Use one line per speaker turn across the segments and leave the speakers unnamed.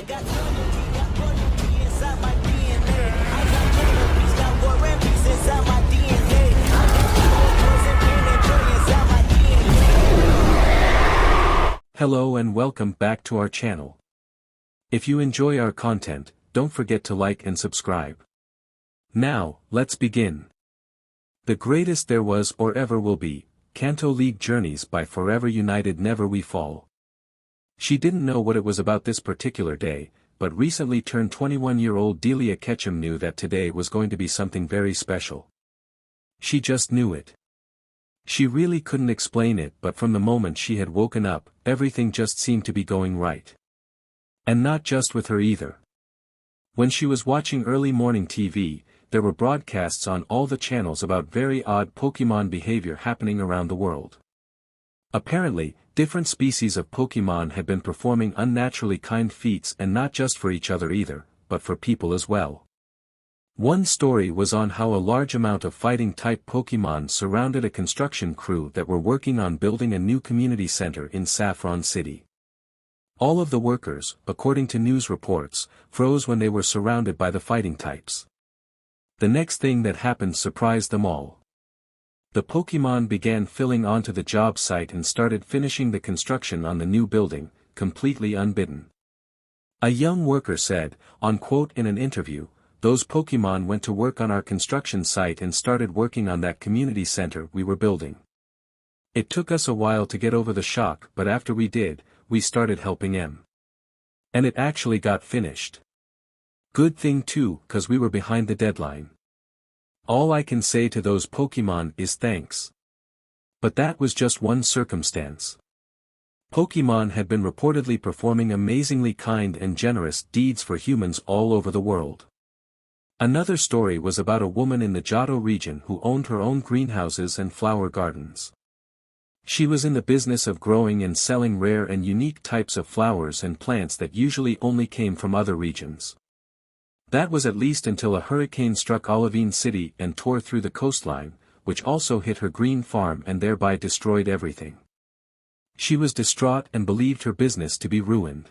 got loyalty, got royalty inside my DNA. I got killer beats, got war and peace inside my DNA. I got poison, pain, and joy inside my DNA.
Hello and welcome back to our channel. If you enjoy our content, don't forget to like and subscribe. Now, let's begin. The greatest there was or ever will be, Kanto League Journeys by Forever United Never We Fall. She didn't know what it was about this particular day, but recently turned 21-year-old Delia Ketchum knew that today was going to be something very special. She just knew it. She really couldn't explain it, but from the moment she had woken up, everything just seemed to be going right. And not just with her either. When she was watching early morning TV, there were broadcasts on all the channels about very odd Pokémon behavior happening around the world. Apparently, different species of Pokémon had been performing unnaturally kind feats, and not just for each other either, but for people as well. One story was on how a large amount of fighting-type Pokémon surrounded a construction crew that were working on building a new community center in Saffron City. All of the workers, according to news reports, froze when they were surrounded by the fighting types. The next thing that happened surprised them all. The Pokémon began filling onto the job site and started finishing the construction on the new building, completely unbidden. A young worker said, in an interview, "Those Pokémon went to work on our construction site and started working on that community center we were building. It took us a while to get over the shock, but after we did, we started helping them. And it actually got finished. Good thing too, 'cause we were behind the deadline. All I can say to those Pokémon is thanks." But that was just one circumstance. Pokémon had been reportedly performing amazingly kind and generous deeds for humans all over the world. Another story was about a woman in the Johto region who owned her own greenhouses and flower gardens. She was in the business of growing and selling rare and unique types of flowers and plants that usually only came from other regions. That was at least until a hurricane struck Olivine City and tore through the coastline, which also hit her green farm and thereby destroyed everything. She was distraught and believed her business to be ruined.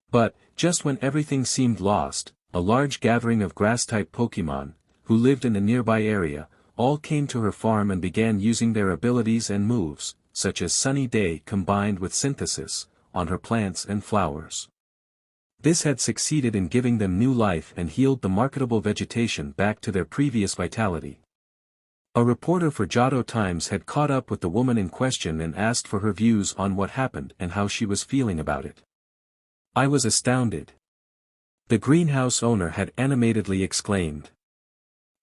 But, just when everything seemed lost, a large gathering of grass-type Pokémon, who lived in the nearby area, all came to her farm and began using their abilities and moves, such as Sunny Day combined with Synthesis, on her plants and flowers. This had succeeded in giving them new life and healed the marketable vegetation back to their previous vitality. A reporter for Johto Times had caught up with the woman in question and asked for her views on what happened and how she was feeling about it. "I was astounded," the greenhouse owner had animatedly exclaimed.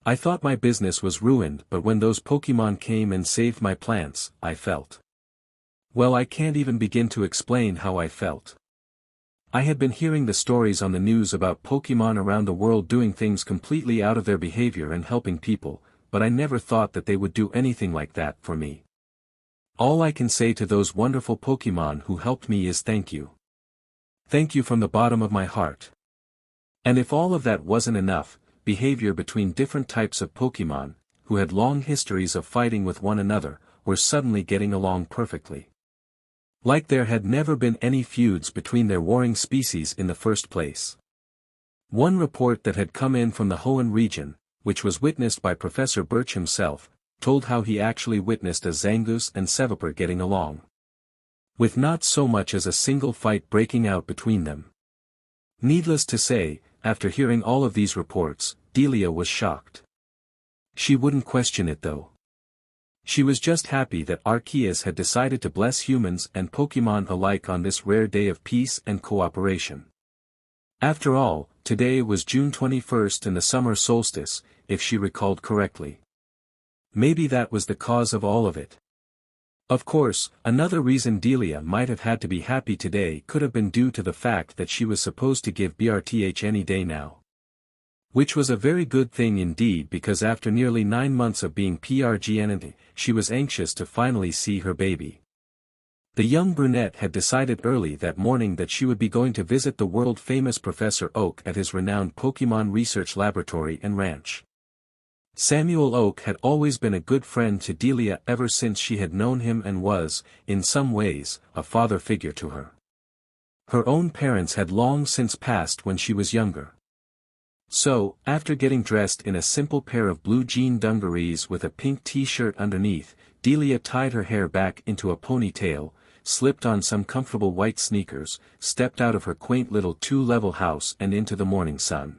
"I thought my business was ruined, but when those Pokémon came and saved my plants, I felt. Well, I can't even begin to explain how I felt. I had been hearing the stories on the news about Pokémon around the world doing things completely out of their behavior and helping people, but I never thought that they would do anything like that for me. All I can say to those wonderful Pokémon who helped me is thank you. Thank you from the bottom of my heart." And if all of that wasn't enough, behavior between different types of Pokémon, who had long histories of fighting with one another, were suddenly getting along perfectly. Like there had never been any feuds between their warring species in the first place. One report that had come in from the Hoenn region, which was witnessed by Professor Birch himself, told how he actually witnessed a Zangoose and Seviper getting along, with not so much as a single fight breaking out between them. Needless to say, after hearing all of these reports, Delia was shocked. She wouldn't question it though. She was just happy that Arceus had decided to bless humans and Pokémon alike on this rare day of peace and cooperation. After all, today was June 21st and the summer solstice, if she recalled correctly. Maybe that was the cause of all of it. Of course, another reason Delia might have had to be happy today could have been due to the fact that she was supposed to give BRTH any day now. Which was a very good thing indeed, because after nearly 9 months of being PRGN, she was anxious to finally see her baby. The young brunette had decided early that morning that she would be going to visit the world-famous Professor Oak at his renowned Pokémon research laboratory and ranch. Samuel Oak had always been a good friend to Delia ever since she had known him and was, in some ways, a father figure to her. Her own parents had long since passed when she was younger. So, after getting dressed in a simple pair of blue jean dungarees with a pink t-shirt underneath, Delia tied her hair back into a ponytail, slipped on some comfortable white sneakers, stepped out of her quaint little two-level house and into the morning sun.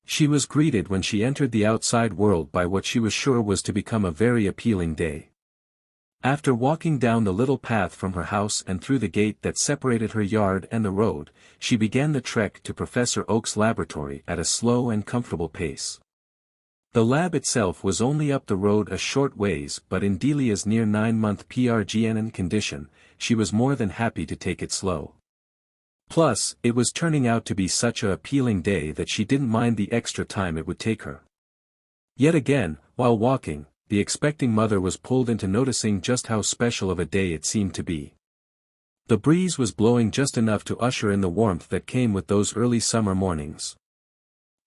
She was greeted when she entered the outside world by what she was sure was to become a very appealing day. After walking down the little path from her house and through the gate that separated her yard and the road, she began the trek to Professor Oak's laboratory at a slow and comfortable pace. The lab itself was only up the road a short ways, but in Delia's near 9-month PRGNN condition, she was more than happy to take it slow. Plus, it was turning out to be such a appealing day that she didn't mind the extra time it would take her. Yet again, while walking, the expecting mother was pulled into noticing just how special of a day it seemed to be. The breeze was blowing just enough to usher in the warmth that came with those early summer mornings.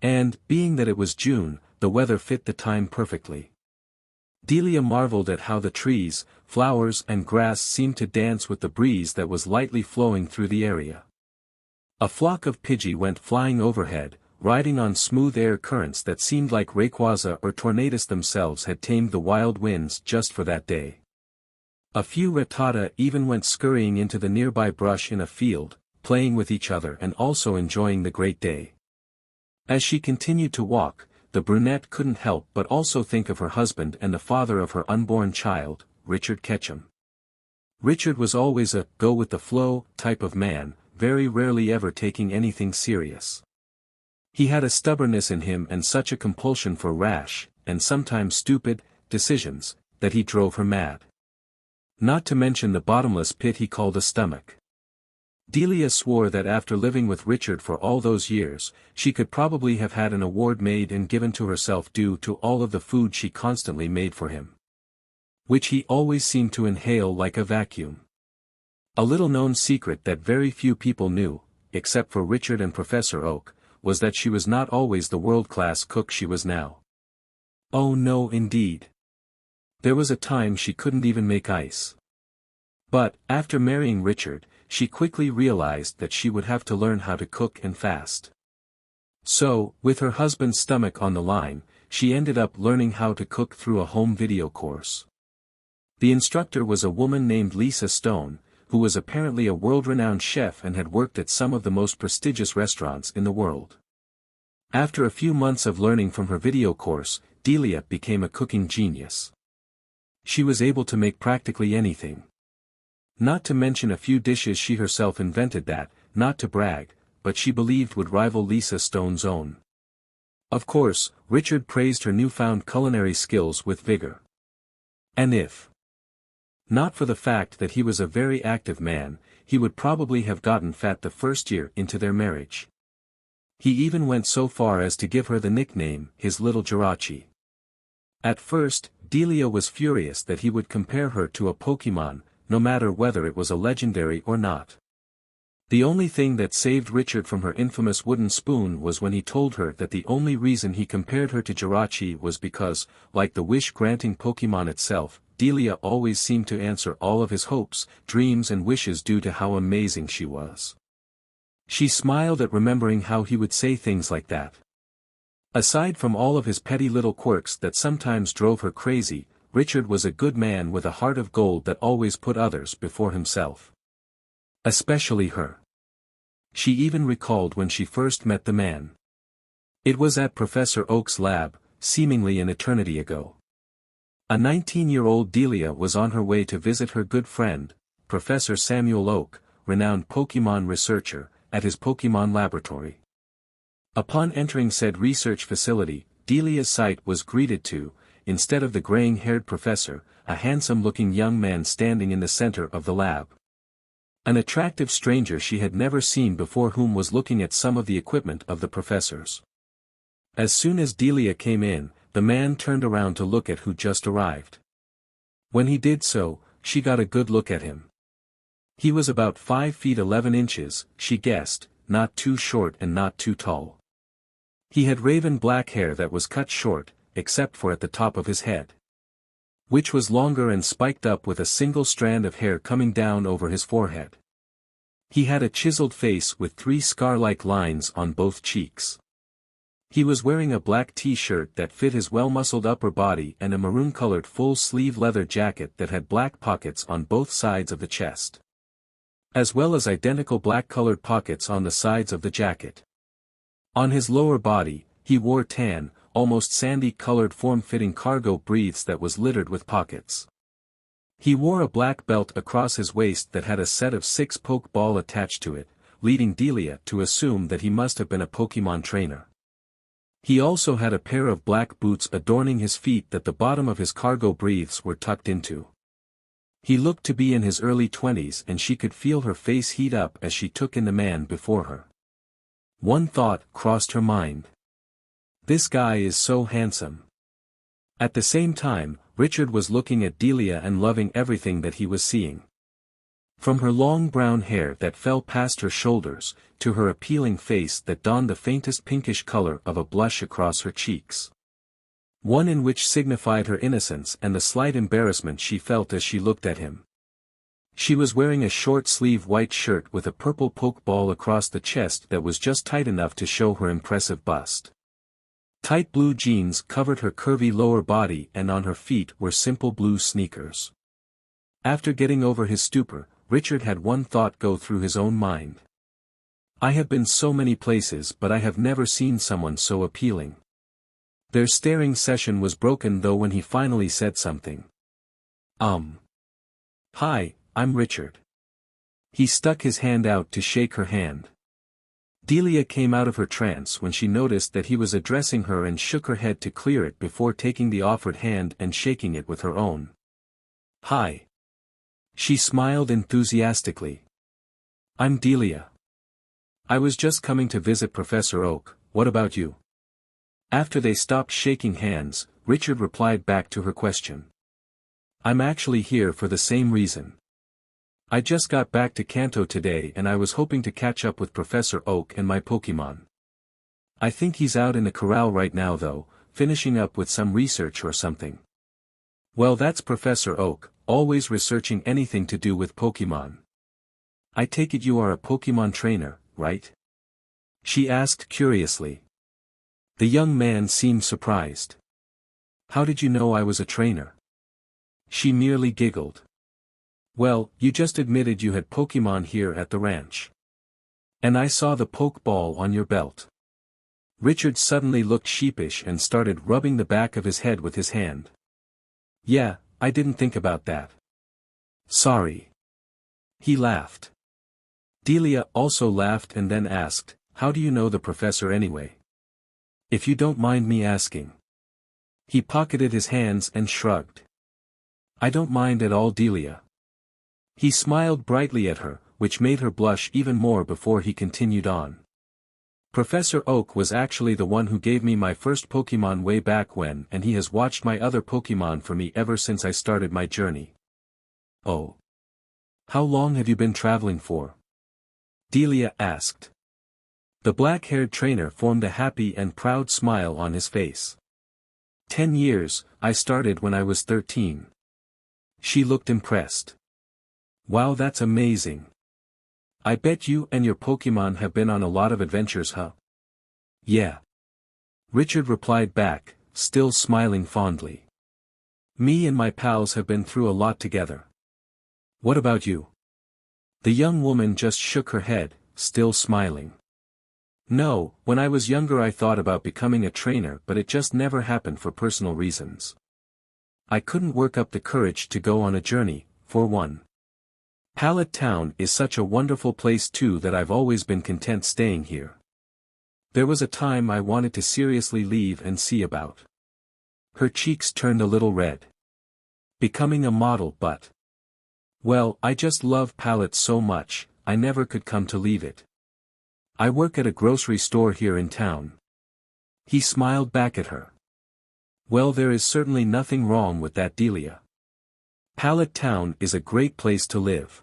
And, being that it was June, the weather fit the time perfectly. Delia marveled at how the trees, flowers and grass seemed to dance with the breeze that was lightly flowing through the area. A flock of pidgey went flying overhead, riding on smooth air currents that seemed like Rayquaza or Tornadus themselves had tamed the wild winds just for that day. A few Rattata even went scurrying into the nearby brush in a field, playing with each other and also enjoying the great day. As she continued to walk, the brunette couldn't help but also think of her husband and the father of her unborn child, Richard Ketchum. Richard was always a go-with-the-flow type of man, very rarely ever taking anything serious. He had a stubbornness in him and such a compulsion for rash, and sometimes stupid, decisions, that he drove her mad. Not to mention the bottomless pit he called a stomach. Delia swore that after living with Richard for all those years, she could probably have had an award made and given to herself due to all of the food she constantly made for him, which he always seemed to inhale like a vacuum. A little-known secret that very few people knew, except for Richard and Professor Oak, was that she was not always the world-class cook she was now. Oh no indeed. There was a time she couldn't even make ice. But, after marrying Richard, she quickly realized that she would have to learn how to cook and fast. So, with her husband's stomach on the line, she ended up learning how to cook through a home video course. The instructor was a woman named Lisa Stone, who was apparently a world-renowned chef and had worked at some of the most prestigious restaurants in the world. After a few months of learning from her video course, Delia became a cooking genius. She was able to make practically anything. Not to mention a few dishes she herself invented that, not to brag, but she believed would rival Lisa Stone's own. Of course, Richard praised her newfound culinary skills with vigor. And if not for the fact that he was a very active man, he would probably have gotten fat the first year into their marriage. He even went so far as to give her the nickname, his little Jirachi. At first, Delia was furious that he would compare her to a Pokémon, no matter whether it was a legendary or not. The only thing that saved Richard from her infamous wooden spoon was when he told her that the only reason he compared her to Jirachi was because, like the wish-granting Pokémon itself, Delia always seemed to answer all of his hopes, dreams and wishes due to how amazing she was. She smiled at remembering how he would say things like that. Aside from all of his petty little quirks that sometimes drove her crazy, Richard was a good man with a heart of gold that always put others before himself. Especially her. She even recalled when she first met the man. It was at Professor Oak's lab, seemingly an eternity ago. A 19-year-old Delia was on her way to visit her good friend, Professor Samuel Oak, renowned Pokémon researcher, at his Pokémon laboratory. Upon entering said research facility, Delia's sight was greeted to, instead of the graying-haired professor, a handsome-looking young man standing in the center of the lab. An attractive stranger she had never seen before whom was looking at some of the equipment of the professors. As soon as Delia came in, the man turned around to look at who just arrived. When he did so, she got a good look at him. He was about 5 feet 11 inches, she guessed, not too short and not too tall. He had raven black hair that was cut short, except for at the top of his head, which was longer and spiked up with a single strand of hair coming down over his forehead. He had a chiseled face with 3 scar-like lines on both cheeks. He was wearing a black t-shirt that fit his well-muscled upper body and a maroon-colored full-sleeve leather jacket that had black pockets on both sides of the chest, as well as identical black-colored pockets on the sides of the jacket. On his lower body, he wore tan, almost sandy-colored form-fitting cargo briefs that was littered with pockets. He wore a black belt across his waist that had a set of 6 Pokeball attached to it, leading Delia to assume that he must have been a Pokemon trainer. He also had a pair of black boots adorning his feet that the bottom of his cargo briefs were tucked into. He looked to be in his early 20s and she could feel her face heat up as she took in the man before her. One thought crossed her mind. This guy is so handsome. At the same time, Richard was looking at Delia and loving everything that he was seeing. From her long brown hair that fell past her shoulders, to her appealing face that donned the faintest pinkish color of a blush across her cheeks, one in which signified her innocence and the slight embarrassment she felt as she looked at him. She was wearing a short-sleeve white shirt with a purple pokeball across the chest that was just tight enough to show her impressive bust. Tight blue jeans covered her curvy lower body and on her feet were simple blue sneakers. After getting over his stupor, Richard had one thought go through his own mind. I have been so many places but I have never seen someone so appealing. Their staring session was broken though when he finally said something. Hi, I'm Richard. He stuck his hand out to shake her hand. Delia came out of her trance when she noticed that he was addressing her and shook her head to clear it before taking the offered hand and shaking it with her own. Hi. She smiled enthusiastically. I'm Delia. I was just coming to visit Professor Oak, what about you? After they stopped shaking hands, Richard replied back to her question. I'm actually here for the same reason. I just got back to Kanto today and I was hoping to catch up with Professor Oak and my Pokemon. I think he's out in the corral right now though, finishing up with some research or something. Well, that's Professor Oak, always researching anything to do with Pokemon. I take it you are a Pokemon trainer, right? She asked curiously. The young man seemed surprised. How did you know I was a trainer? She merely giggled. Well, you just admitted you had Pokemon here at the ranch. And I saw the Pokeball on your belt. Richard suddenly looked sheepish and started rubbing the back of his head with his hand. Yeah, I didn't think about that. Sorry. He laughed. Delia also laughed and then asked, how do you know the professor anyway? If you don't mind me asking. He pocketed his hands and shrugged. I don't mind at all, Delia. He smiled brightly at her, which made her blush even more before he continued on. Professor Oak was actually the one who gave me my first Pokemon way back when, and he has watched my other Pokemon for me ever since I started my journey. Oh. How long have you been traveling for? Delia asked. The black-haired trainer formed a happy and proud smile on his face. 10 years, I started when I was 13. She looked impressed. Wow, that's amazing. I bet you and your Pokemon have been on a lot of adventures, huh? Yeah. Richard replied back, still smiling fondly. Me and my pals have been through a lot together. What about you? The young woman just shook her head, still smiling. No, when I was younger I thought about becoming a trainer but it just never happened for personal reasons. I couldn't work up the courage to go on a journey, for one. Pallet Town is such a wonderful place too that I've always been content staying here. There was a time I wanted to seriously leave and see about. Her cheeks turned a little red. Becoming a model, but... Well, I just love Pallet so much, I never could come to leave it. I work at a grocery store here in town. He smiled back at her. Well, there is certainly nothing wrong with that, Delia. Pallet Town is a great place to live.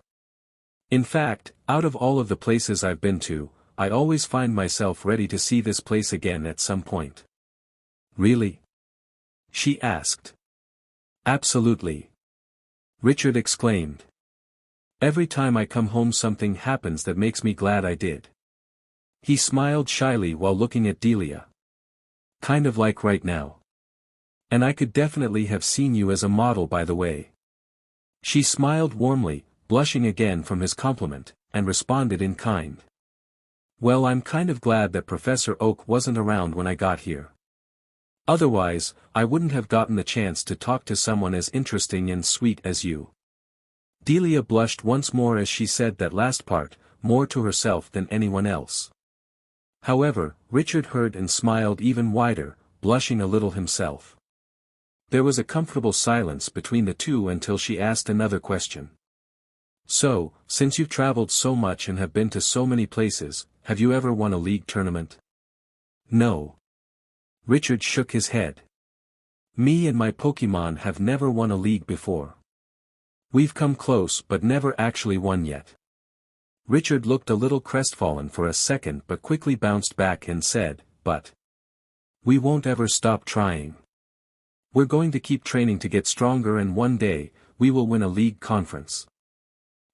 In fact, out of all of the places I've been to, I always find myself ready to see this place again at some point. Really? She asked. Absolutely. Richard exclaimed. Every time I come home something happens that makes me glad I did. He smiled shyly while looking at Delia. Kind of like right now. And I could definitely have seen you as a model, by the way. She smiled warmly, blushing again from his compliment, and responded in kind. Well, I'm kind of glad that Professor Oak wasn't around when I got here. Otherwise, I wouldn't have gotten the chance to talk to someone as interesting and sweet as you. Delia blushed once more as she said that last part, more to herself than anyone else. However, Richard heard and smiled even wider, blushing a little himself. There was a comfortable silence between the two until she asked another question. So, since you've traveled so much and have been to so many places, have you ever won a league tournament? No. Richard shook his head. Me and my Pokémon have never won a league before. We've come close but never actually won yet. Richard looked a little crestfallen for a second but quickly bounced back and said, but we won't ever stop trying. We're going to keep training to get stronger, and one day, we will win a league conference.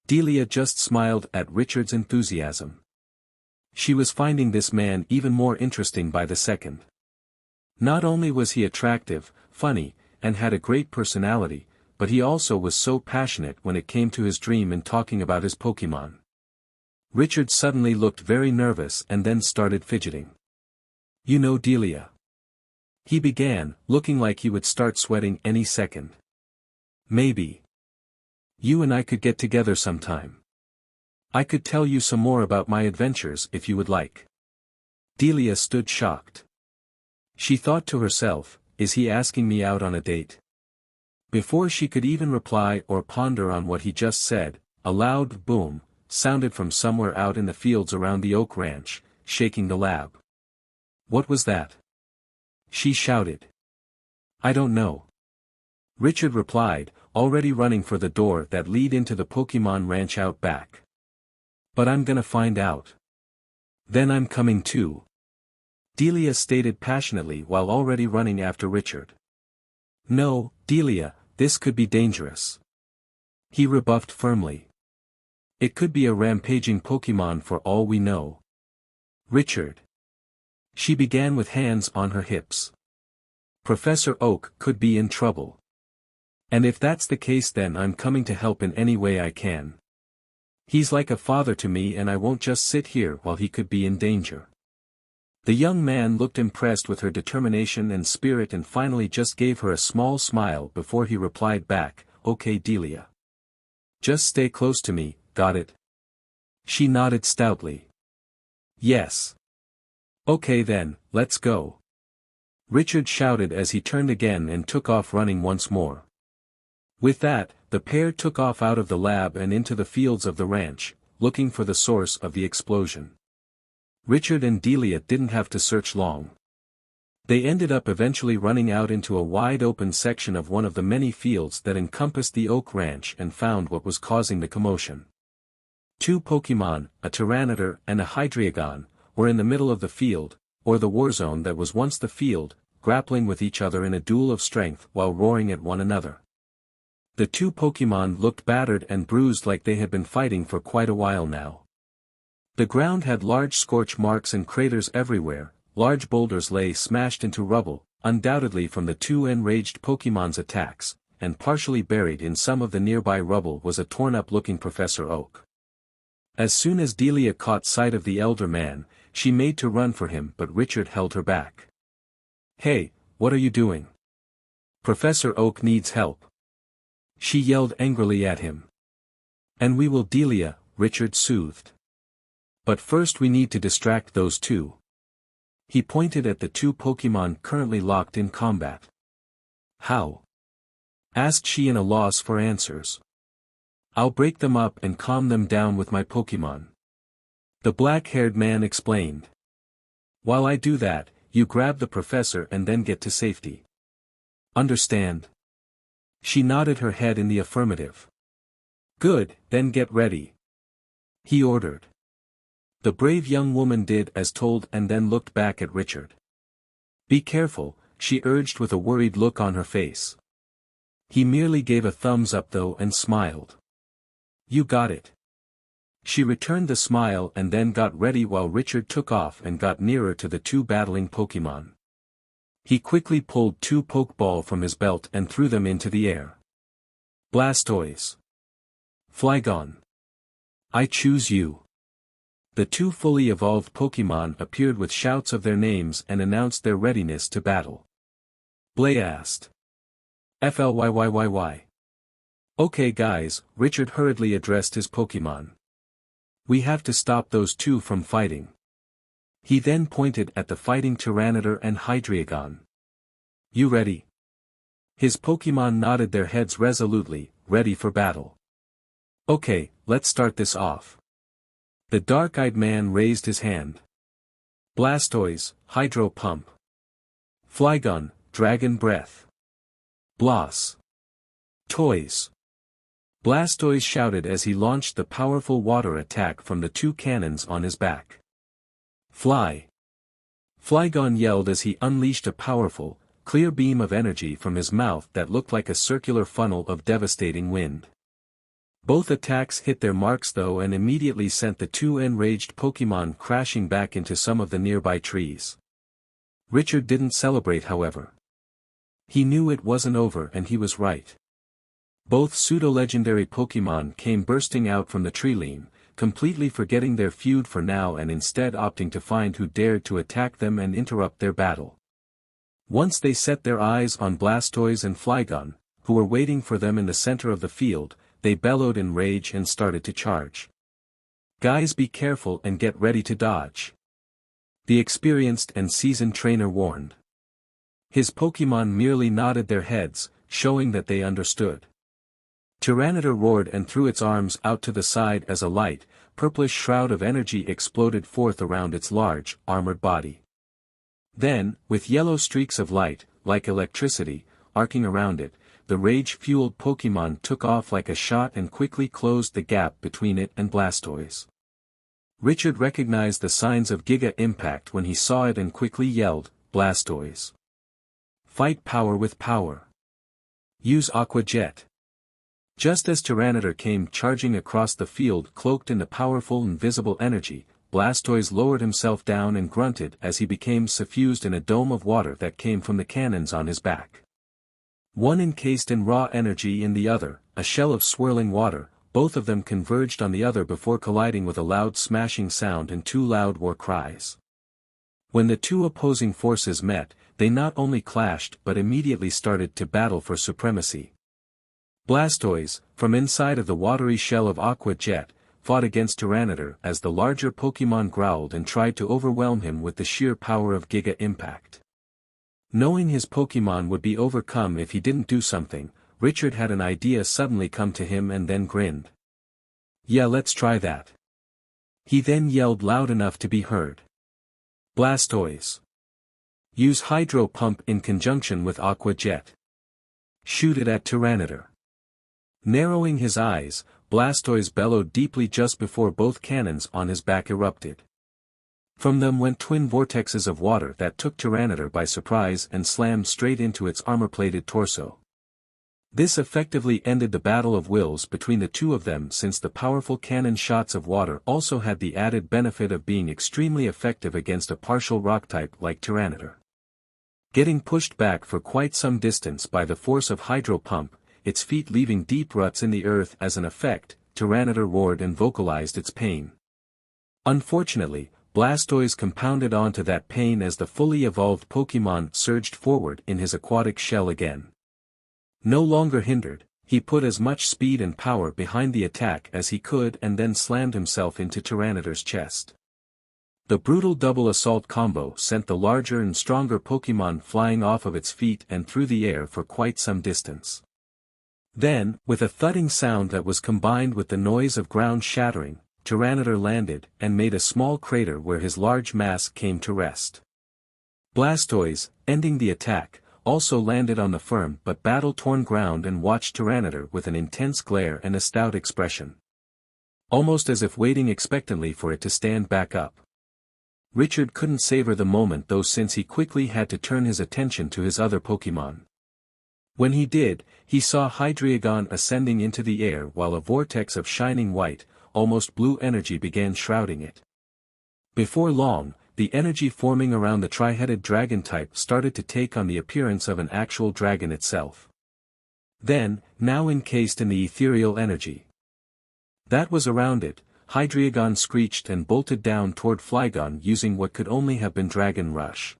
Delia just smiled at Richard's enthusiasm. She was finding this man even more interesting by the second. Not only was he attractive, funny, and had a great personality, but he also was so passionate when it came to his dream and talking about his Pokémon. Richard suddenly looked very nervous and then started fidgeting. You know, Delia. He began, looking like he would start sweating any second. Maybe you and I could get together sometime. I could tell you some more about my adventures if you would like. Delia stood shocked. She thought to herself, is he asking me out on a date? Before she could even reply or ponder on what he just said, a loud boom sounded from somewhere out in the fields around the Oak Ranch, shaking the lab. What was that? She shouted. I don't know. Richard replied, already running for the door that lead into the Pokémon Ranch out back. But I'm gonna find out. Then I'm coming too. Delia stated passionately while already running after Richard. No, Delia, this could be dangerous. He rebuffed firmly. It could be a rampaging Pokémon for all we know. Richard. She began with hands on her hips. Professor Oak could be in trouble. And if that's the case, then I'm coming to help in any way I can. He's like a father to me, and I won't just sit here while he could be in danger. The young man looked impressed with her determination and spirit and finally just gave her a small smile before he replied back, okay Delia. Just stay close to me, got it? She nodded stoutly. Yes. Okay then, let's go. Richard shouted as he turned again and took off running once more. With that, the pair took off out of the lab and into the fields of the ranch, looking for the source of the explosion. Richard and Delia didn't have to search long. They ended up eventually running out into a wide open section of one of the many fields that encompassed the Oak Ranch and found what was causing the commotion. Two Pokémon, a Tyranitar and a Hydreigon, were in the middle of the field, or the war zone that was once the field, grappling with each other in a duel of strength while roaring at one another. The two Pokémon looked battered and bruised like they had been fighting for quite a while now. The ground had large scorch marks and craters everywhere, large boulders lay smashed into rubble, undoubtedly from the two enraged Pokémon's attacks, and partially buried in some of the nearby rubble was a torn-up-looking Professor Oak. As soon as Delia caught sight of the elder man, she made to run for him, but Richard held her back. Hey, what are you doing? Professor Oak needs help. She yelled angrily at him. And we will, Delia, Richard soothed. But first we need to distract those two. He pointed at the two Pokémon currently locked in combat. How? Asked she in a loss for answers. I'll break them up and calm them down with my Pokémon. The black-haired man explained. While I do that, you grab the professor and then get to safety. Understand? She nodded her head in the affirmative. Good, then get ready. He ordered. The brave young woman did as told and then looked back at Richard. Be careful, she urged with a worried look on her face. He merely gave a thumbs up though and smiled. You got it. She returned the smile and then got ready while Richard took off and got nearer to the two battling Pokémon. He quickly pulled two Pokeball from his belt and threw them into the air. Blastoise. Flygon. I choose you. The two fully evolved Pokémon appeared with shouts of their names and announced their readiness to battle. Blast. Flyyyy. Okay guys, Richard hurriedly addressed his Pokémon. We have to stop those two from fighting. He then pointed at the fighting Tyranitar and Hydreigon. You ready? His Pokémon nodded their heads resolutely, ready for battle. Okay, let's start this off. The dark-eyed man raised his hand. Blastoise, Hydro Pump. Flygon, Dragon Breath. Bloss. Toys. Blastoise shouted as he launched the powerful water attack from the two cannons on his back. Fly. Flygon yelled as he unleashed a powerful, clear beam of energy from his mouth that looked like a circular funnel of devastating wind. Both attacks hit their marks though and immediately sent the two enraged Pokémon crashing back into some of the nearby trees. Richard didn't celebrate however. He knew it wasn't over and he was right. Both pseudo-legendary Pokémon came bursting out from the tree-line, completely forgetting their feud for now and instead opting to find who dared to attack them and interrupt their battle. Once they set their eyes on Blastoise and Flygon, who were waiting for them in the center of the field, they bellowed in rage and started to charge. Guys, be careful and get ready to dodge. The experienced and seasoned trainer warned. His Pokémon merely nodded their heads, showing that they understood. Tyranitar roared and threw its arms out to the side as a light, purplish shroud of energy exploded forth around its large, armored body. Then, with yellow streaks of light, like electricity, arcing around it, the rage-fueled Pokémon took off like a shot and quickly closed the gap between it and Blastoise. Richard recognized the signs of Giga Impact when he saw it and quickly yelled, Blastoise. Fight power with power. Use Aqua Jet. Just as Tyranitar came charging across the field cloaked in the powerful invisible energy, Blastoise lowered himself down and grunted as he became suffused in a dome of water that came from the cannons on his back. One encased in raw energy in the other, a shell of swirling water, both of them converged on the other before colliding with a loud smashing sound and two loud war cries. When the two opposing forces met, they not only clashed but immediately started to battle for supremacy. Blastoise, from inside of the watery shell of Aqua Jet, fought against Tyranitar as the larger Pokémon growled and tried to overwhelm him with the sheer power of Giga Impact. Knowing his Pokémon would be overcome if he didn't do something, Richard had an idea suddenly come to him and then grinned. Yeah, let's try that. He then yelled loud enough to be heard. Blastoise. Use Hydro Pump in conjunction with Aqua Jet. Shoot it at Tyranitar. Narrowing his eyes, Blastoise bellowed deeply just before both cannons on his back erupted. From them went twin vortexes of water that took Tyranitar by surprise and slammed straight into its armor-plated torso. This effectively ended the battle of wills between the two of them since the powerful cannon shots of water also had the added benefit of being extremely effective against a partial rock type like Tyranitar. Getting pushed back for quite some distance by the force of Hydro Pump, its feet leaving deep ruts in the earth as an effect, Tyranitar roared and vocalized its pain. Unfortunately, Blastoise compounded onto that pain as the fully evolved Pokémon surged forward in his aquatic shell again. No longer hindered, he put as much speed and power behind the attack as he could and then slammed himself into Tyranitar's chest. The brutal double assault combo sent the larger and stronger Pokémon flying off of its feet and through the air for quite some distance. Then, with a thudding sound that was combined with the noise of ground shattering, Tyranitar landed and made a small crater where his large mass came to rest. Blastoise, ending the attack, also landed on the firm but battle-torn ground and watched Tyranitar with an intense glare and a stout expression. Almost as if waiting expectantly for it to stand back up. Richard couldn't savor the moment though since he quickly had to turn his attention to his other Pokémon. When he did, he saw Hydreigon ascending into the air while a vortex of shining white, almost blue energy began shrouding it. Before long, the energy forming around the tri-headed dragon type started to take on the appearance of an actual dragon itself. Then, now encased in the ethereal energy that was around it, Hydreigon screeched and bolted down toward Flygon using what could only have been Dragon Rush.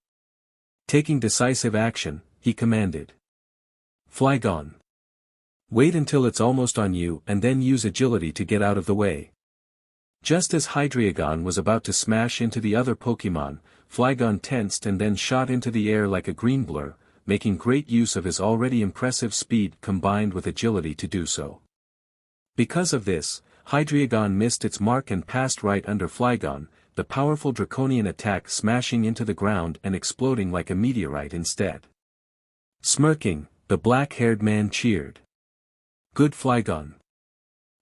Taking decisive action, he commanded. Flygon. Wait until it's almost on you and then use agility to get out of the way. Just as Hydreigon was about to smash into the other Pokémon, Flygon tensed and then shot into the air like a green blur, making great use of his already impressive speed combined with agility to do so. Because of this, Hydreigon missed its mark and passed right under Flygon, the powerful draconian attack smashing into the ground and exploding like a meteorite instead. Smirking, the black-haired man cheered. Good Flygon.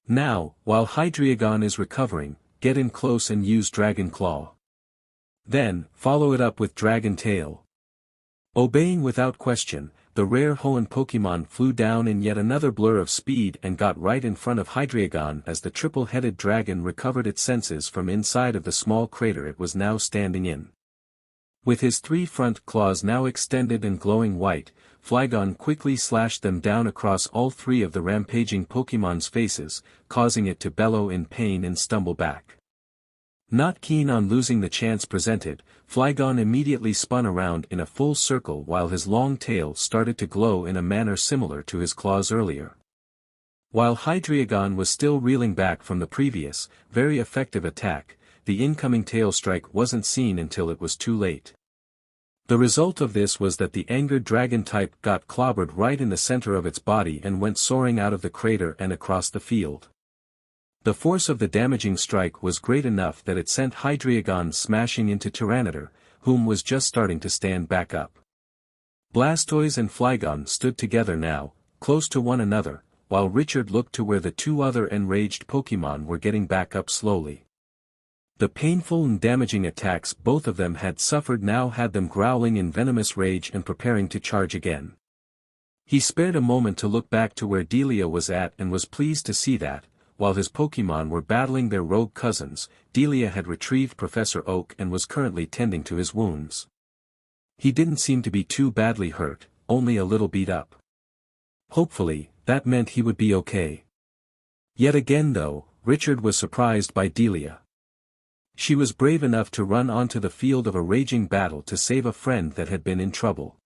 Now, while Hydreigon is recovering, get in close and use Dragon Claw. Then, follow it up with Dragon Tail. Obeying without question, the rare Hoenn Pokémon flew down in yet another blur of speed and got right in front of Hydreigon as the triple-headed dragon recovered its senses from inside of the small crater it was now standing in. With his 3 front claws now extended and glowing white, Flygon quickly slashed them down across all 3 of the rampaging Pokémon's faces, causing it to bellow in pain and stumble back. Not keen on losing the chance presented, Flygon immediately spun around in a full circle while his long tail started to glow in a manner similar to his claws earlier. While Hydreigon was still reeling back from the previous, very effective attack, the incoming tail strike wasn't seen until it was too late. The result of this was that the angered dragon type got clobbered right in the center of its body and went soaring out of the crater and across the field. The force of the damaging strike was great enough that it sent Hydreigon smashing into Tyranitar, whom was just starting to stand back up. Blastoise and Flygon stood together now, close to one another, while Richard looked to where the 2 other enraged Pokémon were getting back up slowly. The painful and damaging attacks both of them had suffered now had them growling in venomous rage and preparing to charge again. He spared a moment to look back to where Delia was at and was pleased to see that, while his Pokémon were battling their rogue cousins, Delia had retrieved Professor Oak and was currently tending to his wounds. He didn't seem to be too badly hurt, only a little beat up. Hopefully, that meant he would be okay. Yet again though, Richard was surprised by Delia. She was brave enough to run onto the field of a raging battle to save a friend that had been in trouble.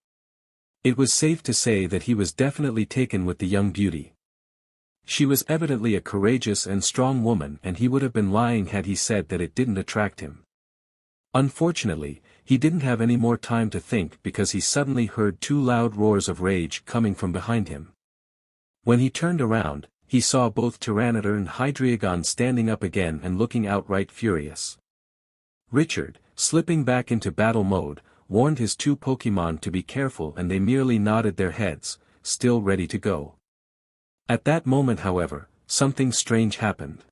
It was safe to say that he was definitely taken with the young beauty. She was evidently a courageous and strong woman and he would have been lying had he said that it didn't attract him. Unfortunately, he didn't have any more time to think because he suddenly heard 2 loud roars of rage coming from behind him. When he turned around, he saw both Tyranitar and Hydreigon standing up again and looking outright furious. Richard, slipping back into battle mode, warned his 2 Pokémon to be careful and they merely nodded their heads, still ready to go. At that moment however, something strange happened.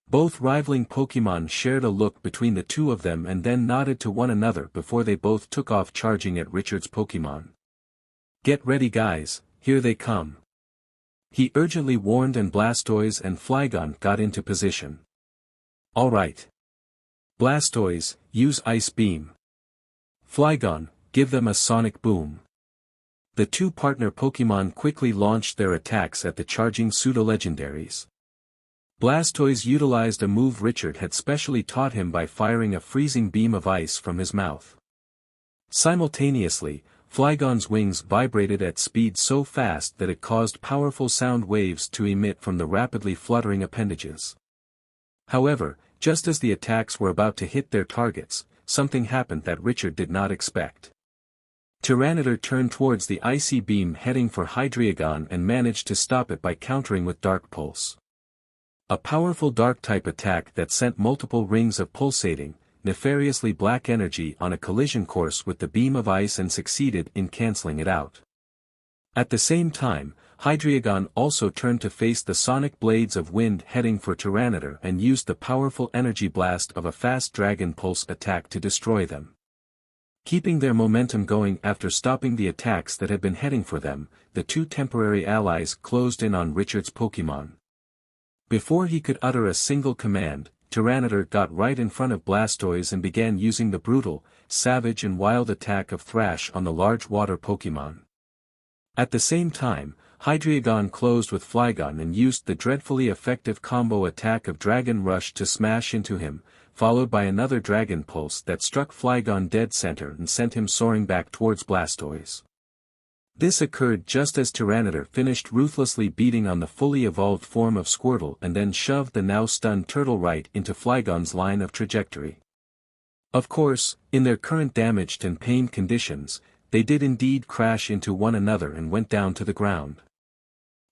Both rivaling Pokémon shared a look between the 2 of them and then nodded to one another before they both took off charging at Richard's Pokémon. Get ready guys, here they come. He urgently warned and Blastoise and Flygon got into position. Alright. Blastoise, use Ice Beam. Flygon, give them a sonic boom. The 2 partner Pokémon quickly launched their attacks at the charging pseudo-legendaries. Blastoise utilized a move Richard had specially taught him by firing a freezing beam of ice from his mouth. Simultaneously, Flygon's wings vibrated at speed so fast that it caused powerful sound waves to emit from the rapidly fluttering appendages. However, just as the attacks were about to hit their targets, something happened that Richard did not expect. Tyranitar turned towards the icy beam heading for Hydreigon and managed to stop it by countering with Dark Pulse. A powerful Dark-type attack that sent multiple rings of pulsating, nefariously black energy on a collision course with the beam of ice and succeeded in cancelling it out. At the same time, Hydreigon also turned to face the sonic blades of wind heading for Tyranitar and used the powerful energy blast of a fast Dragon Pulse attack to destroy them. Keeping their momentum going after stopping the attacks that had been heading for them, the two temporary allies closed in on Richard's Pokémon. Before he could utter a single command, Tyranitar got right in front of Blastoise and began using the brutal, savage and wild attack of Thrash on the large water Pokémon. At the same time, Hydreigon closed with Flygon and used the dreadfully effective combo attack of Dragon Rush to smash into him, followed by another Dragon Pulse that struck Flygon dead center and sent him soaring back towards Blastoise. This occurred just as Tyranitar finished ruthlessly beating on the fully evolved form of Squirtle and then shoved the now stunned turtle right into Flygon's line of trajectory. Of course, in their current damaged and pained conditions, they did indeed crash into one another and went down to the ground.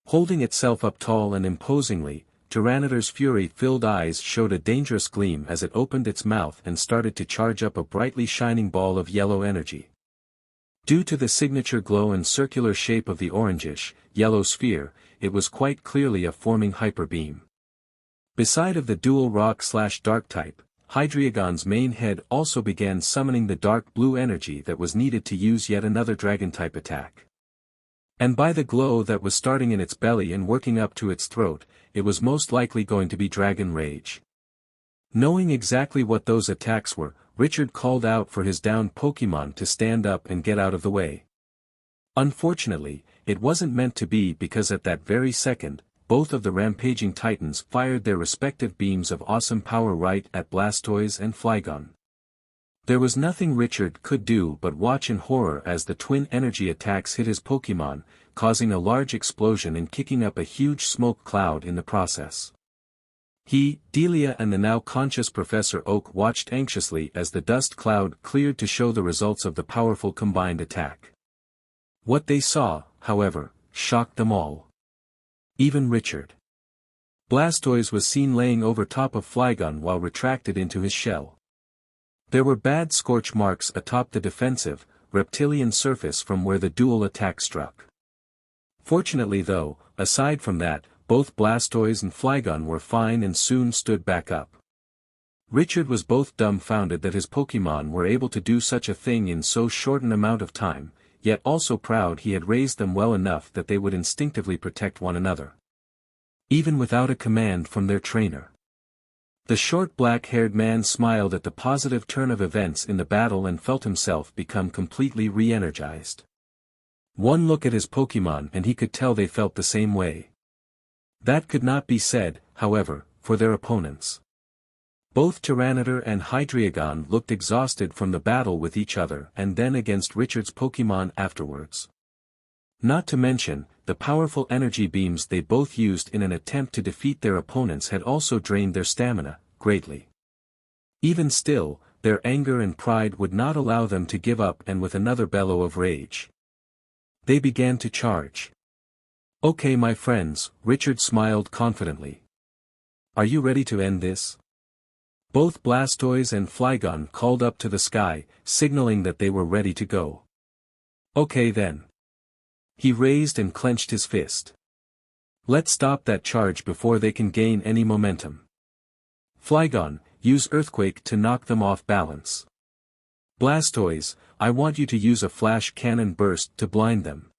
Holding itself up tall and imposingly, Tyranitar's fury-filled eyes showed a dangerous gleam as it opened its mouth and started to charge up a brightly shining ball of yellow energy. Due to the signature glow and circular shape of the orangish, yellow sphere, it was quite clearly a forming hyper beam. Beside of the dual rock/dark type, Hydreigon's main head also began summoning the dark blue energy that was needed to use yet another dragon-type attack. And by the glow that was starting in its belly and working up to its throat, it was most likely going to be Dragon Rage. Knowing exactly what those attacks were, Richard called out for his downed Pokémon to stand up and get out of the way. Unfortunately, it wasn't meant to be because at that very second, both of the rampaging titans fired their respective beams of awesome power right at Blastoise and Flygon. There was nothing Richard could do but watch in horror as the twin energy attacks hit his Pokémon, causing a large explosion and kicking up a huge smoke cloud in the process. He, Delia and the now conscious Professor Oak watched anxiously as the dust cloud cleared to show the results of the powerful combined attack. What they saw, however, shocked them all. Even Richard. Blastoise was seen laying over top of Flygon while retracted into his shell. There were bad scorch marks atop the defensive, reptilian surface from where the dual attack struck. Fortunately though, aside from that, both Blastoise and Flygon were fine and soon stood back up. Richard was both dumbfounded that his Pokémon were able to do such a thing in so short an amount of time, yet also proud he had raised them well enough that they would instinctively protect one another. Even without a command from their trainer. The short black-haired man smiled at the positive turn of events in the battle and felt himself become completely re-energized. One look at his Pokémon and he could tell they felt the same way. That could not be said, however, for their opponents. Both Tyranitar and Hydreigon looked exhausted from the battle with each other and then against Richard's Pokémon afterwards. Not to mention, the powerful energy beams they both used in an attempt to defeat their opponents had also drained their stamina, greatly. Even still, their anger and pride would not allow them to give up, and with another bellow of rage, they began to charge. "Okay my friends," Richard smiled confidently. "Are you ready to end this?" Both Blastoise and Flygon called up to the sky, signaling that they were ready to go. "Okay then." He raised and clenched his fist. "Let's stop that charge before they can gain any momentum. Flygon, use Earthquake to knock them off balance. Blastoise, I want you to use a flash cannon burst to blind them."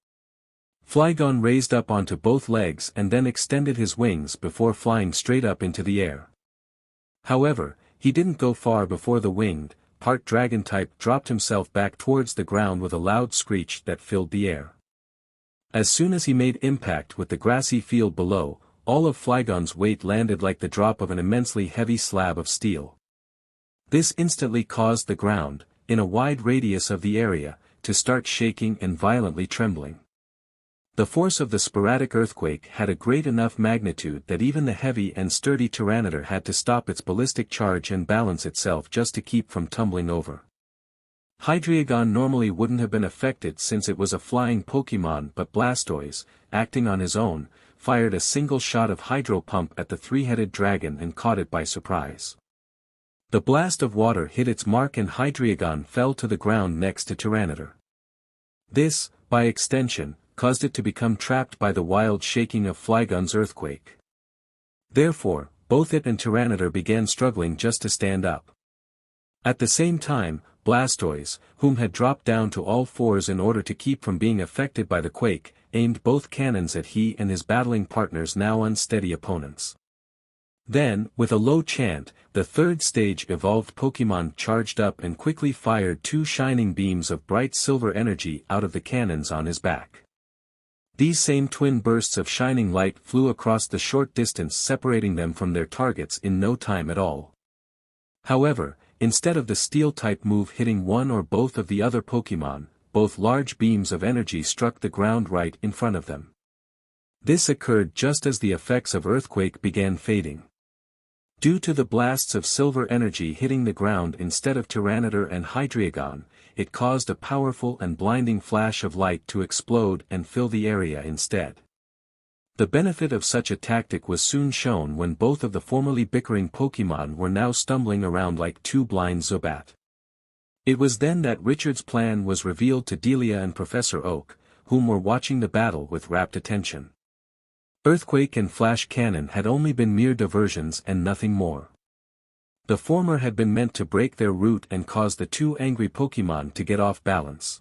Flygon raised up onto both legs and then extended his wings before flying straight up into the air. However, he didn't go far before the winged, part dragon type dropped himself back towards the ground with a loud screech that filled the air. As soon as he made impact with the grassy field below, all of Flygon's weight landed like the drop of an immensely heavy slab of steel. This instantly caused the ground, in a wide radius of the area, to start shaking and violently trembling. The force of the sporadic earthquake had a great enough magnitude that even the heavy and sturdy Tyranitar had to stop its ballistic charge and balance itself just to keep from tumbling over. Hydreigon normally wouldn't have been affected since it was a flying Pokémon, but Blastoise, acting on his own, fired a single shot of Hydro Pump at the three-headed dragon and caught it by surprise. The blast of water hit its mark and Hydreigon fell to the ground next to Tyranitar. This, by extension, caused it to become trapped by the wild shaking of Flygon's earthquake. Therefore, both it and Tyranitar began struggling just to stand up. At the same time, Blastoise, whom had dropped down to all fours in order to keep from being affected by the quake, aimed both cannons at he and his battling partner's now unsteady opponents. Then, with a low chant, the third stage evolved Pokémon charged up and quickly fired two shining beams of bright silver energy out of the cannons on his back. These same twin bursts of shining light flew across the short distance, separating them from their targets in no time at all. However, instead of the steel-type move hitting one or both of the other Pokémon, both large beams of energy struck the ground right in front of them. This occurred just as the effects of earthquake began fading. Due to the blasts of silver energy hitting the ground instead of Tyranitar and Hydreigon, it caused a powerful and blinding flash of light to explode and fill the area instead. The benefit of such a tactic was soon shown when both of the formerly bickering Pokémon were now stumbling around like two blind Zubat. It was then that Richard's plan was revealed to Delia and Professor Oak, whom were watching the battle with rapt attention. Earthquake and Flash Cannon had only been mere diversions and nothing more. The former had been meant to break their route and cause the two angry Pokémon to get off balance.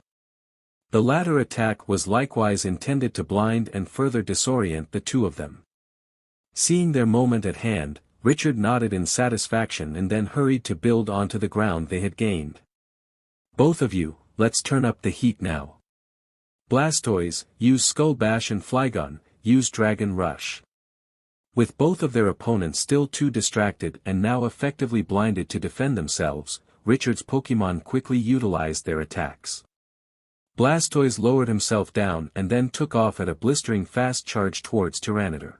The latter attack was likewise intended to blind and further disorient the two of them. Seeing their moment at hand, Richard nodded in satisfaction and then hurried to build onto the ground they had gained. "Both of you, let's turn up the heat now. Blastoise, use Skull Bash, and Flygon, use Dragon Rush." With both of their opponents still too distracted and now effectively blinded to defend themselves, Richard's Pokémon quickly utilized their attacks. Blastoise lowered himself down and then took off at a blistering fast charge towards Tyranitar.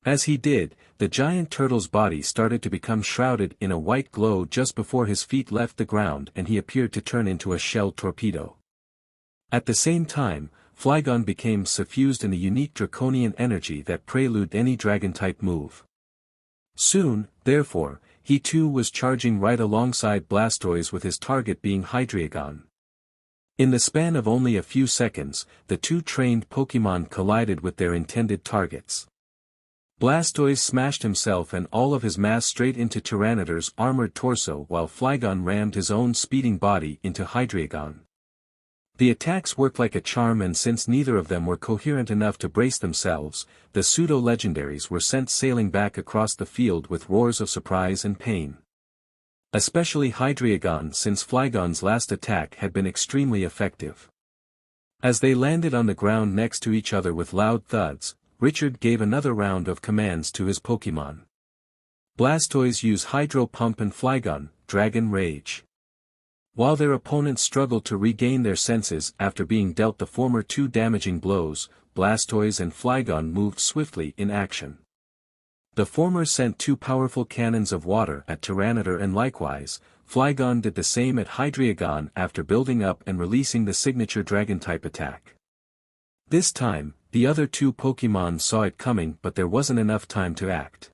As he did, the giant turtle's body started to become shrouded in a white glow just before his feet left the ground and he appeared to turn into a shell torpedo. At the same time, Flygon became suffused in a unique draconian energy that preluded any dragon-type move. Soon, therefore, he too was charging right alongside Blastoise, with his target being Hydreigon. In the span of only a few seconds, the two trained Pokémon collided with their intended targets. Blastoise smashed himself and all of his mass straight into Tyranitar's armored torso, while Flygon rammed his own speeding body into Hydreigon. The attacks worked like a charm, and since neither of them were coherent enough to brace themselves, the pseudo-legendaries were sent sailing back across the field with roars of surprise and pain. Especially Hydreigon, since Flygon's last attack had been extremely effective. As they landed on the ground next to each other with loud thuds, Richard gave another round of commands to his Pokémon. Blastoise, use Hydro Pump, and Flygon, Dragon Rage. While their opponents struggled to regain their senses after being dealt the former two damaging blows, Blastoise and Flygon moved swiftly in action. The former sent two powerful cannons of water at Tyranitar, and likewise, Flygon did the same at Hydreigon after building up and releasing the signature Dragon-type attack. This time, the other two Pokémon saw it coming, but there wasn't enough time to act.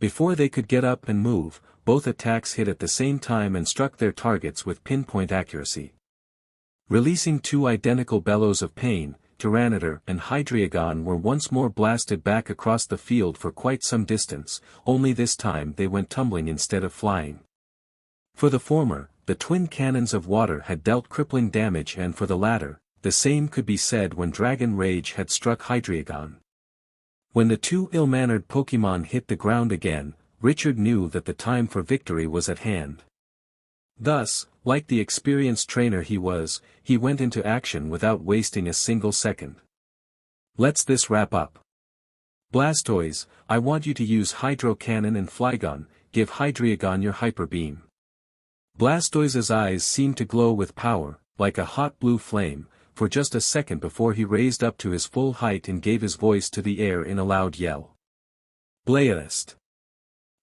Before they could get up and move, both attacks hit at the same time and struck their targets with pinpoint accuracy. Releasing two identical bellows of pain, Tyranitar and Hydreigon were once more blasted back across the field for quite some distance, only this time they went tumbling instead of flying. For the former, the twin cannons of water had dealt crippling damage, and for the latter, the same could be said when Dragon Rage had struck Hydreigon. When the two ill-mannered Pokémon hit the ground again, Richard knew that the time for victory was at hand. Thus, like the experienced trainer he was, he went into action without wasting a single second. "Let's this wrap up. Blastoise, I want you to use Hydro Cannon, and Flygon, give Hydreigon your Hyper Beam." Blastoise's eyes seemed to glow with power, like a hot blue flame, for just a second before he raised up to his full height and gave his voice to the air in a loud yell. "Blaast!"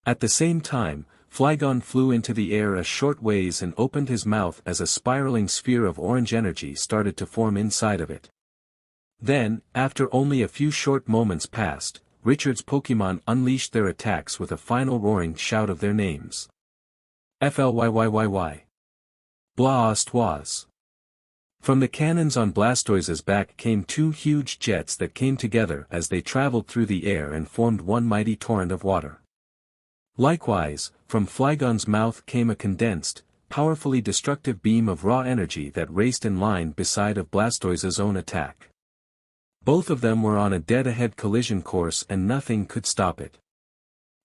At the same time, Flygon flew into the air a short ways and opened his mouth as a spiraling sphere of orange energy started to form inside of it. Then, after only a few short moments passed, Richard's Pokémon unleashed their attacks with a final roaring shout of their names. Flyyyy. Blastoise. From the cannons on Blastoise's back came two huge jets that came together as they traveled through the air and formed one mighty torrent of water. Likewise, from Flygon's mouth came a condensed, powerfully destructive beam of raw energy that raced in line beside of Blastoise's own attack. Both of them were on a dead-ahead collision course and nothing could stop it.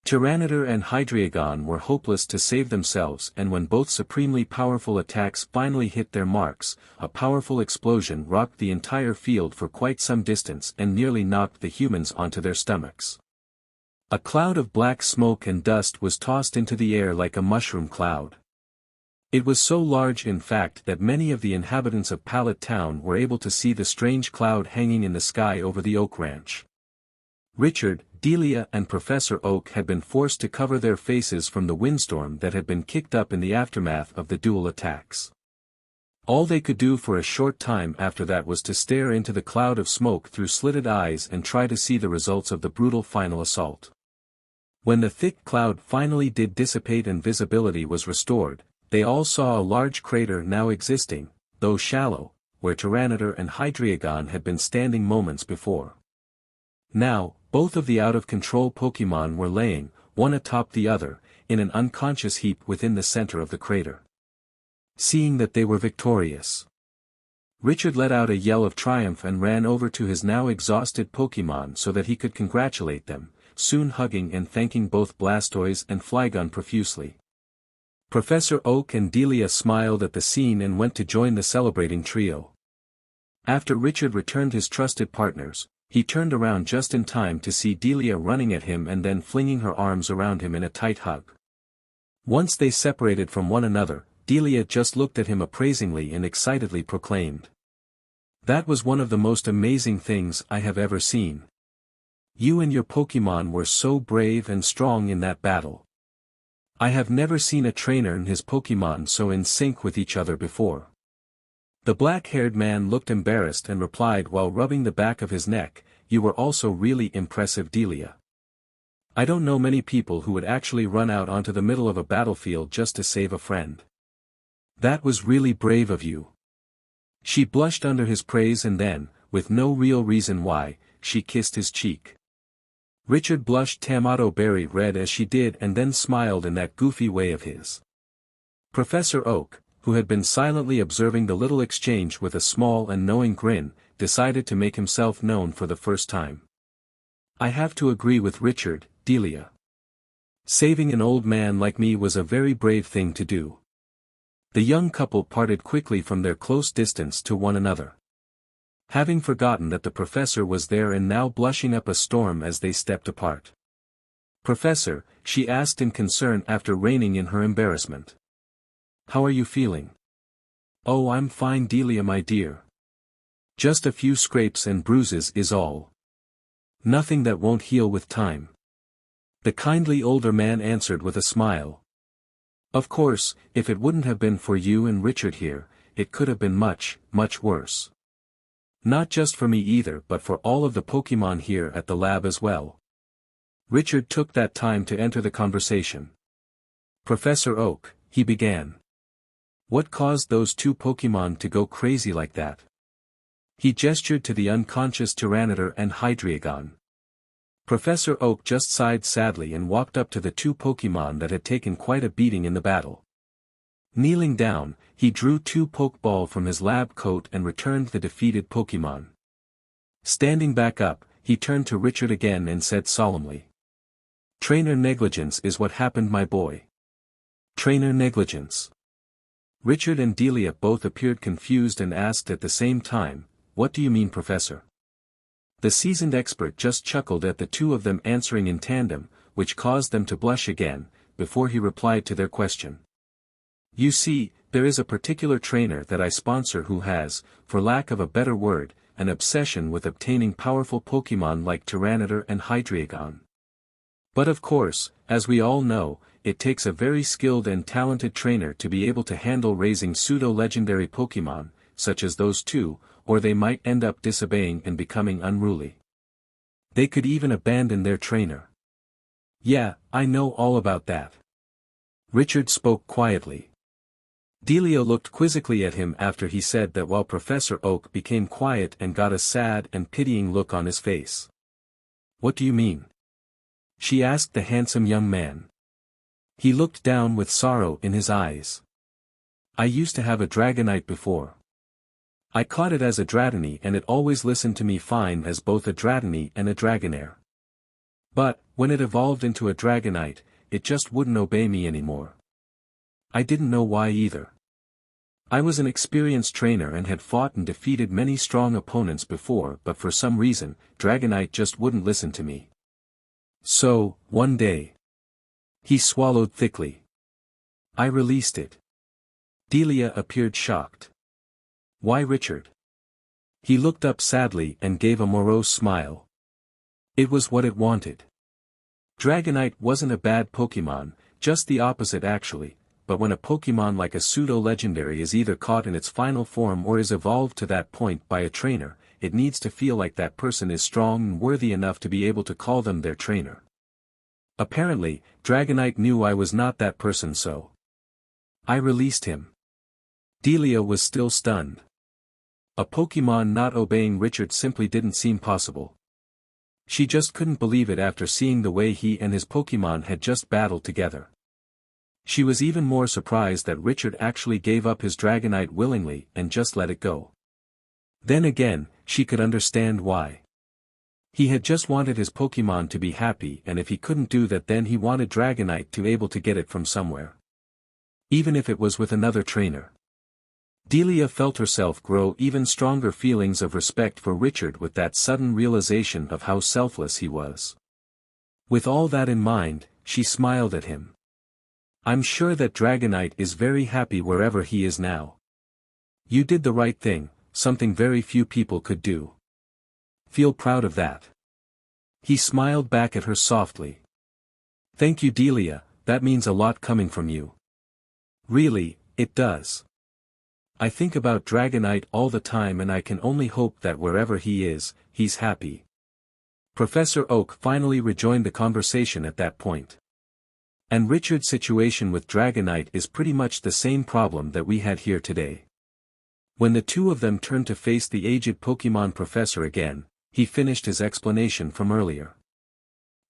Tyranitar and Hydreigon were hopeless to save themselves, and when both supremely powerful attacks finally hit their marks, a powerful explosion rocked the entire field for quite some distance and nearly knocked the humans onto their stomachs. A cloud of black smoke and dust was tossed into the air like a mushroom cloud. It was so large in fact that many of the inhabitants of Pallet Town were able to see the strange cloud hanging in the sky over the Oak Ranch. Richard, Delia and Professor Oak had been forced to cover their faces from the windstorm that had been kicked up in the aftermath of the dual attacks. All they could do for a short time after that was to stare into the cloud of smoke through slitted eyes and try to see the results of the brutal final assault. When the thick cloud finally did dissipate and visibility was restored, they all saw a large crater now existing, though shallow, where Tyranitar and Hydreigon had been standing moments before. Now, both of the out-of-control Pokémon were laying, one atop the other, in an unconscious heap within the center of the crater. Seeing that they were victorious, Richard let out a yell of triumph and ran over to his now exhausted Pokémon so that he could congratulate them, soon hugging and thanking both Blastoise and Flygon profusely. Professor Oak and Delia smiled at the scene and went to join the celebrating trio. After Richard returned his trusted partners, he turned around just in time to see Delia running at him and then flinging her arms around him in a tight hug. Once they separated from one another, Delia just looked at him appraisingly and excitedly proclaimed, "That was one of the most amazing things I have ever seen. You and your Pokémon were so brave and strong in that battle. I have never seen a trainer and his Pokémon so in sync with each other before." The black-haired man looked embarrassed and replied while rubbing the back of his neck, "You were also really impressive, Delia. I don't know many people who would actually run out onto the middle of a battlefield just to save a friend. That was really brave of you." She blushed under his praise and then, with no real reason why, she kissed his cheek. Richard blushed tomato berry red as she did and then smiled in that goofy way of his. Professor Oak, who had been silently observing the little exchange with a small and knowing grin, decided to make himself known for the first time. "I have to agree with Richard, Delia. Saving an old man like me was a very brave thing to do." The young couple parted quickly from their close distance to one another, having forgotten that the professor was there and now blushing up a storm as they stepped apart. "Professor," she asked in concern after reining in her embarrassment. "How are you feeling?" "Oh, I'm fine, Delia, my dear. Just a few scrapes and bruises is all. Nothing that won't heal with time." The kindly older man answered with a smile. "Of course, if it wouldn't have been for you and Richard here, it could have been much, much worse. Not just for me either but for all of the Pokémon here at the lab as well." Richard took that time to enter the conversation. "Professor Oak," he began. "What caused those two Pokémon to go crazy like that?" He gestured to the unconscious Tyranitar and Hydreigon. Professor Oak just sighed sadly and walked up to the two Pokémon that had taken quite a beating in the battle. Kneeling down, he drew two Pokeball from his lab coat and returned the defeated Pokémon. Standing back up, he turned to Richard again and said solemnly, "Trainer negligence is what happened, my boy. Trainer negligence." Richard and Delia both appeared confused and asked at the same time, "What do you mean, Professor?" The seasoned expert just chuckled at the two of them answering in tandem, which caused them to blush again, before he replied to their question. "You see, there is a particular trainer that I sponsor who has, for lack of a better word, an obsession with obtaining powerful Pokémon like Tyranitar and Hydreigon. But of course, as we all know, it takes a very skilled and talented trainer to be able to handle raising pseudo-legendary Pokémon, such as those two, or they might end up disobeying and becoming unruly. They could even abandon their trainer." "Yeah, I know all about that." Richard spoke quietly. Delia looked quizzically at him after he said that while Professor Oak became quiet and got a sad and pitying look on his face. "What do you mean?" she asked the handsome young man. He looked down with sorrow in his eyes. I used to have a Dragonite before. I caught it as a Dratini and it always listened to me fine as both a Dratini and a Dragonair. But, when it evolved into a Dragonite, it just wouldn't obey me anymore. I didn't know why either. I was an experienced trainer and had fought and defeated many strong opponents before, but for some reason, Dragonite just wouldn't listen to me. So, one day, he swallowed thickly. I released it. Delia appeared shocked. Why, Richard? He looked up sadly and gave a morose smile. It was what it wanted. Dragonite wasn't a bad Pokémon, just the opposite actually, but when a Pokémon like a pseudo-legendary is either caught in its final form or is evolved to that point by a trainer, it needs to feel like that person is strong and worthy enough to be able to call them their trainer. Apparently, Dragonite knew I was not that person, so I released him. Delia was still stunned. A Pokémon not obeying Richard simply didn't seem possible. She just couldn't believe it after seeing the way he and his Pokémon had just battled together. She was even more surprised that Richard actually gave up his Dragonite willingly and just let it go. Then again, she could understand why. He had just wanted his Pokémon to be happy, and if he couldn't do that, then he wanted Dragonite to be able to get it from somewhere. Even if it was with another trainer. Delia felt herself grow even stronger feelings of respect for Richard with that sudden realization of how selfless he was. With all that in mind, she smiled at him. I'm sure that Dragonite is very happy wherever he is now. You did the right thing, something very few people could do. Feel proud of that. He smiled back at her softly. Thank you, Delia, that means a lot coming from you. Really, it does. I think about Dragonite all the time and I can only hope that wherever he is, he's happy. Professor Oak finally rejoined the conversation at that point. And Richard's situation with Dragonite is pretty much the same problem that we had here today. When the two of them turned to face the aged Pokémon professor again, he finished his explanation from earlier.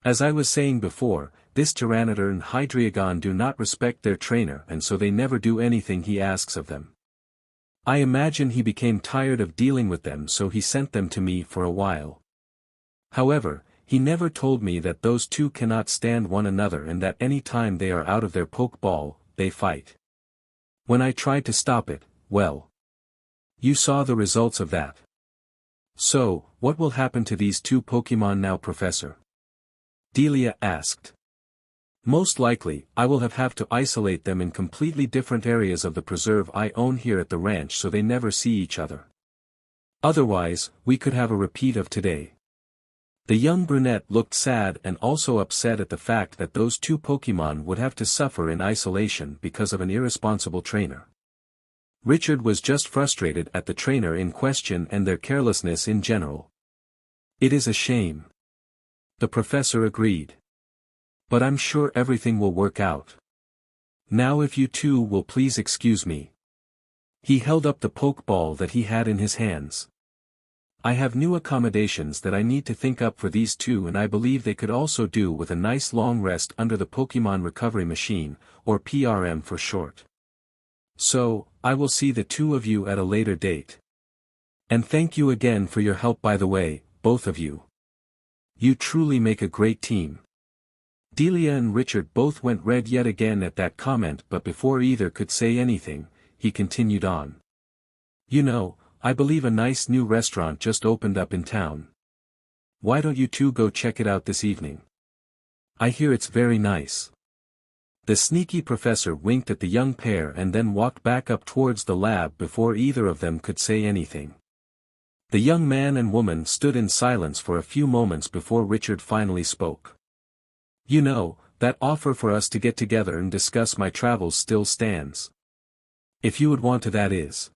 As I was saying before, this Tyranitar and Hydreigon do not respect their trainer and so they never do anything he asks of them. I imagine he became tired of dealing with them, so he sent them to me for a while. However, he never told me that those two cannot stand one another and that any time they are out of their Pokeball, they fight. When I tried to stop it, well, you saw the results of that. So, what will happen to these two Pokemon now, Professor? Delia asked. Most likely, I will have to isolate them in completely different areas of the preserve I own here at the ranch so they never see each other. Otherwise, we could have a repeat of today. The young brunette looked sad and also upset at the fact that those two Pokemon would have to suffer in isolation because of an irresponsible trainer. Richard was just frustrated at the trainer in question and their carelessness in general. It is a shame. The professor agreed. But I'm sure everything will work out. Now if you two will please excuse me. He held up the Pokeball that he had in his hands. I have new accommodations that I need to think up for these two, and I believe they could also do with a nice long rest under the Pokemon Recovery Machine, or PRM for short. So, I will see the two of you at a later date. And thank you again for your help, by the way, both of you. You truly make a great team. Delia and Richard both went red yet again at that comment, but before either could say anything, he continued on. You know, I believe a nice new restaurant just opened up in town. Why don't you two go check it out this evening? I hear it's very nice. The sneaky professor winked at the young pair and then walked back up towards the lab before either of them could say anything. The young man and woman stood in silence for a few moments before Richard finally spoke. You know, that offer for us to get together and discuss my travels still stands. If you would want to, that is.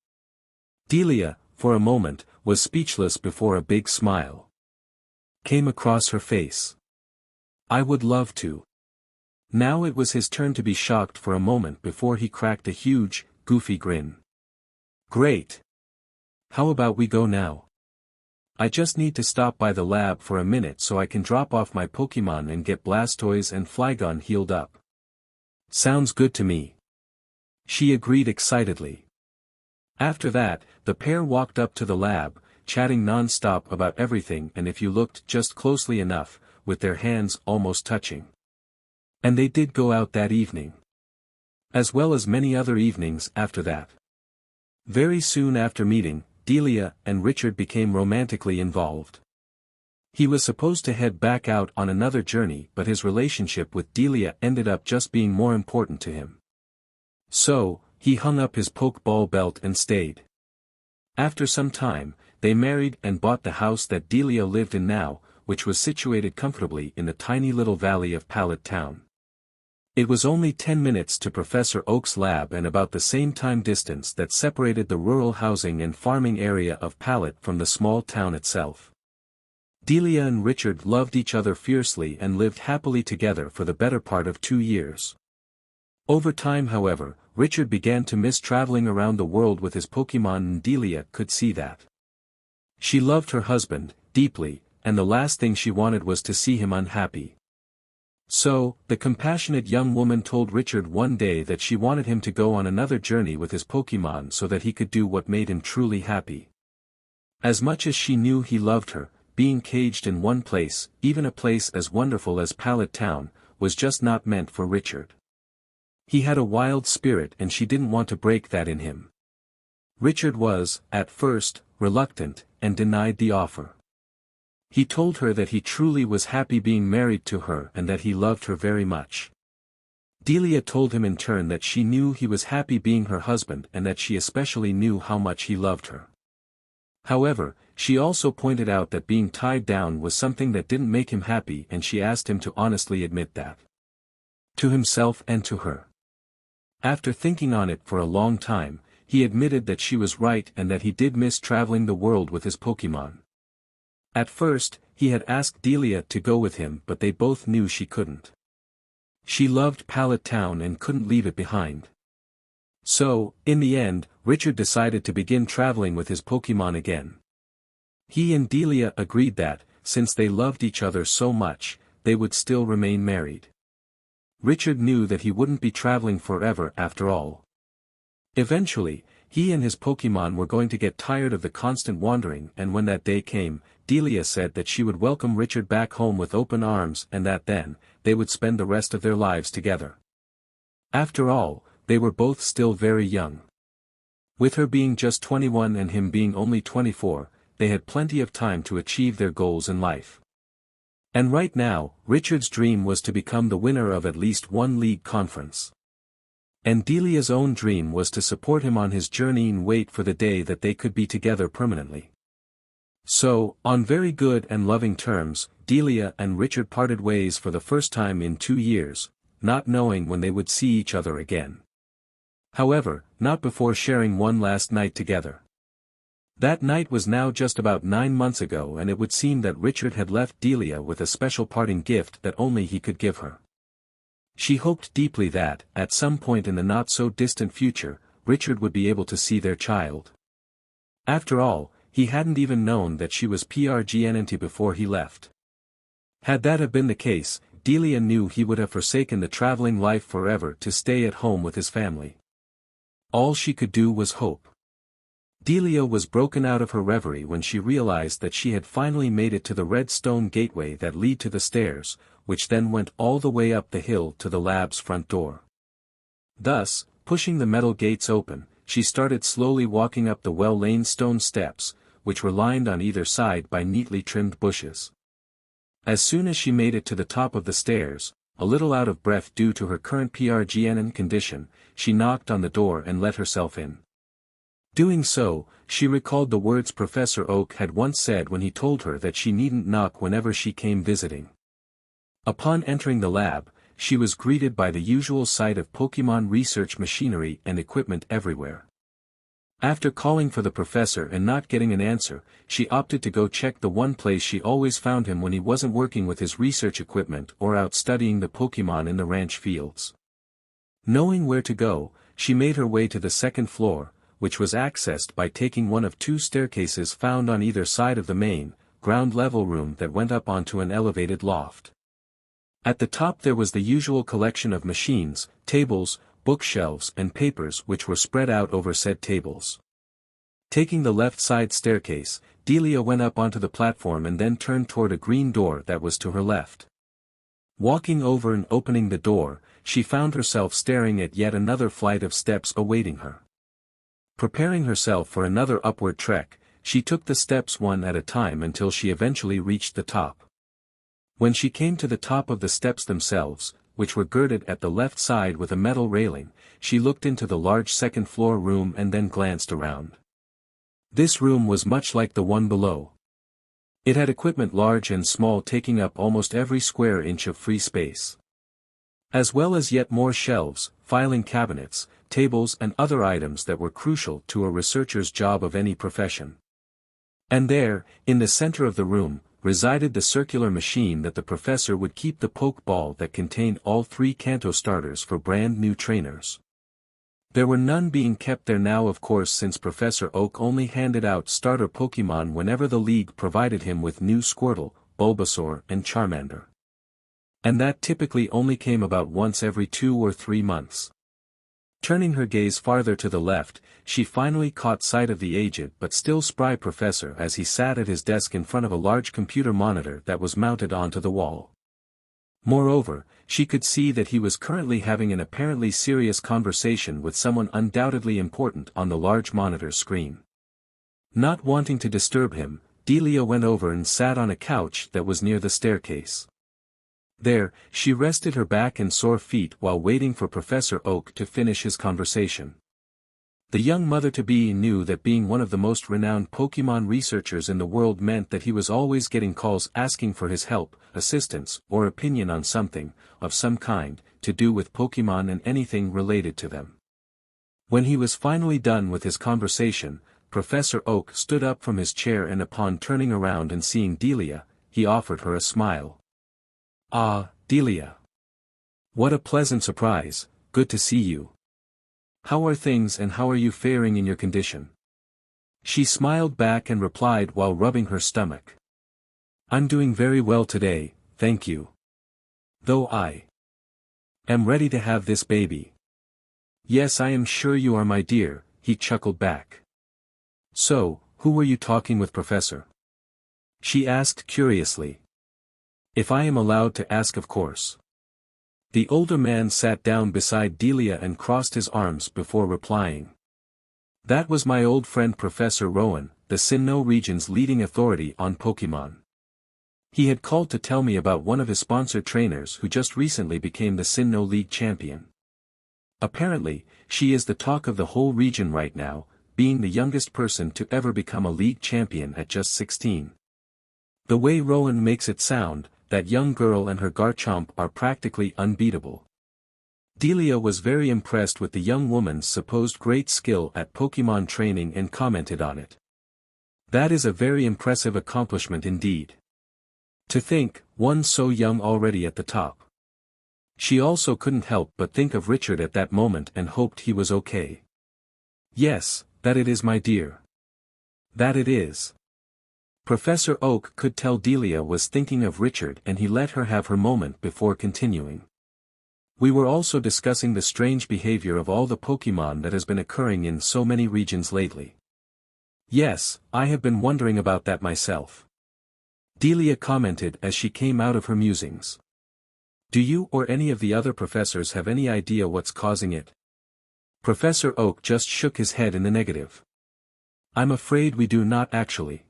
Delia, for a moment, was speechless before a big smile came across her face. I would love to. Now it was his turn to be shocked for a moment before he cracked a huge, goofy grin. Great. How about we go now? I just need to stop by the lab for a minute so I can drop off my Pokemon and get Blastoise and Flygon healed up. Sounds good to me. She agreed excitedly. After that, the pair walked up to the lab, chatting non-stop about everything and if you looked just closely enough, with their hands almost touching. And they did go out that evening. As well as many other evenings after that. Very soon after meeting, Delia and Richard became romantically involved. He was supposed to head back out on another journey but his relationship with Delia ended up just being more important to him. So, he hung up his Pokeball belt and stayed. After some time, they married and bought the house that Delia lived in now, which was situated comfortably in the tiny little valley of Pallet Town. It was only 10 minutes to Professor Oak's lab and about the same time distance that separated the rural housing and farming area of Pallet from the small town itself. Delia and Richard loved each other fiercely and lived happily together for the better part of 2 years. Over time however, Richard began to miss traveling around the world with his Pokémon and Delia could see that. She loved her husband, deeply, and the last thing she wanted was to see him unhappy. So, the compassionate young woman told Richard one day that she wanted him to go on another journey with his Pokémon so that he could do what made him truly happy. As much as she knew he loved her, being caged in one place, even a place as wonderful as Pallet Town, was just not meant for Richard. He had a wild spirit and she didn't want to break that in him. Richard was, at first, reluctant, and denied the offer. He told her that he truly was happy being married to her and that he loved her very much. Delia told him in turn that she knew he was happy being her husband and that she especially knew how much he loved her. However, she also pointed out that being tied down was something that didn't make him happy and she asked him to honestly admit that. To himself and to her. After thinking on it for a long time, he admitted that she was right and that he did miss traveling the world with his Pokémon. At first, he had asked Delia to go with him but they both knew she couldn't. She loved Pallet Town and couldn't leave it behind. So, in the end, Richard decided to begin traveling with his Pokémon again. He and Delia agreed that, since they loved each other so much, they would still remain married. Richard knew that he wouldn't be traveling forever after all. Eventually, he and his Pokémon were going to get tired of the constant wandering and when that day came, Delia said that she would welcome Richard back home with open arms and that then, they would spend the rest of their lives together. After all, they were both still very young. With her being just 21 and him being only 24, they had plenty of time to achieve their goals in life. And right now, Richard's dream was to become the winner of at least one league conference. And Delia's own dream was to support him on his journey and wait for the day that they could be together permanently. So, on very good and loving terms, Delia and Richard parted ways for the first time in 2 years, not knowing when they would see each other again. However, not before sharing one last night together. That night was now just about 9 months ago and it would seem that Richard had left Delia with a special parting gift that only he could give her. She hoped deeply that, at some point in the not-so-distant future, Richard would be able to see their child. After all, he hadn't even known that she was pregnant before he left. Had that have been the case, Delia knew he would have forsaken the traveling life forever to stay at home with his family. All she could do was hope. Delia was broken out of her reverie when she realized that she had finally made it to the red stone gateway that lead to the stairs, which then went all the way up the hill to the lab's front door. Thus, pushing the metal gates open, she started slowly walking up the well-laid stone steps, which were lined on either side by neatly trimmed bushes. As soon as she made it to the top of the stairs, a little out of breath due to her current pregnant condition, she knocked on the door and let herself in. Doing so, she recalled the words Professor Oak had once said when he told her that she needn't knock whenever she came visiting. Upon entering the lab, she was greeted by the usual sight of Pokémon research machinery and equipment everywhere. After calling for the professor and not getting an answer, she opted to go check the one place she always found him when he wasn't working with his research equipment or out studying the Pokémon in the ranch fields. Knowing where to go, she made her way to the second floor, which was accessed by taking one of 2 staircases found on either side of the main, ground-level room that went up onto an elevated loft. At the top there was the usual collection of machines, tables, bookshelves and papers which were spread out over said tables. Taking the left side staircase, Delia went up onto the platform and then turned toward a green door that was to her left. Walking over and opening the door, she found herself staring at yet another flight of steps awaiting her. Preparing herself for another upward trek, she took the steps one at a time until she eventually reached the top. When she came to the top of the steps themselves, which were girded at the left side with a metal railing, she looked into the large second-floor room and then glanced around. This room was much like the one below. It had equipment large and small taking up almost every square inch of free space. As well as yet more shelves, filing cabinets, tables and other items that were crucial to a researcher's job of any profession. And there, in the center of the room, resided the circular machine that the professor would keep the Pokeball that contained all 3 Kanto starters for brand new trainers. There were none being kept there now of course since Professor Oak only handed out starter Pokemon whenever the League provided him with new Squirtle, Bulbasaur and Charmander. And that typically only came about once every 2 or 3 months. Turning her gaze farther to the left, she finally caught sight of the aged but still spry professor as he sat at his desk in front of a large computer monitor that was mounted onto the wall. Moreover, she could see that he was currently having an apparently serious conversation with someone undoubtedly important on the large monitor screen. Not wanting to disturb him, Delia went over and sat on a couch that was near the staircase. There, she rested her back and sore feet while waiting for Professor Oak to finish his conversation. The young mother-to-be knew that being one of the most renowned Pokemon researchers in the world meant that he was always getting calls asking for his help, assistance, or opinion on something, of some kind, to do with Pokemon and anything related to them. When he was finally done with his conversation, Professor Oak stood up from his chair and upon turning around and seeing Delia, he offered her a smile. "Ah, Delia. What a pleasant surprise, good to see you. How are things and how are you faring in your condition?" She smiled back and replied while rubbing her stomach. "I'm doing very well today, thank you. Though I am ready to have this baby." "Yes, I am sure you are my dear," he chuckled back. "So, who were you talking with, Professor?" she asked curiously. "If I am allowed to ask, of course." The older man sat down beside Delia and crossed his arms before replying. "That was my old friend Professor Rowan, the Sinnoh region's leading authority on Pokemon. He had called to tell me about one of his sponsored trainers who just recently became the Sinnoh League champion. Apparently, she is the talk of the whole region right now, being the youngest person to ever become a league champion at just 16. The way Rowan makes it sound, that young girl and her Garchomp are practically unbeatable." Delia was very impressed with the young woman's supposed great skill at Pokemon training and commented on it. "That is a very impressive accomplishment indeed. To think, one so young already at the top." She also couldn't help but think of Richard at that moment and hoped he was okay. "Yes, that it is, my dear. That it is." Professor Oak could tell Delia was thinking of Richard and he let her have her moment before continuing. "We were also discussing the strange behavior of all the Pokemon that has been occurring in so many regions lately." "Yes, I have been wondering about that myself," Delia commented as she came out of her musings. "Do you or any of the other professors have any idea what's causing it?" Professor Oak just shook his head in the negative. "I'm afraid we do not actually.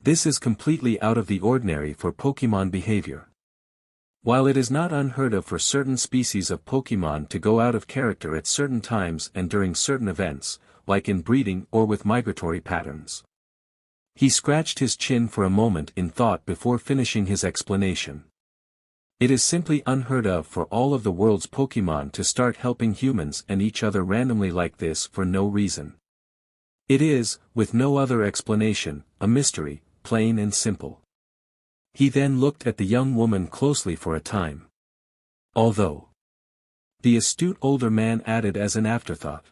This is completely out of the ordinary for Pokemon behavior. While it is not unheard of for certain species of Pokemon to go out of character at certain times and during certain events, like in breeding or with migratory patterns." He scratched his chin for a moment in thought before finishing his explanation. "It is simply unheard of for all of the world's Pokemon to start helping humans and each other randomly like this for no reason. It is, with no other explanation, a mystery, plain and simple." He then looked at the young woman closely for a time. "Although," the astute older man added as an afterthought,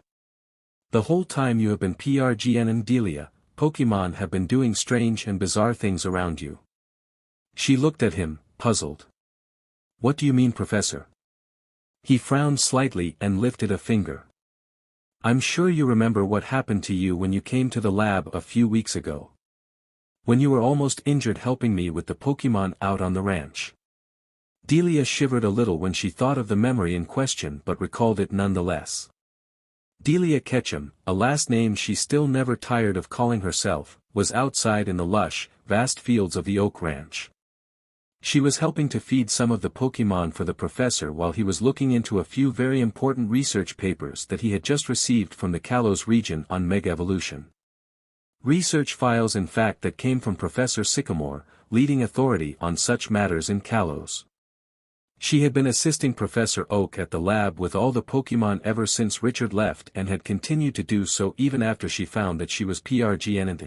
"the whole time you have been PRGNing Delia, Pokemon have been doing strange and bizarre things around you." She looked at him, puzzled. "What do you mean, Professor?" He frowned slightly and lifted a finger. I'm sure you remember what happened to you when you came to the lab a few weeks ago. When you were almost injured helping me with the Pokémon out on the ranch. Delia shivered a little when she thought of the memory in question but recalled it nonetheless. Delia Ketchum, a last name she still never tired of calling herself, was outside in the lush, vast fields of the Oak Ranch. She was helping to feed some of the Pokémon for the professor while he was looking into a few very important research papers that he had just received from the Kalos region on Mega Evolution. Research files in fact that came from Professor Sycamore, leading authority on such matters in Kalos. She had been assisting Professor Oak at the lab with all the Pokémon ever since Richard left and had continued to do so even after she found that she was PRGN.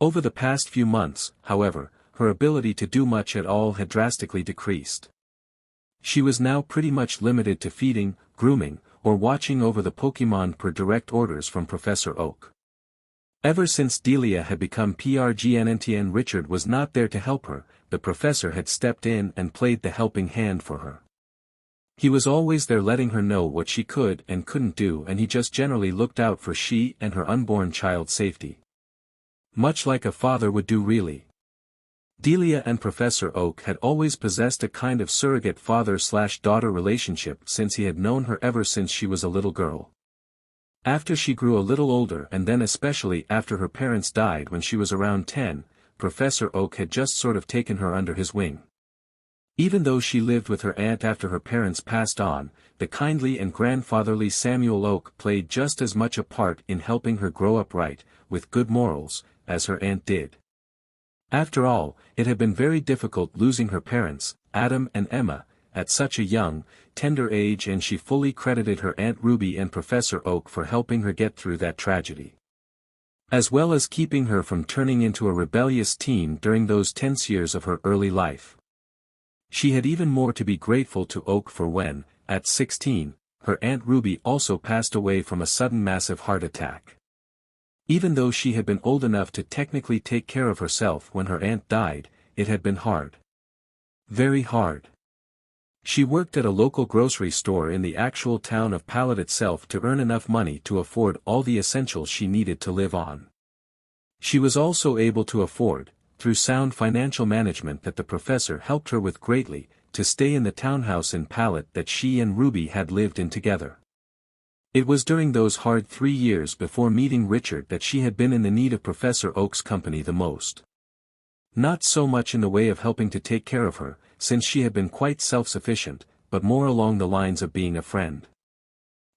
Over the past few months, however, her ability to do much at all had drastically decreased. She was now pretty much limited to feeding, grooming, or watching over the Pokémon per direct orders from Professor Oak. Ever since Delia had become PRGNNT and Richard was not there to help her, the professor had stepped in and played the helping hand for her. He was always there letting her know what she could and couldn't do, and he just generally looked out for she and her unborn child's safety. Much like a father would do really. Delia and Professor Oak had always possessed a kind of surrogate father-slash-daughter relationship since he had known her ever since she was a little girl. After she grew a little older and then especially after her parents died when she was around 10, Professor Oak had just sort of taken her under his wing. Even though she lived with her aunt after her parents passed on, the kindly and grandfatherly Samuel Oak played just as much a part in helping her grow up right, with good morals, as her aunt did. After all, it had been very difficult losing her parents, Adam and Emma, at such a young, tender age, and she fully credited her Aunt Ruby and Professor Oak for helping her get through that tragedy. As well as keeping her from turning into a rebellious teen during those tense years of her early life. She had even more to be grateful to Oak for when, at 16, her Aunt Ruby also passed away from a sudden massive heart attack. Even though she had been old enough to technically take care of herself when her aunt died, it had been hard. Very hard. She worked at a local grocery store in the actual town of Pallet itself to earn enough money to afford all the essentials she needed to live on. She was also able to afford, through sound financial management that the professor helped her with greatly, to stay in the townhouse in Pallet that she and Ruby had lived in together. It was during those hard 3 years before meeting Richard that she had been in the need of Professor Oak's company the most. Not so much in the way of helping to take care of her, since she had been quite self-sufficient, but more along the lines of being a friend.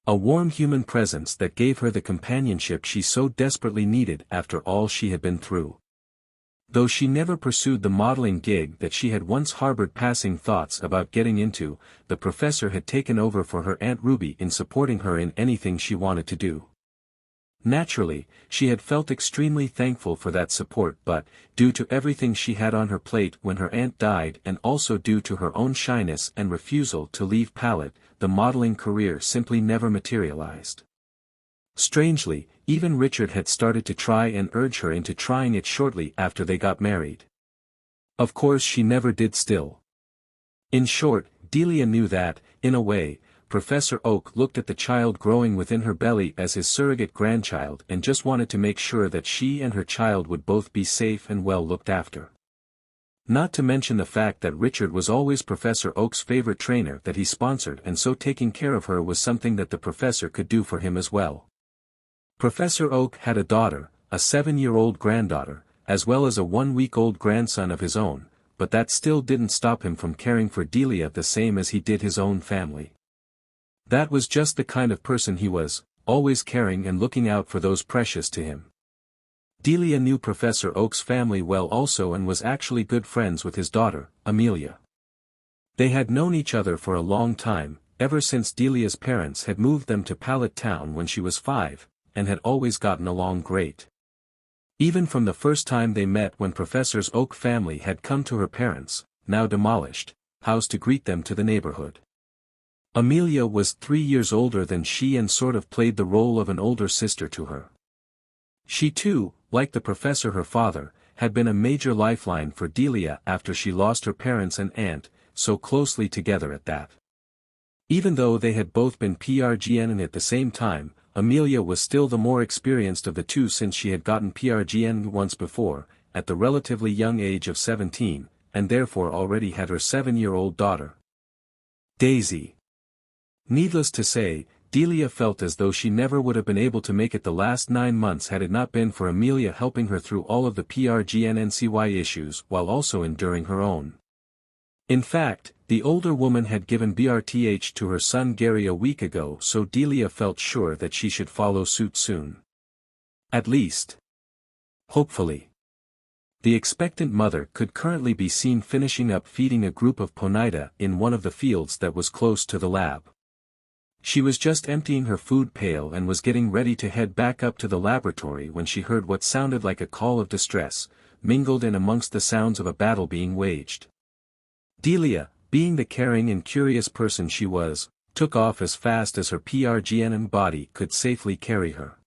A warm human presence that gave her the companionship she so desperately needed after all she had been through. Though she never pursued the modeling gig that she had once harbored passing thoughts about getting into, the professor had taken over for her Aunt Ruby in supporting her in anything she wanted to do. Naturally, she had felt extremely thankful for that support, but, due to everything she had on her plate when her aunt died and also due to her own shyness and refusal to leave Pallet, the modeling career simply never materialized. Strangely, even Richard had started to try and urge her into trying it shortly after they got married. Of course she never did still. In short, Delia knew that, in a way, Professor Oak looked at the child growing within her belly as his surrogate grandchild and just wanted to make sure that she and her child would both be safe and well looked after. Not to mention the fact that Richard was always Professor Oak's favorite trainer that he sponsored, and so taking care of her was something that the professor could do for him as well. Professor Oak had a daughter, a 7-year-old granddaughter, as well as a 1-week-old grandson of his own, but that still didn't stop him from caring for Delia the same as he did his own family. That was just the kind of person he was, always caring and looking out for those precious to him. Delia knew Professor Oak's family well also and was actually good friends with his daughter, Amelia. They had known each other for a long time, ever since Delia's parents had moved them to Pallet Town when she was 5, and had always gotten along great. Even from the first time they met when Professor Oak's family had come to her parents', now demolished, house to greet them to the neighborhood. Amelia was 3 years older than she and sort of played the role of an older sister to her. She too, like the professor her father, had been a major lifeline for Delia after she lost her parents and aunt, so closely together at that. Even though they had both been PRGN at the same time, Amelia was still the more experienced of the two since she had gotten PRGN once before, at the relatively young age of 17, and therefore already had her 7-year-old daughter. Daisy. Needless to say, Delia felt as though she never would have been able to make it the last 9 months had it not been for Amelia helping her through all of the PRGN-NCY issues while also enduring her own. In fact, the older woman had given BRTH to her son Gary a week ago, so Delia felt sure that she should follow suit soon. At least. Hopefully. The expectant mother could currently be seen finishing up feeding a group of Ponyta in one of the fields that was close to the lab. She was just emptying her food pail and was getting ready to head back up to the laboratory when she heard what sounded like a call of distress, mingled in amongst the sounds of a battle being waged. Delia, being the caring and curious person she was, took off as fast as her PRGN body could safely carry her.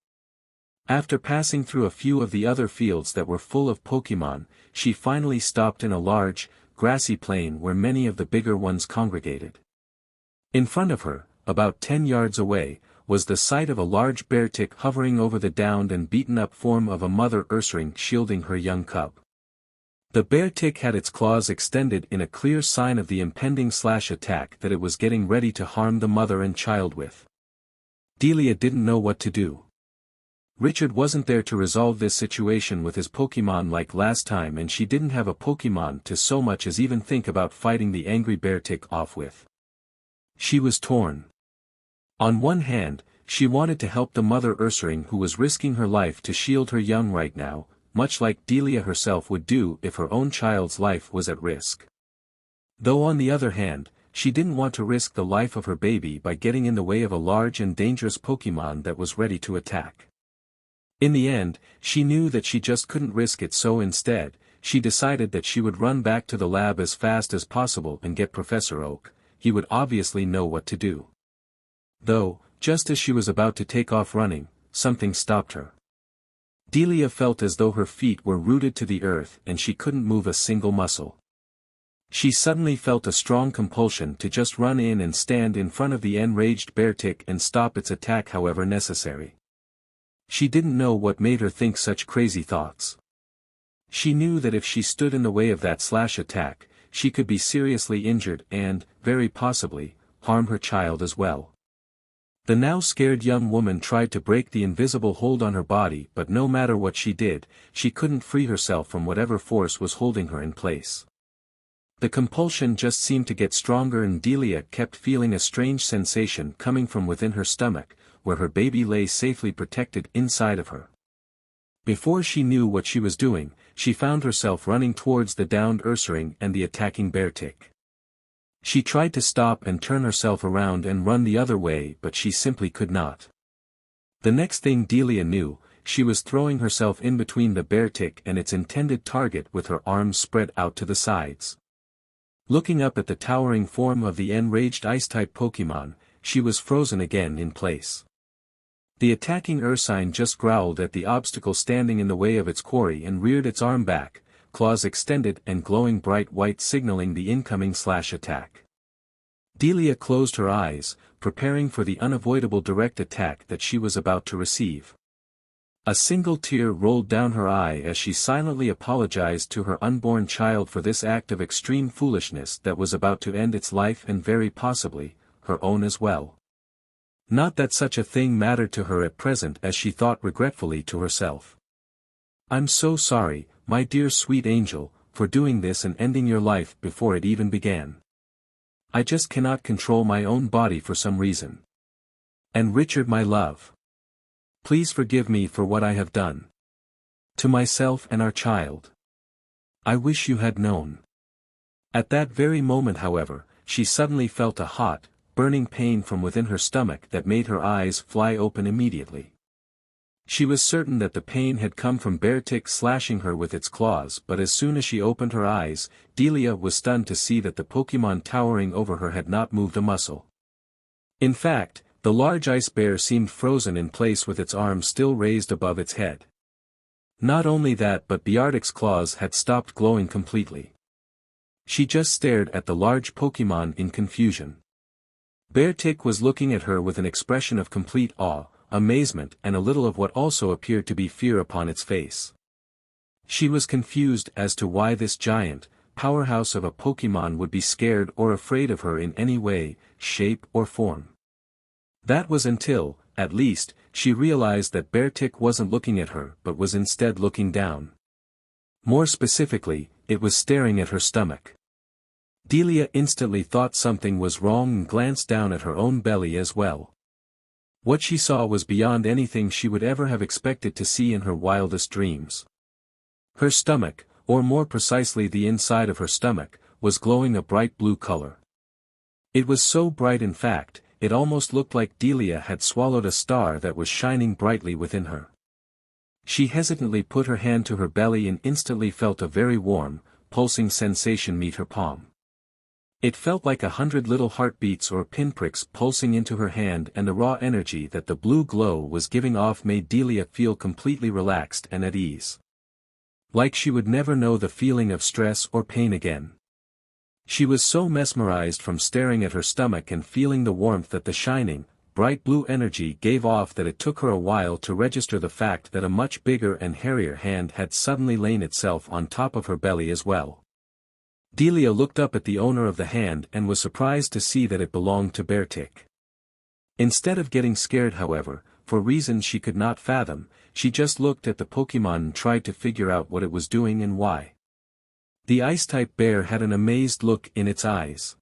After passing through a few of the other fields that were full of Pokémon, she finally stopped in a large, grassy plain where many of the bigger ones congregated. In front of her, about 10 yards away, was the sight of a large beartick hovering over the downed and beaten-up form of a mother Ursaring shielding her young cub. The beartick had its claws extended in a clear sign of the impending attack that it was getting ready to harm the mother and child with. Delia didn't know what to do. Richard wasn't there to resolve this situation with his Pokémon like last time, and she didn't have a Pokémon to so much as even think about fighting the angry beartick off with. She was torn. On one hand, she wanted to help the mother Ursaring who was risking her life to shield her young right now, much like Delia herself would do if her own child's life was at risk. Though on the other hand, she didn't want to risk the life of her baby by getting in the way of a large and dangerous Pokémon that was ready to attack. In the end, she knew that she just couldn't risk it, so instead, she decided that she would run back to the lab as fast as possible and get Professor Oak. He would obviously know what to do. Though, just as she was about to take off running, something stopped her. Delia felt as though her feet were rooted to the earth and she couldn't move a single muscle. She suddenly felt a strong compulsion to just run in and stand in front of the enraged beartick and stop its attack however necessary. She didn't know what made her think such crazy thoughts. She knew that if she stood in the way of that attack, she could be seriously injured and, very possibly, harm her child as well. The now scared young woman tried to break the invisible hold on her body, but no matter what she did, she couldn't free herself from whatever force was holding her in place. The compulsion just seemed to get stronger, and Delia kept feeling a strange sensation coming from within her stomach, where her baby lay safely protected inside of her. Before she knew what she was doing, she found herself running towards the downed Ursaring and the attacking beartick. She tried to stop and turn herself around and run the other way, but she simply could not. The next thing Delia knew, she was throwing herself in between the beartick and its intended target with her arms spread out to the sides. Looking up at the towering form of the enraged Ice-type Pokémon, she was frozen again in place. The attacking Ursine just growled at the obstacle standing in the way of its quarry and reared its arm back, claws extended and glowing bright white signaling the incoming attack. Delia closed her eyes, preparing for the unavoidable direct attack that she was about to receive. A single tear rolled down her eye as she silently apologized to her unborn child for this act of extreme foolishness that was about to end its life and very possibly, her own as well. Not that such a thing mattered to her at present, as she thought regretfully to herself. "I'm so sorry, my dear sweet angel, for doing this and ending your life before it even began. I just cannot control my own body for some reason. And Richard, my love, please forgive me for what I have done. To myself and our child. I wish you had known." At that very moment, however, she suddenly felt a hot, burning pain from within her stomach that made her eyes fly open immediately. She was certain that the pain had come from beartick slashing her with its claws, but as soon as she opened her eyes, Delia was stunned to see that the Pokémon towering over her had not moved a muscle. In fact, the large ice bear seemed frozen in place with its arms still raised above its head. Not only that, but Beartic's claws had stopped glowing completely. She just stared at the large Pokémon in confusion. Beartick was looking at her with an expression of complete awe, amazement and a little of what also appeared to be fear upon its face. She was confused as to why this giant, powerhouse of a Pokémon would be scared or afraid of her in any way, shape or form. That was until, at least, she realized that Beartick wasn't looking at her but was instead looking down. More specifically, it was staring at her stomach. Delia instantly thought something was wrong and glanced down at her own belly as well. What she saw was beyond anything she would ever have expected to see in her wildest dreams. Her stomach, or more precisely the inside of her stomach, was glowing a bright blue color. It was so bright in fact, it almost looked like Delia had swallowed a star that was shining brightly within her. She hesitantly put her hand to her belly and instantly felt a very warm, pulsing sensation meet her palm. It felt like 100 little heartbeats or pinpricks pulsing into her hand, and the raw energy that the blue glow was giving off made Delia feel completely relaxed and at ease. Like she would never know the feeling of stress or pain again. She was so mesmerized from staring at her stomach and feeling the warmth that the shining, bright blue energy gave off that it took her a while to register the fact that a much bigger and hairier hand had suddenly lain itself on top of her belly as well. Delia looked up at the owner of the hand and was surprised to see that it belonged to Beartick. Instead of getting scared however, for reasons she could not fathom, she just looked at the Pokémon and tried to figure out what it was doing and why. The ice-type bear had an amazed look in its eyes.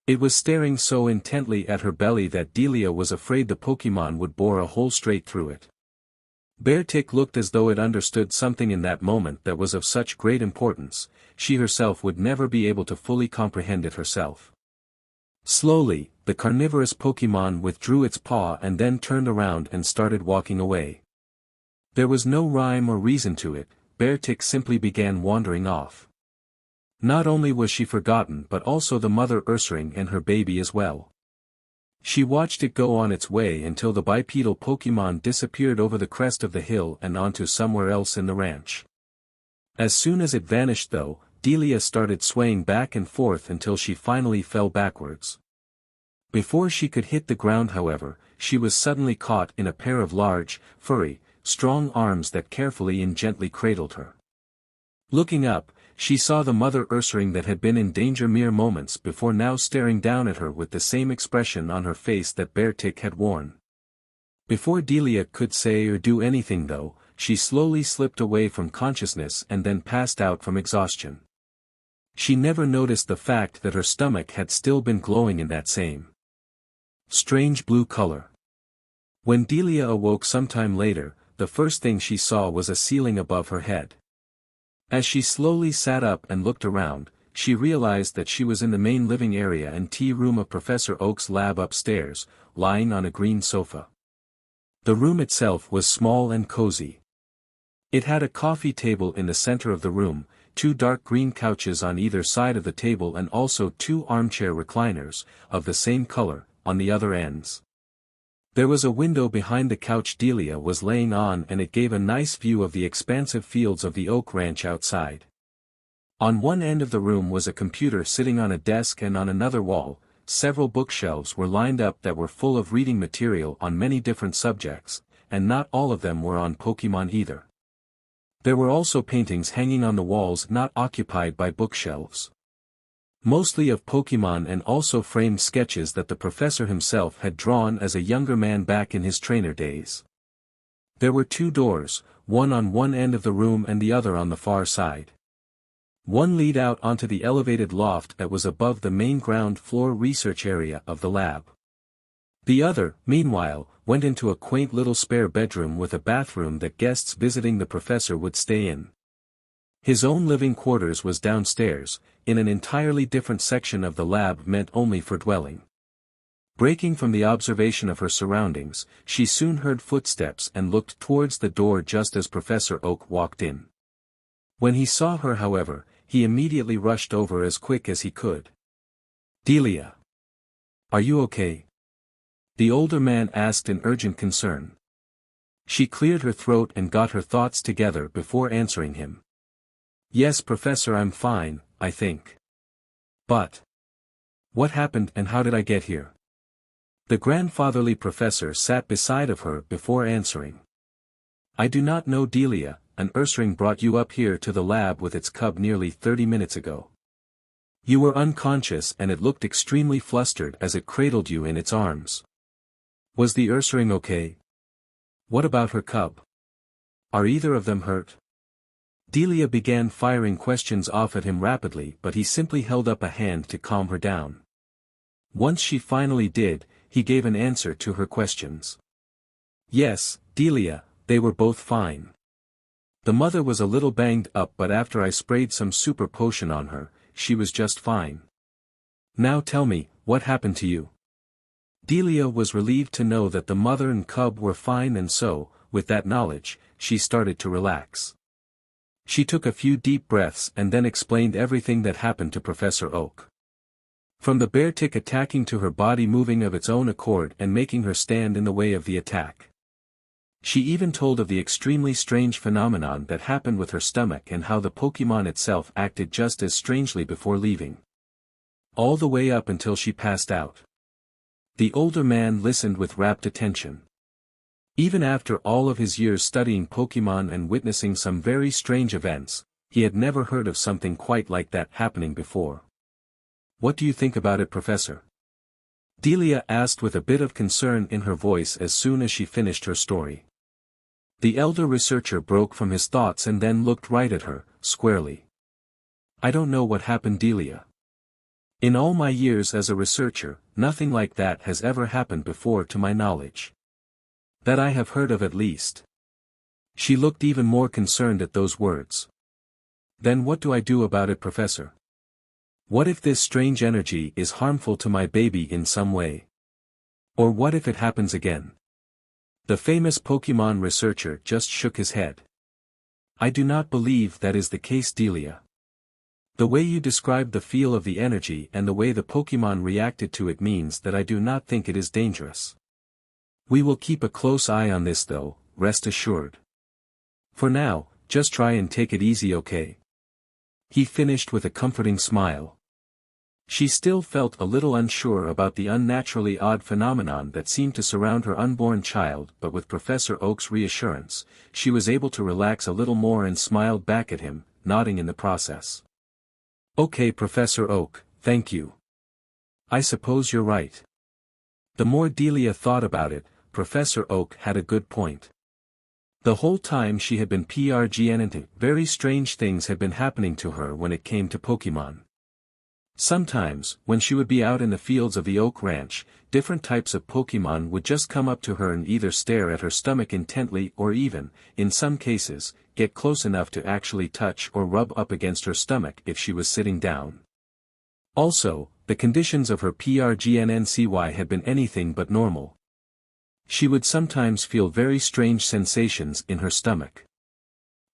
It was staring so intently at her belly that Delia was afraid the Pokémon would bore a hole straight through it. Beartick looked as though it understood something in that moment that was of such great importance, she herself would never be able to fully comprehend it herself. Slowly, the carnivorous Pokémon withdrew its paw and then turned around and started walking away. There was no rhyme or reason to it, Beartick simply began wandering off. Not only was she forgotten but also the mother Ursaring and her baby as well. She watched it go on its way until the bipedal Pokémon disappeared over the crest of the hill and onto somewhere else in the ranch. As soon as it vanished though, Delia started swaying back and forth until she finally fell backwards. Before she could hit the ground however, she was suddenly caught in a pair of large, furry, strong arms that carefully and gently cradled her. Looking up, she saw the mother Ursaring that had been in danger mere moments before now staring down at her with the same expression on her face that Beartick had worn. Before Delia could say or do anything though, she slowly slipped away from consciousness and then passed out from exhaustion. She never noticed the fact that her stomach had still been glowing in that same strange blue color. When Delia awoke sometime later, the first thing she saw was a ceiling above her head. As she slowly sat up and looked around, she realized that she was in the main living area and tea room of Professor Oak's lab upstairs, lying on a green sofa. The room itself was small and cozy. It had a coffee table in the center of the room, 2 dark green couches on either side of the table and also 2 armchair recliners, of the same color, on the other ends. There was a window behind the couch Delia was laying on and it gave a nice view of the expansive fields of the Oak Ranch outside. On one end of the room was a computer sitting on a desk and on another wall, several bookshelves were lined up that were full of reading material on many different subjects, and not all of them were on Pokémon either. There were also paintings hanging on the walls not occupied by bookshelves. Mostly of Pokémon and also framed sketches that the professor himself had drawn as a younger man back in his trainer days. There were 2 doors, one on one end of the room and the other on the far side. One lead out onto the elevated loft that was above the main ground floor research area of the lab. The other, meanwhile, went into a quaint little spare bedroom with a bathroom that guests visiting the professor would stay in. His own living quarters was downstairs, in an entirely different section of the lab meant only for dwelling. Breaking from the observation of her surroundings, she soon heard footsteps and looked towards the door just as Professor Oak walked in. When he saw her however, he immediately rushed over as quick as he could. "Delia. Are you okay?" the older man asked in urgent concern. She cleared her throat and got her thoughts together before answering him. "Yes, Professor, I'm fine, I think. But what happened and how did I get here?" The grandfatherly professor sat beside of her before answering. I do not know, Delia. An Ursaring brought you up here to the lab with its cub nearly 30 minutes ago. You were unconscious and it looked extremely flustered as it cradled you in its arms. Was the Ursaring okay? What about her cub? Are either of them hurt? Delia began firing questions off at him rapidly, but he simply held up a hand to calm her down. Once she finally did, he gave an answer to her questions. Yes, Delia, they were both fine. The mother was a little banged up, but after I sprayed some super potion on her, she was just fine. Now tell me, what happened to you? Delia was relieved to know that the mother and cub were fine, and so, with that knowledge, she started to relax. She took a few deep breaths and then explained everything that happened to Professor Oak. From the bear tick attacking to her body moving of its own accord and making her stand in the way of the attack. She even told of the extremely strange phenomenon that happened with her stomach and how the Pokémon itself acted just as strangely before leaving. All the way up until she passed out. The older man listened with rapt attention. Even after all of his years studying Pokémon and witnessing some very strange events, he had never heard of something quite like that happening before. What do you think about it, Professor? Delia asked with a bit of concern in her voice as soon as she finished her story. The elder researcher broke from his thoughts and then looked right at her, squarely. I don't know what happened, Delia. In all my years as a researcher, nothing like that has ever happened before to my knowledge. That I have heard of at least. She looked even more concerned at those words. Then what do I do about it, Professor? What if this strange energy is harmful to my baby in some way? Or what if it happens again? The famous Pokémon researcher just shook his head. I do not believe that is the case, Delia. The way you described the feel of the energy and the way the Pokémon reacted to it means that I do not think it is dangerous. We will keep a close eye on this though, rest assured. For now, just try and take it easy, okay? He finished with a comforting smile. She still felt a little unsure about the unnaturally odd phenomenon that seemed to surround her unborn child, but with Professor Oak's reassurance, she was able to relax a little more and smiled back at him, nodding in the process. Okay, Professor Oak, thank you. I suppose you're right. The more Delia thought about it, Professor Oak had a good point. The whole time she had been PRGN, very strange things had been happening to her when it came to Pokémon. Sometimes, when she would be out in the fields of the Oak Ranch, different types of Pokémon would just come up to her and either stare at her stomach intently or even, in some cases, get close enough to actually touch or rub up against her stomach if she was sitting down. Also, the conditions of her PRGNNCY had been anything but normal. She would sometimes feel very strange sensations in her stomach.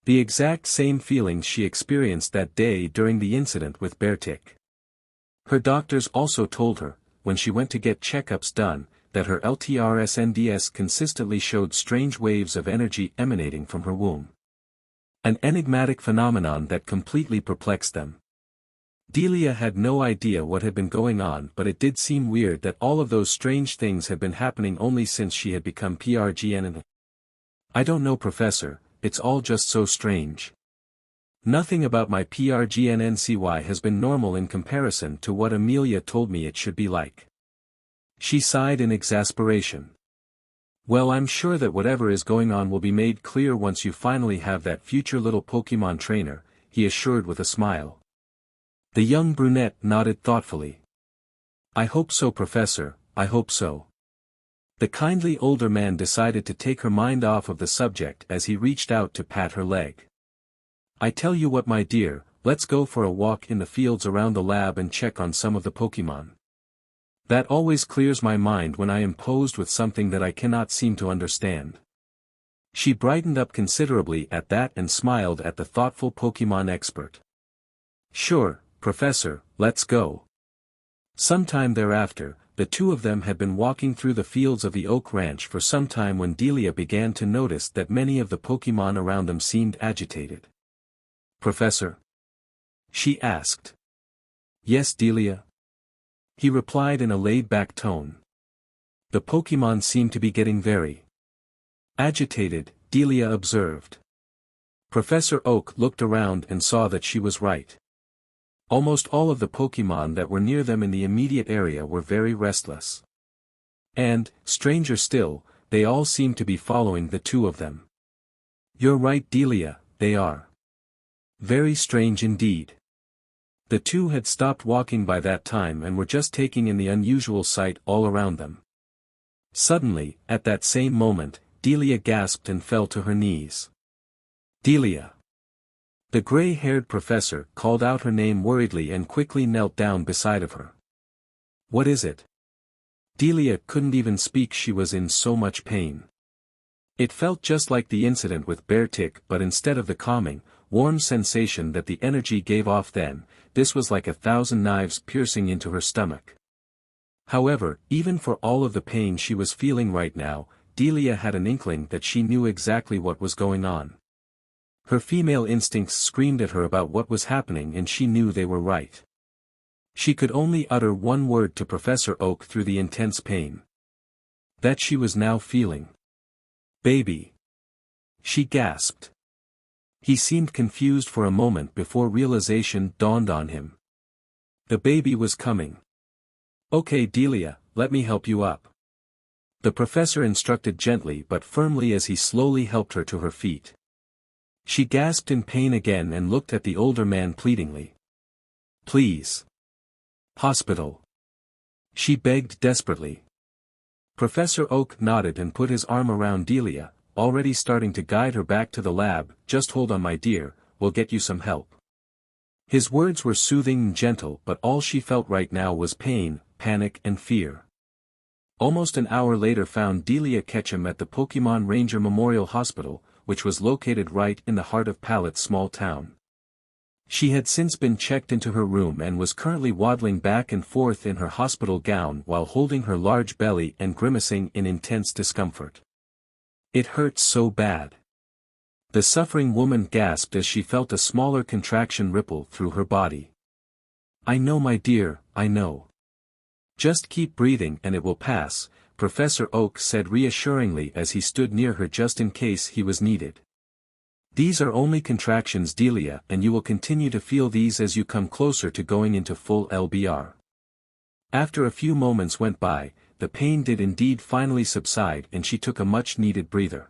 The exact same feelings she experienced that day during the incident with Beartick. Her doctors also told her, when she went to get checkups done, that her LTRSNDS consistently showed strange waves of energy emanating from her womb. An enigmatic phenomenon that completely perplexed them. Delia had no idea what had been going on, but it did seem weird that all of those strange things had been happening only since she had become PRGN. I don't know, Professor, it's all just so strange. Nothing about my PRGNNCY has been normal in comparison to what Amelia told me it should be like. She sighed in exasperation. Well, I'm sure that whatever is going on will be made clear once you finally have that future little Pokémon trainer, he assured with a smile. The young brunette nodded thoughtfully. I hope so, Professor, I hope so. The kindly older man decided to take her mind off of the subject as he reached out to pat her leg. I tell you what, my dear, let's go for a walk in the fields around the lab and check on some of the Pokémon. That always clears my mind when I am posed with something that I cannot seem to understand. She brightened up considerably at that and smiled at the thoughtful Pokémon expert. Sure, Professor, let's go. Sometime thereafter, the two of them had been walking through the fields of the Oak Ranch for some time when Delia began to notice that many of the Pokémon around them seemed agitated. Professor? She asked. Yes, Delia? He replied in a laid-back tone. The Pokémon seem to be getting very agitated, Delia observed. Professor Oak looked around and saw that she was right. Almost all of the Pokémon that were near them in the immediate area were very restless. And, stranger still, they all seemed to be following the two of them. You're right, Delia, they are. Very strange indeed. The two had stopped walking by that time and were just taking in the unusual sight all around them. Suddenly, at that same moment, Delia gasped and fell to her knees. Delia. The gray-haired professor called out her name worriedly and quickly knelt down beside of her. What is it? Delia couldn't even speak, she was in so much pain. It felt just like the incident with Beartick, but instead of the calming, warm sensation that the energy gave off then, this was like 1,000 knives piercing into her stomach. However, even for all of the pain she was feeling right now, Delia had an inkling that she knew exactly what was going on. Her female instincts screamed at her about what was happening and she knew they were right. She could only utter one word to Professor Oak through the intense pain that she was now feeling. Baby. She gasped. He seemed confused for a moment before realization dawned on him. The baby was coming. Okay, Delia, let me help you up. The professor instructed gently but firmly as he slowly helped her to her feet. She gasped in pain again and looked at the older man pleadingly. Please. Hospital. She begged desperately. Professor Oak nodded and put his arm around Delia, already starting to guide her back to the lab. Just hold on, my dear, we'll get you some help. His words were soothing and gentle, but all she felt right now was pain, panic and fear. Almost an hour later found Delia Ketchum at the Pokémon Ranger Memorial Hospital, which was located right in the heart of Palette's small town. She had since been checked into her room and was currently waddling back and forth in her hospital gown while holding her large belly and grimacing in intense discomfort. It hurt so bad. The suffering woman gasped as she felt a smaller contraction ripple through her body. I know, my dear, I know. Just keep breathing and it will pass, Professor Oak said reassuringly as he stood near her just in case he was needed. These are only contractions, Delia, and you will continue to feel these as you come closer to going into full LBR. After a few moments went by, the pain did indeed finally subside and she took a much-needed breather.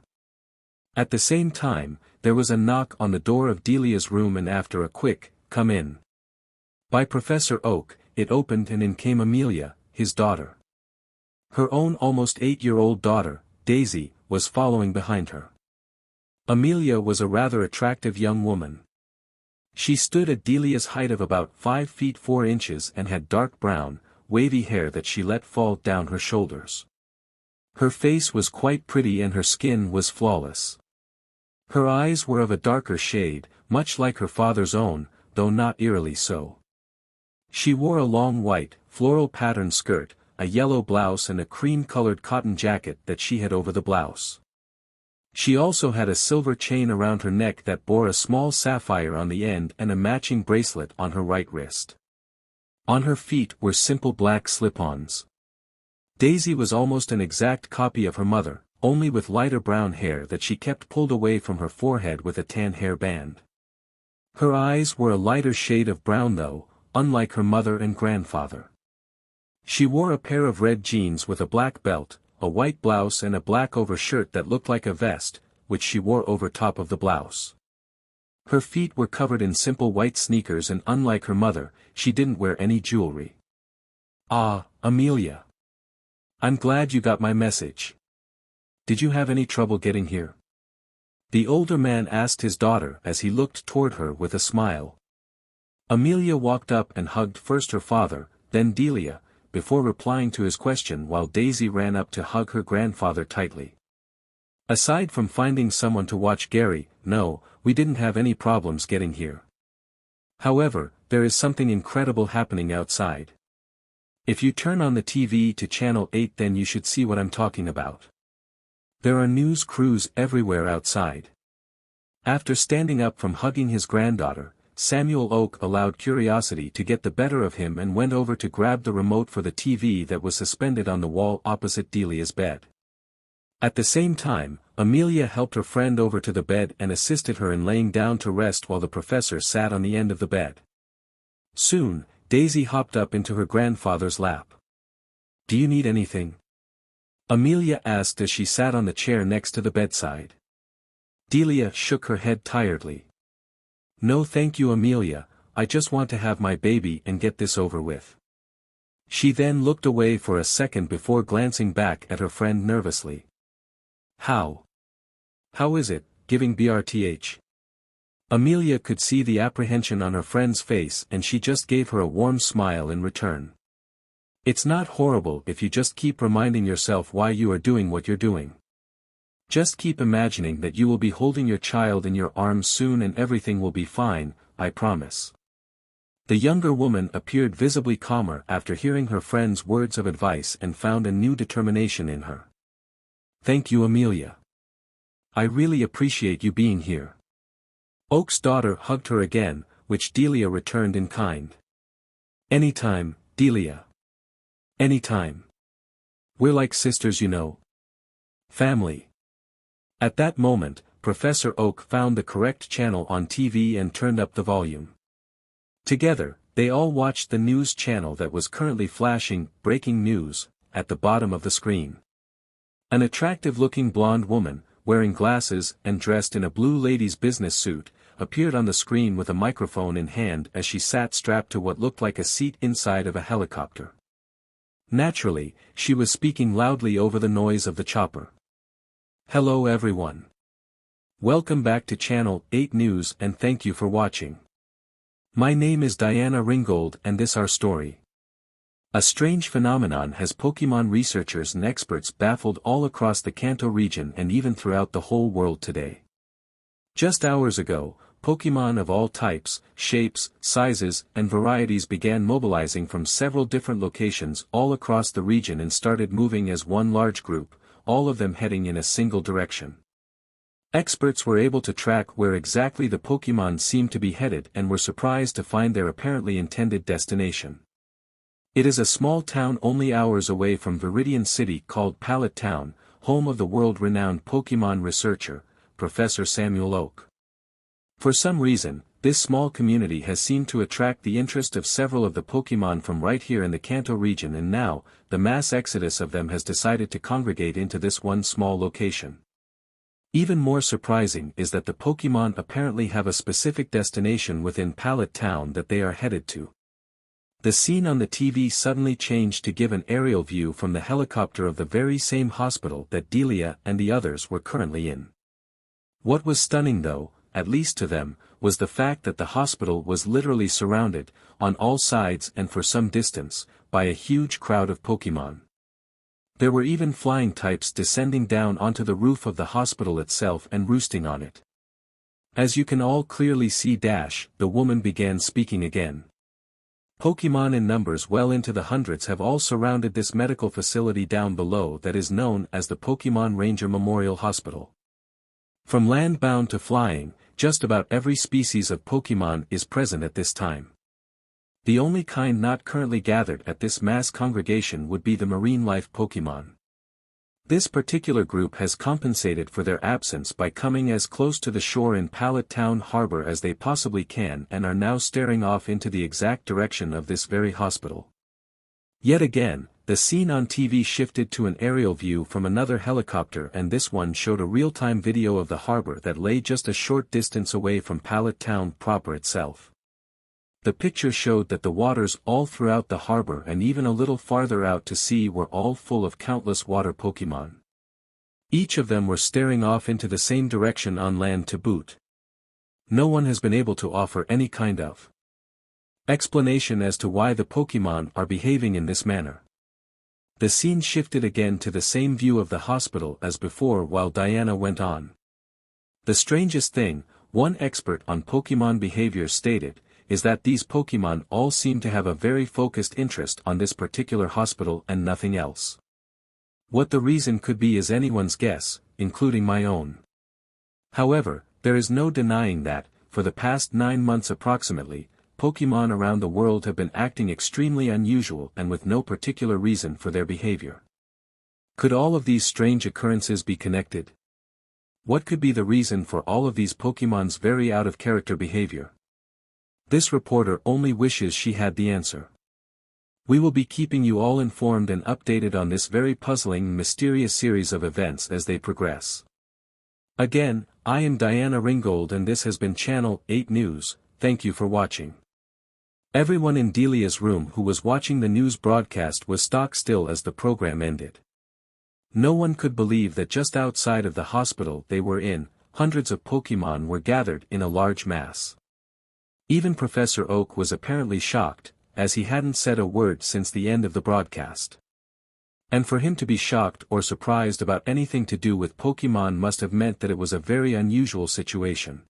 At the same time, there was a knock on the door of Delia's room and after a quick, "Come in," by Professor Oak, it opened and in came Amelia, his daughter. Her own almost 8-year-old daughter, Daisy, was following behind her. Amelia was a rather attractive young woman. She stood at Delia's height of about 5 feet 4 inches and had dark brown, wavy hair that she let fall down her shoulders. Her face was quite pretty and her skin was flawless. Her eyes were of a darker shade, much like her father's own, though not eerily so. She wore a long white, floral patterned skirt, a yellow blouse and a cream-colored cotton jacket that she had over the blouse. She also had a silver chain around her neck that bore a small sapphire on the end and a matching bracelet on her right wrist. On her feet were simple black slip-ons. Daisy was almost an exact copy of her mother, only with lighter brown hair that she kept pulled away from her forehead with a tan hair band. Her eyes were a lighter shade of brown though, unlike her mother and grandfather. She wore a pair of red jeans with a black belt, a white blouse and a black overshirt that looked like a vest, which she wore over top of the blouse. Her feet were covered in simple white sneakers and unlike her mother, she didn't wear any jewelry. Ah, Amelia. I'm glad you got my message. Did you have any trouble getting here? The older man asked his daughter as he looked toward her with a smile. Amelia walked up and hugged first her father, then Delia, before replying to his question while Daisy ran up to hug her grandfather tightly. Aside from finding someone to watch Gary, no, we didn't have any problems getting here. However, there is something incredible happening outside. If you turn on the TV to channel 8 then you should see what I'm talking about. There are news crews everywhere outside. After standing up from hugging his granddaughter, Samuel Oak allowed curiosity to get the better of him and went over to grab the remote for the TV that was suspended on the wall opposite Delia's bed. At the same time, Amelia helped her friend over to the bed and assisted her in laying down to rest while the professor sat on the end of the bed. Soon, Daisy hopped up into her grandfather's lap. "Do you need anything?" Amelia asked as she sat on the chair next to the bedside. Delia shook her head tiredly. "No thank you Amelia, I just want to have my baby and get this over with." She then looked away for a second before glancing back at her friend nervously. How is it, giving BRTH? Amelia could see the apprehension on her friend's face and she just gave her a warm smile in return. "It's not horrible if you just keep reminding yourself why you are doing what you're doing. Just keep imagining that you will be holding your child in your arms soon and everything will be fine, I promise." The younger woman appeared visibly calmer after hearing her friend's words of advice and found a new determination in her. "Thank you Amelia. I really appreciate you being here." Oak's daughter hugged her again, which Delia returned in kind. "Anytime, Delia. Anytime. We're like sisters you know. Family." At that moment, Professor Oak found the correct channel on TV and turned up the volume. Together, they all watched the news channel that was currently flashing "Breaking News" at the bottom of the screen. An attractive-looking blonde woman, wearing glasses and dressed in a blue lady's business suit, appeared on the screen with a microphone in hand as she sat strapped to what looked like a seat inside of a helicopter. Naturally, she was speaking loudly over the noise of the chopper. "Hello everyone. Welcome back to Channel 8 News and thank you for watching. My name is Diana Ringgold and this our story. A strange phenomenon has Pokémon researchers and experts baffled all across the Kanto region and even throughout the whole world today. Just hours ago, Pokémon of all types, shapes, sizes, and varieties began mobilizing from several different locations all across the region and started moving as one large group, all of them heading in a single direction. Experts were able to track where exactly the Pokémon seemed to be headed and were surprised to find their apparently intended destination. It is a small town only hours away from Viridian City called Pallet Town, home of the world-renowned Pokémon researcher, Professor Samuel Oak. For some reason, this small community has seemed to attract the interest of several of the Pokémon from right here in the Kanto region and now, the mass exodus of them has decided to congregate into this one small location. Even more surprising is that the Pokémon apparently have a specific destination within Pallet Town that they are headed to. The scene on the TV suddenly changed to give an aerial view from the helicopter of the very same hospital that Delia and the others were currently in. What was stunning though, at least to them, was the fact that the hospital was literally surrounded, on all sides and for some distance, by a huge crowd of Pokémon. There were even flying types descending down onto the roof of the hospital itself and roosting on it. As you can all clearly see the woman began speaking again. Pokémon in numbers well into the hundreds have all surrounded this medical facility down below that is known as the Pokémon Ranger Memorial Hospital. From land-bound to flying, just about every species of Pokémon is present at this time. The only kind not currently gathered at this mass congregation would be the marine life Pokémon. This particular group has compensated for their absence by coming as close to the shore in Pallet Town Harbor as they possibly can and are now staring off into the exact direction of this very hospital. Yet again, the scene on TV shifted to an aerial view from another helicopter and this one showed a real-time video of the harbor that lay just a short distance away from Pallet Town proper itself. The picture showed that the waters all throughout the harbor and even a little farther out to sea were all full of countless water Pokémon. Each of them were staring off into the same direction on land to boot. No one has been able to offer any kind of explanation as to why the Pokémon are behaving in this manner. The scene shifted again to the same view of the hospital as before while Diana went on. The strangest thing, one expert on Pokémon behavior stated, is that these Pokémon all seem to have a very focused interest on this particular hospital and nothing else. What the reason could be is anyone's guess, including my own. However, there is no denying that, for the past 9 months approximately, Pokémon around the world have been acting extremely unusual and with no particular reason for their behavior. Could all of these strange occurrences be connected? What could be the reason for all of these Pokémon's very out-of-character behavior? This reporter only wishes she had the answer. We will be keeping you all informed and updated on this very puzzling and mysterious series of events as they progress. Again, I am Diana Ringgold and this has been Channel 8 News. Thank you for watching. Everyone in Delia's room who was watching the news broadcast was stock still as the program ended. No one could believe that just outside of the hospital they were in, hundreds of Pokémon were gathered in a large mass. Even Professor Oak was apparently shocked, as he hadn't said a word since the end of the broadcast. And for him to be shocked or surprised about anything to do with Pokémon must have meant that it was a very unusual situation.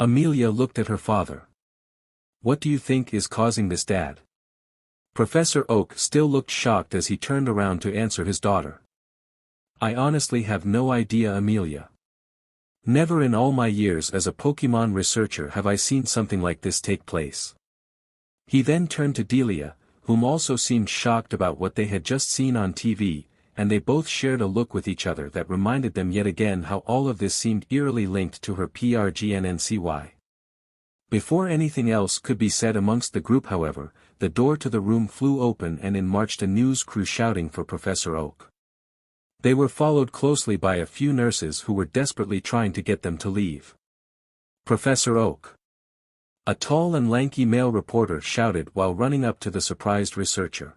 Amelia looked at her father. What do you think is causing this, Dad? Professor Oak still looked shocked as he turned around to answer his daughter. I honestly have no idea, Amelia. Never in all my years as a Pokémon researcher have I seen something like this take place. He then turned to Delia, whom also seemed shocked about what they had just seen on TV, and they both shared a look with each other that reminded them yet again how all of this seemed eerily linked to her PRGNNCY. Before anything else could be said amongst the group, however, the door to the room flew open and in marched a news crew shouting for Professor Oak. They were followed closely by a few nurses who were desperately trying to get them to leave. Professor Oak! A tall and lanky male reporter shouted while running up to the surprised researcher.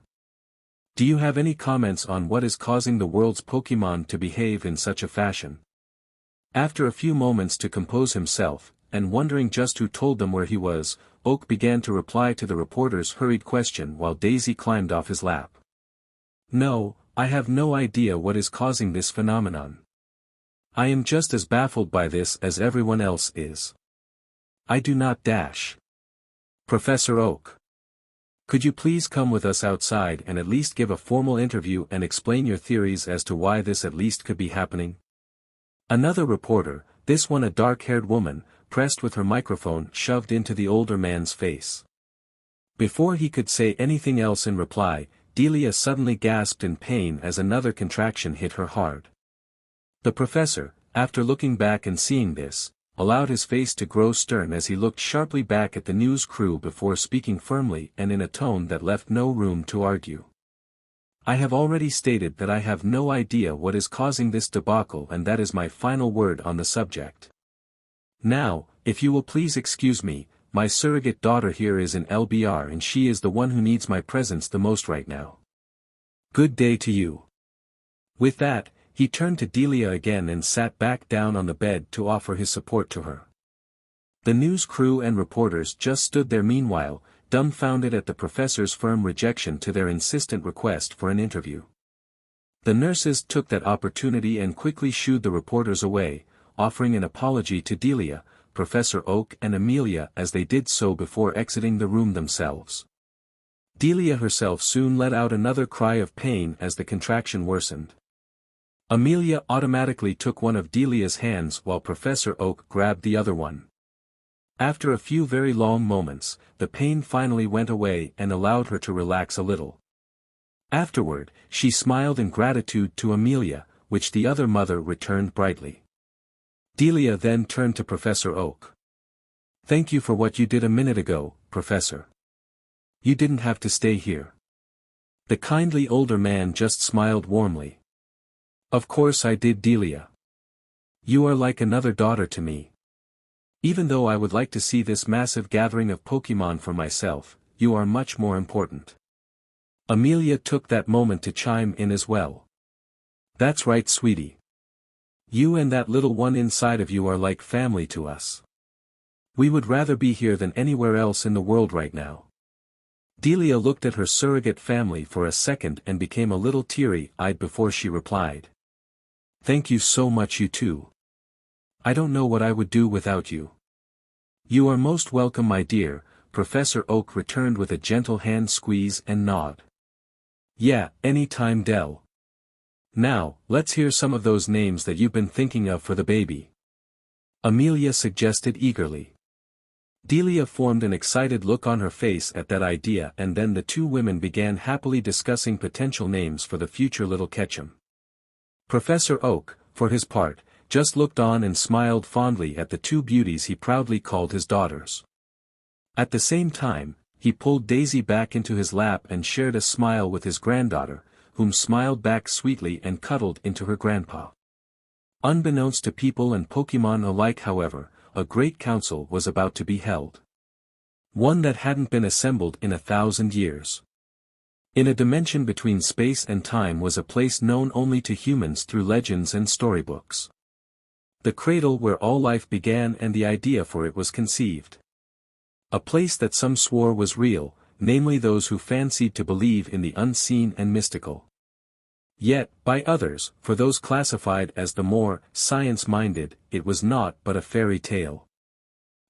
Do you have any comments on what is causing the world's Pokémon to behave in such a fashion? After a few moments to compose himself, and wondering just who told them where he was, Oak began to reply to the reporter's hurried question while Daisy climbed off his lap. No, I have no idea what is causing this phenomenon. I am just as baffled by this as everyone else is. I do not dash. Professor Oak. Could you please come with us outside and at least give a formal interview and explain your theories as to why this at least could be happening? Another reporter, this one a dark-haired woman, pressed with her microphone shoved into the older man's face. Before he could say anything else in reply, Delia suddenly gasped in pain as another contraction hit her hard. The professor, after looking back and seeing this, allowed his face to grow stern as he looked sharply back at the news crew before speaking firmly and in a tone that left no room to argue. I have already stated that I have no idea what is causing this debacle, and that is my final word on the subject. Now, if you will please excuse me, my surrogate daughter here is in LBR and she is the one who needs my presence the most right now. Good day to you. With that, he turned to Delia again and sat back down on the bed to offer his support to her. The news crew and reporters just stood there meanwhile, dumbfounded at the professor's firm rejection to their insistent request for an interview. The nurses took that opportunity and quickly shooed the reporters away, offering an apology to Delia, Professor Oak and Amelia as they did so before exiting the room themselves. Delia herself soon let out another cry of pain as the contraction worsened. Amelia automatically took one of Delia's hands while Professor Oak grabbed the other one. After a few very long moments, the pain finally went away and allowed her to relax a little. Afterward, she smiled in gratitude to Amelia, which the other mother returned brightly. Delia then turned to Professor Oak. Thank you for what you did a minute ago, Professor. You didn't have to stay here. The kindly older man just smiled warmly. Of course I did, Delia. You are like another daughter to me. Even though I would like to see this massive gathering of Pokémon for myself, you are much more important. Amelia took that moment to chime in as well. That's right, sweetie. You and that little one inside of you are like family to us. We would rather be here than anywhere else in the world right now. Delia looked at her surrogate family for a second and became a little teary-eyed before she replied. Thank you so much, you too. I don't know what I would do without you. You are most welcome, my dear, Professor Oak returned with a gentle hand squeeze and nod. Yeah, any time, Del. Now, let's hear some of those names that you've been thinking of for the baby. Amelia suggested eagerly. Delia formed an excited look on her face at that idea, and then the two women began happily discussing potential names for the future little Ketchum. Professor Oak, for his part, just looked on and smiled fondly at the two beauties he proudly called his daughters. At the same time, he pulled Daisy back into his lap and shared a smile with his granddaughter, whom smiled back sweetly and cuddled into her grandpa. Unbeknownst to people and Pokémon alike, however, a great council was about to be held. One that hadn't been assembled in 1,000 years. In a dimension between space and time was a place known only to humans through legends and storybooks. The cradle where all life began and the idea for it was conceived. A place that some swore was real, namely those who fancied to believe in the unseen and mystical. Yet, by others, for those classified as the more science-minded, it was naught but a fairy tale.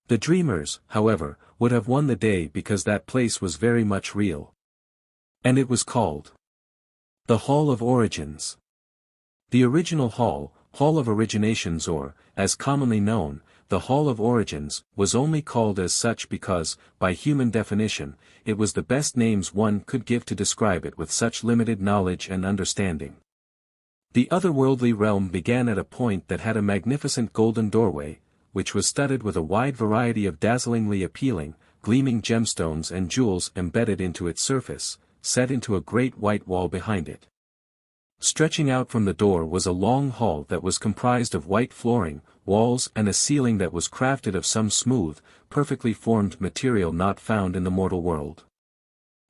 The dreamers, however, would have won the day because that place was very much real. And it was called the Hall of Origins. The original Hall of Originations, or, as commonly known, the Hall of Origins, was only called as such because, by human definition, it was the best names one could give to describe it with such limited knowledge and understanding. The otherworldly realm began at a point that had a magnificent golden doorway, which was studded with a wide variety of dazzlingly appealing, gleaming gemstones and jewels embedded into its surface, set into a great white wall behind it. Stretching out from the door was a long hall that was comprised of white flooring, walls and a ceiling that was crafted of some smooth, perfectly formed material not found in the mortal world.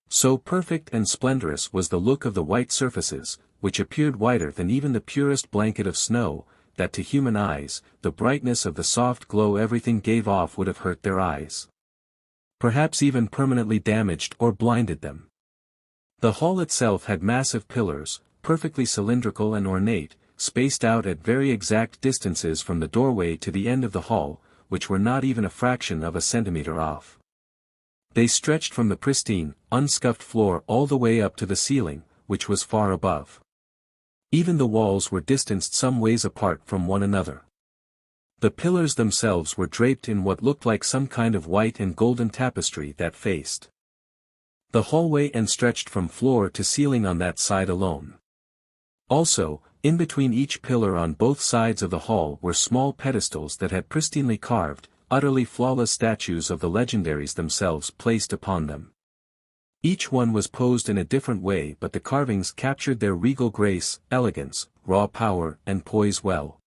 So perfect and splendorous was the look of the white surfaces, which appeared whiter than even the purest blanket of snow, that to human eyes, the brightness of the soft glow everything gave off would have hurt their eyes. Perhaps even permanently damaged or blinded them. The hall itself had massive pillars, perfectly cylindrical and ornate, spaced out at very exact distances from the doorway to the end of the hall, which were not even a fraction of a centimeter off. They stretched from the pristine, unscuffed floor all the way up to the ceiling, which was far above. Even the walls were distanced some ways apart from one another. The pillars themselves were draped in what looked like some kind of white and golden tapestry that faced the hallway and stretched from floor to ceiling on that side alone. Also, in between each pillar on both sides of the hall were small pedestals that had pristinely carved, utterly flawless statues of the legendaries themselves placed upon them. Each one was posed in a different way, but the carvings captured their regal grace, elegance, raw power and poise well.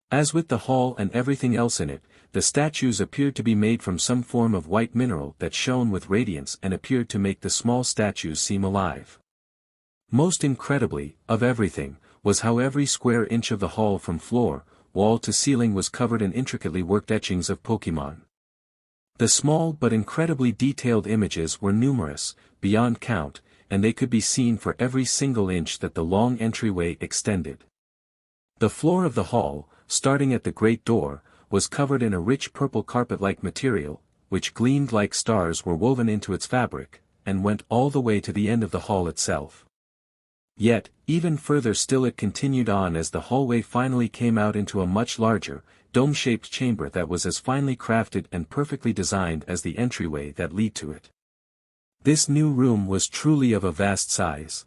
As with the hall and everything else in it, the statues appeared to be made from some form of white mineral that shone with radiance and appeared to make the small statues seem alive. Most incredibly, of everything, was how every square inch of the hall from floor, wall to ceiling was covered in intricately worked etchings of Pokémon. The small but incredibly detailed images were numerous, beyond count, and they could be seen for every single inch that the long entryway extended. The floor of the hall, starting at the great door, was covered in a rich purple carpet-like material, which gleamed like stars were woven into its fabric, and went all the way to the end of the hall itself. Yet, even further still it continued on as the hallway finally came out into a much larger, dome-shaped chamber that was as finely crafted and perfectly designed as the entryway that led to it. This new room was truly of a vast size.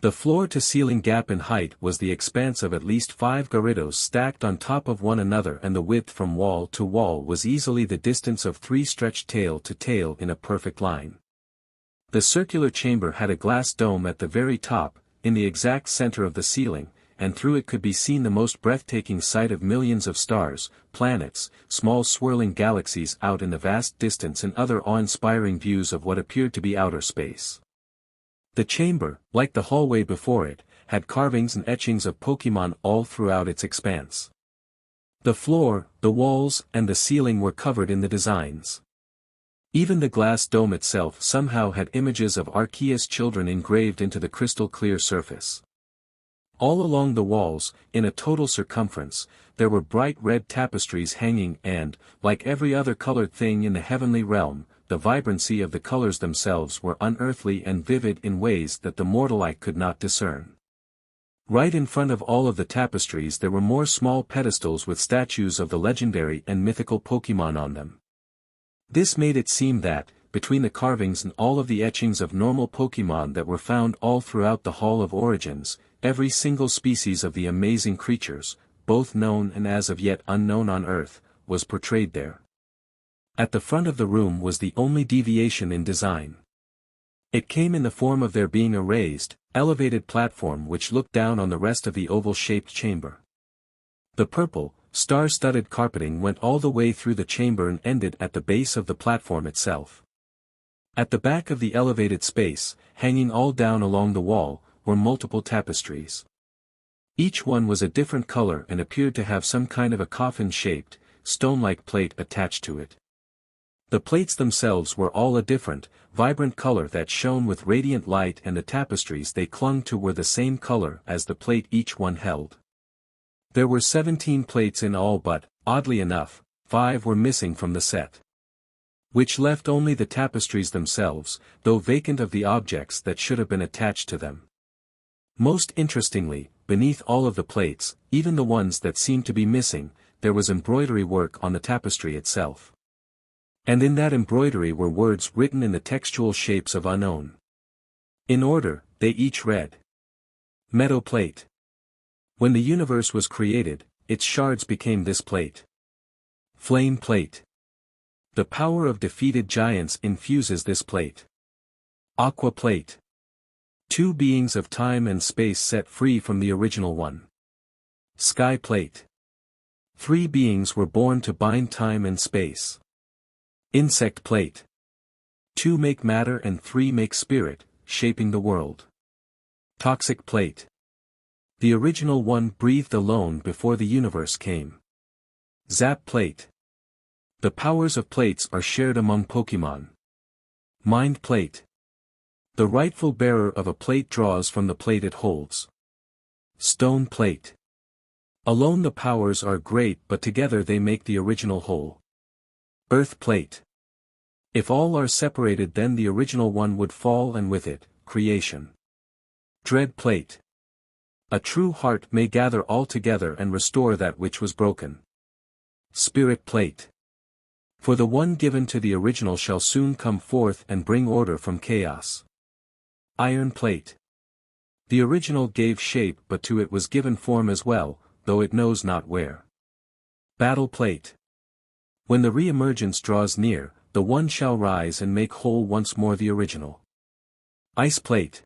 The floor-to-ceiling gap in height was the expanse of at least 5 Gyarados stacked on top of one another, and the width from wall to wall was easily the distance of 3 stretched tail to tail in a perfect line. The circular chamber had a glass dome at the very top, in the exact center of the ceiling, and through it could be seen the most breathtaking sight of millions of stars, planets, small swirling galaxies out in the vast distance, and other awe-inspiring views of what appeared to be outer space. The chamber, like the hallway before it, had carvings and etchings of Pokémon all throughout its expanse. The floor, the walls, and the ceiling were covered in the designs. Even the glass dome itself somehow had images of Arceus children engraved into the crystal-clear surface. All along the walls, in a total circumference, there were bright red tapestries hanging and, like every other colored thing in the heavenly realm, the vibrancy of the colors themselves were unearthly and vivid in ways that the mortal eye could not discern. Right in front of all of the tapestries there were more small pedestals with statues of the legendary and mythical Pokémon on them. This made it seem that, between the carvings and all of the etchings of normal Pokémon that were found all throughout the Hall of Origins, every single species of the amazing creatures, both known and as of yet unknown on Earth, was portrayed there. At the front of the room was the only deviation in design. It came in the form of there being a raised, elevated platform which looked down on the rest of the oval-shaped chamber. The purple, star-studded carpeting went all the way through the chamber and ended at the base of the platform itself. At the back of the elevated space, hanging all down along the wall, were multiple tapestries. Each one was a different color and appeared to have some kind of a coffin-shaped, stone-like plate attached to it. The plates themselves were all a different, vibrant color that shone with radiant light, and the tapestries they clung to were the same color as the plate each one held. There were 17 plates in all, but, oddly enough, 5 were missing from the set, which left only the tapestries themselves, though vacant of the objects that should have been attached to them. Most interestingly, beneath all of the plates, even the ones that seemed to be missing, there was embroidery work on the tapestry itself. And in that embroidery were words written in the textual shapes of unknown. In order, they each read: Meadow Plate. When the universe was created, its shards became this plate. Flame Plate. The power of defeated giants infuses this plate. Aqua Plate. 2 beings of time and space set free from the original one. Sky Plate. 3 beings were born to bind time and space. Insect Plate. 2 make matter and 3 make spirit, shaping the world. Toxic Plate. The original one breathed alone before the universe came. Zap Plate. The powers of plates are shared among Pokémon. Mind Plate. The rightful bearer of a plate draws from the plate it holds. Stone Plate. Alone the powers are great, but together they make the original whole. Earth Plate. If all are separated, then the original one would fall, and with it, creation. Dread Plate. A true heart may gather all together and restore that which was broken. Spirit Plate. For the one given to the original shall soon come forth and bring order from chaos. Iron Plate. The original gave shape, but to it was given form as well, though it knows not where. Battle Plate. When the re-emergence draws near, the one shall rise and make whole once more the original. Ice Plate.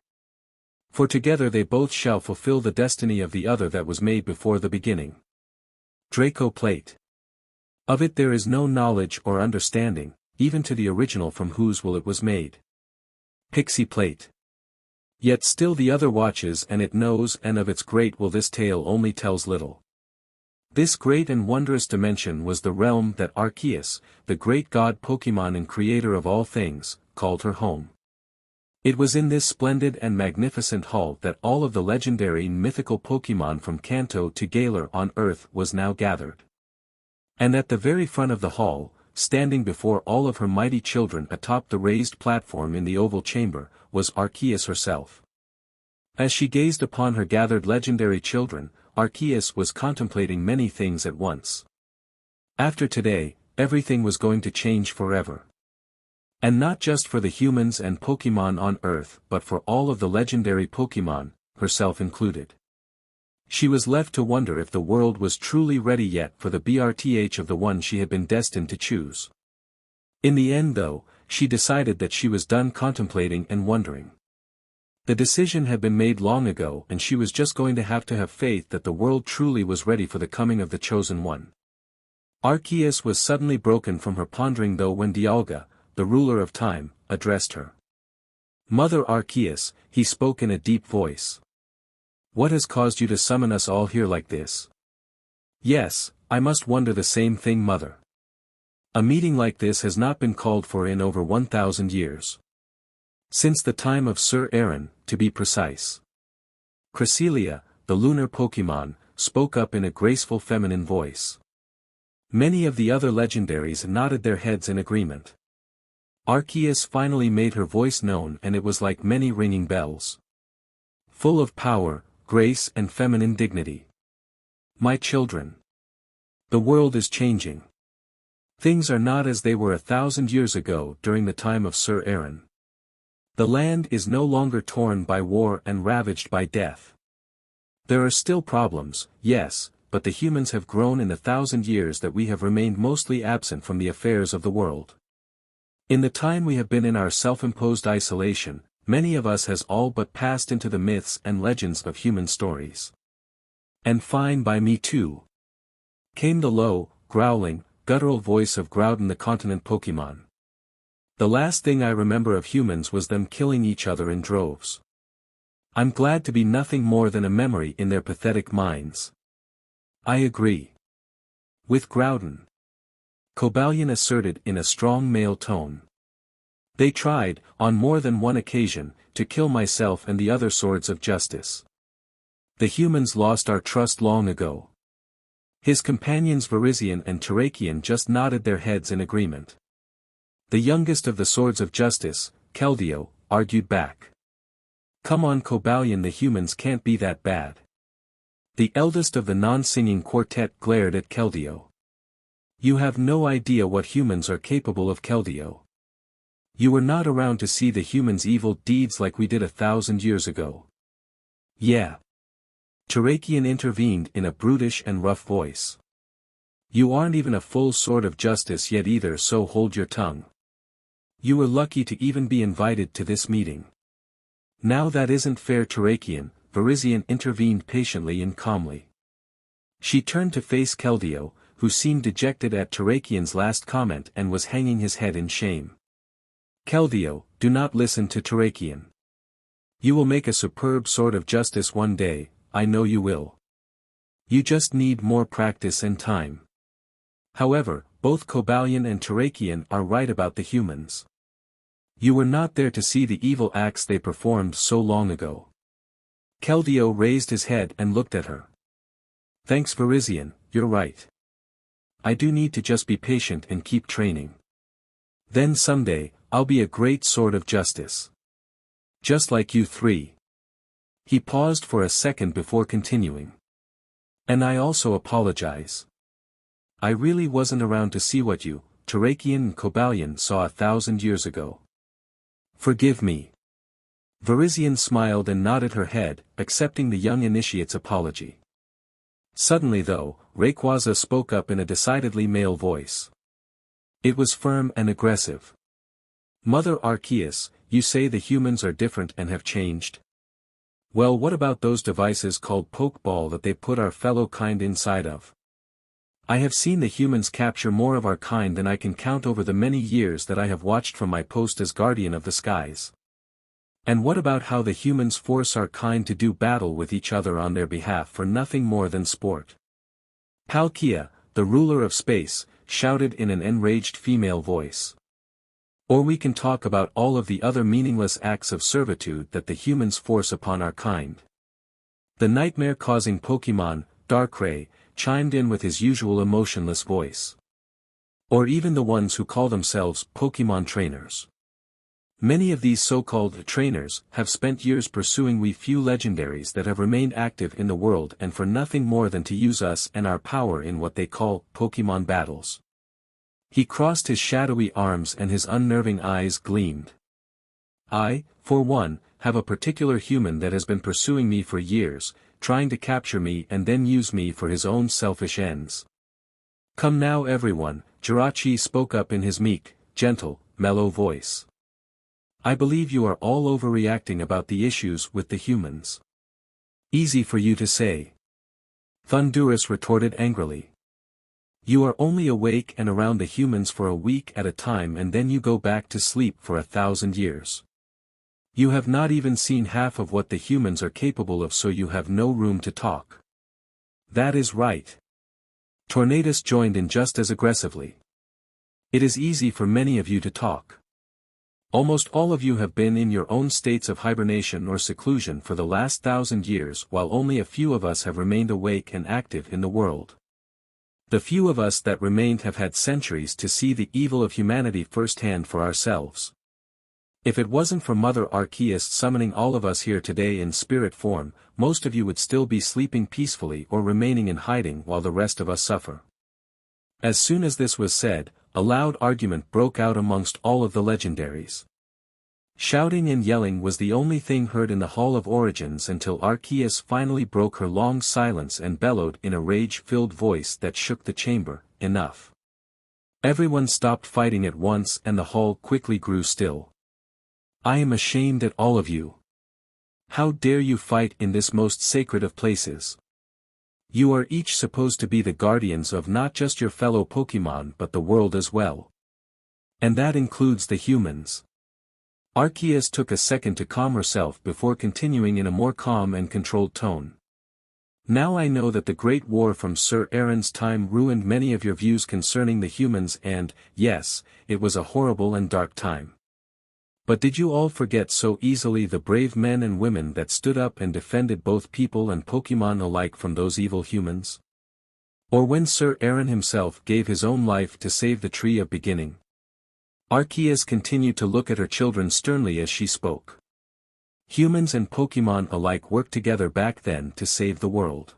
For together they both shall fulfill the destiny of the other that was made before the beginning. Draco Plate. Of it there is no knowledge or understanding, even to the original from whose will it was made. Pixie Plate. Yet still the other watches and it knows, and of its great will this tale only tells little. This great and wondrous dimension was the realm that Arceus, the great god Pokémon and creator of all things, called her home. It was in this splendid and magnificent hall that all of the legendary and mythical Pokémon from Kanto to Galar on Earth was now gathered. And at the very front of the hall, standing before all of her mighty children atop the raised platform in the oval chamber, was Arceus herself. As she gazed upon her gathered legendary children, Arceus was contemplating many things at once. After today, everything was going to change forever. And not just for the humans and Pokémon on Earth, but for all of the legendary Pokémon, herself included. She was left to wonder if the world was truly ready yet for the birth of the one she had been destined to choose. In the end though, she decided that she was done contemplating and wondering. The decision had been made long ago, and she was just going to have faith that the world truly was ready for the coming of the chosen one. Arceus was suddenly broken from her pondering though when Dialga, the ruler of time, addressed her. Mother Arceus, he spoke in a deep voice. What has caused you to summon us all here like this? Yes, I must wonder the same thing, mother. A meeting like this has not been called for in over 1,000 years. Since the time of Sir Aaron, to be precise. Cresselia, the lunar Pokémon, spoke up in a graceful feminine voice. Many of the other legendaries nodded their heads in agreement. Arceus finally made her voice known, and it was like many ringing bells. Full of power, grace and feminine dignity. My children. The world is changing. Things are not as they were 1,000 years ago during the time of Sir Aaron. The land is no longer torn by war and ravaged by death. There are still problems, yes, but the humans have grown in the 1,000 years that we have remained mostly absent from the affairs of the world. In the time we have been in our self-imposed isolation, many of us has all but passed into the myths and legends of human stories. And fine by me too. Came the low, growling, guttural voice of Groudon the continent Pokémon. The last thing I remember of humans was them killing each other in droves. I'm glad to be nothing more than a memory in their pathetic minds. I agree. With Groudon. Cobalion asserted in a strong male tone. They tried, on more than one occasion, to kill myself and the other swords of justice. The humans lost our trust long ago. His companions Virizion and Terrakion just nodded their heads in agreement. The youngest of the swords of justice, Keldeo, argued back. Come on Cobalion, the humans can't be that bad. The eldest of the non-singing quartet glared at Keldeo. You have no idea what humans are capable of, Keldeo. You were not around to see the humans' evil deeds like we did 1,000 years ago. Yeah. Terrakion intervened in a brutish and rough voice. You aren't even a full sword of justice yet either, so hold your tongue. You were lucky to even be invited to this meeting. Now that isn't fair, Terrakion, Virizion intervened patiently and calmly. She turned to face Keldeo, who seemed dejected at Terrakion's last comment and was hanging his head in shame. Keldeo, do not listen to Terrakion. You will make a superb sword of justice one day, I know you will. You just need more practice and time. However, both Cobalion and Terrakion are right about the humans. You were not there to see the evil acts they performed so long ago. Keldeo raised his head and looked at her. Thanks Virizion, you're right. I do need to just be patient and keep training. Then someday, I'll be a great sword of justice. Just like you three. He paused for a second before continuing. And I also apologize. I really wasn't around to see what you, Terrakion and Cobalion saw 1,000 years ago. Forgive me. Virizion smiled and nodded her head, accepting the young initiate's apology. Suddenly though, Rayquaza spoke up in a decidedly male voice. It was firm and aggressive. Mother Arceus, you say the humans are different and have changed? Well, what about those devices called Pokeball that they put our fellow kind inside of? I have seen the humans capture more of our kind than I can count over the many years that I have watched from my post as Guardian of the Skies. And what about how the humans force our kind to do battle with each other on their behalf for nothing more than sport? Palkia, the ruler of space, shouted in an enraged female voice. Or we can talk about all of the other meaningless acts of servitude that the humans force upon our kind. The nightmare-causing Pokemon, Darkrai, chimed in with his usual emotionless voice. Or even the ones who call themselves Pokemon trainers. Many of these so-called trainers have spent years pursuing we few legendaries that have remained active in the world and for nothing more than to use us and our power in what they call Pokemon battles. He crossed his shadowy arms and his unnerving eyes gleamed. I, for one, have a particular human that has been pursuing me for years, trying to capture me and then use me for his own selfish ends. Come now everyone, Jirachi spoke up in his meek, gentle, mellow voice. I believe you are all overreacting about the issues with the humans. Easy for you to say. Thundurus retorted angrily. You are only awake and around the humans for a week at a time and then you go back to sleep for 1,000 years. You have not even seen half of what the humans are capable of, so you have no room to talk. That is right. Tornadus joined in just as aggressively. It is easy for many of you to talk. Almost all of you have been in your own states of hibernation or seclusion for the last 1,000 years, while only a few of us have remained awake and active in the world. The few of us that remained have had centuries to see the evil of humanity firsthand for ourselves. If it wasn't for Mother Arceus summoning all of us here today in spirit form, most of you would still be sleeping peacefully or remaining in hiding while the rest of us suffer. As soon as this was said, a loud argument broke out amongst all of the legendaries. Shouting and yelling was the only thing heard in the Hall of Origins until Arceus finally broke her long silence and bellowed in a rage-filled voice that shook the chamber, "Enough." Everyone stopped fighting at once and the hall quickly grew still. "I am ashamed at all of you. How dare you fight in this most sacred of places? You are each supposed to be the guardians of not just your fellow Pokémon but the world as well. And that includes the humans." Arceus took a second to calm herself before continuing in a more calm and controlled tone. "Now I know that the Great War from Sir Aaron's time ruined many of your views concerning the humans and, yes, it was a horrible and dark time. But did you all forget so easily the brave men and women that stood up and defended both people and Pokémon alike from those evil humans? Or when Sir Aaron himself gave his own life to save the Tree of Beginning?" Arceus continued to look at her children sternly as she spoke. Humans and Pokémon alike worked together back then to save the world.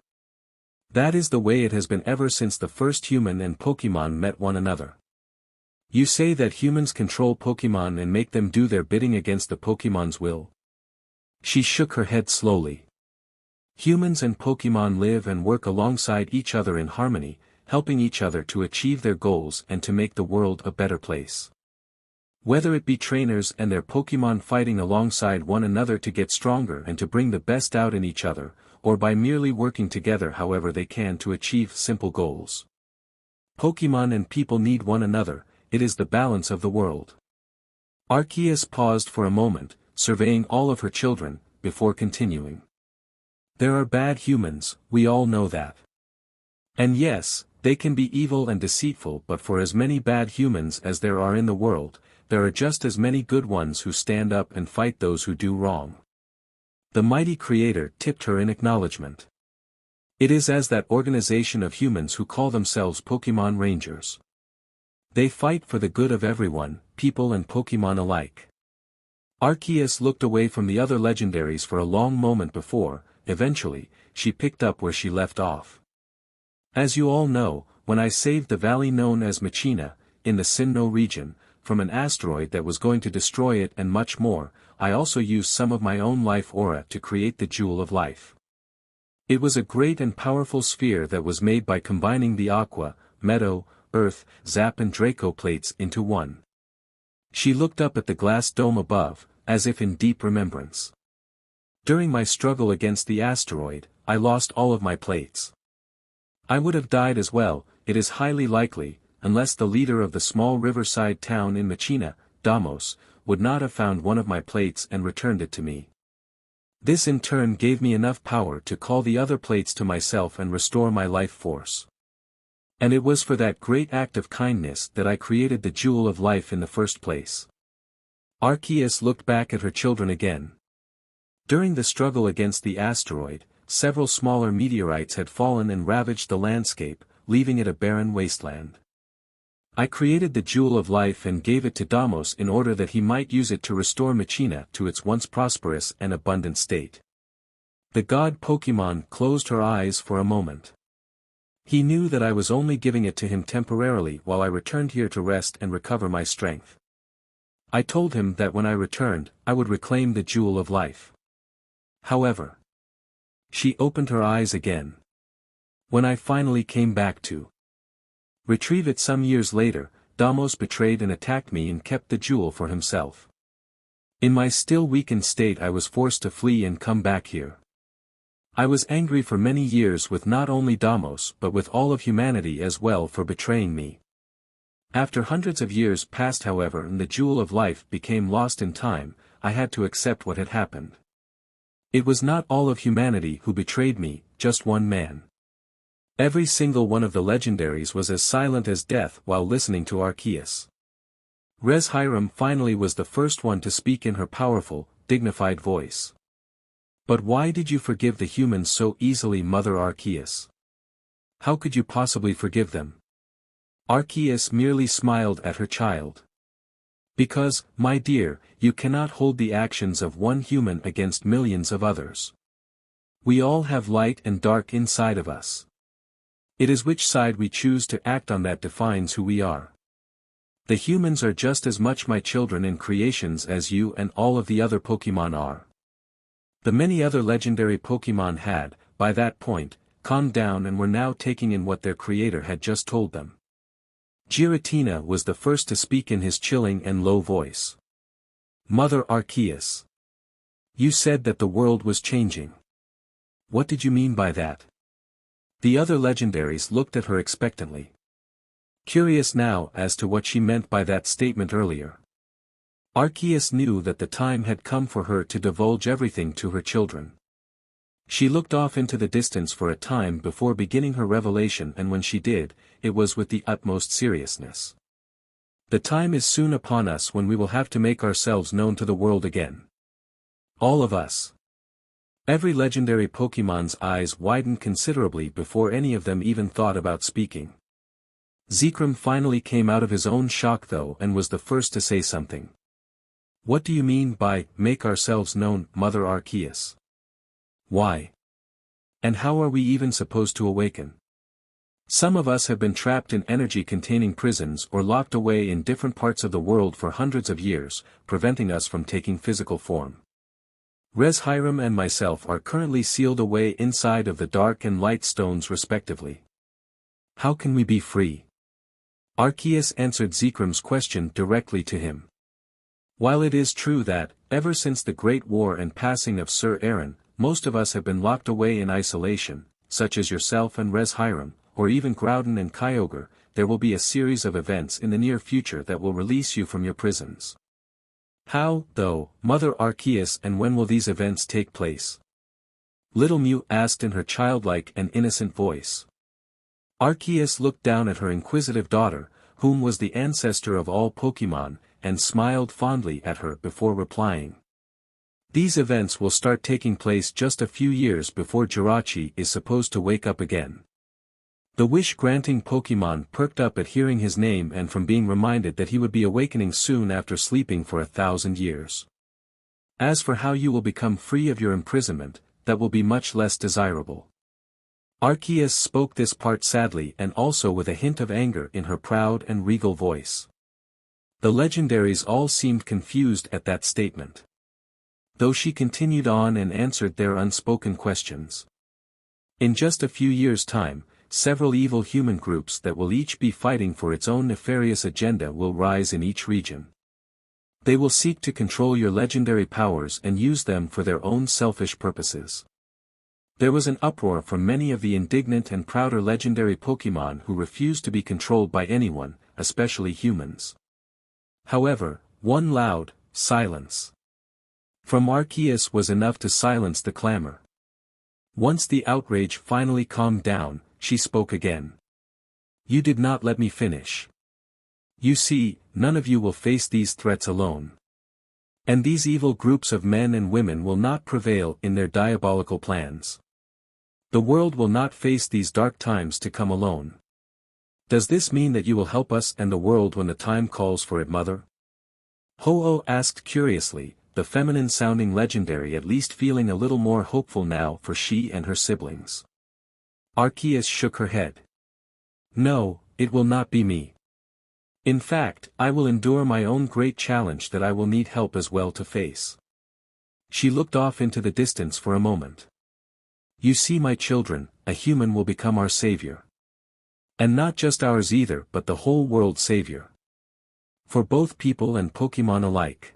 That is the way it has been ever since the first human and Pokémon met one another. You say that humans control Pokémon and make them do their bidding against the Pokémon's will? She shook her head slowly. Humans and Pokémon live and work alongside each other in harmony, helping each other to achieve their goals and to make the world a better place. Whether it be trainers and their Pokémon fighting alongside one another to get stronger and to bring the best out in each other, or by merely working together however they can to achieve simple goals. Pokémon and people need one another, it is the balance of the world. Arceus paused for a moment, surveying all of her children, before continuing. There are bad humans, we all know that. And yes, they can be evil and deceitful, but for as many bad humans as there are in the world, there are just as many good ones who stand up and fight those who do wrong. The mighty Creator tipped her in acknowledgement. It is as that organization of humans who call themselves Pokémon Rangers. They fight for the good of everyone, people and Pokémon alike. Arceus looked away from the other legendaries for a long moment before, eventually, she picked up where she left off. As you all know, when I saved the valley known as Machina, in the Sinnoh region, from an asteroid that was going to destroy it and much more, I also used some of my own life aura to create the Jewel of Life. It was a great and powerful sphere that was made by combining the Aqua, Meadow, Earth, Zap and Draco plates into one. She looked up at the glass dome above, as if in deep remembrance. During my struggle against the asteroid, I lost all of my plates. I would have died as well, it is highly likely, unless the leader of the small riverside town in Machina, Damos, would not have found one of my plates and returned it to me. This in turn gave me enough power to call the other plates to myself and restore my life force. And it was for that great act of kindness that I created the Jewel of Life in the first place. Arceus looked back at her children again. During the struggle against the asteroid, several smaller meteorites had fallen and ravaged the landscape, leaving it a barren wasteland. I created the Jewel of Life and gave it to Damos in order that he might use it to restore Machina to its once prosperous and abundant state. The God Pokémon closed her eyes for a moment. He knew that I was only giving it to him temporarily while I returned here to rest and recover my strength. I told him that when I returned, I would reclaim the Jewel of Life. However, she opened her eyes again. When I finally came back to retrieve it some years later, Damos betrayed and attacked me and kept the jewel for himself. In my still weakened state I was forced to flee and come back here. I was angry for many years with not only Damos but with all of humanity as well for betraying me. After hundreds of years passed however and the Jewel of Life became lost in time, I had to accept what had happened. It was not all of humanity who betrayed me, just one man. Every single one of the legendaries was as silent as death while listening to Arceus. Reshiram finally was the first one to speak in her powerful, dignified voice. But why did you forgive the humans so easily, Mother Arceus? How could you possibly forgive them? Arceus merely smiled at her child. Because, my dear, you cannot hold the actions of one human against millions of others. We all have light and dark inside of us. It is which side we choose to act on that defines who we are. The humans are just as much my children in creations as you and all of the other Pokémon are. The many other legendary Pokémon had, by that point, calmed down and were now taking in what their creator had just told them. Giratina was the first to speak in his chilling and low voice. Mother Arceus. You said that the world was changing. What did you mean by that? The other legendaries looked at her expectantly. Curious now as to what she meant by that statement earlier. Arceus knew that the time had come for her to divulge everything to her children. She looked off into the distance for a time before beginning her revelation, and when she did, it was with the utmost seriousness. The time is soon upon us when we will have to make ourselves known to the world again. All of us. Every legendary Pokémon's eyes widened considerably before any of them even thought about speaking. Zekrom finally came out of his own shock though and was the first to say something. What do you mean by, make ourselves known, Mother Arceus? Why? And how are we even supposed to awaken? Some of us have been trapped in energy-containing prisons or locked away in different parts of the world for hundreds of years, preventing us from taking physical form. Reshiram and myself are currently sealed away inside of the dark and light stones respectively. How can we be free? Arceus answered Zekrom's question directly to him. While it is true that, ever since the Great War and passing of Sir Aaron, most of us have been locked away in isolation, such as yourself and Reshiram, or even Groudon and Kyogre, there will be a series of events in the near future that will release you from your prisons. How, though, Mother Arceus, and when will these events take place? Little Mew asked in her childlike and innocent voice. Arceus looked down at her inquisitive daughter, whom was the ancestor of all Pokémon, and smiled fondly at her before replying. These events will start taking place just a few years before Jirachi is supposed to wake up again. The wish-granting Pokémon perked up at hearing his name and from being reminded that he would be awakening soon after sleeping for 1,000 years. As for how you will become free of your imprisonment, that will be much less desirable. Arceus spoke this part sadly and also with a hint of anger in her proud and regal voice. The legendaries all seemed confused at that statement. Though she continued on and answered their unspoken questions. In just a few years' time, several evil human groups that will each be fighting for its own nefarious agenda will rise in each region. They will seek to control your legendary powers and use them for their own selfish purposes. There was an uproar from many of the indignant and prouder legendary Pokémon who refused to be controlled by anyone, especially humans. However, one loud, silence from Arceus was enough to silence the clamor. Once the outrage finally calmed down, she spoke again. You did not let me finish. You see, none of you will face these threats alone. And these evil groups of men and women will not prevail in their diabolical plans. The world will not face these dark times to come alone. Does this mean that you will help us and the world when the time calls for it, Mother? Ho-Oh asked curiously, the feminine-sounding legendary at least feeling a little more hopeful now for she and her siblings. Arceus shook her head. No, it will not be me. In fact, I will endure my own great challenge that I will need help as well to face. She looked off into the distance for a moment. You see, my children, a human will become our savior. And not just ours either, but the whole world's savior. For both people and Pokémon alike.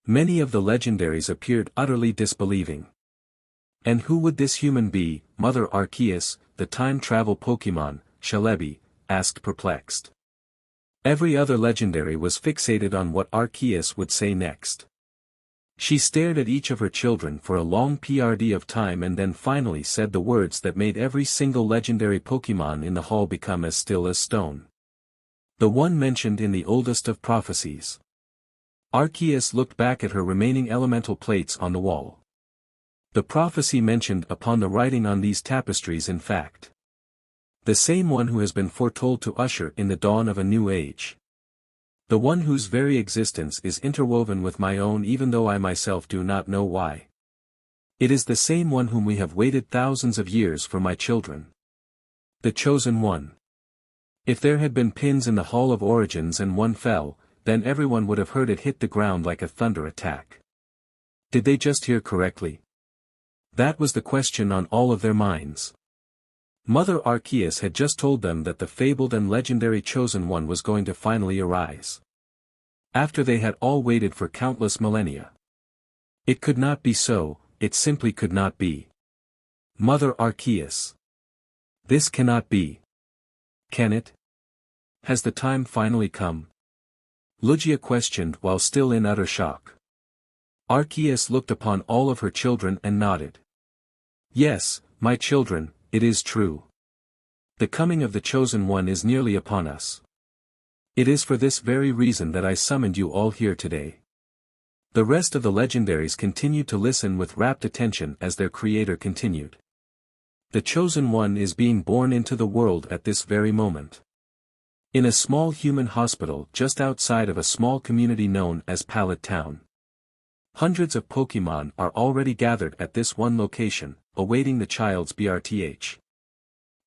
Many of the legendaries appeared utterly disbelieving. And who would this human be? Mother Arceus, the time-travel Pokémon, Celebi, asked perplexed. Every other legendary was fixated on what Arceus would say next. She stared at each of her children for a long period of time and then finally said the words that made every single legendary Pokémon in the hall become as still as stone. The one mentioned in the oldest of prophecies. Arceus looked back at her remaining elemental plates on the wall. The prophecy mentioned upon the writing on these tapestries, in fact. The same one who has been foretold to usher in the dawn of a new age. The one whose very existence is interwoven with my own even though I myself do not know why. It is the same one whom we have waited thousands of years for, my children. The chosen one. If there had been pins in the Hall of Origins and one fell, then everyone would have heard it hit the ground like a thunder attack. Did they just hear correctly? That was the question on all of their minds. Mother Arceus had just told them that the fabled and legendary Chosen One was going to finally arise. After they had all waited for countless millennia. It could not be so, it simply could not be. Mother Arceus. This cannot be. Can it? Has the time finally come? Lugia questioned while still in utter shock. Arceus looked upon all of her children and nodded. Yes, my children, it is true. The coming of the Chosen One is nearly upon us. It is for this very reason that I summoned you all here today. The rest of the legendaries continued to listen with rapt attention as their creator continued. The Chosen One is being born into the world at this very moment. In a small human hospital just outside of a small community known as Pallet Town. Hundreds of Pokémon are already gathered at this one location, awaiting the child's BRTH.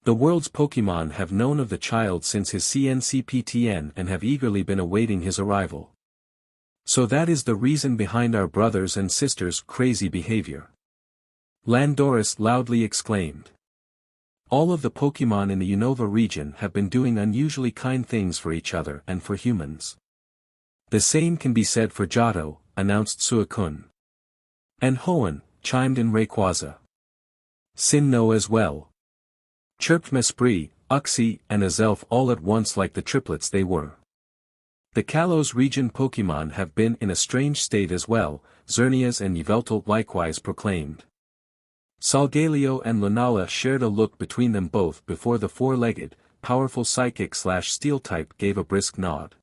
The world's Pokémon have known of the child since his CNCPTN and have eagerly been awaiting his arrival. So that is the reason behind our brothers and sisters' crazy behavior. Landorus loudly exclaimed. All of the Pokémon in the Unova region have been doing unusually kind things for each other and for humans. The same can be said for Johto, announced Suicune. And Hoenn, chimed in Rayquaza. Sinnoh as well. Chirped Mesprit, Uxie, and Azelf all at once like the triplets they were. The Kalos region Pokémon have been in a strange state as well, Xerneas and Yveltal likewise proclaimed. Solgaleo and Lunala shared a look between them both before the four-legged, powerful psychic/steel type gave a brisk nod.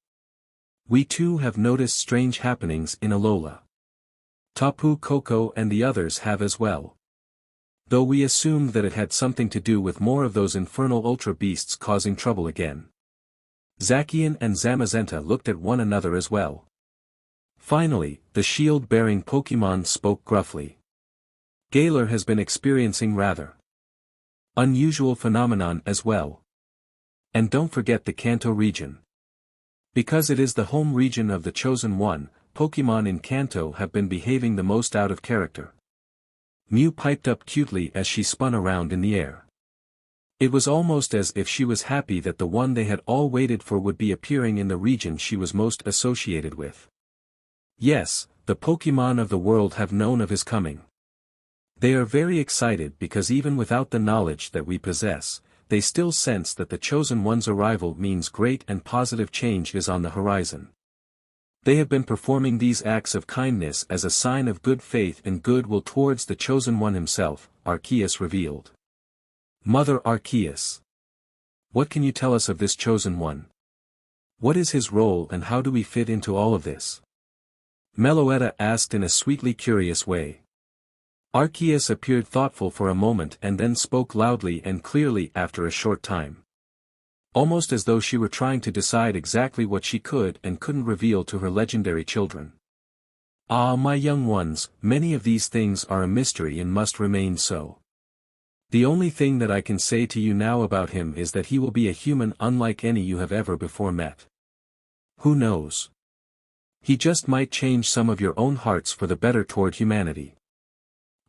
We too have noticed strange happenings in Alola. Tapu Koko and the others have as well. Though we assumed that it had something to do with more of those infernal ultra beasts causing trouble again. Zacian and Zamazenta looked at one another as well. Finally, the shield-bearing Pokémon spoke gruffly. Galar has been experiencing rather unusual phenomenon as well. And don't forget the Kanto region. Because it is the home region of the Chosen One, Pokémon in Kanto have been behaving the most out of character. Mew piped up cutely as she spun around in the air. It was almost as if she was happy that the one they had all waited for would be appearing in the region she was most associated with. Yes, the Pokémon of the world have known of his coming. They are very excited because even without the knowledge that we possess, they still sense that the Chosen One's arrival means great and positive change is on the horizon. They have been performing these acts of kindness as a sign of good faith and goodwill towards the Chosen One himself, Arceus revealed. Mother Arceus. What can you tell us of this Chosen One? What is his role and how do we fit into all of this? Meloetta asked in a sweetly curious way. Arceus appeared thoughtful for a moment and then spoke loudly and clearly after a short time. Almost as though she were trying to decide exactly what she could and couldn't reveal to her legendary children. Ah, my young ones, many of these things are a mystery and must remain so. The only thing that I can say to you now about him is that he will be a human unlike any you have ever before met. Who knows? He just might change some of your own hearts for the better toward humanity.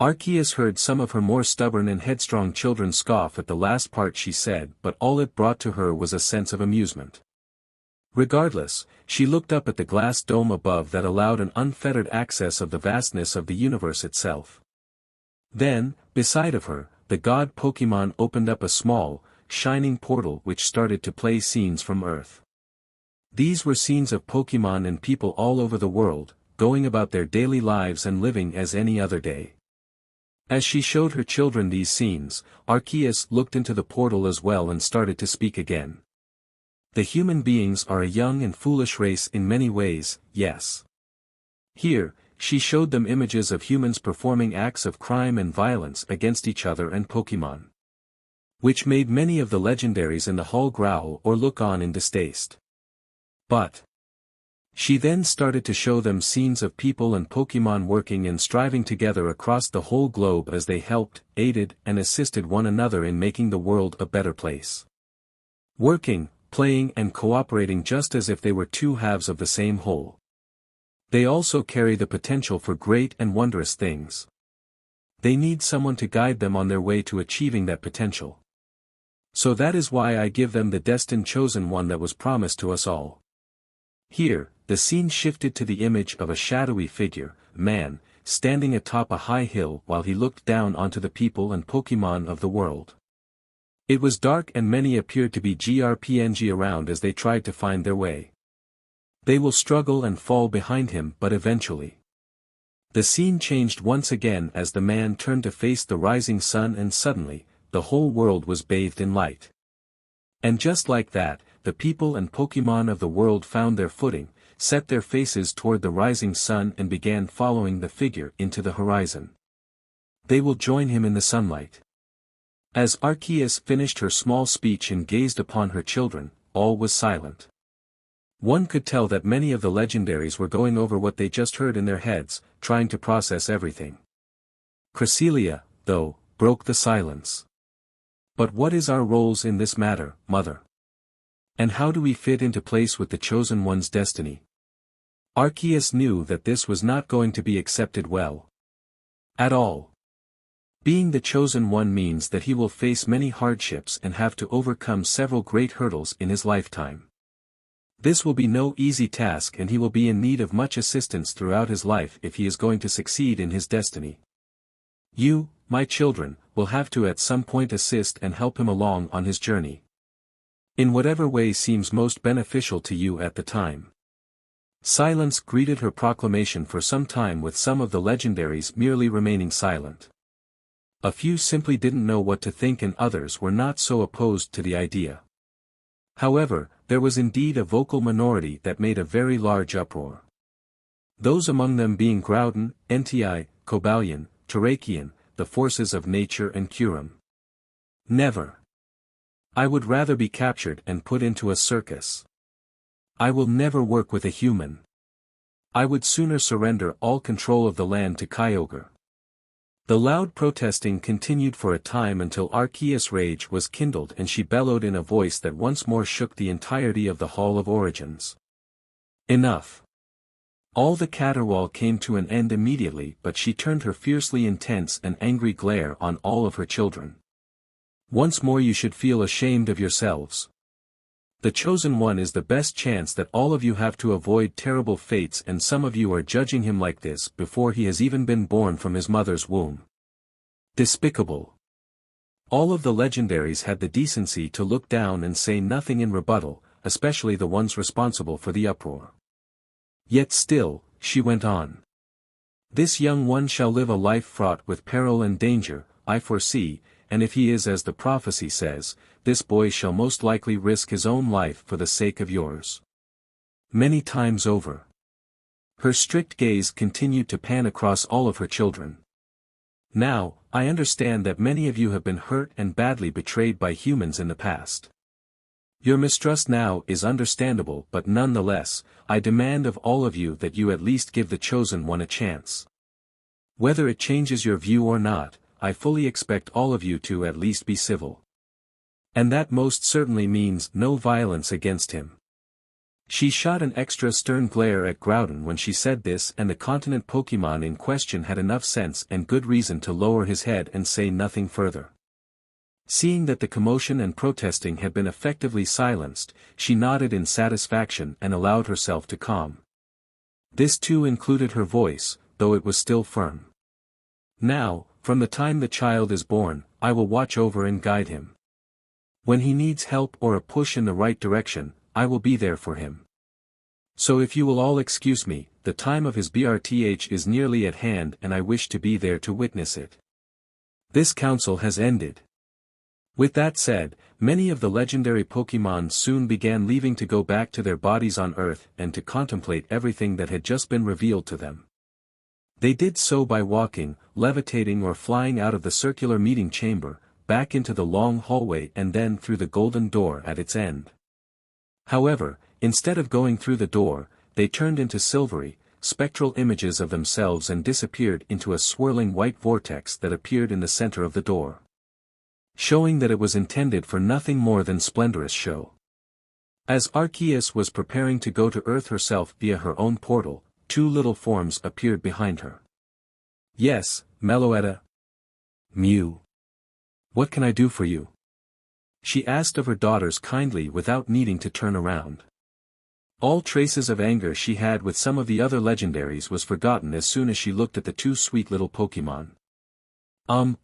Arceus heard some of her more stubborn and headstrong children scoff at the last part she said, but all it brought to her was a sense of amusement. Regardless, she looked up at the glass dome above that allowed an unfettered access of the vastness of the universe itself. Then, beside of her, the God Pokémon opened up a small, shining portal which started to play scenes from Earth. These were scenes of Pokémon and people all over the world, going about their daily lives and living as any other day. As she showed her children these scenes, Arceus looked into the portal as well and started to speak again. The human beings are a young and foolish race in many ways, yes. Here, she showed them images of humans performing acts of crime and violence against each other and Pokémon. Which made many of the legendaries in the hall growl or look on in distaste. But she then started to show them scenes of people and Pokémon working and striving together across the whole globe as they helped, aided, and assisted one another in making the world a better place. Working, playing and cooperating just as if they were two halves of the same whole. They also carry the potential for great and wondrous things. They need someone to guide them on their way to achieving that potential. So that is why I give them the destined chosen one that was promised to us all. Here, the scene shifted to the image of a shadowy figure, man, standing atop a high hill while he looked down onto the people and Pokémon of the world. It was dark and many appeared to be GRPNG around as they tried to find their way. They will struggle and fall behind him but eventually. The scene changed once again as the man turned to face the rising sun and suddenly, the whole world was bathed in light. And just like that, the people and Pokémon of the world found their footing, set their faces toward the rising sun and began following the figure into the horizon. They will join him in the sunlight. As Arceus finished her small speech and gazed upon her children, all was silent. One could tell that many of the legendaries were going over what they just heard in their heads, trying to process everything. Cresselia, though, broke the silence. But what is our roles in this matter, Mother? And how do we fit into place with the Chosen One's destiny? Arceus knew that this was not going to be accepted well. At all. Being the Chosen One means that he will face many hardships and have to overcome several great hurdles in his lifetime. This will be no easy task and he will be in need of much assistance throughout his life if he is going to succeed in his destiny. You, my children, will have to at some point assist and help him along on his journey. In whatever way seems most beneficial to you at the time. Silence greeted her proclamation for some time with some of the legendaries merely remaining silent. A few simply didn't know what to think and others were not so opposed to the idea. However, there was indeed a vocal minority that made a very large uproar. Those among them being Groudon, Entei, Cobalion, Terrakion, the forces of nature and Kyurem. Never. I would rather be captured and put into a circus. I will never work with a human. I would sooner surrender all control of the land to Kyogre. The loud protesting continued for a time until Arceus' rage was kindled and she bellowed in a voice that once more shook the entirety of the Hall of Origins. Enough. All the caterwaul came to an end immediately but she turned her fiercely intense and angry glare on all of her children. Once more you should feel ashamed of yourselves. The Chosen One is the best chance that all of you have to avoid terrible fates and some of you are judging him like this before he has even been born from his mother's womb. Despicable. All of the legendaries had the decency to look down and say nothing in rebuttal, especially the ones responsible for the uproar. Yet still, she went on. This young one shall live a life fraught with peril and danger, I foresee, and if he is as the prophecy says, this boy shall most likely risk his own life for the sake of yours. Many times over. Her strict gaze continued to pan across all of her children. Now, I understand that many of you have been hurt and badly betrayed by humans in the past. Your mistrust now is understandable but nonetheless, I demand of all of you that you at least give the Chosen One a chance. Whether it changes your view or not, I fully expect all of you to at least be civil. And that most certainly means no violence against him. She shot an extra stern glare at Groudon when she said this and the continent Pokémon in question had enough sense and good reason to lower his head and say nothing further. Seeing that the commotion and protesting had been effectively silenced, she nodded in satisfaction and allowed herself to calm. This too included her voice, though it was still firm. Now, from the time the child is born, I will watch over and guide him. When he needs help or a push in the right direction, I will be there for him. So if you will all excuse me, the time of his BRTH is nearly at hand and I wish to be there to witness it. This council has ended. With that said, many of the legendary Pokémon soon began leaving to go back to their bodies on Earth and to contemplate everything that had just been revealed to them. They did so by walking, levitating or flying out of the circular meeting chamber, back into the long hallway and then through the golden door at its end. However, instead of going through the door, they turned into silvery, spectral images of themselves and disappeared into a swirling white vortex that appeared in the center of the door. Showing that it was intended for nothing more than splendorous show. As Arceus was preparing to go to Earth herself via her own portal, two little forms appeared behind her. Yes, Meloetta. Mew. What can I do for you? She asked of her daughters kindly without needing to turn around. All traces of anger she had with some of the other legendaries was forgotten as soon as she looked at the two sweet little Pokémon.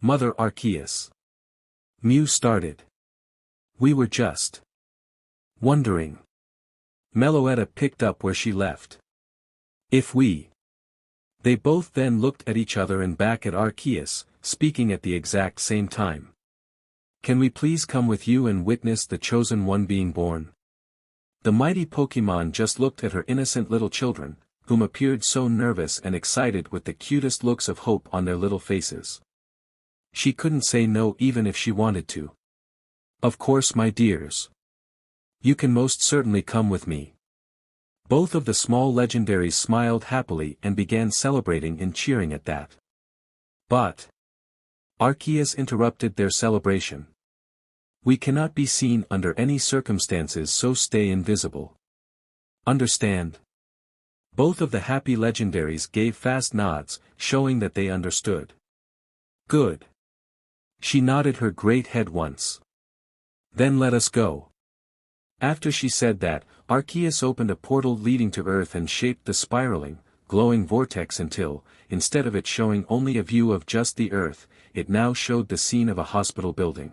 Mother Arceus. Mew started. We were just wondering. Meloetta picked up where she left. If we. They both then looked at each other and back at Arceus, speaking at the exact same time. Can we please come with you and witness the chosen one being born? The mighty Pokémon just looked at her innocent little children, whom appeared so nervous and excited with the cutest looks of hope on their little faces. She couldn't say no even if she wanted to. Of course, my dears. You can most certainly come with me. Both of the small legendaries smiled happily and began celebrating and cheering at that. But Arceus interrupted their celebration. We cannot be seen under any circumstances, so stay invisible. Understand? Both of the happy legendaries gave fast nods, showing that they understood. Good. She nodded her great head once. Then let us go. After she said that, Arceus opened a portal leading to Earth and shaped the spiraling, glowing vortex until, instead of it showing only a view of just the Earth, it now showed the scene of a hospital building.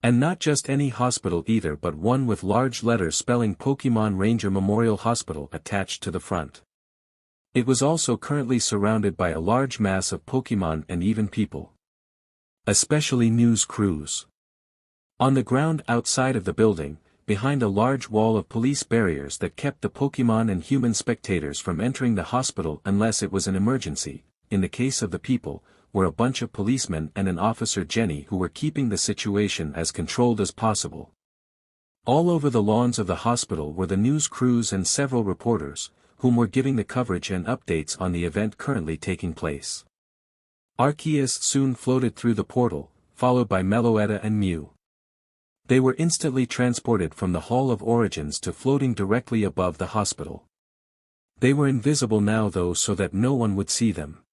And not just any hospital either, but one with large letters spelling Pokémon Ranger Memorial Hospital attached to the front. It was also currently surrounded by a large mass of Pokémon and even people. Especially news crews. On the ground outside of the building, behind a large wall of police barriers that kept the Pokémon and human spectators from entering the hospital unless it was an emergency, in the case of the people, were a bunch of policemen and an officer Jenny who were keeping the situation as controlled as possible. All over the lawns of the hospital were the news crews and several reporters, whom were giving the coverage and updates on the event currently taking place. Arceus soon floated through the portal, followed by Meloetta and Mew. They were instantly transported from the Hall of Origins to floating directly above the hospital. They were invisible now though, so that no one would see them.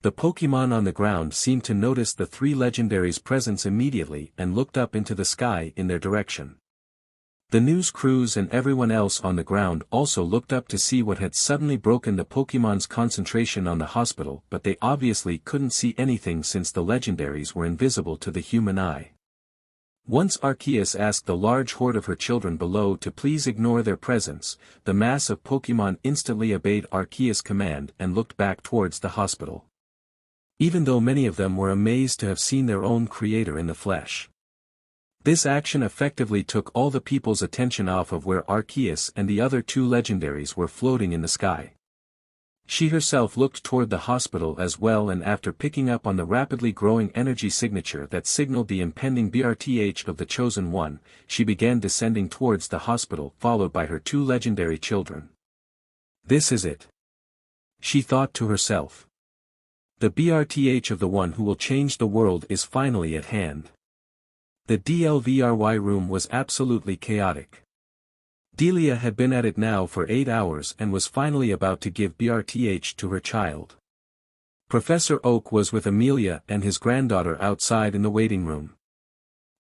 The Pokémon on the ground seemed to notice the three legendaries' presence immediately and looked up into the sky in their direction. The news crews and everyone else on the ground also looked up to see what had suddenly broken the Pokémon's concentration on the hospital, but they obviously couldn't see anything since the legendaries were invisible to the human eye. Once Arceus asked the large horde of her children below to please ignore their presence, the mass of Pokémon instantly obeyed Arceus' command and looked back towards the hospital. Even though many of them were amazed to have seen their own creator in the flesh. This action effectively took all the people's attention off of where Arceus and the other two legendaries were floating in the sky. She herself looked toward the hospital as well, and after picking up on the rapidly growing energy signature that signaled the impending BRTH of the Chosen One, she began descending towards the hospital followed by her two legendary children. This is it. She thought to herself. The BRTH of the one who will change the world is finally at hand. The DLVRY room was absolutely chaotic. Delia had been at it now for 8 hours and was finally about to give BRTH to her child. Professor Oak was with Amelia and his granddaughter outside in the waiting room.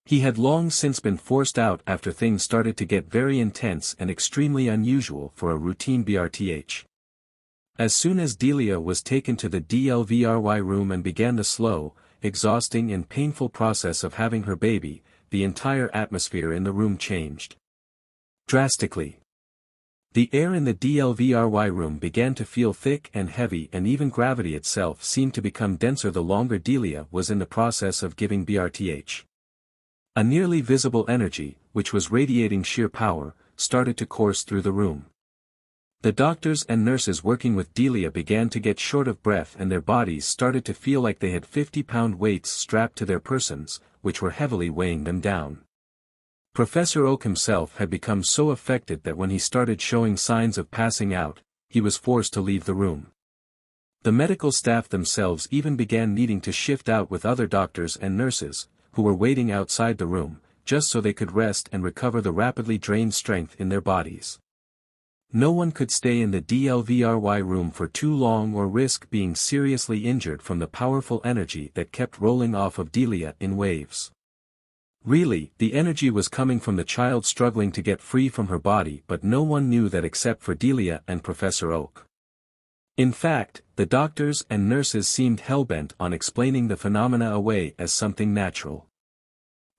He had long since been forced out after things started to get very intense and extremely unusual for a routine BRTH. As soon as Delia was taken to the DLVRY room and began the slow, exhausting and painful process of having her baby, the entire atmosphere in the room changed. Drastically. The air in the DLVRY room began to feel thick and heavy, and even gravity itself seemed to become denser the longer Delia was in the process of giving BRTH. A nearly visible energy, which was radiating sheer power, started to course through the room. The doctors and nurses working with Delia began to get short of breath, and their bodies started to feel like they had 50-pound weights strapped to their persons, which were heavily weighing them down. Professor Oak himself had become so affected that when he started showing signs of passing out, he was forced to leave the room. The medical staff themselves even began needing to shift out with other doctors and nurses, who were waiting outside the room, just so they could rest and recover the rapidly drained strength in their bodies. No one could stay in the DLVRY room for too long or risk being seriously injured from the powerful energy that kept rolling off of Delia in waves. Really, the energy was coming from the child struggling to get free from her body, but no one knew that except for Delia and Professor Oak. In fact, the doctors and nurses seemed hellbent on explaining the phenomena away as something natural.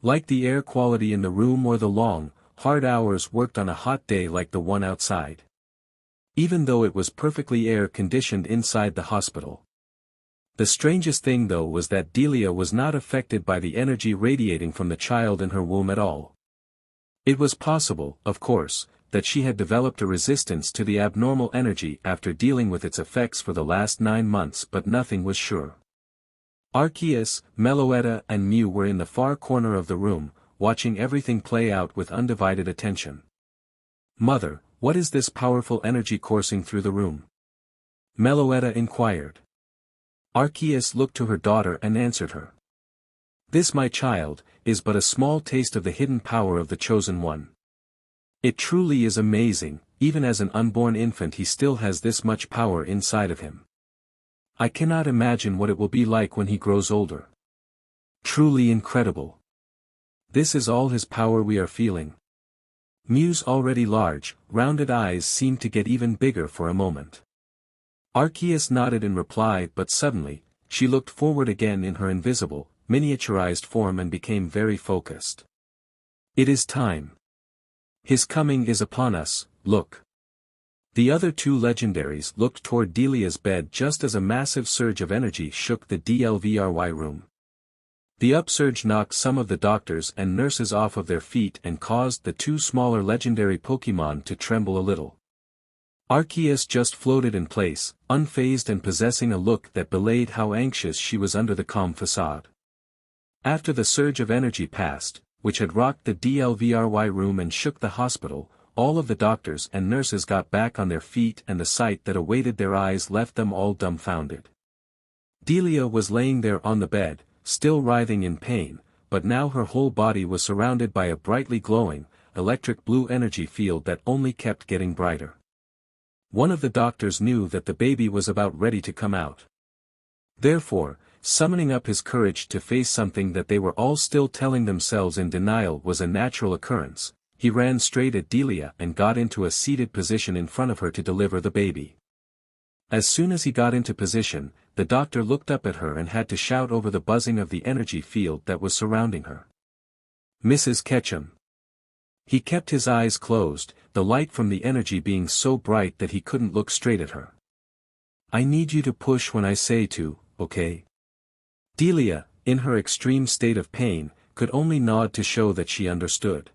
Like the air quality in the room or the long, hard hours worked on a hot day like the one outside. Even though it was perfectly air-conditioned inside the hospital. The strangest thing though was that Delia was not affected by the energy radiating from the child in her womb at all. It was possible, of course, that she had developed a resistance to the abnormal energy after dealing with its effects for the last 9 months, but nothing was sure. Arceus, Meloetta and Mew were in the far corner of the room, watching everything play out with undivided attention. "Mother, what is this powerful energy coursing through the room?" Meloetta inquired. Arceus looked to her daughter and answered her. "This, my child, is but a small taste of the hidden power of the Chosen One. It truly is amazing, even as an unborn infant he still has this much power inside of him. I cannot imagine what it will be like when he grows older. Truly incredible. This is all his power we are feeling." Mew's already large, rounded eyes seemed to get even bigger for a moment. Arceus nodded in reply, but suddenly, she looked forward again in her invisible, miniaturized form and became very focused. "It is time. His coming is upon us, look." The other two legendaries looked toward Delia's bed just as a massive surge of energy shook the DLVRY room. The upsurge knocked some of the doctors and nurses off of their feet and caused the two smaller legendary Pokémon to tremble a little. Arceus just floated in place, unfazed and possessing a look that belayed how anxious she was under the calm facade. After the surge of energy passed, which had rocked the DLVRY room and shook the hospital, all of the doctors and nurses got back on their feet and the sight that awaited their eyes left them all dumbfounded. Delia was laying there on the bed, still writhing in pain, but now her whole body was surrounded by a brightly glowing, electric blue energy field that only kept getting brighter. One of the doctors knew that the baby was about ready to come out. Therefore, summoning up his courage to face something that they were all still telling themselves in denial was a natural occurrence, he ran straight at Delia and got into a seated position in front of her to deliver the baby. As soon as he got into position, the doctor looked up at her and had to shout over the buzzing of the energy field that was surrounding her. "Mrs. Ketchum." He kept his eyes closed, the light from the energy being so bright that he couldn't look straight at her. "I need you to push when I say to, okay?" Delia, in her extreme state of pain, could only nod to show that she understood.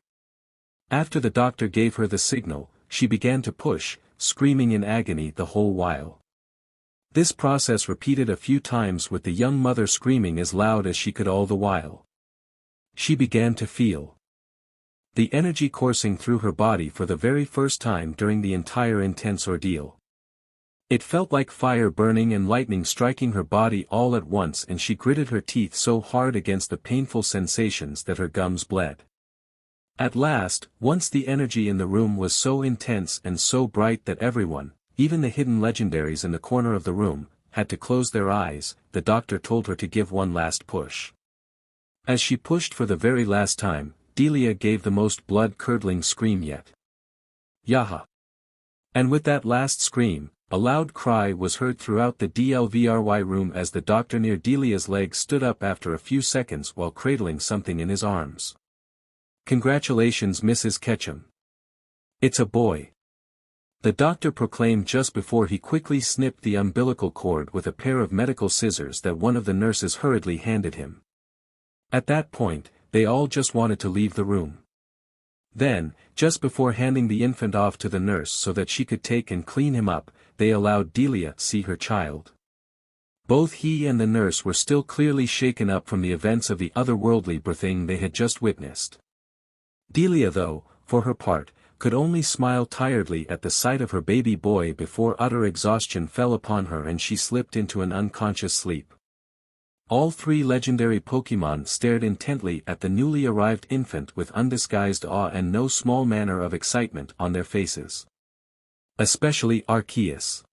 After the doctor gave her the signal, she began to push, screaming in agony the whole while. This process repeated a few times with the young mother screaming as loud as she could all the while. She began to feel the energy coursing through her body for the very first time during the entire intense ordeal. It felt like fire burning and lightning striking her body all at once, and she gritted her teeth so hard against the painful sensations that her gums bled. At last, once the energy in the room was so intense and so bright that everyone, even the hidden legendaries in the corner of the room, had to close their eyes, the doctor told her to give one last push. As she pushed for the very last time, Delia gave the most blood-curdling scream yet. "Yaha!" And with that last scream, a loud cry was heard throughout the DLVRY room as the doctor near Delia's leg stood up after a few seconds while cradling something in his arms. "Congratulations, Mrs. Ketchum. It's a boy," the doctor proclaimed just before he quickly snipped the umbilical cord with a pair of medical scissors that one of the nurses hurriedly handed him. At that point, they all just wanted to leave the room. Then, just before handing the infant off to the nurse so that she could take and clean him up, they allowed Delia to see her child. Both he and the nurse were still clearly shaken up from the events of the otherworldly birthing they had just witnessed. Delia, though, for her part, could only smile tiredly at the sight of her baby boy before utter exhaustion fell upon her and she slipped into an unconscious sleep. All three legendary Pokémon stared intently at the newly arrived infant with undisguised awe and no small manner of excitement on their faces. Especially Arceus.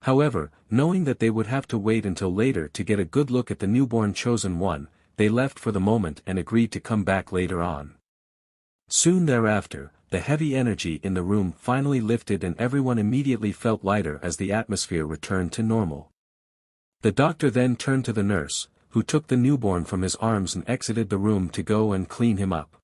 However, knowing that they would have to wait until later to get a good look at the newborn chosen one, they left for the moment and agreed to come back later on. Soon thereafter, the heavy energy in the room finally lifted and everyone immediately felt lighter as the atmosphere returned to normal. The doctor then turned to the nurse, who took the newborn from his arms and exited the room to go and clean him up.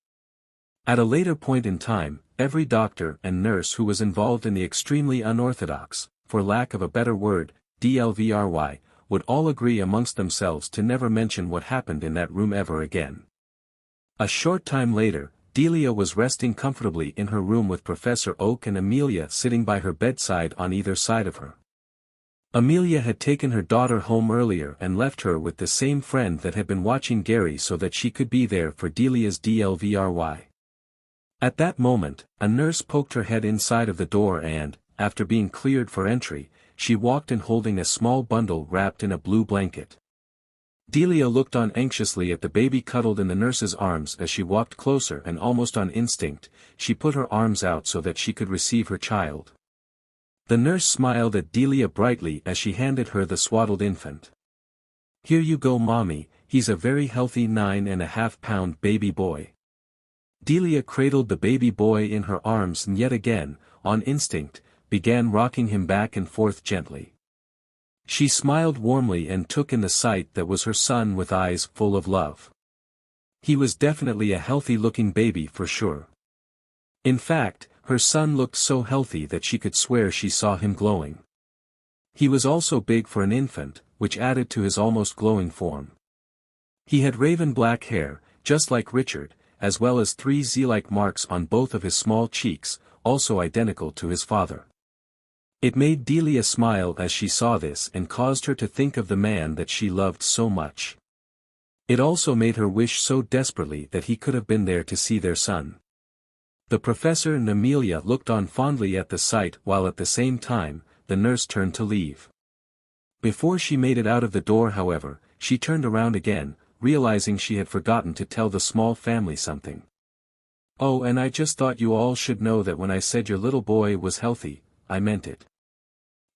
At a later point in time, every doctor and nurse who was involved in the extremely unorthodox, for lack of a better word, DLVRY, would all agree amongst themselves to never mention what happened in that room ever again. A short time later, Delia was resting comfortably in her room with Professor Oak and Amelia sitting by her bedside on either side of her. Amelia had taken her daughter home earlier and left her with the same friend that had been watching Gary so that she could be there for Delia's DLVRY. At that moment, a nurse poked her head inside of the door and, after being cleared for entry, she walked in holding a small bundle wrapped in a blue blanket. Delia looked on anxiously at the baby cuddled in the nurse's arms as she walked closer and almost on instinct, she put her arms out so that she could receive her child. The nurse smiled at Delia brightly as she handed her the swaddled infant. "Here you go, mommy, he's a very healthy 9.5-pound baby boy." Delia cradled the baby boy in her arms and yet again, on instinct, began rocking him back and forth gently. She smiled warmly and took in the sight that was her son with eyes full of love. He was definitely a healthy-looking baby for sure. In fact, her son looked so healthy that she could swear she saw him glowing. He was also big for an infant, which added to his almost glowing form. He had raven black hair, just like Richard, as well as 3 Z-like marks on both of his small cheeks, also identical to his father. It made Delia smile as she saw this and caused her to think of the man that she loved so much. It also made her wish so desperately that he could have been there to see their son. The professor and Amelia looked on fondly at the sight while at the same time, the nurse turned to leave. Before she made it out of the door however, she turned around again, realizing she had forgotten to tell the small family something. "Oh, and I just thought you all should know that when I said your little boy was healthy, I meant it."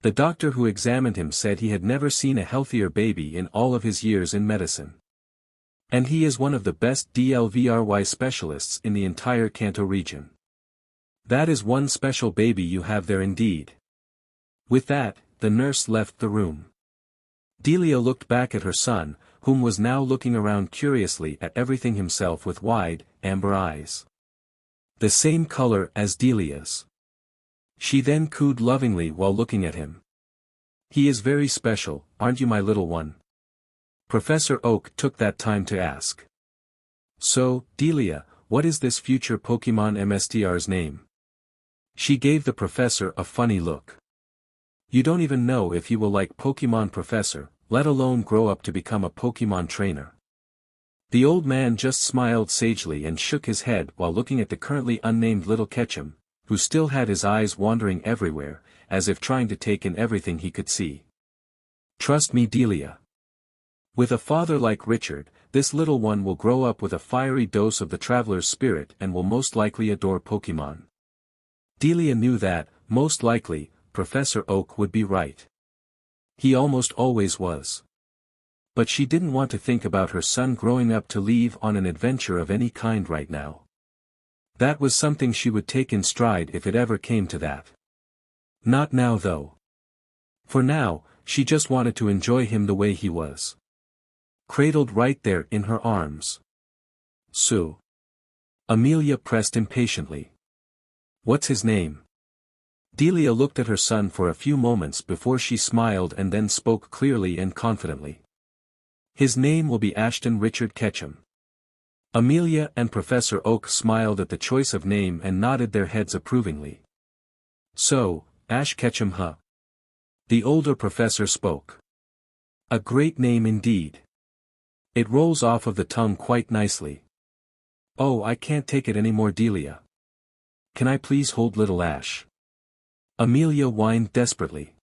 The doctor who examined him said he had never seen a healthier baby in all of his years in medicine. And he is one of the best DLVRY specialists in the entire Kanto region. That is one special baby you have there indeed. With that, the nurse left the room. Delia looked back at her son, whom was now looking around curiously at everything himself with wide, amber eyes. The same color as Delia's. She then cooed lovingly while looking at him. "He is very special, aren't you, my little one?" Professor Oak took that time to ask. "So, Delia, what is this future Pokémon MSTR's name?" She gave the professor a funny look. "You don't even know if he will like Pokémon Professor, let alone grow up to become a Pokémon trainer." The old man just smiled sagely and shook his head while looking at the currently unnamed little Ketchum, who still had his eyes wandering everywhere, as if trying to take in everything he could see. "Trust me, Delia. With a father like Richard, this little one will grow up with a fiery dose of the traveler's spirit and will most likely adore Pokémon." Delia knew that, most likely, Professor Oak would be right. He almost always was. But she didn't want to think about her son growing up to leave on an adventure of any kind right now. That was something she would take in stride if it ever came to that. Not now though. For now, she just wanted to enjoy him the way he was. Cradled right there in her arms. "So?" Amelia pressed impatiently. "What's his name?" Delia looked at her son for a few moments before she smiled and then spoke clearly and confidently. "His name will be Ashton Richard Ketchum." Amelia and Professor Oak smiled at the choice of name and nodded their heads approvingly. "So, Ash Ketchum, huh?" The older professor spoke. "A great name indeed. It rolls off of the tongue quite nicely." "Oh, I can't take it any more, Delia. Can I please hold little Ash?" Amelia whined desperately.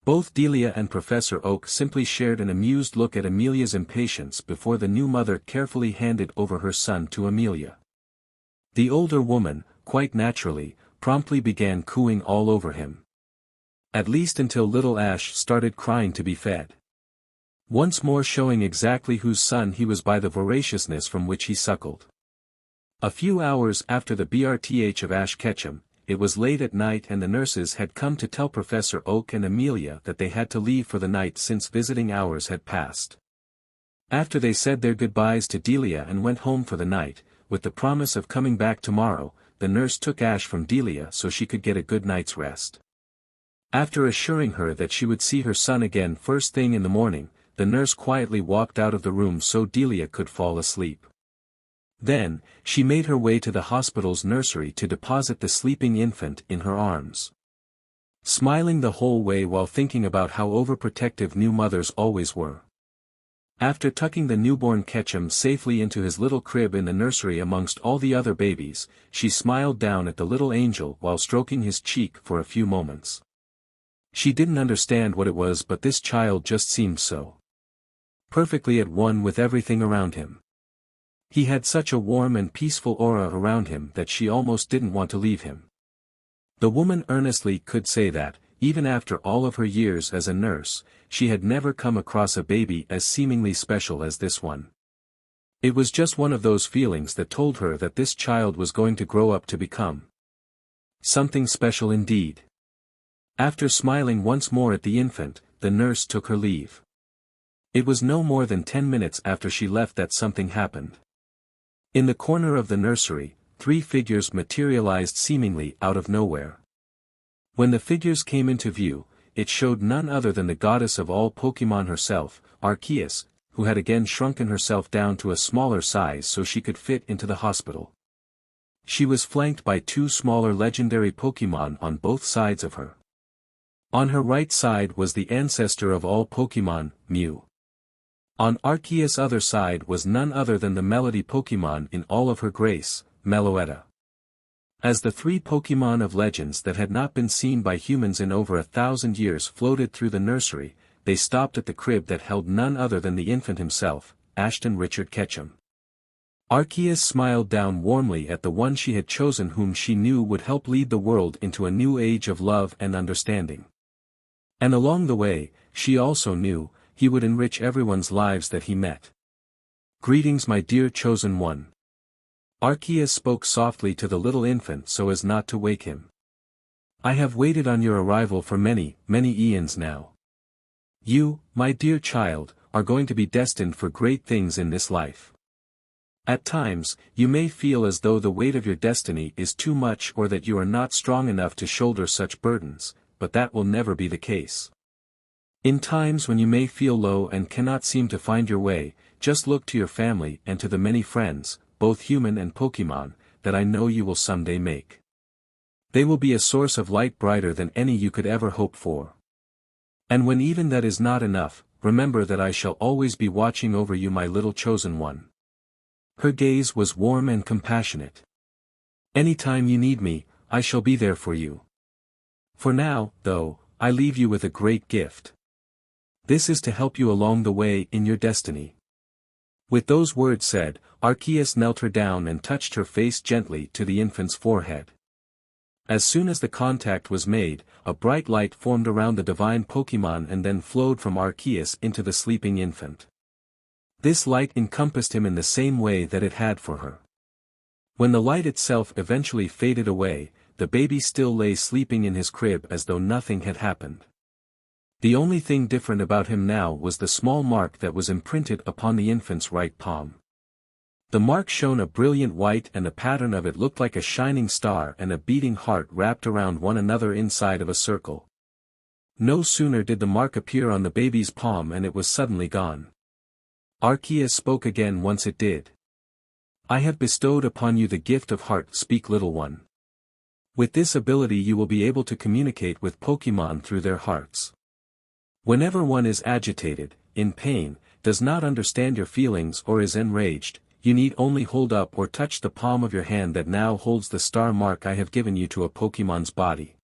Both Delia and Professor Oak simply shared an amused look at Amelia's impatience before the new mother carefully handed over her son to Amelia. The older woman, quite naturally, promptly began cooing all over him. At least until little Ash started crying to be fed. Once more showing exactly whose son he was by the voraciousness from which he suckled. A few hours after the birth of Ash Ketchum, it was late at night and the nurses had come to tell Professor Oak and Amelia that they had to leave for the night since visiting hours had passed. After they said their goodbyes to Delia and went home for the night, with the promise of coming back tomorrow, the nurse took Ash from Delia so she could get a good night's rest. After assuring her that she would see her son again first thing in the morning, the nurse quietly walked out of the room so Delia could fall asleep. Then, she made her way to the hospital's nursery to deposit the sleeping infant in her arms. Smiling the whole way while thinking about how overprotective new mothers always were. After tucking the newborn Ketchum safely into his little crib in the nursery amongst all the other babies, she smiled down at the little angel while stroking his cheek for a few moments. She didn't understand what it was, but this child just seemed so perfectly at one with everything around him. He had such a warm and peaceful aura around him that she almost didn't want to leave him. The woman earnestly could say that, even after all of her years as a nurse, she had never come across a baby as seemingly special as this one. It was just one of those feelings that told her that this child was going to grow up to become something special indeed. After smiling once more at the infant, the nurse took her leave. It was no more than 10 minutes after she left that something happened. In the corner of the nursery, 3 figures materialized seemingly out of nowhere. When the figures came into view, it showed none other than the goddess of all Pokémon herself, Arceus, who had again shrunken herself down to a smaller size so she could fit into the hospital. She was flanked by 2 smaller legendary Pokémon on both sides of her. On her right side was the ancestor of all Pokémon, Mew. On Arceus' other side was none other than the Melody Pokémon in all of her grace, Meloetta. As the 3 Pokémon of legends that had not been seen by humans in over 1,000 years floated through the nursery, they stopped at the crib that held none other than the infant himself, Ashton Richard Ketchum. Arceus smiled down warmly at the one she had chosen, whom she knew would help lead the world into a new age of love and understanding. And along the way, she also knew, he would enrich everyone's lives that he met. "Greetings, my dear chosen one." Arceus spoke softly to the little infant so as not to wake him. "I have waited on your arrival for many, many eons now. You, my dear child, are going to be destined for great things in this life. At times, you may feel as though the weight of your destiny is too much or that you are not strong enough to shoulder such burdens, but that will never be the case. In times when you may feel low and cannot seem to find your way, just look to your family and to the many friends, both human and Pokémon, that I know you will someday make. They will be a source of light brighter than any you could ever hope for. And when even that is not enough, remember that I shall always be watching over you, my little chosen one." Her gaze was warm and compassionate. "Anytime you need me, I shall be there for you. For now, though, I leave you with a great gift. This is to help you along the way in your destiny." With those words said, Arceus knelt her down and touched her face gently to the infant's forehead. As soon as the contact was made, a bright light formed around the divine Pokémon and then flowed from Arceus into the sleeping infant. This light encompassed him in the same way that it had for her. When the light itself eventually faded away, the baby still lay sleeping in his crib as though nothing had happened. The only thing different about him now was the small mark that was imprinted upon the infant's right palm. The mark shone a brilliant white and the pattern of it looked like a shining star and a beating heart wrapped around one another inside of a circle. No sooner did the mark appear on the baby's palm and it was suddenly gone. Arceus spoke again once it did. "I have bestowed upon you the gift of heart, speak little one. With this ability you will be able to communicate with Pokémon through their hearts. Whenever one is agitated, in pain, does not understand your feelings or is enraged, you need only hold up or touch the palm of your hand that now holds the star mark I have given you to a Pokémon's body.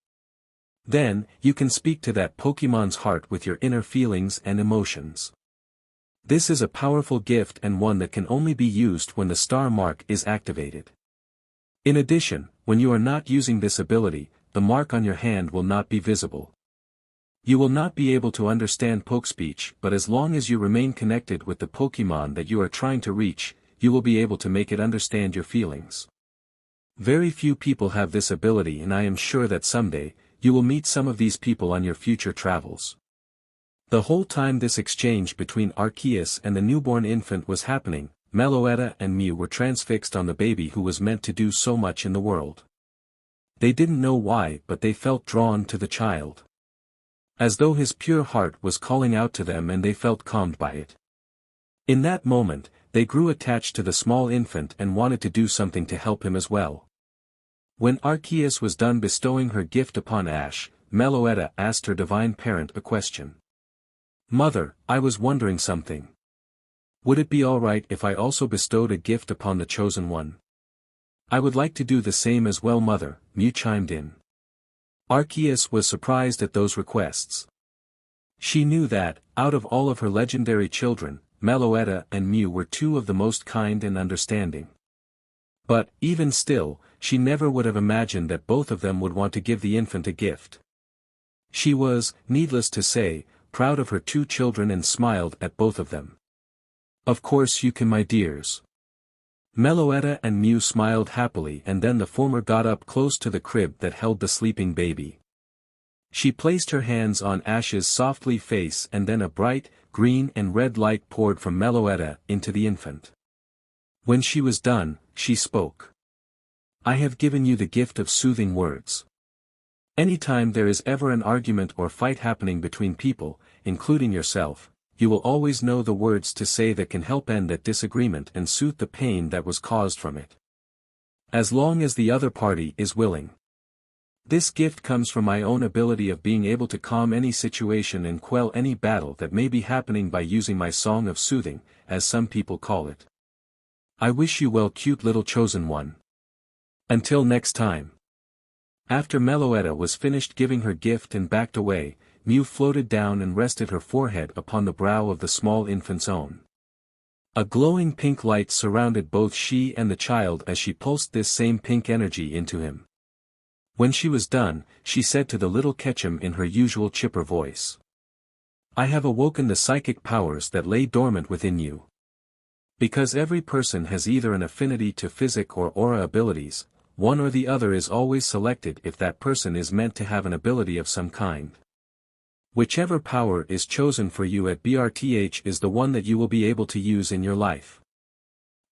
Then, you can speak to that Pokemon's heart with your inner feelings and emotions. This is a powerful gift and one that can only be used when the star mark is activated. In addition, when you are not using this ability, the mark on your hand will not be visible. You will not be able to understand Pokespeech, but as long as you remain connected with the Pokemon that you are trying to reach, you will be able to make it understand your feelings. Very few people have this ability, and I am sure that someday, you will meet some of these people on your future travels. The whole time this exchange between Arceus and the newborn infant was happening, Meloetta and Mew were transfixed on the baby who was meant to do so much in the world. They didn't know why, but they felt drawn to the child. As though his pure heart was calling out to them, and they felt calmed by it. In that moment, they grew attached to the small infant and wanted to do something to help him as well. When Arceus was done bestowing her gift upon Ash, Meloetta asked her divine parent a question. "Mother, I was wondering something. Would it be alright if I also bestowed a gift upon the chosen one?" "I would like to do the same as well, mother," Mew chimed in. Arceus was surprised at those requests. She knew that, out of all of her legendary children, Meloetta and Mew were two of the most kind and understanding. But, even still, she never would have imagined that both of them would want to give the infant a gift. She was, needless to say, proud of her two children and smiled at both of them. "Of course you can, my dears." Meloetta and Mew smiled happily, and then the former got up close to the crib that held the sleeping baby. She placed her hands on Ash's softly face, and then a bright, green and red light poured from Meloetta into the infant. When she was done, she spoke. "I have given you the gift of soothing words. Anytime there is ever an argument or fight happening between people, including yourself, you will always know the words to say that can help end that disagreement and soothe the pain that was caused from it. As long as the other party is willing. This gift comes from my own ability of being able to calm any situation and quell any battle that may be happening by using my song of soothing, as some people call it. I wish you well, cute little chosen one. Until next time." After Meloetta was finished giving her gift and backed away, Mew floated down and rested her forehead upon the brow of the small infant's own. A glowing pink light surrounded both she and the child as she pulsed this same pink energy into him. When she was done, she said to the little Ketchum in her usual chipper voice. "I have awoken the psychic powers that lay dormant within you. Because every person has either an affinity to physic or aura abilities, one or the other is always selected if that person is meant to have an ability of some kind. Whichever power is chosen for you at BRTH is the one that you will be able to use in your life.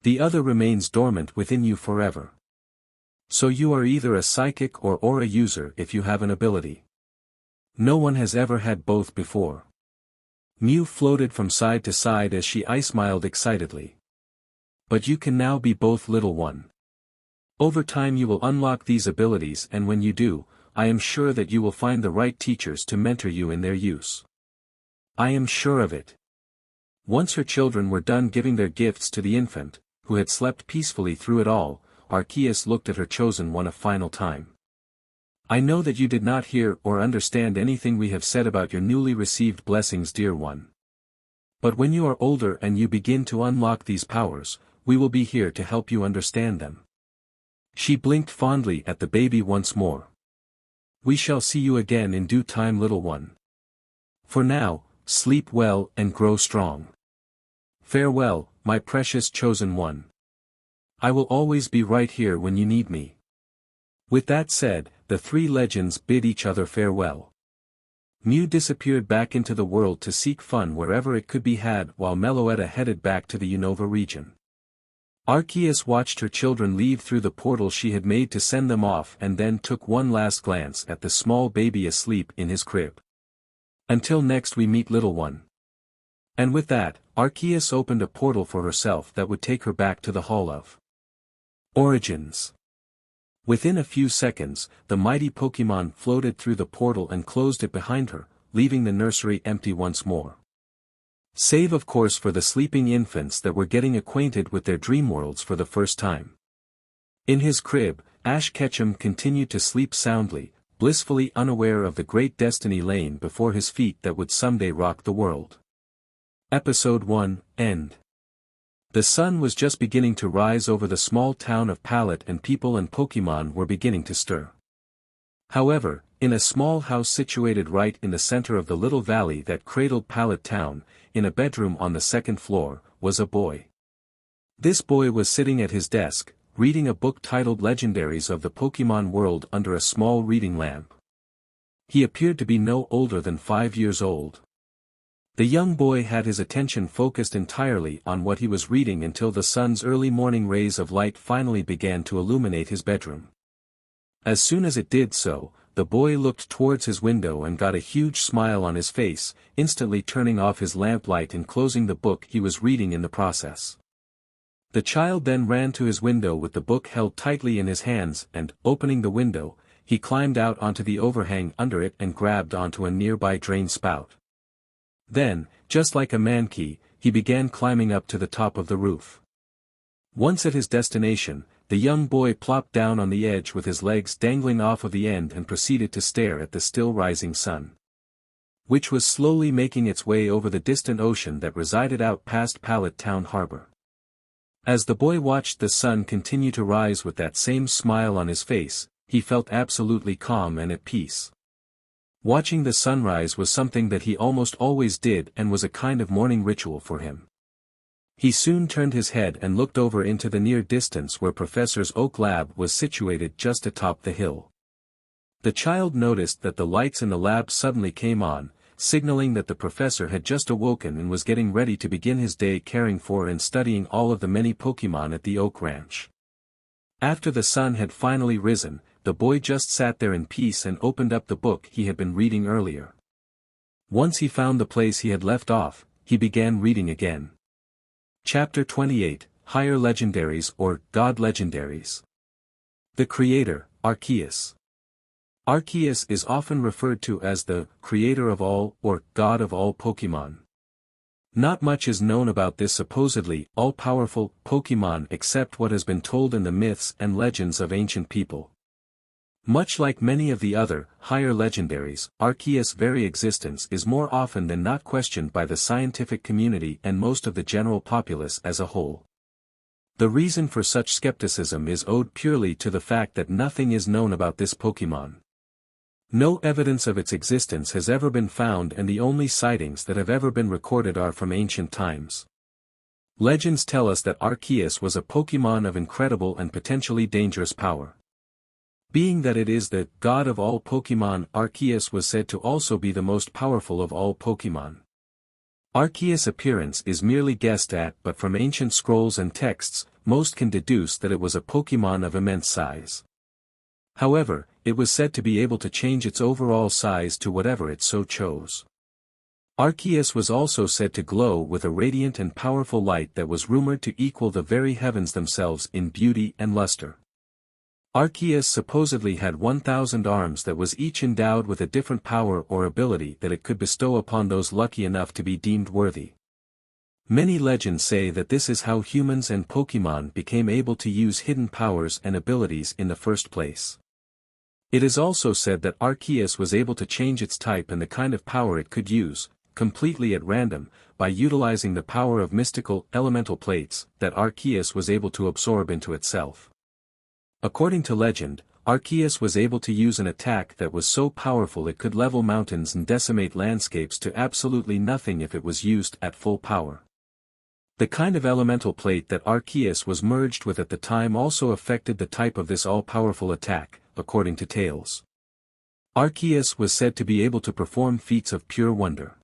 The other remains dormant within you forever. So you are either a psychic or aura user if you have an ability. No one has ever had both before." Mew floated from side to side as she smiled excitedly. "But you can now be both, little one. Over time you will unlock these abilities, and when you do, I am sure that you will find the right teachers to mentor you in their use. I am sure of it." Once her children were done giving their gifts to the infant, who had slept peacefully through it all, Arceus looked at her chosen one a final time. "I know that you did not hear or understand anything we have said about your newly received blessings, dear one. But when you are older and you begin to unlock these powers, we will be here to help you understand them." She blinked fondly at the baby once more. "We shall see you again in due time, little one. For now, sleep well and grow strong. Farewell, my precious chosen one. I will always be right here when you need me." With that said, the three legends bid each other farewell. Mew disappeared back into the world to seek fun wherever it could be had, while Meloetta headed back to the Unova region. Arceus watched her children leave through the portal she had made to send them off, and then took one last glance at the small baby asleep in his crib. "Until next we meet, little one." And with that, Arceus opened a portal for herself that would take her back to the Hall of Origins. Within a few seconds, the mighty Pokémon floated through the portal and closed it behind her, leaving the nursery empty once more. Save of course for the sleeping infants that were getting acquainted with their dream worlds for the first time. In his crib, Ash Ketchum continued to sleep soundly, blissfully unaware of the great destiny laying before his feet that would someday rock the world. Episode 1, End. The sun was just beginning to rise over the small town of Pallet, and people and Pokémon were beginning to stir. However, in a small house situated right in the center of the little valley that cradled Pallet Town, in a bedroom on the second floor, was a boy. This boy was sitting at his desk, reading a book titled Legendaries of the Pokémon World under a small reading lamp. He appeared to be no older than 5 years old. The young boy had his attention focused entirely on what he was reading until the sun's early morning rays of light finally began to illuminate his bedroom. As soon as it did so, the boy looked towards his window and got a huge smile on his face, instantly turning off his lamplight and closing the book he was reading in the process. The child then ran to his window with the book held tightly in his hands and, opening the window, he climbed out onto the overhang under it and grabbed onto a nearby drain spout. Then, just like a monkey, he began climbing up to the top of the roof. Once at his destination, the young boy plopped down on the edge with his legs dangling off of the end and proceeded to stare at the still rising sun, which was slowly making its way over the distant ocean that resided out past Pallet Town Harbor. As the boy watched the sun continue to rise with that same smile on his face, he felt absolutely calm and at peace. Watching the sunrise was something that he almost always did and was a kind of morning ritual for him. He soon turned his head and looked over into the near distance where Professor Oak's lab was situated just atop the hill. The child noticed that the lights in the lab suddenly came on, signaling that the professor had just awoken and was getting ready to begin his day caring for and studying all of the many Pokémon at the Oak Ranch. After the sun had finally risen, the boy just sat there in peace and opened up the book he had been reading earlier. Once he found the place he had left off, he began reading again. Chapter 28, Higher Legendaries or God Legendaries. The Creator, Arceus. Arceus is often referred to as the creator of all or God of all Pokémon. Not much is known about this supposedly all-powerful Pokémon except what has been told in the myths and legends of ancient people. Much like many of the other, higher legendaries, Arceus' very existence is more often than not questioned by the scientific community and most of the general populace as a whole. The reason for such skepticism is owed purely to the fact that nothing is known about this Pokémon. No evidence of its existence has ever been found, and the only sightings that have ever been recorded are from ancient times. Legends tell us that Arceus was a Pokémon of incredible and potentially dangerous power. Being that it is the god of all Pokémon, Arceus was said to also be the most powerful of all Pokémon. Arceus' appearance is merely guessed at, but from ancient scrolls and texts, most can deduce that it was a Pokémon of immense size. However, it was said to be able to change its overall size to whatever it so chose. Arceus was also said to glow with a radiant and powerful light that was rumored to equal the very heavens themselves in beauty and luster. Arceus supposedly had 1,000 arms that was each endowed with a different power or ability that it could bestow upon those lucky enough to be deemed worthy. Many legends say that this is how humans and Pokémon became able to use hidden powers and abilities in the first place. It is also said that Arceus was able to change its type and the kind of power it could use, completely at random, by utilizing the power of mystical, elemental plates that Arceus was able to absorb into itself. According to legend, Arceus was able to use an attack that was so powerful it could level mountains and decimate landscapes to absolutely nothing if it was used at full power. The kind of elemental plate that Arceus was merged with at the time also affected the type of this all-powerful attack, according to tales. Arceus was said to be able to perform feats of pure wonder.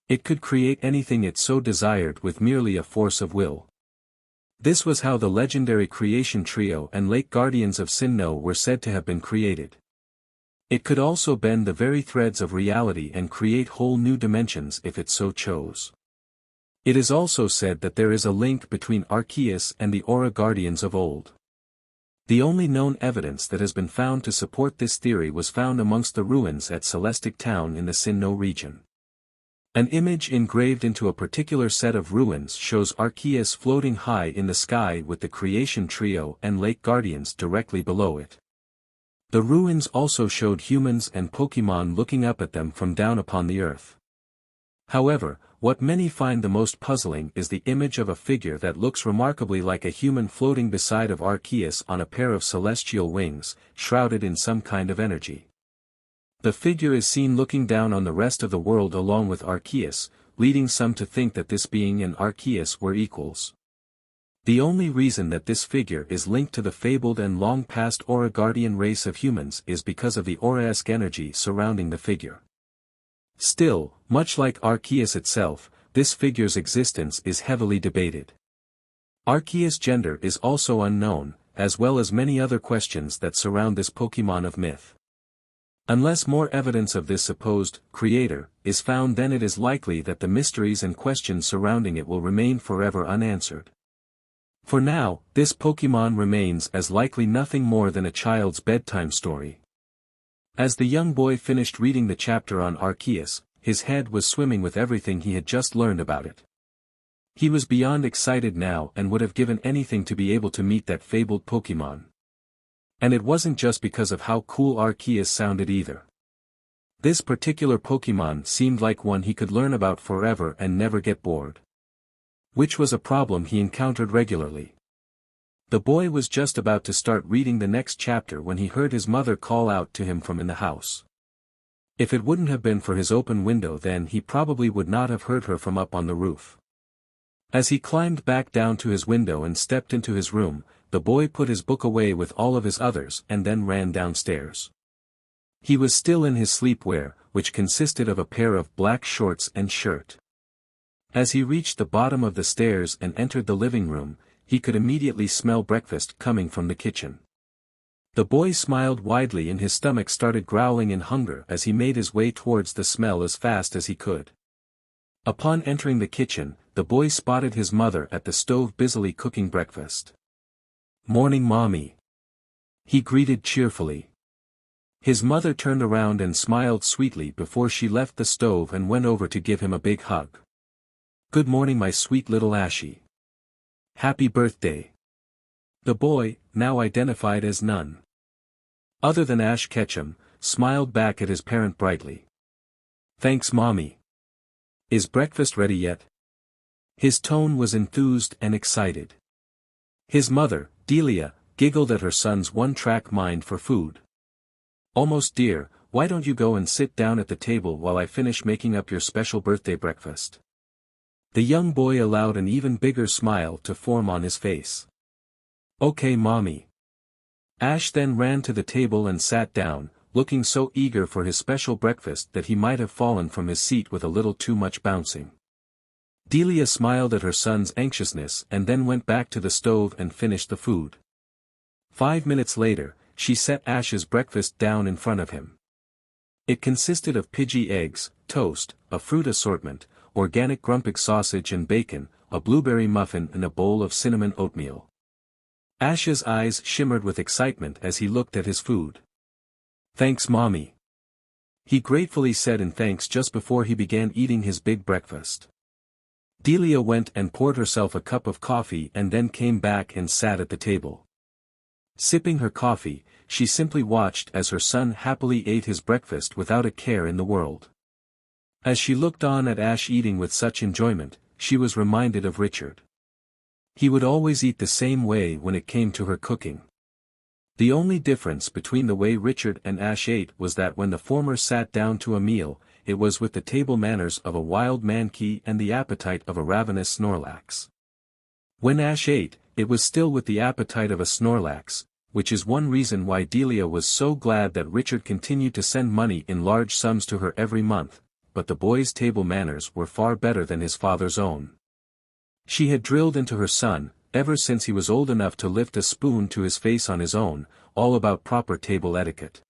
It could create anything it so desired with merely a force of will. This was how the legendary creation trio and lake guardians of Sinnoh were said to have been created. It could also bend the very threads of reality and create whole new dimensions if it so chose. It is also said that there is a link between Arceus and the Aura Guardians of old. The only known evidence that has been found to support this theory was found amongst the ruins at Celestic Town in the Sinnoh region. An image engraved into a particular set of ruins shows Arceus floating high in the sky with the creation trio and lake guardians directly below it. The ruins also showed humans and Pokémon looking up at them from down upon the earth. However, what many find the most puzzling is the image of a figure that looks remarkably like a human floating beside of Arceus on a pair of celestial wings, shrouded in some kind of energy. The figure is seen looking down on the rest of the world along with Arceus, leading some to think that this being and Arceus were equals. The only reason that this figure is linked to the fabled and long-past Aura Guardian race of humans is because of the aura-esque energy surrounding the figure. Still, much like Arceus itself, this figure's existence is heavily debated. Arceus' gender is also unknown, as well as many other questions that surround this Pokémon of myth. Unless more evidence of this supposed creator is found, then it is likely that the mysteries and questions surrounding it will remain forever unanswered. For now, this Pokémon remains as likely nothing more than a child's bedtime story. As the young boy finished reading the chapter on Arceus, his head was swimming with everything he had just learned about it. He was beyond excited now and would have given anything to be able to meet that fabled Pokémon. And it wasn't just because of how cool Arceus sounded either. This particular Pokémon seemed like one he could learn about forever and never get bored. Which was a problem he encountered regularly. The boy was just about to start reading the next chapter when he heard his mother call out to him from in the house. If it wouldn't have been for his open window, then he probably would not have heard her from up on the roof. As he climbed back down to his window and stepped into his room, the boy put his book away with all of his others and then ran downstairs. He was still in his sleepwear, which consisted of a pair of black shorts and shirt. As he reached the bottom of the stairs and entered the living room, he could immediately smell breakfast coming from the kitchen. The boy smiled widely and his stomach started growling in hunger as he made his way towards the smell as fast as he could. Upon entering the kitchen, the boy spotted his mother at the stove busily cooking breakfast. "Morning, Mommy," he greeted cheerfully. His mother turned around and smiled sweetly before she left the stove and went over to give him a big hug. "Good morning, my sweet little Ashie. Happy birthday." The boy, now identified as none other than Ash Ketchum, smiled back at his parent brightly. "Thanks, Mommy. Is breakfast ready yet?" His tone was enthused and excited. His mother, Delia, giggled at her son's one-track mind for food. "Almost, dear, why don't you go and sit down at the table while I finish making up your special birthday breakfast?" The young boy allowed an even bigger smile to form on his face. "Okay, Mommy." Ash then ran to the table and sat down, looking so eager for his special breakfast that he might have fallen from his seat with a little too much bouncing. Delia smiled at her son's anxiousness and then went back to the stove and finished the food. 5 minutes later, she set Ash's breakfast down in front of him. It consisted of Pidgey eggs, toast, a fruit assortment, organic Grumpig sausage and bacon, a blueberry muffin and a bowl of cinnamon oatmeal. Ash's eyes shimmered with excitement as he looked at his food. "Thanks, Mommy," he gratefully said in thanks just before he began eating his big breakfast. Delia went and poured herself a cup of coffee and then came back and sat at the table. Sipping her coffee, she simply watched as her son happily ate his breakfast without a care in the world. As she looked on at Ash eating with such enjoyment, she was reminded of Richard. He would always eat the same way when it came to her cooking. The only difference between the way Richard and Ash ate was that when the former sat down to a meal, it was with the table manners of a wild Mankey and the appetite of a ravenous Snorlax. When Ash ate, it was still with the appetite of a Snorlax, which is one reason why Delia was so glad that Richard continued to send money in large sums to her every month, but the boy's table manners were far better than his father's own. She had drilled into her son, ever since he was old enough to lift a spoon to his face on his own, all about proper table etiquette.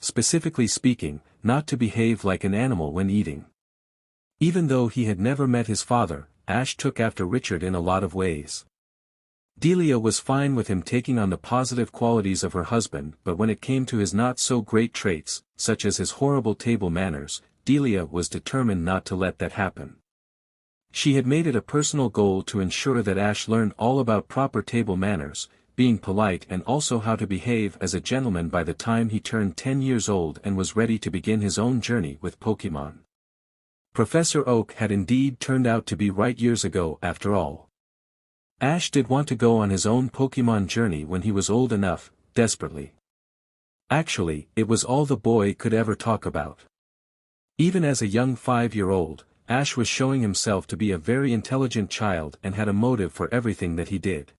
Specifically speaking, not to behave like an animal when eating. Even though he had never met his father, Ash took after Richard in a lot of ways. Delia was fine with him taking on the positive qualities of her husband, but when it came to his not-so-great traits, such as his horrible table manners, Delia was determined not to let that happen. She had made it a personal goal to ensure that Ash learned all about proper table manners, being polite and also how to behave as a gentleman by the time he turned 10 years old and was ready to begin his own journey with Pokémon. Professor Oak had indeed turned out to be right years ago after all. Ash did want to go on his own Pokémon journey when he was old enough, desperately. Actually, it was all the boy could ever talk about. Even as a young 5-year-old, Ash was showing himself to be a very intelligent child and had a motive for everything that he did.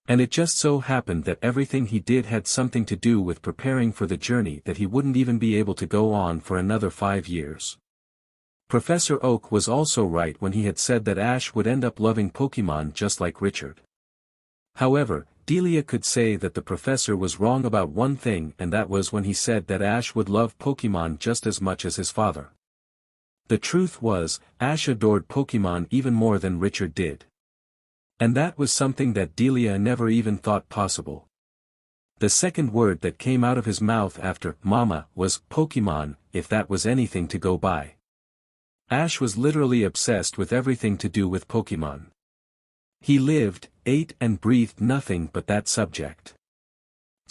And it just so happened that everything he did had something to do with preparing for the journey that he wouldn't even be able to go on for another 5 years. Professor Oak was also right when he had said that Ash would end up loving Pokémon just like Richard. However, Delia could say that the professor was wrong about one thing, and that was when he said that Ash would love Pokémon just as much as his father. The truth was, Ash adored Pokémon even more than Richard did. And that was something that Delia never even thought possible. The second word that came out of his mouth after "Mama" was Pokémon, if that was anything to go by. Ash was literally obsessed with everything to do with Pokémon. He lived, ate and breathed nothing but that subject.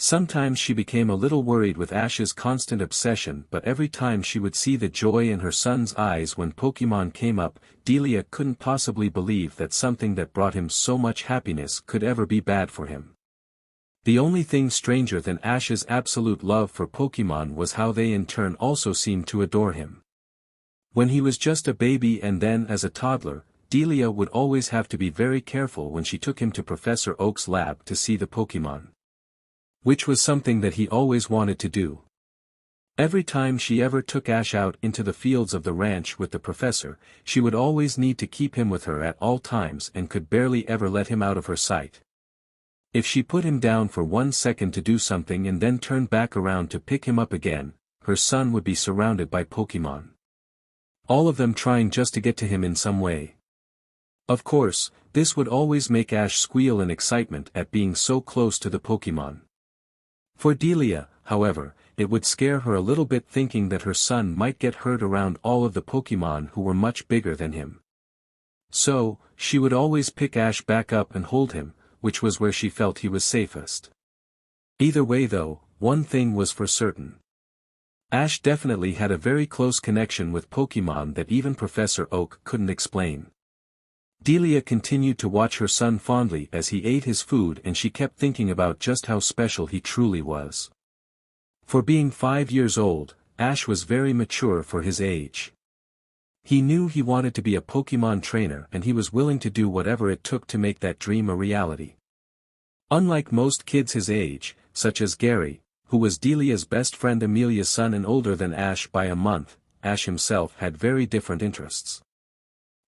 Sometimes she became a little worried with Ash's constant obsession, but every time she would see the joy in her son's eyes when Pokémon came up, Delia couldn't possibly believe that something that brought him so much happiness could ever be bad for him. The only thing stranger than Ash's absolute love for Pokémon was how they in turn also seemed to adore him. When he was just a baby and then as a toddler, Delia would always have to be very careful when she took him to Professor Oak's lab to see the Pokémon. Which was something that he always wanted to do. Every time she ever took Ash out into the fields of the ranch with the professor, she would always need to keep him with her at all times and could barely ever let him out of her sight. If she put him down for 1 second to do something and then turned back around to pick him up again, her son would be surrounded by Pokémon. All of them trying just to get to him in some way. Of course, this would always make Ash squeal in excitement at being so close to the Pokémon. For Delia, however, it would scare her a little bit thinking that her son might get hurt around all of the Pokémon who were much bigger than him. So, she would always pick Ash back up and hold him, which was where she felt he was safest. Either way though, one thing was for certain. Ash definitely had a very close connection with Pokémon that even Professor Oak couldn't explain. Delia continued to watch her son fondly as he ate his food, and she kept thinking about just how special he truly was. For being 5 years old, Ash was very mature for his age. He knew he wanted to be a Pokémon trainer and he was willing to do whatever it took to make that dream a reality. Unlike most kids his age, such as Gary, who was Delia's best friend Amelia's son and older than Ash by a month, Ash himself had very different interests.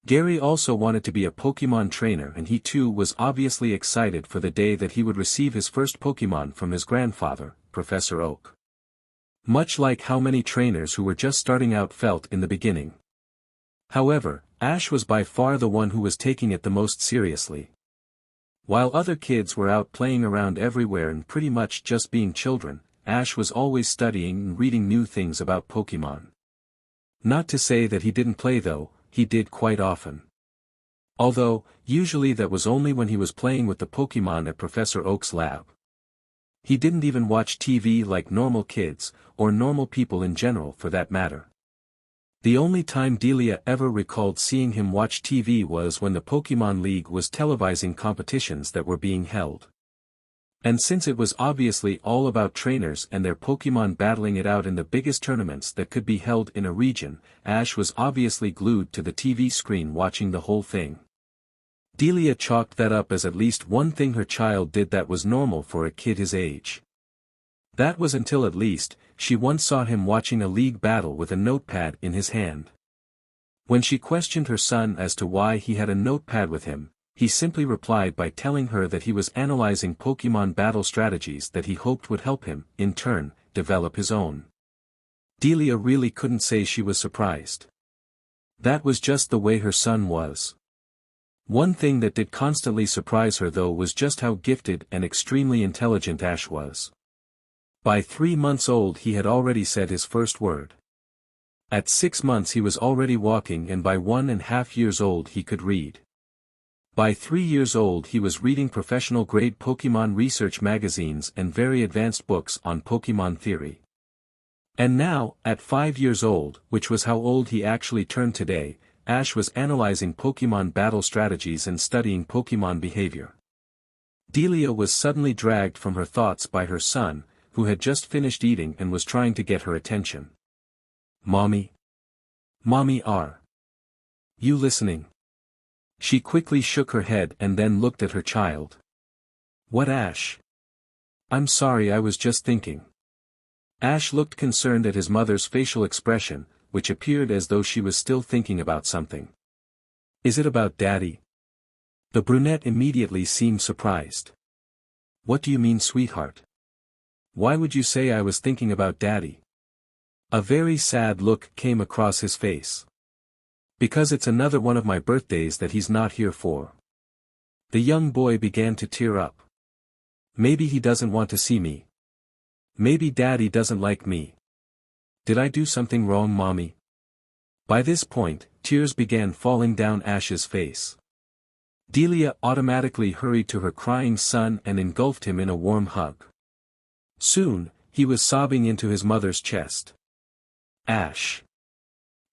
Gary also wanted to be a Pokémon trainer, and he too was obviously excited for the day that he would receive his first Pokémon from his grandfather, Professor Oak. Much like how many trainers who were just starting out felt in the beginning. However, Ash was by far the one who was taking it the most seriously. While other kids were out playing around everywhere and pretty much just being children, Ash was always studying and reading new things about Pokémon. Not to say that he didn't play though, he did quite often. Although, usually that was only when he was playing with the Pokémon at Professor Oak's lab. He didn't even watch TV like normal kids, or normal people in general for that matter. The only time Delia ever recalled seeing him watch TV was when the Pokémon League was televising competitions that were being held. And since it was obviously all about trainers and their Pokémon battling it out in the biggest tournaments that could be held in a region, Ash was obviously glued to the TV screen watching the whole thing. Delia chalked that up as at least one thing her child did that was normal for a kid his age. That was until at least, she once saw him watching a league battle with a notepad in his hand. When she questioned her son as to why he had a notepad with him, he simply replied by telling her that he was analyzing Pokémon battle strategies that he hoped would help him, in turn, develop his own. Delia really couldn't say she was surprised. That was just the way her son was. One thing that did constantly surprise her though was just how gifted and extremely intelligent Ash was. By 3 months old he had already said his first word. At 6 months he was already walking, and by 1.5 years old he could read. By 3 years old he was reading professional-grade Pokémon research magazines and very advanced books on Pokémon theory. And now, at 5 years old, which was how old he actually turned today, Ash was analyzing Pokémon battle strategies and studying Pokémon behavior. Delia was suddenly dragged from her thoughts by her son, who had just finished eating and was trying to get her attention. "Mommy? Mommy, are you listening?" She quickly shook her head and then looked at her child. "What, Ash?" "I'm sorry, I was just thinking." Ash looked concerned at his mother's facial expression, which appeared as though she was still thinking about something. "Is it about Daddy?" The brunette immediately seemed surprised. "What do you mean, sweetheart? Why would you say I was thinking about Daddy?" A very sad look came across his face. "Because it's another one of my birthdays that he's not here for." The young boy began to tear up. "Maybe he doesn't want to see me. Maybe Daddy doesn't like me. Did I do something wrong, Mommy?" By this point, tears began falling down Ash's face. Delia automatically hurried to her crying son and engulfed him in a warm hug. Soon, he was sobbing into his mother's chest. "Ash."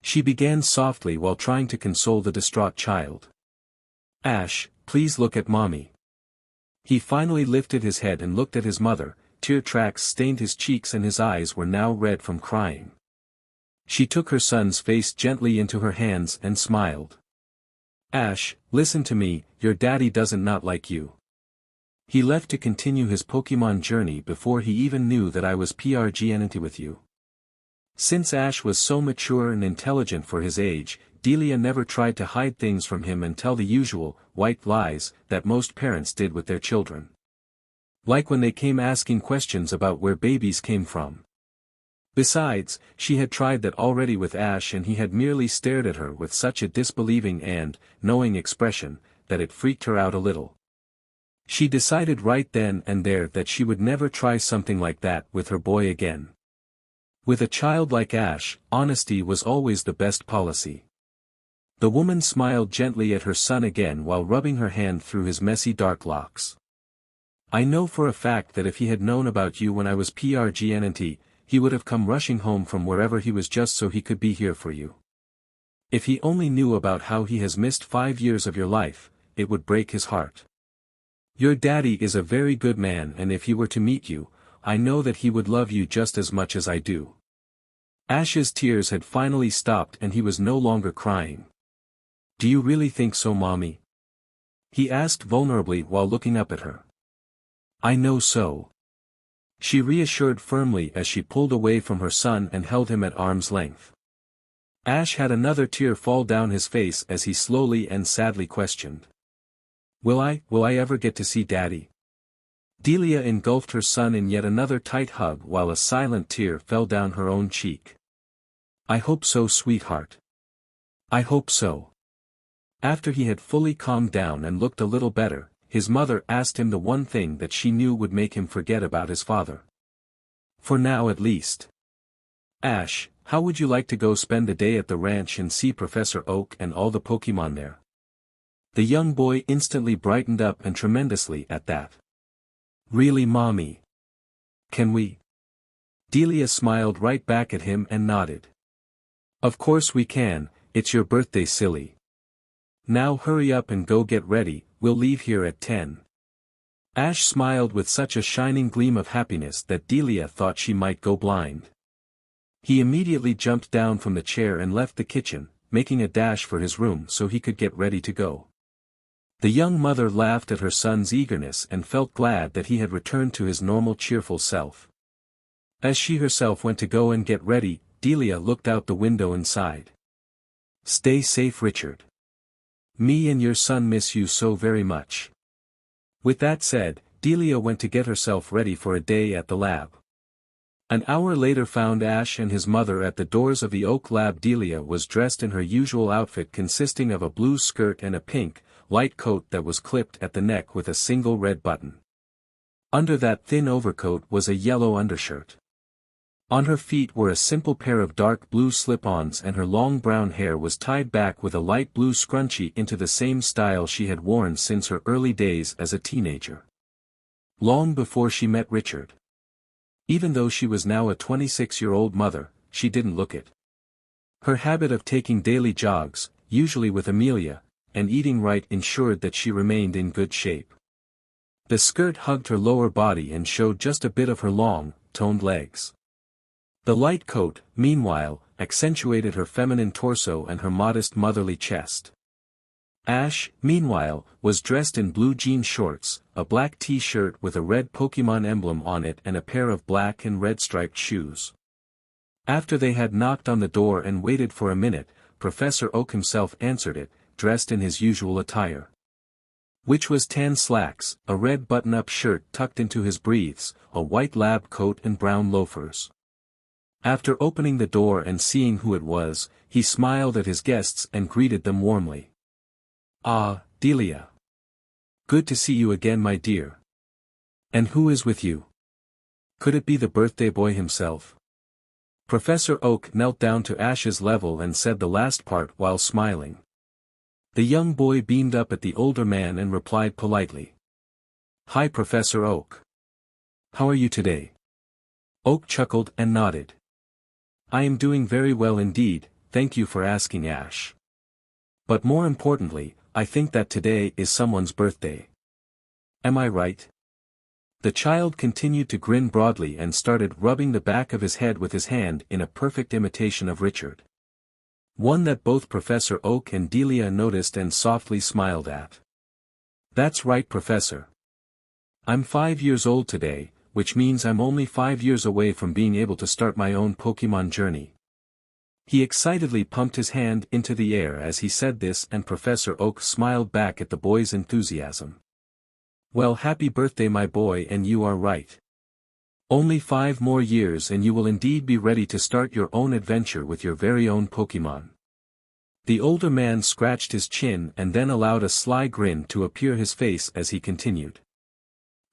She began softly while trying to console the distraught child. "Ash, please look at Mommy." He finally lifted his head and looked at his mother. Tear tracks stained his cheeks and his eyes were now red from crying. She took her son's face gently into her hands and smiled. "Ash, listen to me, your daddy doesn't not like you. He left to continue his Pokémon journey before he even knew that I was PRGNT with you." Since Ash was so mature and intelligent for his age, Delia never tried to hide things from him and tell the usual, white lies, that most parents did with their children. Like when they came asking questions about where babies came from. Besides, she had tried that already with Ash and he had merely stared at her with such a disbelieving and, knowing expression, that it freaked her out a little. She decided right then and there that she would never try something like that with her boy again. With a child like Ash, honesty was always the best policy. The woman smiled gently at her son again while rubbing her hand through his messy dark locks. "I know for a fact that if he had known about you when I was PRGNT, he would have come rushing home from wherever he was just so he could be here for you. If he only knew about how he has missed 5 years of your life, it would break his heart. Your daddy is a very good man, and if he were to meet you, I know that he would love you just as much as I do." Ash's tears had finally stopped and he was no longer crying. "Do you really think so, Mommy?" he asked vulnerably while looking up at her. "I know so," she reassured firmly as she pulled away from her son and held him at arm's length. Ash had another tear fall down his face as he slowly and sadly questioned. Will I ever get to see Daddy?" Delia engulfed her son in yet another tight hug while a silent tear fell down her own cheek. "I hope so, sweetheart. I hope so." After he had fully calmed down and looked a little better, his mother asked him the one thing that she knew would make him forget about his father. For now at least. "Ash, how would you like to go spend the day at the ranch and see Professor Oak and all the Pokémon there?" The young boy instantly brightened up and tremendously at that. "Really, Mommy? Can we?" Delia smiled right back at him and nodded. "Of course we can, it's your birthday, silly. Now hurry up and go get ready, we'll leave here at 10. Ash smiled with such a shining gleam of happiness that Delia thought she might go blind. He immediately jumped down from the chair and left the kitchen, making a dash for his room so he could get ready to go. The young mother laughed at her son's eagerness and felt glad that he had returned to his normal cheerful self. As she herself went to go and get ready, Delia looked out the window and sighed. "Stay safe, Richard. Me and your son miss you so very much." With that said, Delia went to get herself ready for a day at the lab. An hour later found Ash and his mother at the doors of the Oak Lab. Delia was dressed in her usual outfit consisting of a blue skirt and a pink, light coat that was clipped at the neck with a single red button. Under that thin overcoat was a yellow undershirt. On her feet were a simple pair of dark blue slip-ons, and her long brown hair was tied back with a light blue scrunchie into the same style she had worn since her early days as a teenager. Long before she met Richard. Even though she was now a 26-year-old mother, she didn't look it. Her habit of taking daily jogs, usually with Amelia, and eating right ensured that she remained in good shape. The skirt hugged her lower body and showed just a bit of her long, toned legs. The light coat, meanwhile, accentuated her feminine torso and her modest motherly chest. Ash, meanwhile, was dressed in blue jean shorts, a black t-shirt with a red Pokémon emblem on it and a pair of black and red striped shoes. After they had knocked on the door and waited for a minute, Professor Oak himself answered it, dressed in his usual attire. Which was tan slacks, a red button-up shirt tucked into his breeves, a white lab coat and brown loafers. After opening the door and seeing who it was, he smiled at his guests and greeted them warmly. "Ah, Delia. Good to see you again, my dear. And who is with you? Could it be the birthday boy himself?" Professor Oak knelt down to Ash's level and said the last part while smiling. The young boy beamed up at the older man and replied politely. "Hi, Professor Oak. How are you today?" Oak chuckled and nodded. "I am doing very well indeed, thank you for asking, Ash. But more importantly, I think that today is someone's birthday. Am I right?" The child continued to grin broadly and started rubbing the back of his head with his hand in a perfect imitation of Richard. One that both Professor Oak and Delia noticed and softly smiled at. "That's right, Professor. I'm 5 years old today, which means I'm only 5 years away from being able to start my own Pokémon journey." He excitedly pumped his hand into the air as he said this, and Professor Oak smiled back at the boy's enthusiasm. "Well, happy birthday, my boy, and you are right. Only 5 more years and you will indeed be ready to start your own adventure with your very own Pokémon." The older man scratched his chin and then allowed a sly grin to appear his face as he continued.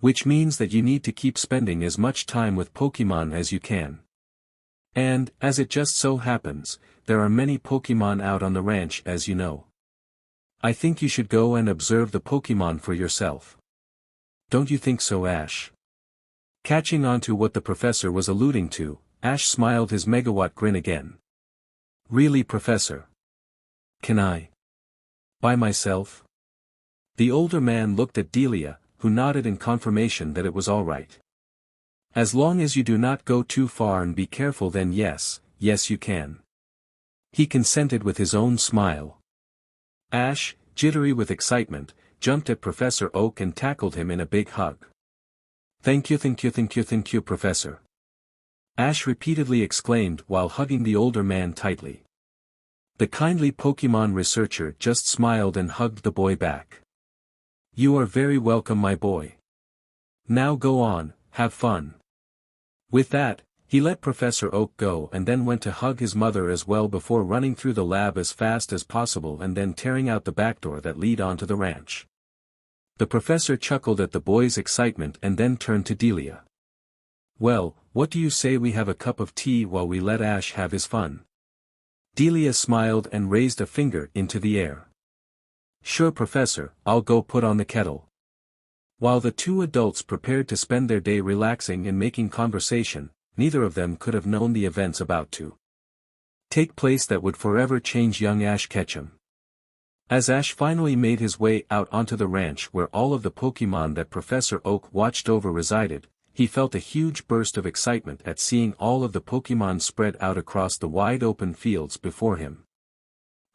"Which means that you need to keep spending as much time with Pokémon as you can. And, as it just so happens, there are many Pokémon out on the ranch, as you know. I think you should go and observe the Pokémon for yourself. Don't you think so, Ash?" Catching on to what the professor was alluding to, Ash smiled his megawatt grin again. "Really, Professor? Can I? By myself?" The older man looked at Delia, who nodded in confirmation that it was all right. "As long as you do not go too far and be careful, then yes, you can." He consented with his own smile. Ash, jittery with excitement, jumped at Professor Oak and tackled him in a big hug. Thank you, Professor." Ash repeatedly exclaimed while hugging the older man tightly. The kindly Pokémon researcher just smiled and hugged the boy back. "You are very welcome, my boy. Now go on, have fun." With that, he let Professor Oak go and then went to hug his mother as well before running through the lab as fast as possible and then tearing out the back door that lead onto the ranch. The professor chuckled at the boy's excitement and then turned to Delia. "Well, what do you say we have a cup of tea while we let Ash have his fun?" Delia smiled and raised a finger into the air. "Sure, Professor, I'll go put on the kettle." While the two adults prepared to spend their day relaxing and making conversation, neither of them could have known the events about to take place that would forever change young Ash Ketchum. As Ash finally made his way out onto the ranch where all of the Pokémon that Professor Oak watched over resided, he felt a huge burst of excitement at seeing all of the Pokémon spread out across the wide open fields before him.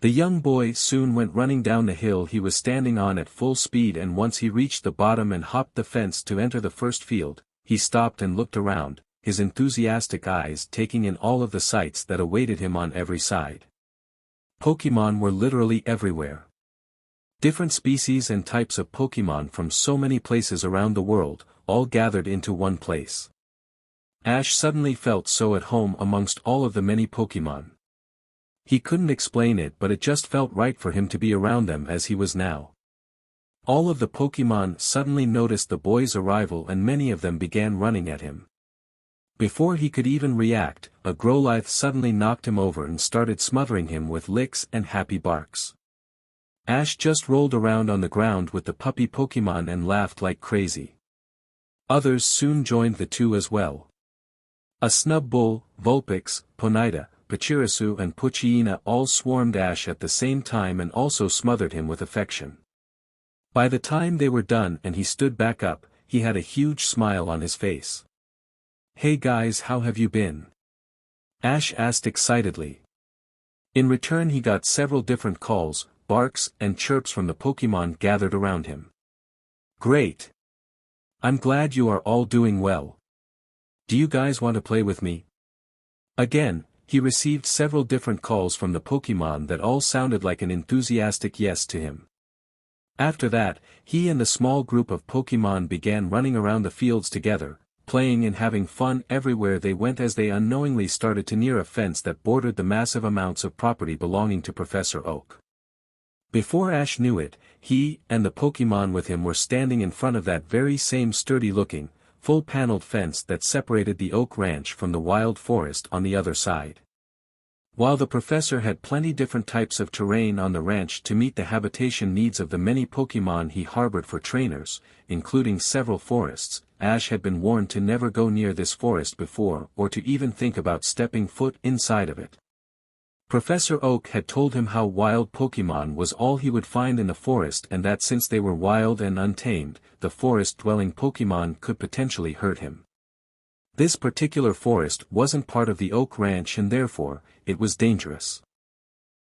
The young boy soon went running down the hill he was standing on at full speed, and once he reached the bottom and hopped the fence to enter the first field, he stopped and looked around, his enthusiastic eyes taking in all of the sights that awaited him on every side. Pokémon were literally everywhere. Different species and types of Pokémon from so many places around the world, all gathered into one place. Ash suddenly felt so at home amongst all of the many Pokémon. He couldn't explain it, but it just felt right for him to be around them as he was now. All of the Pokémon suddenly noticed the boy's arrival and many of them began running at him. Before he could even react, a Growlithe suddenly knocked him over and started smothering him with licks and happy barks. Ash just rolled around on the ground with the puppy Pokémon and laughed like crazy. Others soon joined the two as well. A Snubbull, Vulpix, Ponyta, Pachirisu and Poochyena all swarmed Ash at the same time and also smothered him with affection. By the time they were done and he stood back up, he had a huge smile on his face. "Hey guys, how have you been?" Ash asked excitedly. In return he got several different calls, barks and chirps from the Pokémon gathered around him. "Great! I'm glad you are all doing well. Do you guys want to play with me?" Again, he received several different calls from the Pokémon that all sounded like an enthusiastic yes to him. After that, he and the small group of Pokémon began running around the fields together, playing and having fun everywhere they went as they unknowingly started to near a fence that bordered the massive amounts of property belonging to Professor Oak. Before Ash knew it, he and the Pokémon with him were standing in front of that very same sturdy-looking, full-paneled fence that separated the Oak Ranch from the wild forest on the other side. While the professor had plenty different types of terrain on the ranch to meet the habitation needs of the many Pokémon he harbored for trainers, including several forests, Ash had been warned to never go near this forest before or to even think about stepping foot inside of it. Professor Oak had told him how wild Pokémon was all he would find in the forest and that since they were wild and untamed, the forest-dwelling Pokémon could potentially hurt him. This particular forest wasn't part of the Oak Ranch and therefore, it was dangerous.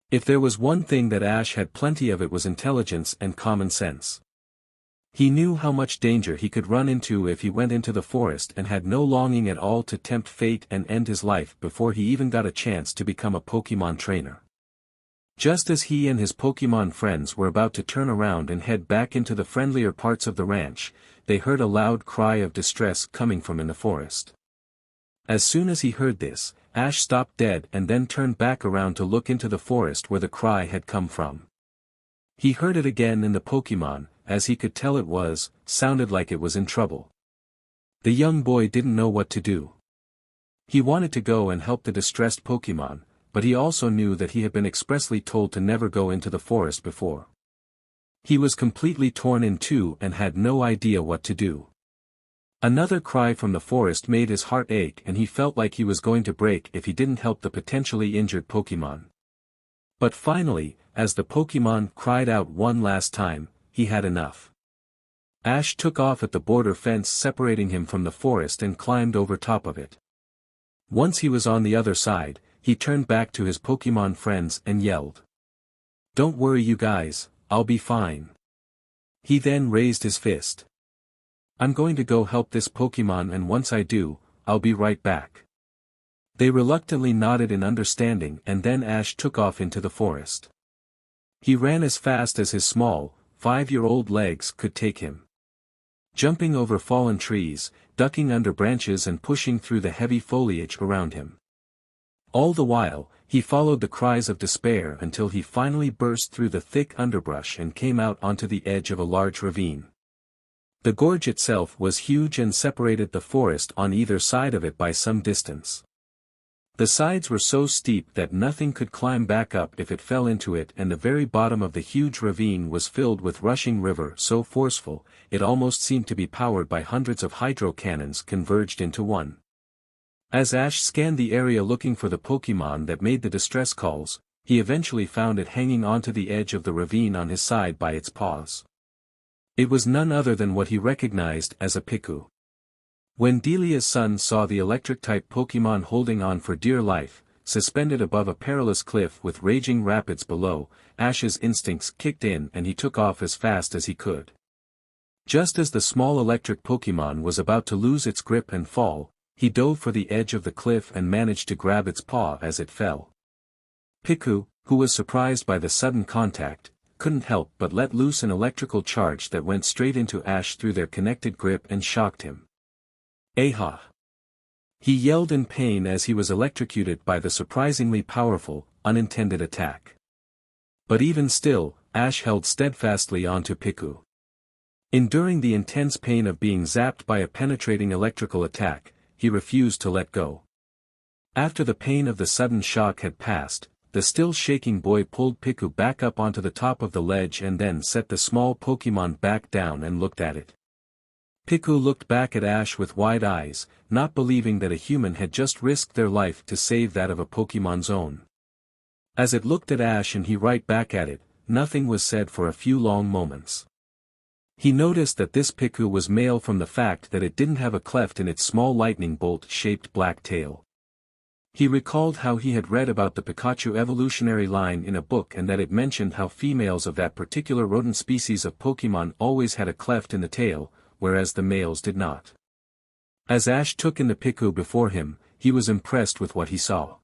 If there was one thing that Ash had plenty of it was intelligence and common sense. He knew how much danger he could run into if he went into the forest and had no longing at all to tempt fate and end his life before he even got a chance to become a Pokémon trainer. Just as he and his Pokémon friends were about to turn around and head back into the friendlier parts of the ranch, they heard a loud cry of distress coming from in the forest. As soon as he heard this, Ash stopped dead and then turned back around to look into the forest where the cry had come from. He heard it again in the Pokémon, as he could tell it sounded like it was in trouble. The young boy didn't know what to do. He wanted to go and help the distressed Pokémon, but he also knew that he had been expressly told to never go into the forest before. He was completely torn in two and had no idea what to do. Another cry from the forest made his heart ache and he felt like he was going to break if he didn't help the potentially injured Pokémon. But finally, as the Pokémon cried out one last time, he had enough. Ash took off at the border fence separating him from the forest and climbed over top of it. Once he was on the other side, he turned back to his Pokémon friends and yelled. "Don't worry you guys, I'll be fine." He then raised his fist. "I'm going to go help this Pokémon and once I do, I'll be right back." They reluctantly nodded in understanding and then Ash took off into the forest. He ran as fast as his small, 5-year-old legs could take him. Jumping over fallen trees, ducking under branches and pushing through the heavy foliage around him. All the while, he followed the cries of despair until he finally burst through the thick underbrush and came out onto the edge of a large ravine. The gorge itself was huge and separated the forest on either side of it by some distance. The sides were so steep that nothing could climb back up if it fell into it and the very bottom of the huge ravine was filled with rushing river so forceful, it almost seemed to be powered by hundreds of hydro cannons converged into one. As Ash scanned the area looking for the Pokémon that made the distress calls, he eventually found it hanging onto the edge of the ravine on his side by its paws. It was none other than what he recognized as a Piku. When Delia's son saw the electric-type Pokémon holding on for dear life, suspended above a perilous cliff with raging rapids below, Ash's instincts kicked in and he took off as fast as he could. Just as the small electric Pokémon was about to lose its grip and fall, he dove for the edge of the cliff and managed to grab its paw as it fell. Piku, who was surprised by the sudden contact, couldn't help but let loose an electrical charge that went straight into Ash through their connected grip and shocked him. "Aha!" He yelled in pain as he was electrocuted by the surprisingly powerful, unintended attack. But even still, Ash held steadfastly onto Piku. Enduring the intense pain of being zapped by a penetrating electrical attack, he refused to let go. After the pain of the sudden shock had passed, the still shaking boy pulled Piku back up onto the top of the ledge and then set the small Pokémon back down and looked at it. Piku looked back at Ash with wide eyes, not believing that a human had just risked their life to save that of a Pokémon's own. As it looked at Ash and he right back at it, nothing was said for a few long moments. He noticed that this Piku was male from the fact that it didn't have a cleft in its small lightning bolt-shaped black tail. He recalled how he had read about the Pikachu evolutionary line in a book and that it mentioned how females of that particular rodent species of Pokémon always had a cleft in the tail, whereas the males did not. As Ash took in the Piku before him, he was impressed with what he saw.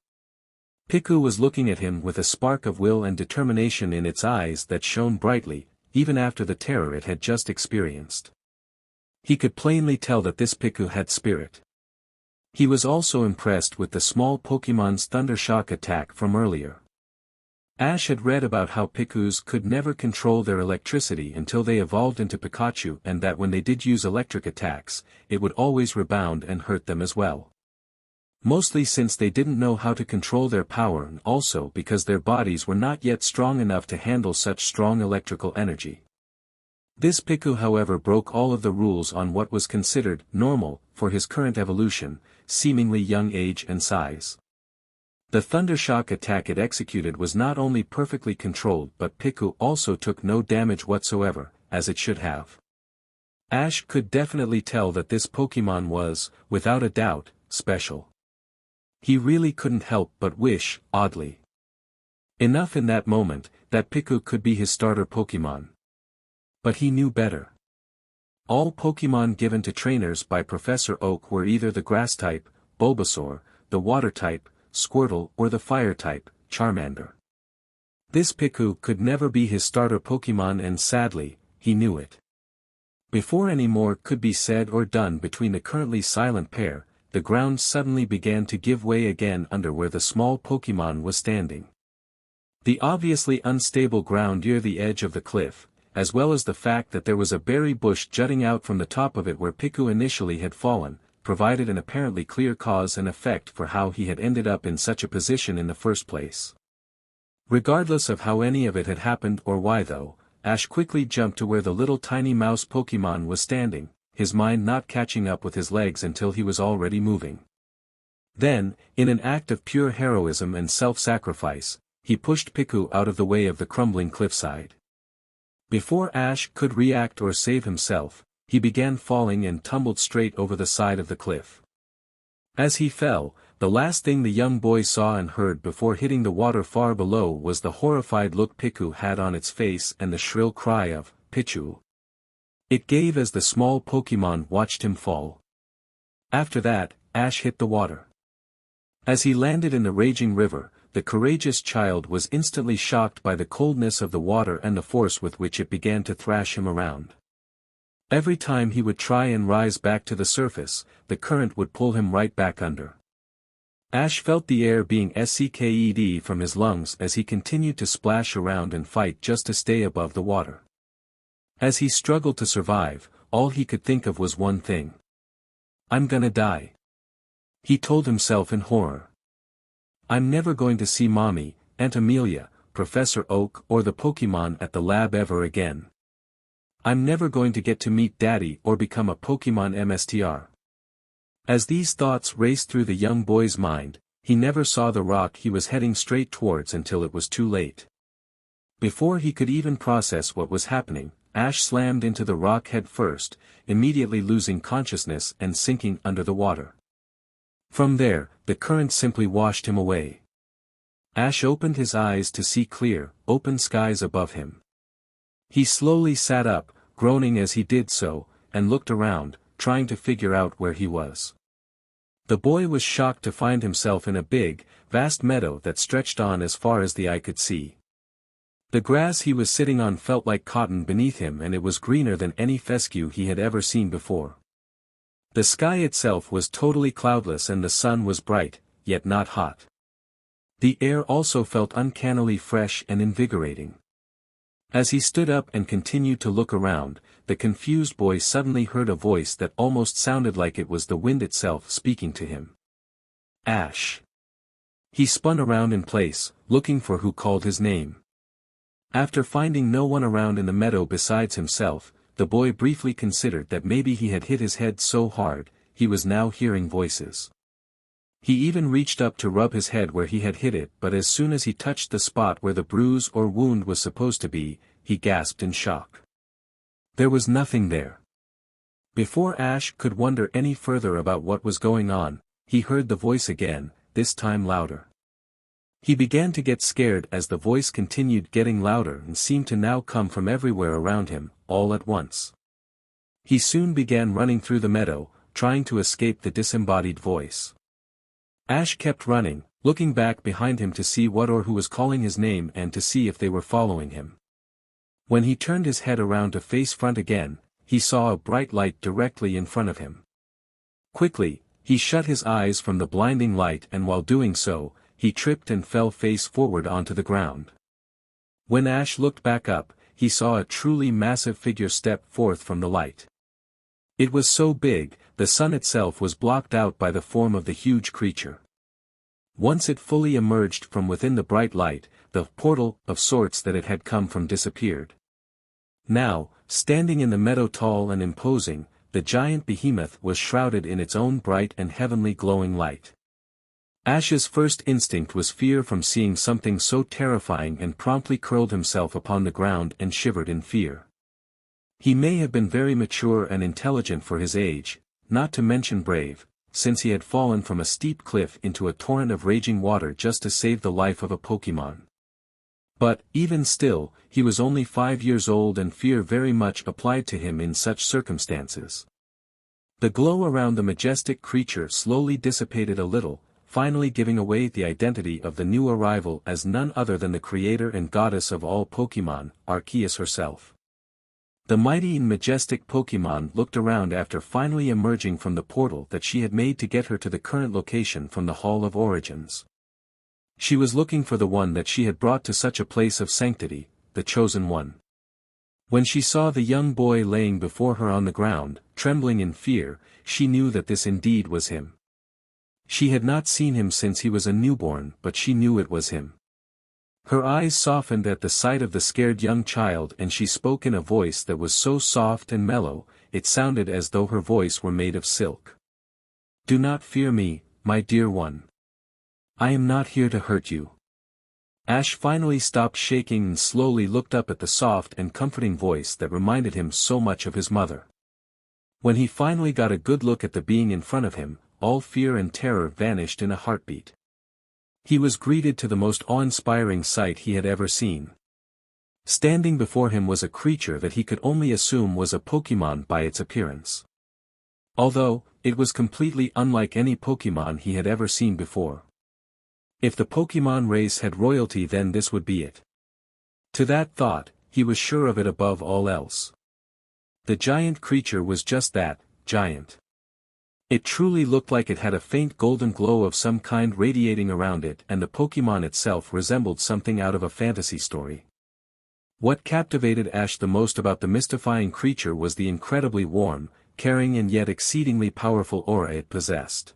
Piku was looking at him with a spark of will and determination in its eyes that shone brightly, even after the terror it had just experienced. He could plainly tell that this Piku had spirit. He was also impressed with the small Pokémon's Thunder Shock attack from earlier. Ash had read about how Pikus could never control their electricity until they evolved into Pikachu and that when they did use electric attacks, it would always rebound and hurt them as well. Mostly since they didn't know how to control their power and also because their bodies were not yet strong enough to handle such strong electrical energy. This Piku however broke all of the rules on what was considered normal for his current evolution, seemingly young age and size. The Thunder Shock attack it executed was not only perfectly controlled but Piku also took no damage whatsoever, as it should have. Ash could definitely tell that this Pokémon was, without a doubt, special. He really couldn't help but wish, oddly enough in that moment, that Piku could be his starter Pokémon. But he knew better. All Pokémon given to trainers by Professor Oak were either the Grass-type, Bulbasaur, the Water-type, Squirtle or the Fire-type, Charmander. This Piku could never be his starter Pokémon and sadly, he knew it. Before any more could be said or done between the currently silent pair, the ground suddenly began to give way again under where the small Pokémon was standing. The obviously unstable ground near the edge of the cliff, as well as the fact that there was a berry bush jutting out from the top of it where Piku initially had fallen, provided an apparently clear cause and effect for how he had ended up in such a position in the first place. Regardless of how any of it had happened or why though, Ash quickly jumped to where the little tiny mouse Pokémon was standing, his mind not catching up with his legs until he was already moving. Then, in an act of pure heroism and self-sacrifice, he pushed Piku out of the way of the crumbling cliffside. Before Ash could react or save himself, he began falling and tumbled straight over the side of the cliff. As he fell, the last thing the young boy saw and heard before hitting the water far below was the horrified look Piku had on its face and the shrill cry of, "Pichu!" It gave as the small Pokémon watched him fall. After that, Ash hit the water. As he landed in the raging river, the courageous child was instantly shocked by the coldness of the water and the force with which it began to thrash him around. Every time he would try and rise back to the surface, the current would pull him right back under. Ash felt the air being sucked from his lungs as he continued to splash around and fight just to stay above the water. As he struggled to survive, all he could think of was one thing. "I'm gonna die," he told himself in horror. "I'm never going to see Mommy, Aunt Amelia, Professor Oak or the Pokémon at the lab ever again. I'm never going to get to meet Daddy or become a Pokémon MSTR." As these thoughts raced through the young boy's mind, he never saw the rock he was heading straight towards until it was too late. Before he could even process what was happening, Ash slammed into the rock head first, immediately losing consciousness and sinking under the water. From there, the current simply washed him away. Ash opened his eyes to see clear, open skies above him. He slowly sat up, groaning as he did so, and looked around, trying to figure out where he was. The boy was shocked to find himself in a big, vast meadow that stretched on as far as the eye could see. The grass he was sitting on felt like cotton beneath him and it was greener than any fescue he had ever seen before. The sky itself was totally cloudless and the sun was bright, yet not hot. The air also felt uncannily fresh and invigorating. As he stood up and continued to look around, the confused boy suddenly heard a voice that almost sounded like it was the wind itself speaking to him. Ash. He spun around in place, looking for who called his name. After finding no one around in the meadow besides himself, the boy briefly considered that maybe he had hit his head so hard, he was now hearing voices. He even reached up to rub his head where he had hit it, but as soon as he touched the spot where the bruise or wound was supposed to be, he gasped in shock. There was nothing there. Before Ash could wonder any further about what was going on, he heard the voice again, this time louder. He began to get scared as the voice continued getting louder and seemed to now come from everywhere around him, all at once. He soon began running through the meadow, trying to escape the disembodied voice. Ash kept running, looking back behind him to see what or who was calling his name and to see if they were following him. When he turned his head around to face front again, he saw a bright light directly in front of him. Quickly, he shut his eyes from the blinding light, and while doing so, he tripped and fell face forward onto the ground. When Ash looked back up, he saw a truly massive figure step forth from the light. It was so big, the sun itself was blocked out by the form of the huge creature. Once it fully emerged from within the bright light, the portal of sorts that it had come from disappeared. Now, standing in the meadow tall and imposing, the giant behemoth was shrouded in its own bright and heavenly glowing light. Ash's first instinct was fear from seeing something so terrifying and promptly curled himself upon the ground and shivered in fear. He may have been very mature and intelligent for his age, not to mention brave, since he had fallen from a steep cliff into a torrent of raging water just to save the life of a Pokémon. But, even still, he was only 5 years old and fear very much applied to him in such circumstances. The glow around the majestic creature slowly dissipated a little, finally giving away the identity of the new arrival as none other than the creator and goddess of all Pokémon, Arceus herself. The mighty and majestic Pokémon looked around after finally emerging from the portal that she had made to get her to the current location from the Hall of Origins. She was looking for the one that she had brought to such a place of sanctity, the Chosen One. When she saw the young boy laying before her on the ground, trembling in fear, she knew that this indeed was him. She had not seen him since he was a newborn, but she knew it was him. Her eyes softened at the sight of the scared young child, and she spoke in a voice that was so soft and mellow, it sounded as though her voice were made of silk. "Do not fear me, my dear one. I am not here to hurt you." Ash finally stopped shaking and slowly looked up at the soft and comforting voice that reminded him so much of his mother. When he finally got a good look at the being in front of him, all fear and terror vanished in a heartbeat. He was greeted to the most awe-inspiring sight he had ever seen. Standing before him was a creature that he could only assume was a Pokémon by its appearance. Although, it was completely unlike any Pokémon he had ever seen before. If the Pokémon race had royalty, then this would be it. To that thought, he was sure of it above all else. The giant creature was just that, giant. It truly looked like it had a faint golden glow of some kind radiating around it, and the Pokémon itself resembled something out of a fantasy story. What captivated Ash the most about the mystifying creature was the incredibly warm, caring and yet exceedingly powerful aura it possessed.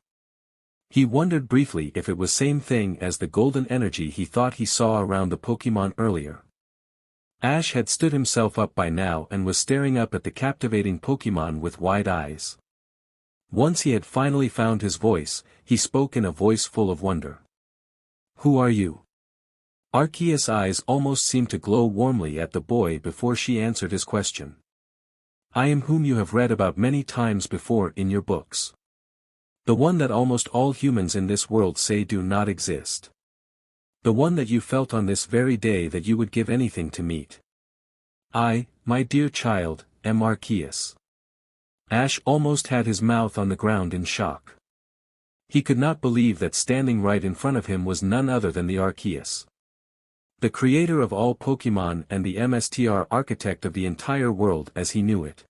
He wondered briefly if it was same thing as the golden energy he thought he saw around the Pokémon earlier. Ash had stood himself up by now and was staring up at the captivating Pokémon with wide eyes. Once he had finally found his voice, he spoke in a voice full of wonder. "Who are you?" Arceus' eyes almost seemed to glow warmly at the boy before she answered his question. "I am whom you have read about many times before in your books. The one that almost all humans in this world say do not exist. The one that you felt on this very day that you would give anything to meet. I, my dear child, am Arceus." Ash almost had his mouth on the ground in shock. He could not believe that standing right in front of him was none other than the Arceus. The creator of all Pokémon and the Mstr architect of the entire world as he knew it.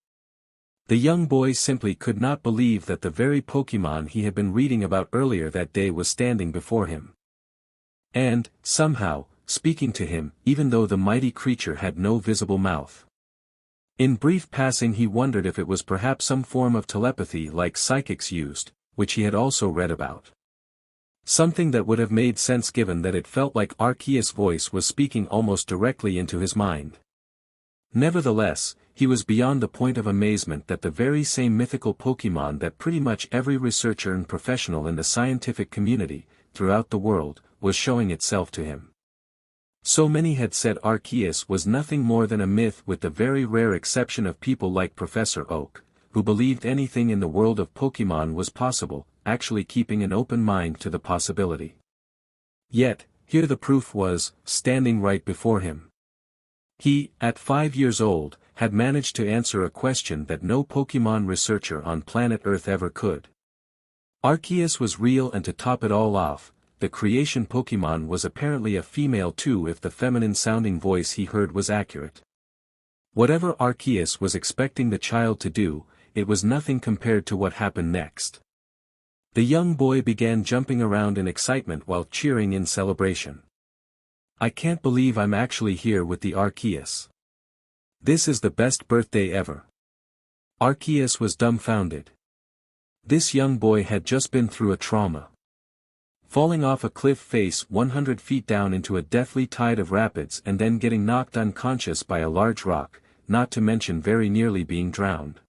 The young boy simply could not believe that the very Pokémon he had been reading about earlier that day was standing before him. And, somehow, speaking to him, even though the mighty creature had no visible mouth. In brief passing he wondered if it was perhaps some form of telepathy like psychics used, which he had also read about. Something that would have made sense given that it felt like Arceus' voice was speaking almost directly into his mind. Nevertheless, he was beyond the point of amazement that the very same mythical Pokémon that pretty much every researcher and professional in the scientific community, throughout the world, was showing itself to him. So many had said Arceus was nothing more than a myth, with the very rare exception of people like Professor Oak, who believed anything in the world of Pokémon was possible, actually keeping an open mind to the possibility. Yet, here the proof was, standing right before him. He, at 5 years old, had managed to answer a question that no Pokémon researcher on planet Earth ever could. Arceus was real, and to top it all off, the creation Pokémon was apparently a female too if the feminine-sounding voice he heard was accurate. Whatever Arceus was expecting the child to do, it was nothing compared to what happened next. The young boy began jumping around in excitement while cheering in celebration. "I can't believe I'm actually here with the Arceus. This is the best birthday ever." Arceus was dumbfounded. This young boy had just been through a trauma. Falling off a cliff face 100 feet down into a deathly tide of rapids and then getting knocked unconscious by a large rock, not to mention very nearly being drowned.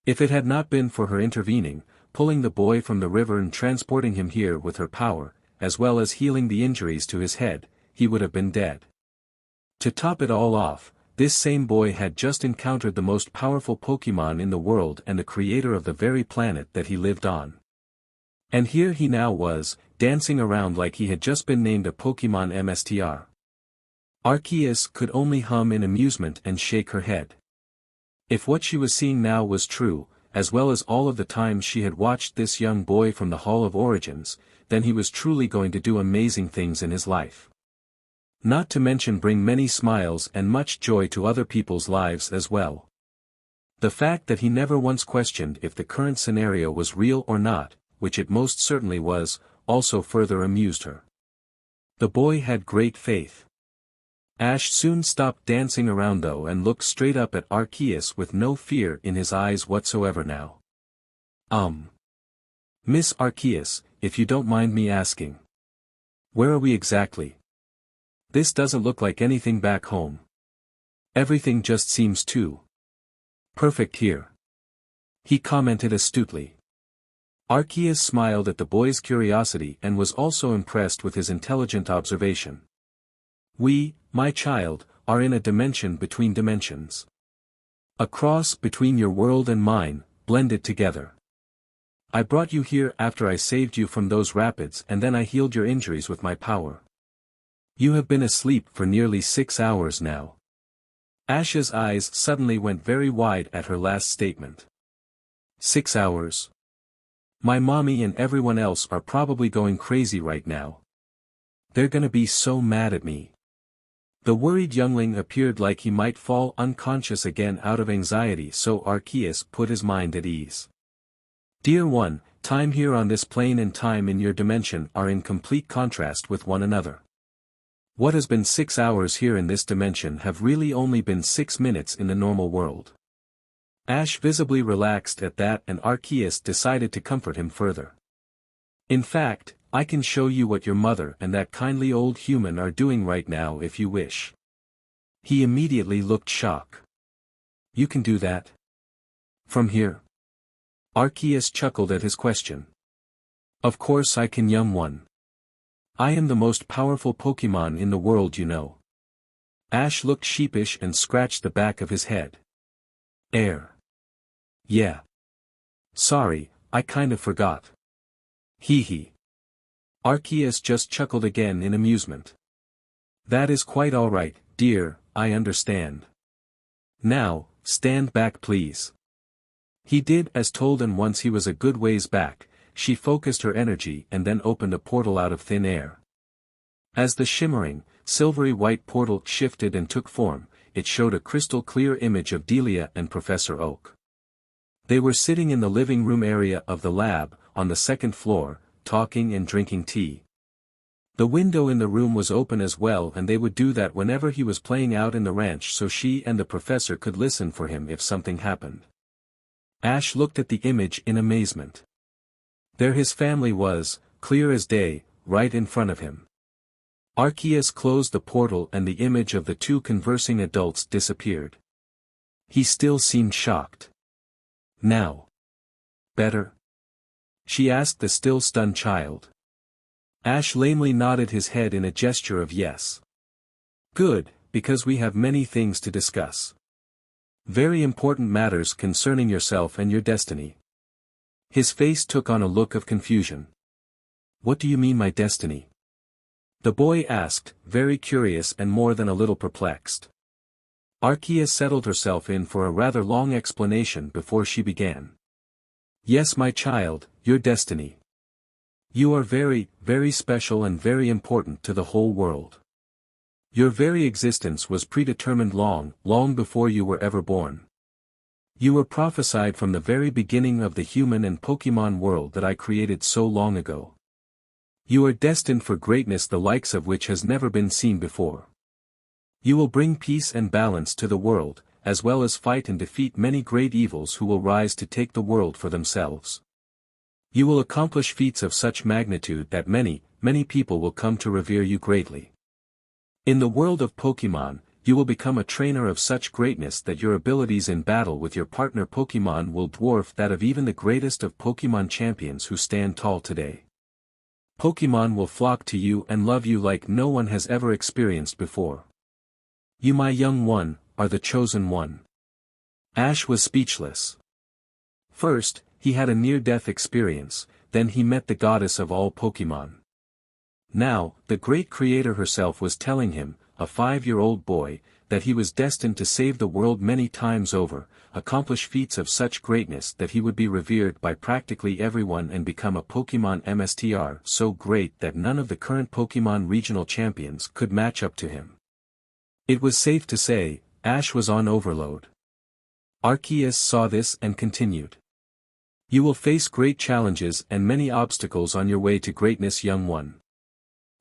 If it had not been for her intervening, pulling the boy from the river and transporting him here with her power, as well as healing the injuries to his head, he would have been dead. To top it all off, this same boy had just encountered the most powerful Pokémon in the world and the creator of the very planet that he lived on. And here he now was, dancing around like he had just been named a Pokémon Master. Arceus could only hum in amusement and shake her head. If what she was seeing now was true, as well as all of the times she had watched this young boy from the Hall of Origins, then he was truly going to do amazing things in his life. Not to mention bring many smiles and much joy to other people's lives as well. The fact that he never once questioned if the current scenario was real or not, which it most certainly was, also further amused her. The boy had great faith. Ash soon stopped dancing around though and looked straight up at Arceus with no fear in his eyes whatsoever now. Miss Arceus, if you don't mind me asking. Where are we exactly? This doesn't look like anything back home. Everything just seems too perfect here," he commented astutely. Arceus smiled at the boy's curiosity and was also impressed with his intelligent observation. "We, my child, are in a dimension between dimensions. A cross between your world and mine, blended together. I brought you here after I saved you from those rapids and then I healed your injuries with my power. You have been asleep for nearly 6 hours now." Ash's eyes suddenly went very wide at her last statement. 6 hours? My mommy and everyone else are probably going crazy right now. They're gonna be so mad at me. The worried youngling appeared like he might fall unconscious again out of anxiety, so Arceus put his mind at ease. "Dear one, time here on this plane and time in your dimension are in complete contrast with one another. What has been 6 hours here in this dimension have really only been 6 minutes in the normal world." Ash visibly relaxed at that, and Arceus decided to comfort him further. "In fact, I can show you what your mother and that kindly old human are doing right now if you wish." He immediately looked shocked. "You can do that? From here?" Arceus chuckled at his question. "Of course I can, young one. I am the most powerful Pokémon in the world, you know." Ash looked sheepish and scratched the back of his head. Yeah. Sorry, I kind of forgot. Hee hee. Arceus just chuckled again in amusement. "That is quite all right, dear, I understand. Now, stand back please." He did as told, and once he was a good ways back, she focused her energy and then opened a portal out of thin air. As the shimmering, silvery white portal shifted and took form, it showed a crystal clear image of Delia and Professor Oak. They were sitting in the living room area of the lab, on the second floor, talking and drinking tea. The window in the room was open as well, and they would do that whenever he was playing out in the ranch so she and the professor could listen for him if something happened. Ash looked at the image in amazement. There his family was, clear as day, right in front of him. Arceus closed the portal and the image of the two conversing adults disappeared. He still seemed shocked. Now. Better? She asked the still stunned child. Ash lamely nodded his head in a gesture of yes. Good, because we have many things to discuss. Very important matters concerning yourself and your destiny. His face took on a look of confusion. What do you mean my destiny? The boy asked, very curious and more than a little perplexed. Arceus settled herself in for a rather long explanation before she began. Yes, my child, your destiny. You are very, very special and very important to the whole world. Your very existence was predetermined long, long before you were ever born. You were prophesied from the very beginning of the human and Pokémon world that I created so long ago. You are destined for greatness the likes of which has never been seen before. You will bring peace and balance to the world, as well as fight and defeat many great evils who will rise to take the world for themselves. You will accomplish feats of such magnitude that many, many people will come to revere you greatly. In the world of Pokémon, you will become a trainer of such greatness that your abilities in battle with your partner Pokémon will dwarf that of even the greatest of Pokémon champions who stand tall today. Pokémon will flock to you and love you like no one has ever experienced before. You, my young one, are the chosen one. Ash was speechless. First, he had a near-death experience, then he met the goddess of all Pokémon. Now, the great creator herself was telling him, a 5-year-old boy, that he was destined to save the world many times over, accomplish feats of such greatness that he would be revered by practically everyone and become a Pokémon Master so great that none of the current Pokémon regional champions could match up to him. It was safe to say, Ash was on overload. Arceus saw this and continued. You will face great challenges and many obstacles on your way to greatness, young one.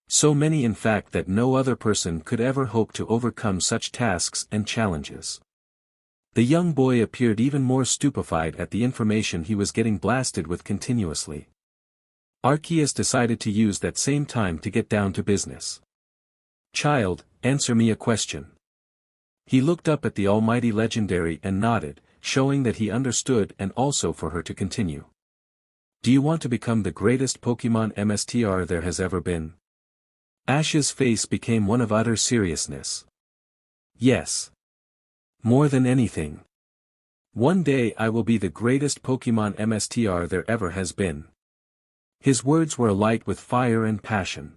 So many in fact that no other person could ever hope to overcome such tasks and challenges. The young boy appeared even more stupefied at the information he was getting blasted with continuously. Arceus decided to use that same time to get down to business. Child, answer me a question. He looked up at the almighty legendary and nodded, showing that he understood and also for her to continue. Do you want to become the greatest Pokémon Master there has ever been? Ash's face became one of utter seriousness. Yes. More than anything. One day I will be the greatest Pokémon Master there ever has been. His words were alight with fire and passion.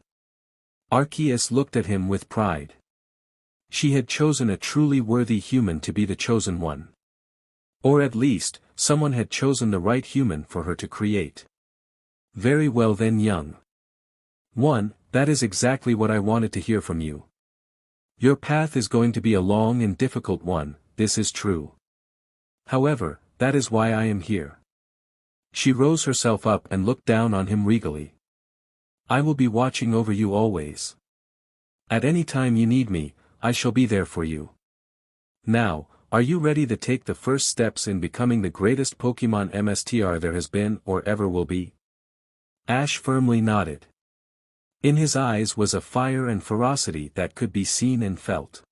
Arceus looked at him with pride. She had chosen a truly worthy human to be the chosen one. Or at least, someone had chosen the right human for her to create. Very well then, young one, that is exactly what I wanted to hear from you. Your path is going to be a long and difficult one, this is true. However, that is why I am here. She rose herself up and looked down on him regally. I will be watching over you always. At any time you need me, I shall be there for you. Now, are you ready to take the first steps in becoming the greatest Pokémon Master there has been or ever will be? Ash firmly nodded. In his eyes was a fire and ferocity that could be seen and felt.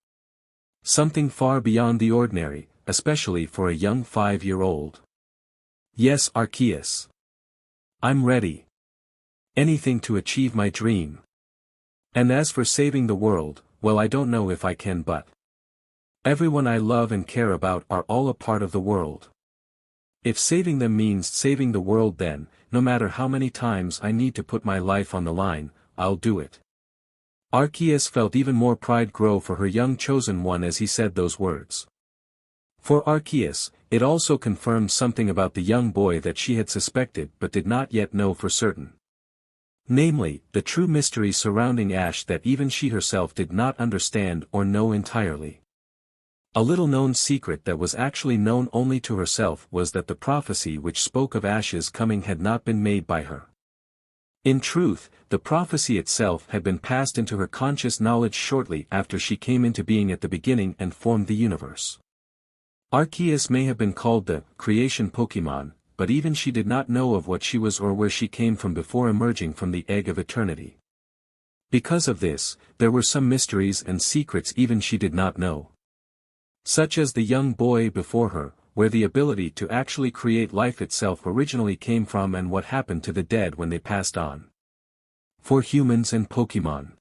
Something far beyond the ordinary, especially for a young 5-year-old. Yes, Arceus. I'm ready. Anything to achieve my dream. And as for saving the world, well, I don't know if I can, but everyone I love and care about are all a part of the world. If saving them means saving the world, then, no matter how many times I need to put my life on the line, I'll do it. Arceus felt even more pride grow for her young chosen one as he said those words. For Arceus, it also confirmed something about the young boy that she had suspected but did not yet know for certain. Namely, the true mystery surrounding Ash that even she herself did not understand or know entirely. A little-known secret that was actually known only to herself was that the prophecy which spoke of Ash's coming had not been made by her. In truth, the prophecy itself had been passed into her conscious knowledge shortly after she came into being at the beginning and formed the universe. Arceus may have been called the creation Pokémon, but even she did not know of what she was or where she came from before emerging from the egg of eternity. Because of this, there were some mysteries and secrets even she did not know. Such as the young boy before her, where the ability to actually create life itself originally came from and what happened to the dead when they passed on. For humans and Pokémon.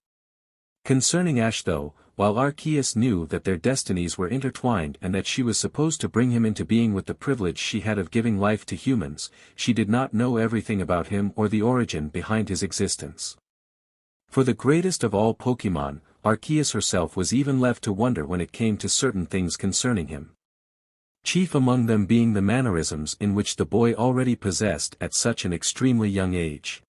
Concerning Ash though, while Arceus knew that their destinies were intertwined and that she was supposed to bring him into being with the privilege she had of giving life to humans, she did not know everything about him or the origin behind his existence. For the greatest of all Pokémon, Arceus herself was even left to wonder when it came to certain things concerning him. Chief among them being the mannerisms in which the boy already possessed at such an extremely young age.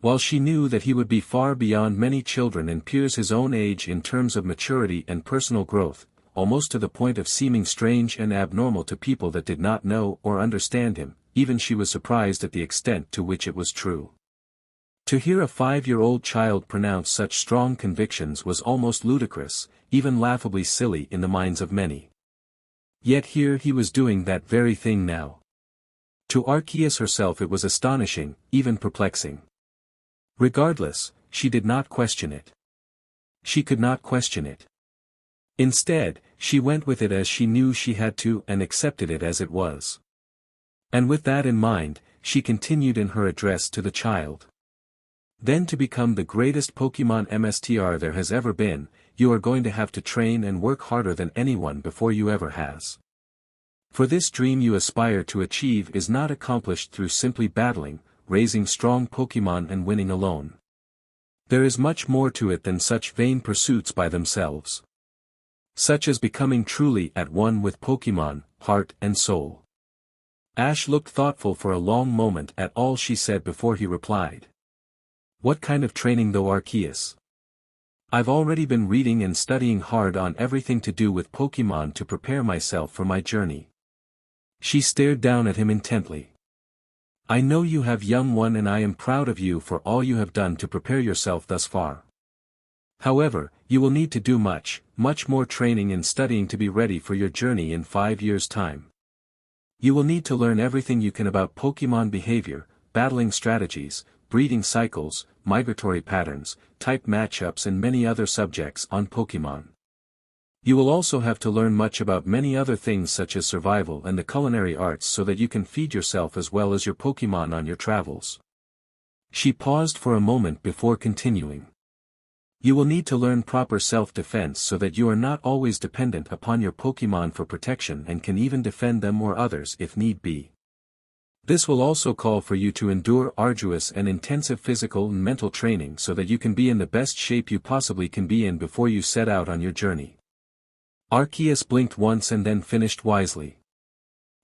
While she knew that he would be far beyond many children and peers his own age in terms of maturity and personal growth, almost to the point of seeming strange and abnormal to people that did not know or understand him, even she was surprised at the extent to which it was true. To hear a 5-year-old child pronounce such strong convictions was almost ludicrous, even laughably silly in the minds of many. Yet here he was doing that very thing now. To Arceus herself it was astonishing, even perplexing. Regardless, she did not question it. She could not question it. Instead, she went with it as she knew she had to and accepted it as it was. And with that in mind, she continued in her address to the child. Then to become the greatest Pokémon Master there has ever been, you are going to have to train and work harder than anyone before you ever has. For this dream you aspire to achieve is not accomplished through simply battling, raising strong Pokémon and winning alone. There is much more to it than such vain pursuits by themselves. Such as becoming truly at one with Pokémon, heart and soul. Ash looked thoughtful for a long moment at all she said before he replied. What kind of training though, Arceus? I've already been reading and studying hard on everything to do with Pokémon to prepare myself for my journey. She stared down at him intently. I know you have, young one, and I am proud of you for all you have done to prepare yourself thus far. However, you will need to do much more training and studying to be ready for your journey in 5 years' time. You will need to learn everything you can about Pokémon behavior, battling strategies, breeding cycles, migratory patterns, type matchups and many other subjects on Pokémon. You will also have to learn much about many other things such as survival and the culinary arts so that you can feed yourself as well as your Pokémon on your travels. She paused for a moment before continuing. You will need to learn proper self-defense so that you are not always dependent upon your Pokémon for protection and can even defend them or others if need be. This will also call for you to endure arduous and intensive physical and mental training so that you can be in the best shape you possibly can be in before you set out on your journey. Arceus blinked once and then finished wisely.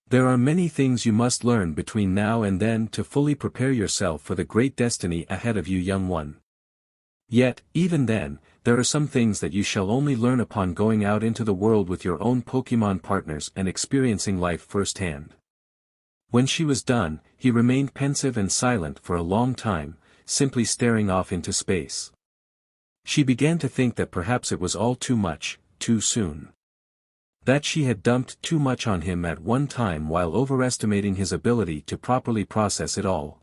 There are many things you must learn between now and then to fully prepare yourself for the great destiny ahead of you, young one. Yet, even then, there are some things that you shall only learn upon going out into the world with your own Pokémon partners and experiencing life firsthand. When she was done, he remained pensive and silent for a long time, simply staring off into space. She began to think that perhaps it was all too much, too soon. That she had dumped too much on him at one time while overestimating his ability to properly process it all.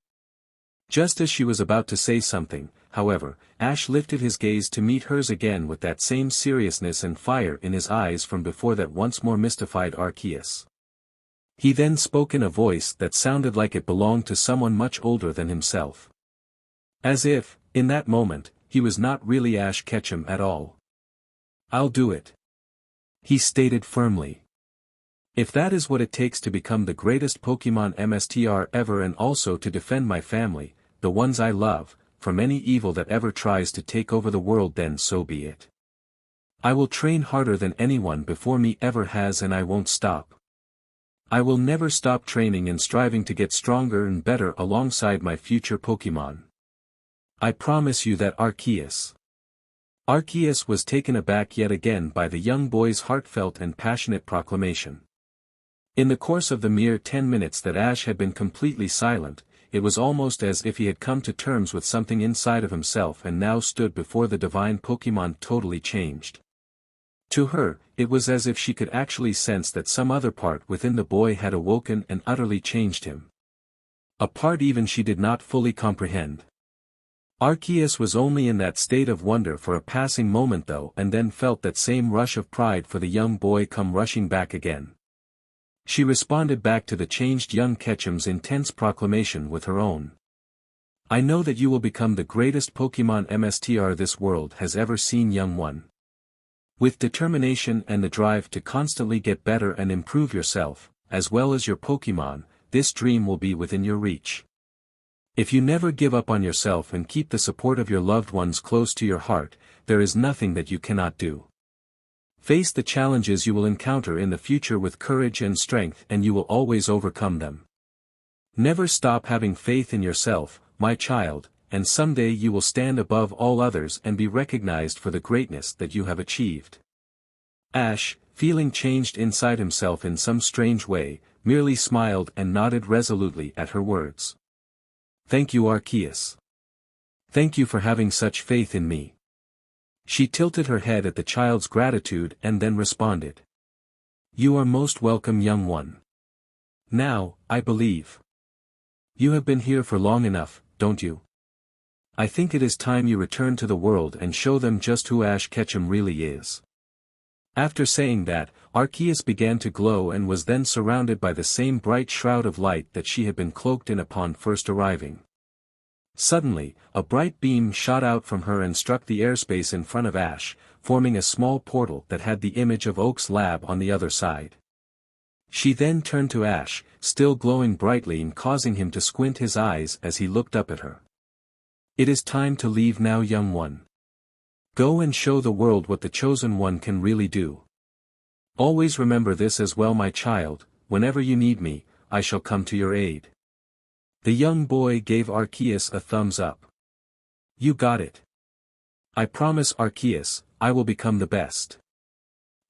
Just as she was about to say something, however, Ash lifted his gaze to meet hers again with that same seriousness and fire in his eyes from before that once more mystified Arceus. He then spoke in a voice that sounded like it belonged to someone much older than himself. As if, in that moment, he was not really Ash Ketchum at all. I'll do it, he stated firmly. If that is what it takes to become the greatest Pokémon Master ever and also to defend my family, the ones I love, from any evil that ever tries to take over the world, then so be it. I will train harder than anyone before me ever has and I won't stop. I will never stop training and striving to get stronger and better alongside my future Pokémon. I promise you that, Arceus. Arceus was taken aback yet again by the young boy's heartfelt and passionate proclamation. In the course of the mere 10 minutes that Ash had been completely silent, it was almost as if he had come to terms with something inside of himself and now stood before the divine Pokémon totally changed. To her, it was as if she could actually sense that some other part within the boy had awoken and utterly changed him. A part even she did not fully comprehend. Arceus was only in that state of wonder for a passing moment though, and then felt that same rush of pride for the young boy come rushing back again. She responded back to the changed young Ketchum's intense proclamation with her own. I know that you will become the greatest Pokémon Master this world has ever seen, young one. With determination and the drive to constantly get better and improve yourself, as well as your Pokémon, this dream will be within your reach. If you never give up on yourself and keep the support of your loved ones close to your heart, there is nothing that you cannot do. Face the challenges you will encounter in the future with courage and strength, and you will always overcome them. Never stop having faith in yourself, my child, and someday you will stand above all others and be recognized for the greatness that you have achieved. Ash, feeling changed inside himself in some strange way, merely smiled and nodded resolutely at her words. Thank you, Arceus. Thank you for having such faith in me. She tilted her head at the child's gratitude and then responded. You are most welcome, young one. Now, I believe. You have been here for long enough, don't you? I think it is time you return to the world and show them just who Ash Ketchum really is. After saying that, Arceus began to glow and was then surrounded by the same bright shroud of light that she had been cloaked in upon first arriving. Suddenly, a bright beam shot out from her and struck the airspace in front of Ash, forming a small portal that had the image of Oak's lab on the other side. She then turned to Ash, still glowing brightly and causing him to squint his eyes as he looked up at her. It is time to leave now, young one. Go and show the world what the Chosen One can really do. Always remember this as well, my child, whenever you need me, I shall come to your aid. The young boy gave Arceus a thumbs up. You got it. I promise, Arceus, I will become the best.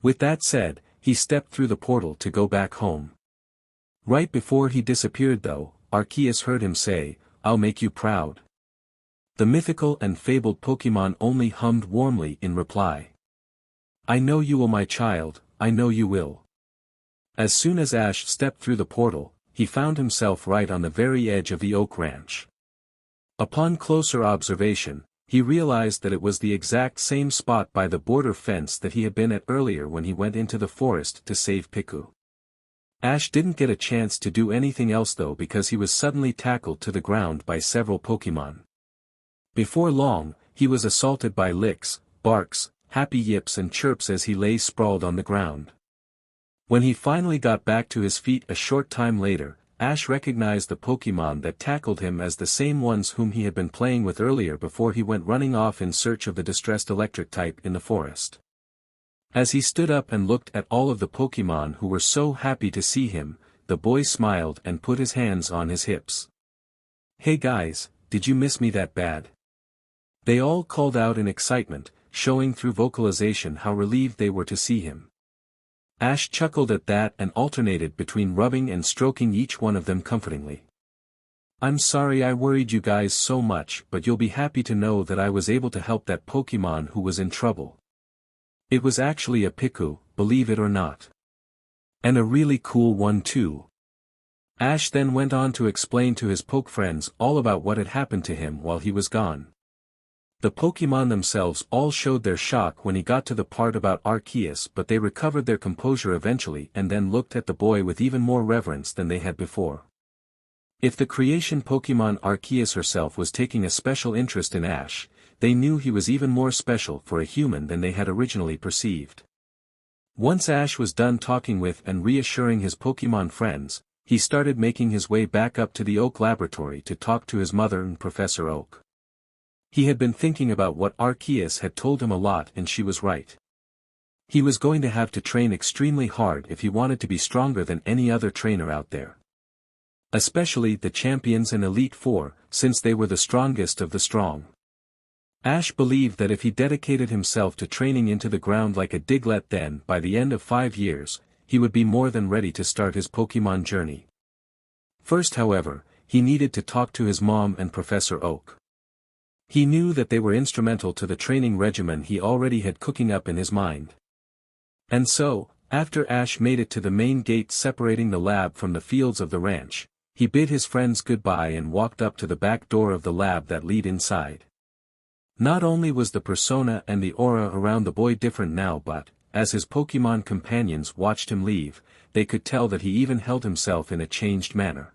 With that said, he stepped through the portal to go back home. Right before he disappeared though, Arceus heard him say, I'll make you proud. The mythical and fabled Pokémon only hummed warmly in reply. I know you will, my child, I know you will. As soon as Ash stepped through the portal, he found himself right on the very edge of the Oak Ranch. Upon closer observation, he realized that it was the exact same spot by the border fence that he had been at earlier when he went into the forest to save Piku. Ash didn't get a chance to do anything else though because he was suddenly tackled to the ground by several Pokémon. Before long, he was assaulted by licks, barks, happy yips and chirps as he lay sprawled on the ground. When he finally got back to his feet a short time later, Ash recognized the Pokémon that tackled him as the same ones whom he had been playing with earlier before he went running off in search of the distressed electric type in the forest. As he stood up and looked at all of the Pokémon who were so happy to see him, the boy smiled and put his hands on his hips. Hey guys, did you miss me that bad? They all called out in excitement, showing through vocalization how relieved they were to see him. Ash chuckled at that and alternated between rubbing and stroking each one of them comfortingly. I'm sorry I worried you guys so much, but you'll be happy to know that I was able to help that Pokémon who was in trouble. It was actually a Piku, believe it or not. And a really cool one too. Ash then went on to explain to his Poke friends all about what had happened to him while he was gone. The Pokémon themselves all showed their shock when he got to the part about Arceus, but they recovered their composure eventually and then looked at the boy with even more reverence than they had before. If the creation Pokémon Arceus herself was taking a special interest in Ash, they knew he was even more special for a human than they had originally perceived. Once Ash was done talking with and reassuring his Pokémon friends, he started making his way back up to the Oak Laboratory to talk to his mother and Professor Oak. He had been thinking about what Arceus had told him a lot, and she was right. He was going to have to train extremely hard if he wanted to be stronger than any other trainer out there. Especially the champions and Elite Four, since they were the strongest of the strong. Ash believed that if he dedicated himself to training into the ground like a Diglett, then, by the end of 5 years, he would be more than ready to start his Pokémon journey. First however, he needed to talk to his mom and Professor Oak. He knew that they were instrumental to the training regimen he already had cooking up in his mind. And so, after Ash made it to the main gate separating the lab from the fields of the ranch, he bid his friends goodbye and walked up to the back door of the lab that lead inside. Not only was the persona and the aura around the boy different now, but, as his Pokémon companions watched him leave, they could tell that he even held himself in a changed manner.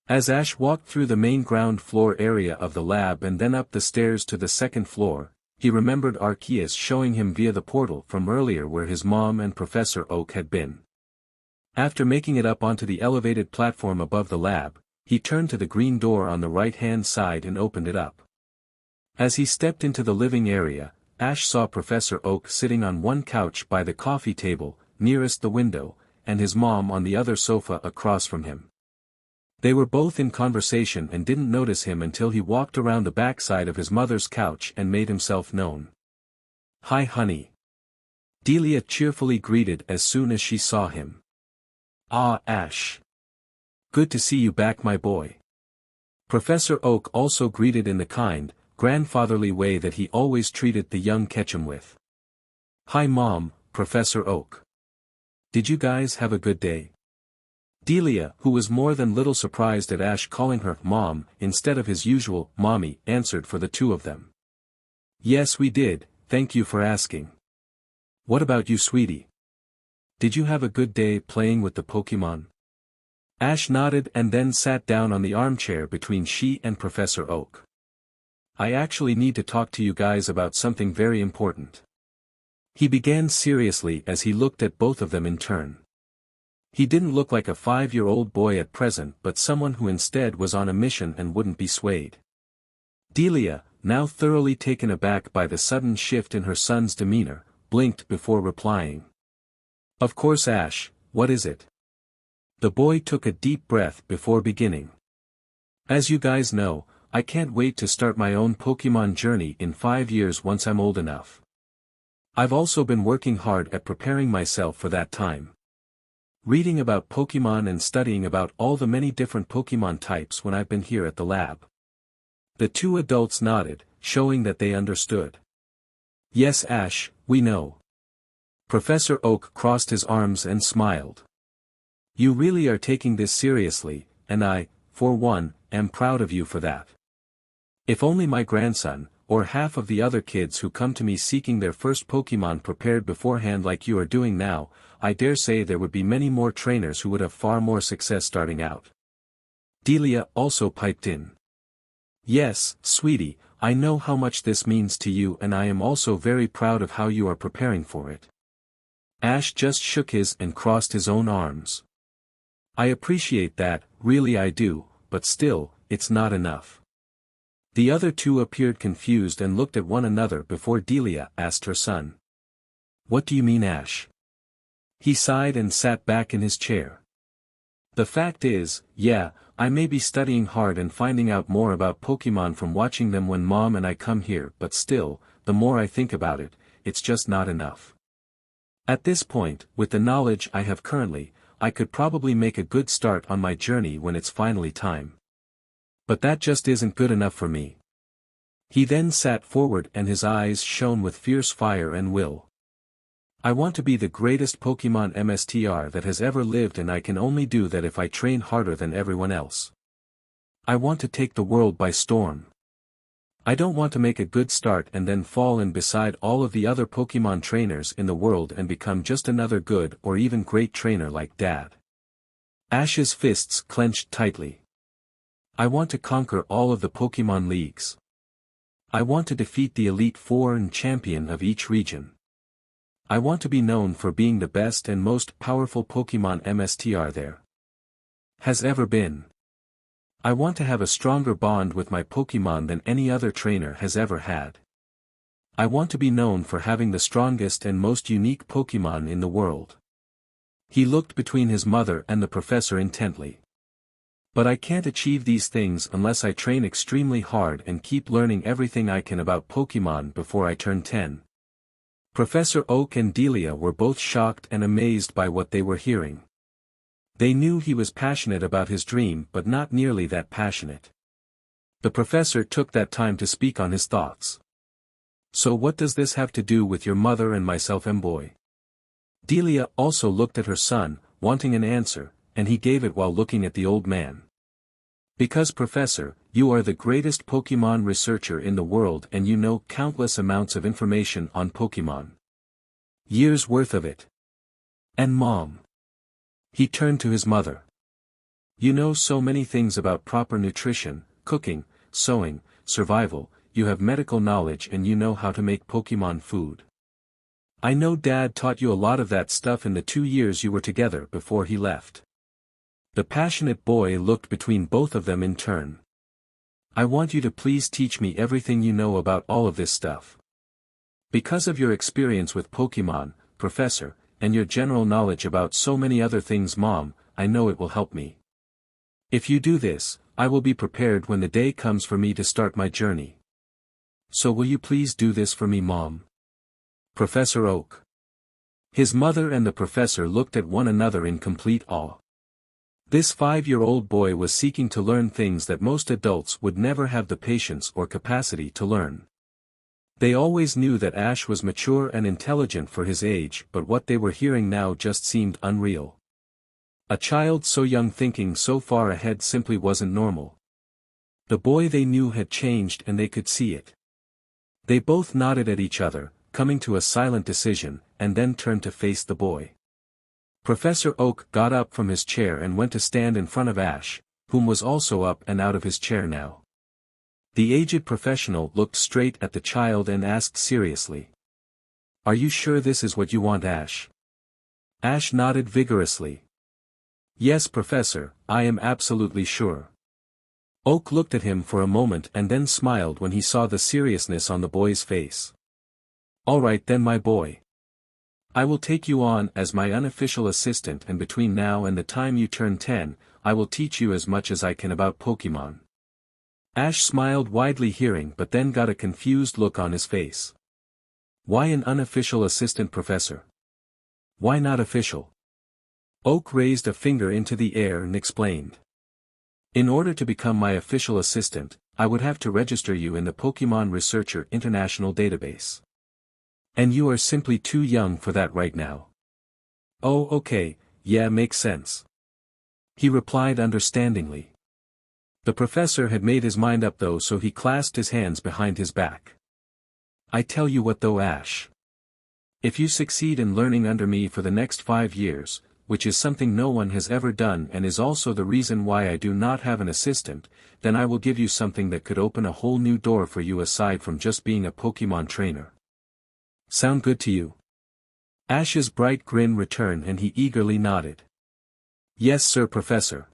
As Ash walked through the main ground floor area of the lab and then up the stairs to the second floor, he remembered Arceus showing him via the portal from earlier where his mom and Professor Oak had been. After making it up onto the elevated platform above the lab, he turned to the green door on the right-hand side and opened it up. As he stepped into the living area, Ash saw Professor Oak sitting on one couch by the coffee table, nearest the window, and his mom on the other sofa across from him. They were both in conversation and didn't notice him until he walked around the backside of his mother's couch and made himself known. "Hi honey." Delia cheerfully greeted as soon as she saw him. "Ah, Ash. Good to see you back, my boy." Professor Oak also greeted in the kind, grandfatherly way that he always treated the young Ketchum with. "Hi Mom, Professor Oak. Did you guys have a good day?" Delia, who was more than little surprised at Ash calling her Mom instead of his usual Mommy, answered for the two of them. "Yes we did, thank you for asking. What about you, sweetie? Did you have a good day playing with the Pokémon?" Ash nodded and then sat down on the armchair between she and Professor Oak. "I actually need to talk to you guys about something very important." He began seriously as he looked at both of them in turn. He didn't look like a 5-year-old boy at present but someone who instead was on a mission and wouldn't be swayed. Delia, now thoroughly taken aback by the sudden shift in her son's demeanor, blinked before replying. "Of course Ash, what is it?" The boy took a deep breath before beginning. "As you guys know, I can't wait to start my own Pokémon journey in 5 years once I'm old enough. I've also been working hard at preparing myself for that time. Reading about Pokémon and studying about all the many different Pokémon types when I've been here at the lab." The two adults nodded, showing that they understood. "Yes Ash, we know." Professor Oak crossed his arms and smiled. "You really are taking this seriously, and I, for one, am proud of you for that. If only my grandson, or half of the other kids who come to me seeking their first Pokémon prepared beforehand like you are doing now, I dare say there would be many more trainers who would have far more success starting out." Delia also piped in. "Yes, sweetie, I know how much this means to you and I am also very proud of how you are preparing for it." Ash just shook his and crossed his own arms. "I appreciate that, really I do, but still, it's not enough." The other two appeared confused and looked at one another before Delia asked her son. "What do you mean Ash?" He sighed and sat back in his chair. "The fact is, yeah, I may be studying hard and finding out more about Pokémon from watching them when Mom and I come here, but still, the more I think about it, it's just not enough. At this point, with the knowledge I have currently, I could probably make a good start on my journey when it's finally time. But that just isn't good enough for me." He then sat forward and his eyes shone with fierce fire and will. "I want to be the greatest Pokémon MSTR that has ever lived and I can only do that if I train harder than everyone else. I want to take the world by storm. I don't want to make a good start and then fall in beside all of the other Pokémon trainers in the world and become just another good or even great trainer like Dad." Ash's fists clenched tightly. "I want to conquer all of the Pokémon leagues. I want to defeat the Elite Four and champion of each region. I want to be known for being the best and most powerful Pokémon MSTR there has ever been. I want to have a stronger bond with my Pokémon than any other trainer has ever had. I want to be known for having the strongest and most unique Pokémon in the world." He looked between his mother and the professor intently. "But I can't achieve these things unless I train extremely hard and keep learning everything I can about Pokémon before I turn 10. Professor Oak and Delia were both shocked and amazed by what they were hearing. They knew he was passionate about his dream but not nearly that passionate. The professor took that time to speak on his thoughts. So what does this have to do with your mother and myself, boy? Delia also looked at her son, wanting an answer, and he gave it while looking at the old man. Because Professor, you are the greatest Pokémon researcher in the world and you know countless amounts of information on Pokémon. Years worth of it. And Mom. He turned to his mother. You know so many things about proper nutrition, cooking, sewing, survival, you have medical knowledge and you know how to make Pokémon food. I know Dad taught you a lot of that stuff in the 2 years you were together before he left. The passionate boy looked between both of them in turn. I want you to please teach me everything you know about all of this stuff. Because of your experience with Pokémon, Professor, and your general knowledge about so many other things, Mom, I know it will help me. If you do this, I will be prepared when the day comes for me to start my journey. So will you please do this for me, Mom? Professor Oak. His mother and the professor looked at one another in complete awe. This 5-year-old boy was seeking to learn things that most adults would never have the patience or capacity to learn. They always knew that Ash was mature and intelligent for his age, but what they were hearing now just seemed unreal. A child so young thinking so far ahead simply wasn't normal. The boy they knew had changed and they could see it. They both nodded at each other, coming to a silent decision, and then turned to face the boy. Professor Oak got up from his chair and went to stand in front of Ash, whom was also up and out of his chair now. The aged professional looked straight at the child and asked seriously. Are you sure this is what you want, Ash? Ash nodded vigorously. Yes, Professor, I am absolutely sure. Oak looked at him for a moment and then smiled when he saw the seriousness on the boy's face. All right then, my boy. I will take you on as my unofficial assistant, and between now and the time you turn 10, I will teach you as much as I can about Pokémon. Ash smiled widely hearing but then got a confused look on his face. Why an unofficial assistant, Professor? Why not official? Oak raised a finger into the air and explained. In order to become my official assistant, I would have to register you in the Pokémon Researcher International Database. And you are simply too young for that right now. Oh, okay, yeah, makes sense. He replied understandingly. The professor had made his mind up though, so he clasped his hands behind his back. I tell you what though, Ash. If you succeed in learning under me for the next 5 years, which is something no one has ever done and is also the reason why I do not have an assistant, then I will give you something that could open a whole new door for you aside from just being a Pokémon trainer. Sound good to you? Ash's bright grin returned and he eagerly nodded. Yes, sir, Professor.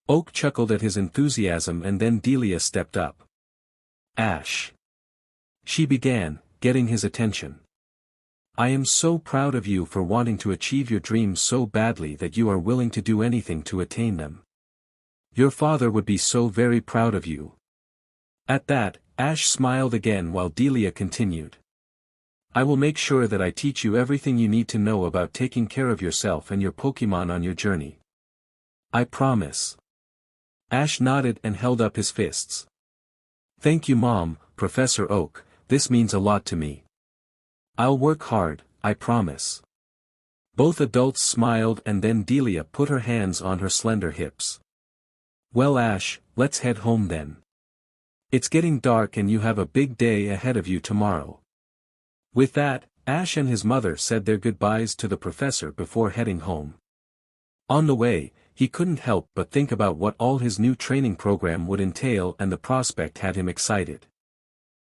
Oak chuckled at his enthusiasm and then Delia stepped up. Ash. She began, getting his attention. I am so proud of you for wanting to achieve your dreams so badly that you are willing to do anything to attain them. Your father would be so very proud of you. At that, Ash smiled again while Delia continued. I will make sure that I teach you everything you need to know about taking care of yourself and your Pokémon on your journey. I promise. Ash nodded and held up his fists. Thank you, Mom, Professor Oak, this means a lot to me. I'll work hard, I promise. Both adults smiled and then Delia put her hands on her slender hips. Well, Ash, let's head home then. It's getting dark and you have a big day ahead of you tomorrow. With that, Ash and his mother said their goodbyes to the professor before heading home. On the way, he couldn't help but think about what all his new training program would entail, and the prospect had him excited.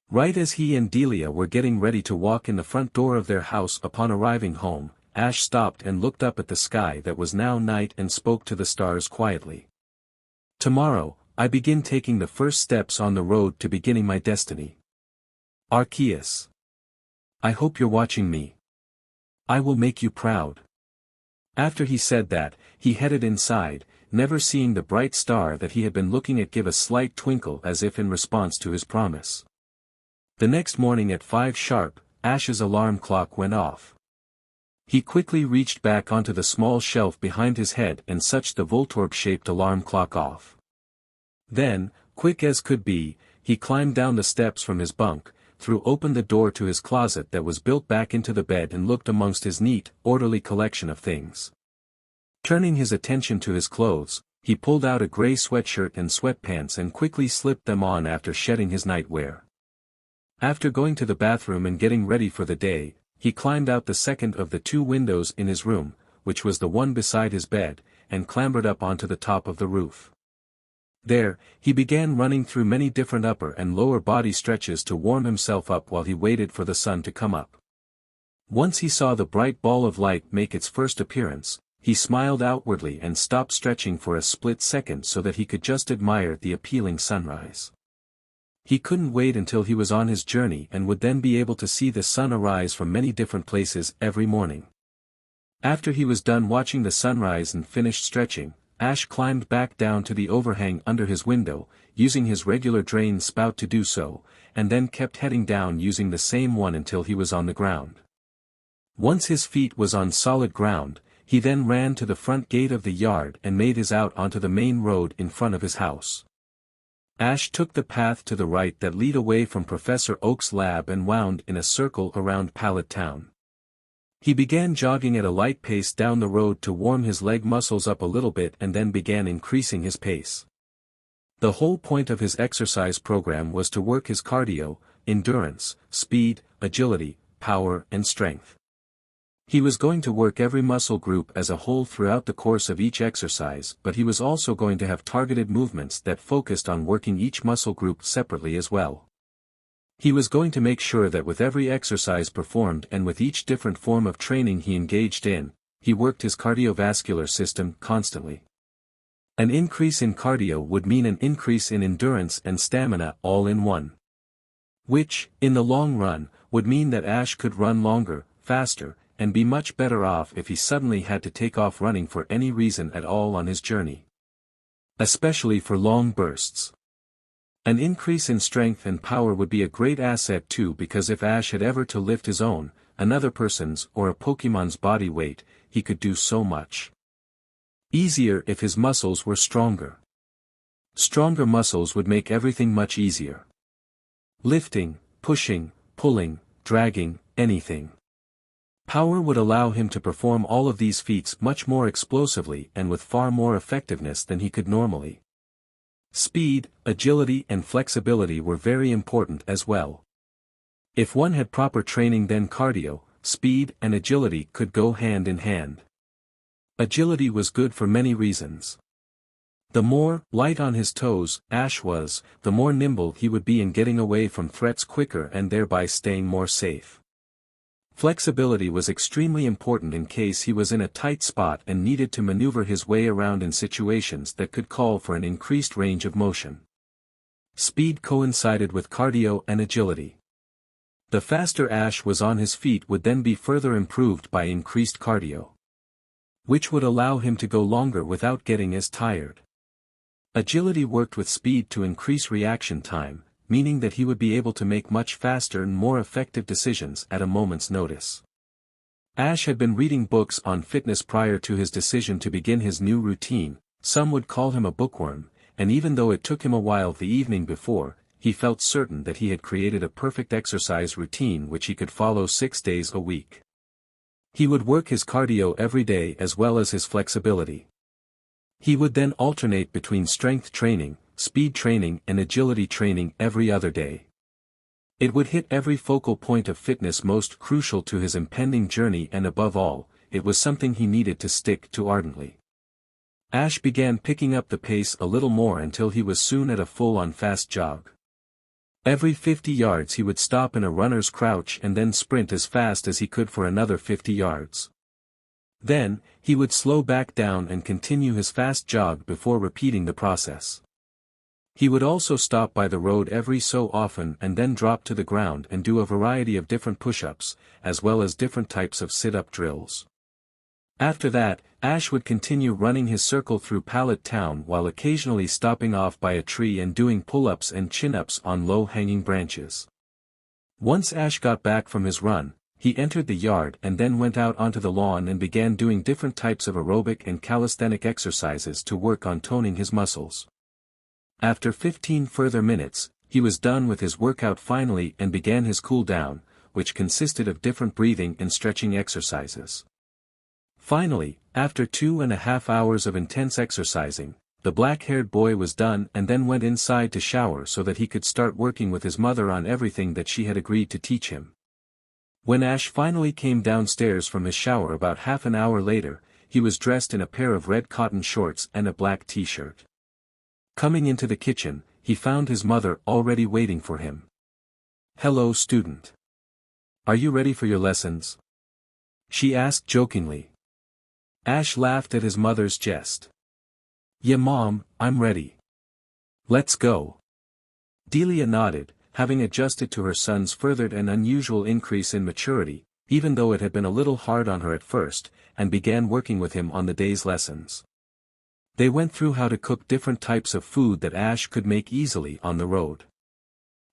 Right as he and Delia were getting ready to walk in the front door of their house upon arriving home, Ash stopped and looked up at the sky that was now night and spoke to the stars quietly. Tomorrow, I begin taking the first steps on the road to beginning my destiny. Arceus. I hope you're watching me. I will make you proud. After he said that, he headed inside, never seeing the bright star that he had been looking at give a slight twinkle as if in response to his promise. The next morning at 5 sharp, Ash's alarm clock went off. He quickly reached back onto the small shelf behind his head and switched the Voltorb-shaped alarm clock off. Then, quick as could be, he climbed down the steps from his bunk, threw open the door to his closet that was built back into the bed and looked amongst his neat, orderly collection of things. Turning his attention to his clothes, he pulled out a gray sweatshirt and sweatpants and quickly slipped them on after shedding his nightwear. After going to the bathroom and getting ready for the day, he climbed out the second of the 2 windows in his room, which was the one beside his bed, and clambered up onto the top of the roof. There, he began running through many different upper and lower body stretches to warm himself up while he waited for the sun to come up. Once he saw the bright ball of light make its first appearance, he smiled outwardly and stopped stretching for a split second so that he could just admire the appealing sunrise. He couldn't wait until he was on his journey and would then be able to see the sun arise from many different places every morning. After he was done watching the sunrise and finished stretching, Ash climbed back down to the overhang under his window, using his regular drain spout to do so, and then kept heading down using the same one until he was on the ground. Once his feet was on solid ground, he then ran to the front gate of the yard and made his out onto the main road in front of his house. Ash took the path to the right that led away from Professor Oak's lab and wound in a circle around Pallet Town. He began jogging at a light pace down the road to warm his leg muscles up a little bit and then began increasing his pace. The whole point of his exercise program was to work his cardio, endurance, speed, agility, power and strength. He was going to work every muscle group as a whole throughout the course of each exercise, but he was also going to have targeted movements that focused on working each muscle group separately as well. He was going to make sure that with every exercise performed and with each different form of training he engaged in, he worked his cardiovascular system constantly. An increase in cardio would mean an increase in endurance and stamina all in one. Which, in the long run, would mean that Ash could run longer, faster, and be much better off if he suddenly had to take off running for any reason at all on his journey. Especially for long bursts. An increase in strength and power would be a great asset too, because if Ash had ever to lift his own, another person's or a Pokémon's body weight, he could do so much easier if his muscles were stronger. Stronger muscles would make everything much easier. Lifting, pushing, pulling, dragging, anything. Power would allow him to perform all of these feats much more explosively and with far more effectiveness than he could normally. Speed, agility and flexibility were very important as well. If one had proper training, then cardio, speed and agility could go hand in hand. Agility was good for many reasons. The more light on his toes Ash was, the more nimble he would be in getting away from threats quicker and thereby staying more safe. Flexibility was extremely important in case he was in a tight spot and needed to maneuver his way around in situations that could call for an increased range of motion. Speed coincided with cardio and agility. The faster Ash was on his feet would then be further improved by increased cardio, which would allow him to go longer without getting as tired. Agility worked with speed to increase reaction time, meaning that he would be able to make much faster and more effective decisions at a moment's notice. Ash had been reading books on fitness prior to his decision to begin his new routine. Some would call him a bookworm, and even though it took him a while the evening before, he felt certain that he had created a perfect exercise routine which he could follow 6 days a week. He would work his cardio every day as well as his flexibility. He would then alternate between strength training, speed training and agility training every other day. It would hit every focal point of fitness most crucial to his impending journey, and above all, it was something he needed to stick to ardently. Ash began picking up the pace a little more until he was soon at a full-on fast jog. Every 50 yards he would stop in a runner's crouch and then sprint as fast as he could for another 50 yards. Then, he would slow back down and continue his fast jog before repeating the process. He would also stop by the road every so often and then drop to the ground and do a variety of different push-ups, as well as different types of sit-up drills. After that, Ash would continue running his circle through Pallet Town while occasionally stopping off by a tree and doing pull-ups and chin-ups on low-hanging branches. Once Ash got back from his run, he entered the yard and then went out onto the lawn and began doing different types of aerobic and calisthenic exercises to work on toning his muscles. After 15 further minutes, he was done with his workout finally and began his cool down, which consisted of different breathing and stretching exercises. Finally, after 2.5 hours of intense exercising, the black-haired boy was done and then went inside to shower so that he could start working with his mother on everything that she had agreed to teach him. When Ash finally came downstairs from his shower about half an hour later, he was dressed in a pair of red cotton shorts and a black t-shirt. Coming into the kitchen, he found his mother already waiting for him. "Hello, student. Are you ready for your lessons?" she asked jokingly. Ash laughed at his mother's jest. "Yeah, Mom, I'm ready. Let's go." Delia nodded, having adjusted to her son's furthered and unusual increase in maturity, even though it had been a little hard on her at first, and began working with him on the day's lessons. They went through how to cook different types of food that Ash could make easily on the road.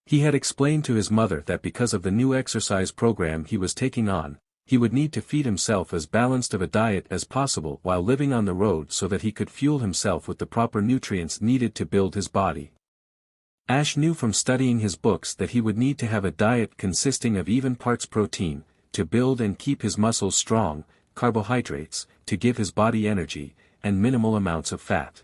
He had explained to his mother that because of the new exercise program he was taking on, he would need to feed himself as balanced of a diet as possible while living on the road so that he could fuel himself with the proper nutrients needed to build his body. Ash knew from studying his books that he would need to have a diet consisting of even parts protein, to build and keep his muscles strong, carbohydrates, to give his body energy, and minimal amounts of fat.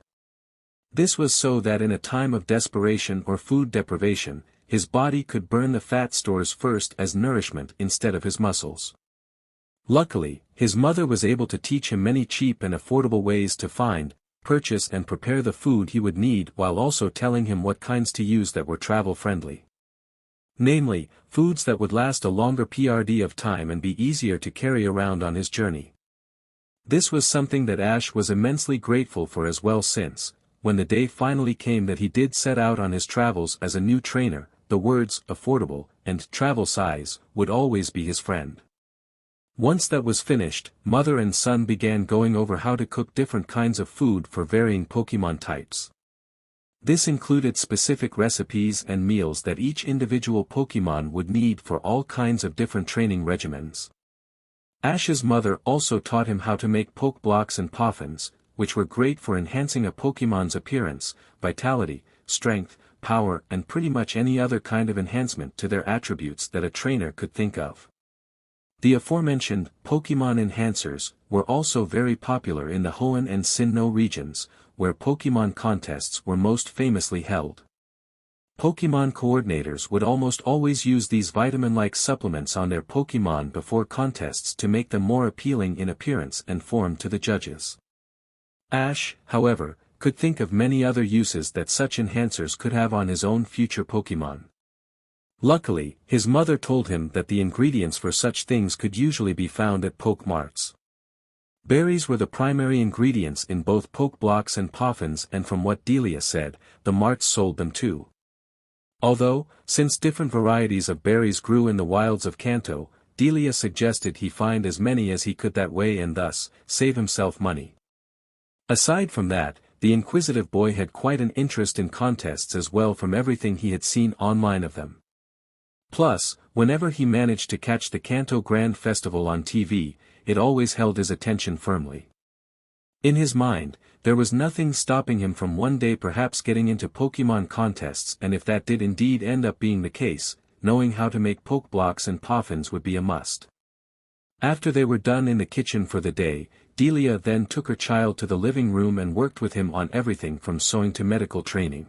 This was so that in a time of desperation or food deprivation, his body could burn the fat stores first as nourishment instead of his muscles. Luckily, his mother was able to teach him many cheap and affordable ways to find, purchase and prepare the food he would need while also telling him what kinds to use that were travel-friendly. Namely, foods that would last a longer period of time and be easier to carry around on his journey. This was something that Ash was immensely grateful for as well since, when the day finally came that he did set out on his travels as a new trainer, the words affordable and travel size would always be his friend. Once that was finished, mother and son began going over how to cook different kinds of food for varying Pokémon types. This included specific recipes and meals that each individual Pokémon would need for all kinds of different training regimens. Ash's mother also taught him how to make Pokeblocks and Poffins, which were great for enhancing a Pokémon's appearance, vitality, strength, power and pretty much any other kind of enhancement to their attributes that a trainer could think of. The aforementioned Pokémon enhancers were also very popular in the Hoenn and Sinnoh regions, where Pokémon contests were most famously held. Pokémon coordinators would almost always use these vitamin-like supplements on their Pokémon before contests to make them more appealing in appearance and form to the judges. Ash, however, could think of many other uses that such enhancers could have on his own future Pokémon. Luckily, his mother told him that the ingredients for such things could usually be found at Pokemarts. Berries were the primary ingredients in both Pokeblocks and Poffins, and from what Delia said, the marts sold them too. Although, since different varieties of berries grew in the wilds of Kanto, Delia suggested he find as many as he could that way and thus, save himself money. Aside from that, the inquisitive boy had quite an interest in contests as well from everything he had seen online of them. Plus, whenever he managed to catch the Kanto Grand Festival on TV, it always held his attention firmly. In his mind, there was nothing stopping him from one day perhaps getting into Pokémon contests, and if that did indeed end up being the case, knowing how to make Pokeblocks and Poffins would be a must. After they were done in the kitchen for the day, Delia then took her child to the living room and worked with him on everything from sewing to medical training.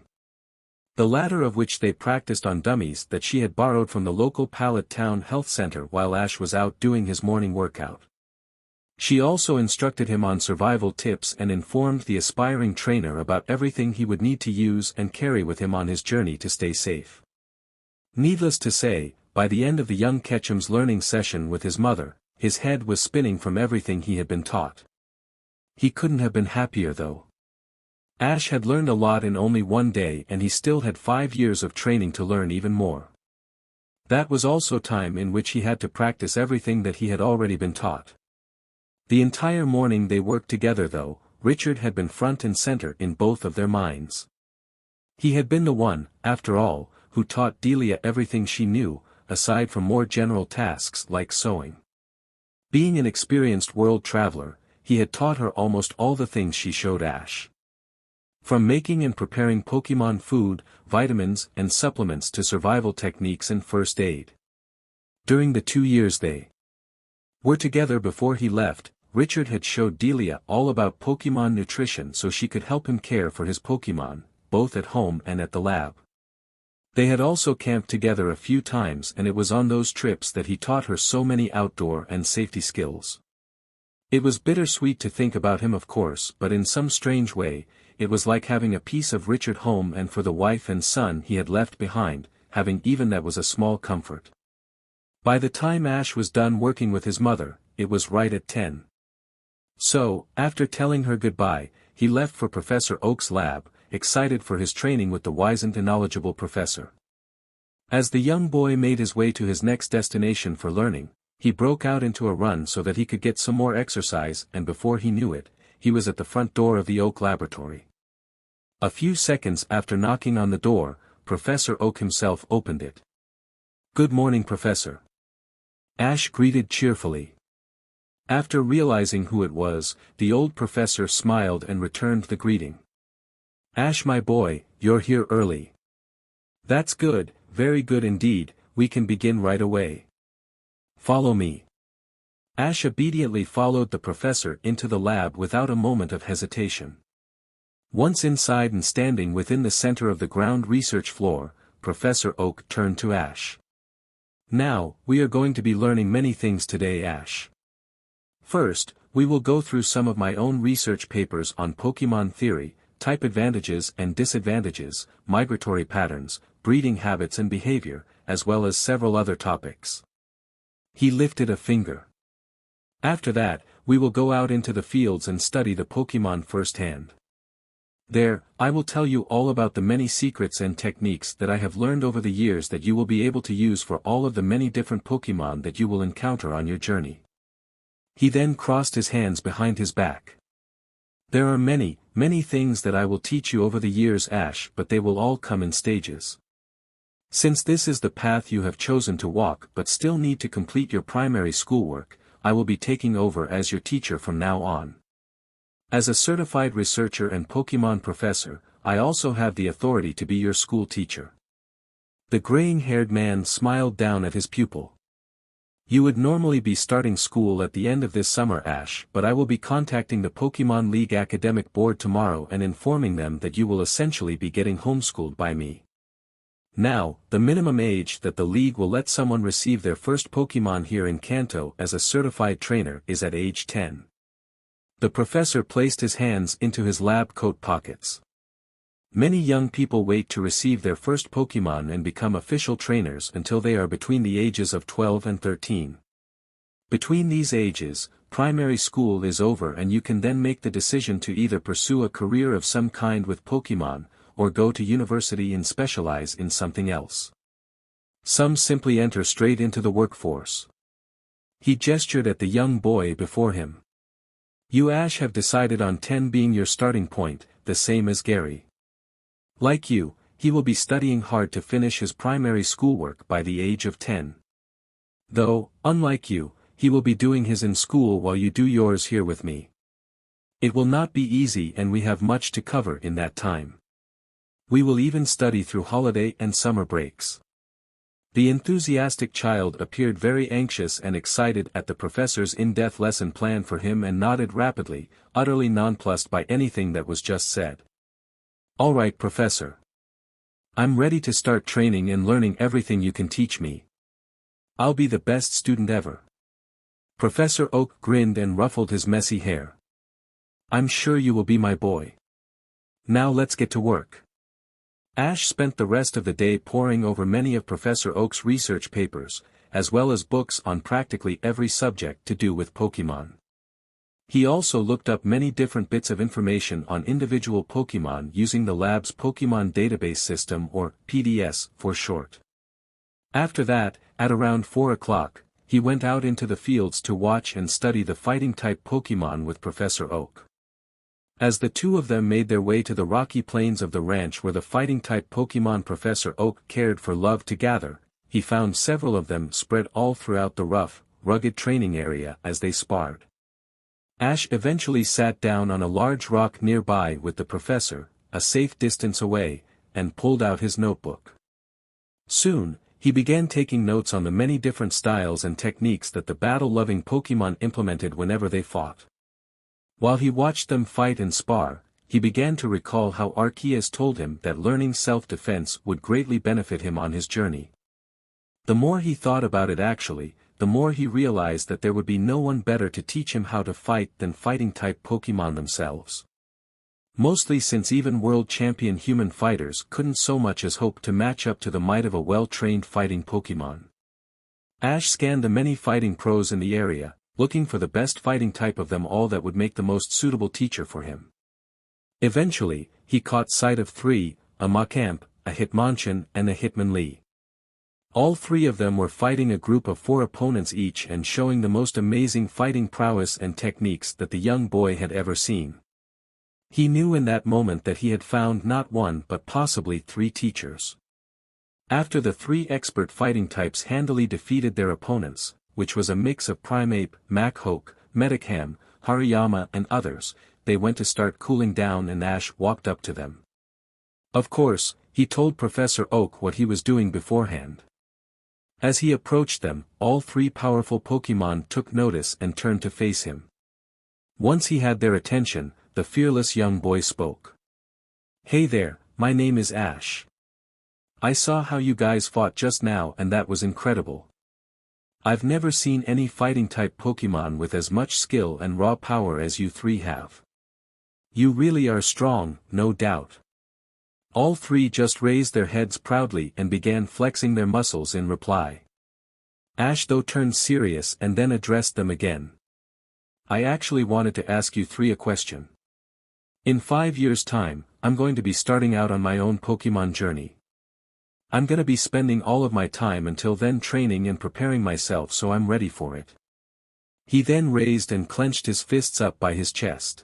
The latter of which they practiced on dummies that she had borrowed from the local Pallet Town Health Center while Ash was out doing his morning workout. She also instructed him on survival tips and informed the aspiring trainer about everything he would need to use and carry with him on his journey to stay safe. Needless to say, by the end of the young Ketchum's learning session with his mother, his head was spinning from everything he had been taught. He couldn't have been happier though. Ash had learned a lot in only one day and he still had 5 years of training to learn even more. That was also time in which he had to practice everything that he had already been taught. The entire morning they worked together though, Richard had been front and center in both of their minds. He had been the one, after all, who taught Delia everything she knew, aside from more general tasks like sewing. Being an experienced world traveler, he had taught her almost all the things she showed Ash. From making and preparing Pokémon food, vitamins and supplements to survival techniques and first aid. During the 2 years they were together before he left, Richard had showed Delia all about Pokémon nutrition so she could help him care for his Pokémon, both at home and at the lab. They had also camped together a few times, and it was on those trips that he taught her so many outdoor and safety skills. It was bittersweet to think about him, of course, but in some strange way, it was like having a piece of Richard home, and for the wife and son he had left behind, having even that was a small comfort. By the time Ash was done working with his mother, it was right at 10. So, after telling her goodbye, he left for Professor Oak's lab, excited for his training with the wizened and knowledgeable professor. As the young boy made his way to his next destination for learning, he broke out into a run so that he could get some more exercise, and before he knew it, he was at the front door of the Oak laboratory. A few seconds after knocking on the door, Professor Oak himself opened it. "Good morning, Professor." Ash greeted cheerfully. After realizing who it was, the old professor smiled and returned the greeting. "Ash, my boy, you're here early. That's good, very good indeed, we can begin right away. Follow me." Ash obediently followed the professor into the lab without a moment of hesitation. Once inside and standing within the center of the ground research floor, Professor Oak turned to Ash. "Now, we are going to be learning many things today, Ash. First, we will go through some of my own research papers on Pokémon theory, type advantages and disadvantages, migratory patterns, breeding habits and behavior, as well as several other topics." He lifted a finger. "After that, we will go out into the fields and study the Pokémon firsthand. There, I will tell you all about the many secrets and techniques that I have learned over the years that you will be able to use for all of the many different Pokémon that you will encounter on your journey." He then crossed his hands behind his back. "There are many, many things that I will teach you over the years, Ash, but they will all come in stages. Since this is the path you have chosen to walk but still need to complete your primary schoolwork, I will be taking over as your teacher from now on. As a certified researcher and Pokémon professor, I also have the authority to be your school teacher." The graying-haired man smiled down at his pupil. "You would normally be starting school at the end of this summer, Ash, but I will be contacting the Pokémon League Academic Board tomorrow and informing them that you will essentially be getting homeschooled by me. Now, the minimum age that the League will let someone receive their first Pokémon here in Kanto as a certified trainer is at age 10. The professor placed his hands into his lab coat pockets. "Many young people wait to receive their first Pokémon and become official trainers until they are between the ages of 12 and 13. Between these ages, primary school is over and you can then make the decision to either pursue a career of some kind with Pokémon, or go to university and specialize in something else. Some simply enter straight into the workforce." He gestured at the young boy before him. "You, Ash, have decided on 10 being your starting point, the same as Gary. Like you, he will be studying hard to finish his primary schoolwork by the age of 10. Though, unlike you, he will be doing his in school while you do yours here with me. It will not be easy and we have much to cover in that time. We will even study through holiday and summer breaks." The enthusiastic child appeared very anxious and excited at the professor's in-depth lesson plan for him and nodded rapidly, utterly nonplussed by anything that was just said. "All right, Professor. I'm ready to start training and learning everything you can teach me. I'll be the best student ever." Professor Oak grinned and ruffled his messy hair. "I'm sure you will be, my boy. Now let's get to work." Ash spent the rest of the day poring over many of Professor Oak's research papers, as well as books on practically every subject to do with Pokémon. He also looked up many different bits of information on individual Pokémon using the lab's Pokémon Database System, or PDS for short. After that, at around 4 o'clock, he went out into the fields to watch and study the fighting-type Pokémon with Professor Oak. As the two of them made their way to the rocky plains of the ranch where the fighting-type Pokémon Professor Oak cared for loved to gather, he found several of them spread all throughout the rough, rugged training area as they sparred. Ash eventually sat down on a large rock nearby with the professor, a safe distance away, and pulled out his notebook. Soon, he began taking notes on the many different styles and techniques that the battle-loving Pokémon implemented whenever they fought. While he watched them fight and spar, he began to recall how Arceus told him that learning self-defense would greatly benefit him on his journey. The more he thought about it actually, the more he realized that there would be no one better to teach him how to fight than fighting-type Pokémon themselves. Mostly since even world champion human fighters couldn't so much as hope to match up to the might of a well-trained fighting Pokémon. Ash scanned the many fighting pros in the area, looking for the best fighting type of them all that would make the most suitable teacher for him. Eventually, he caught sight of three, a Machamp, a Hitmonchan and a Hitmonlee. All three of them were fighting a group of 4 opponents each and showing the most amazing fighting prowess and techniques that the young boy had ever seen. He knew in that moment that he had found not one but possibly 3 teachers. After the 3 expert fighting types handily defeated their opponents, which was a mix of Primeape, Machop, Metacam, Hariyama and others, they went to start cooling down and Ash walked up to them. Of course, he told Professor Oak what he was doing beforehand. As he approached them, all 3 powerful Pokémon took notice and turned to face him. Once he had their attention, the fearless young boy spoke. "Hey there, my name is Ash. I saw how you guys fought just now and that was incredible. I've never seen any fighting-type Pokémon with as much skill and raw power as you 3 have. You really are strong, no doubt." All 3 just raised their heads proudly and began flexing their muscles in reply. Ash though turned serious and then addressed them again. "I actually wanted to ask you 3 a question. In 5 years' time, I'm going to be starting out on my own Pokémon journey. I'm gonna be spending all of my time until then training and preparing myself so I'm ready for it." He then raised and clenched his fists up by his chest.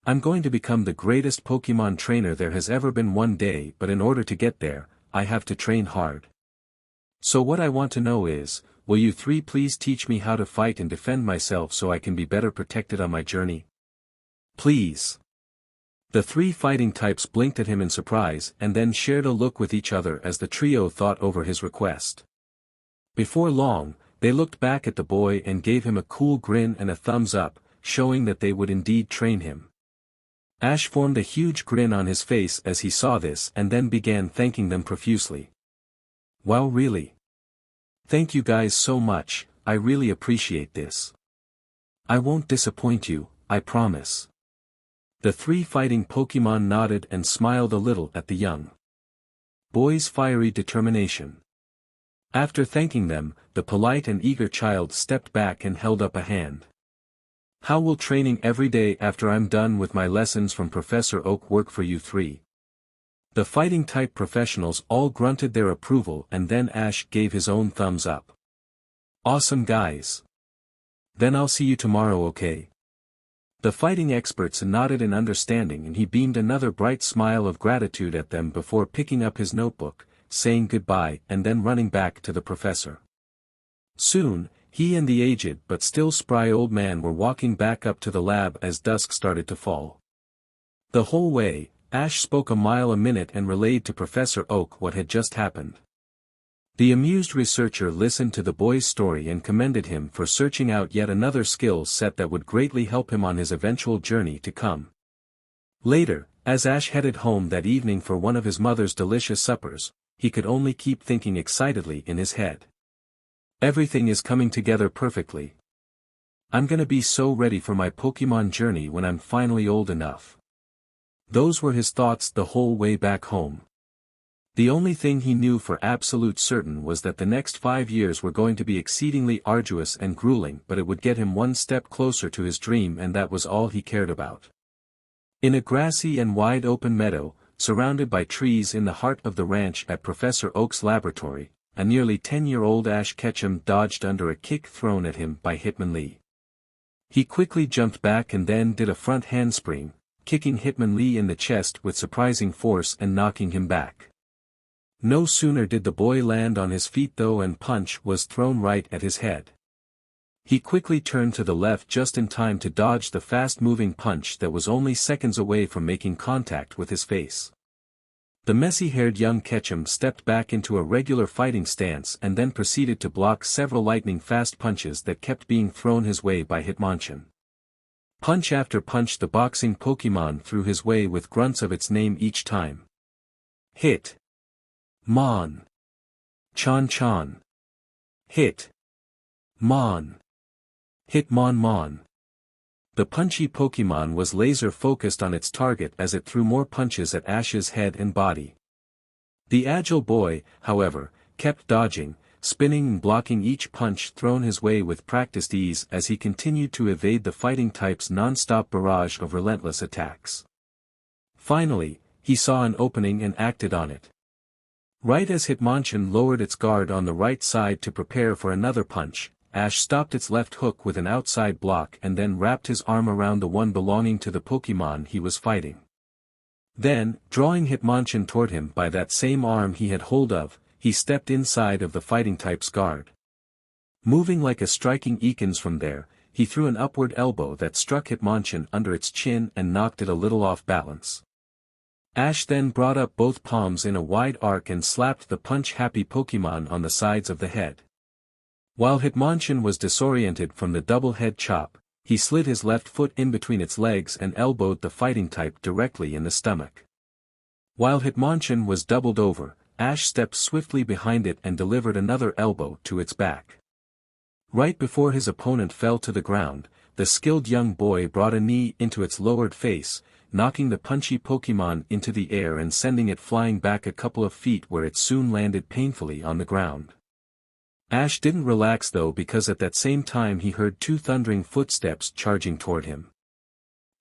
"I'm going to become the greatest Pokémon trainer there has ever been one day, but in order to get there, I have to train hard. So what I want to know is, will you 3 please teach me how to fight and defend myself so I can be better protected on my journey? Please." The 3 fighting types blinked at him in surprise and then shared a look with each other as the trio thought over his request. Before long, they looked back at the boy and gave him a cool grin and a thumbs up, showing that they would indeed train him. Ash formed a huge grin on his face as he saw this and then began thanking them profusely. "Wow, really? Thank you guys so much, I really appreciate this. I won't disappoint you, I promise." The 3 fighting Pokémon nodded and smiled a little at the young boy's fiery determination. After thanking them, the polite and eager child stepped back and held up a hand. "How will training every day after I'm done with my lessons from Professor Oak work for you 3? The fighting-type professionals all grunted their approval and then Ash gave his own thumbs up. "Awesome guys. Then I'll see you tomorrow, okay?" The fighting experts nodded in understanding and he beamed another bright smile of gratitude at them before picking up his notebook, saying goodbye and then running back to the professor. Soon, he and the aged but still spry old man were walking back up to the lab as dusk started to fall. The whole way, Ash spoke a mile a minute and relayed to Professor Oak what had just happened. The amused researcher listened to the boy's story and commended him for searching out yet another skill set that would greatly help him on his eventual journey to come. Later, as Ash headed home that evening for one of his mother's delicious suppers, he could only keep thinking excitedly in his head. Everything is coming together perfectly. I'm gonna be so ready for my Pokémon journey when I'm finally old enough. Those were his thoughts the whole way back home. The only thing he knew for absolute certain was that the next 5 years were going to be exceedingly arduous and grueling, but it would get him one step closer to his dream, and that was all he cared about. In a grassy and wide open meadow, surrounded by trees in the heart of the ranch at Professor Oak's laboratory, a nearly 10-year-old Ash Ketchum dodged under a kick thrown at him by Hitmonlee. He quickly jumped back and then did a front handspring, kicking Hitmonlee in the chest with surprising force and knocking him back. No sooner did the boy land on his feet though and punch was thrown right at his head. He quickly turned to the left just in time to dodge the fast-moving punch that was only seconds away from making contact with his face. The messy-haired young Ketchum stepped back into a regular fighting stance and then proceeded to block several lightning-fast punches that kept being thrown his way by Hitmonchan. Punch after punch the boxing Pokémon threw his way with grunts of its name each time. Hit. Mon. Chon Chon. Hit. Mon. Hitmonmon. The punchy Pokémon was laser-focused on its target as it threw more punches at Ash's head and body. The agile boy, however, kept dodging, spinning and blocking each punch thrown his way with practiced ease as he continued to evade the fighting type's non-stop barrage of relentless attacks. Finally, he saw an opening and acted on it. Right as Hitmonchan lowered its guard on the right side to prepare for another punch, Ash stopped its left hook with an outside block and then wrapped his arm around the one belonging to the Pokémon he was fighting. Then, drawing Hitmonchan toward him by that same arm he had hold of, he stepped inside of the fighting type's guard. Moving like a striking Ekans from there, he threw an upward elbow that struck Hitmonchan under its chin and knocked it a little off balance. Ash then brought up both palms in a wide arc and slapped the punch-happy Pokémon on the sides of the head. While Hitmonchan was disoriented from the double head chop, he slid his left foot in between its legs and elbowed the fighting type directly in the stomach. While Hitmonchan was doubled over, Ash stepped swiftly behind it and delivered another elbow to its back. Right before his opponent fell to the ground, the skilled young boy brought a knee into its lowered face, knocking the punchy Pokémon into the air and sending it flying back a couple of feet where it soon landed painfully on the ground. Ash didn't relax though because at that same time he heard two thundering footsteps charging toward him.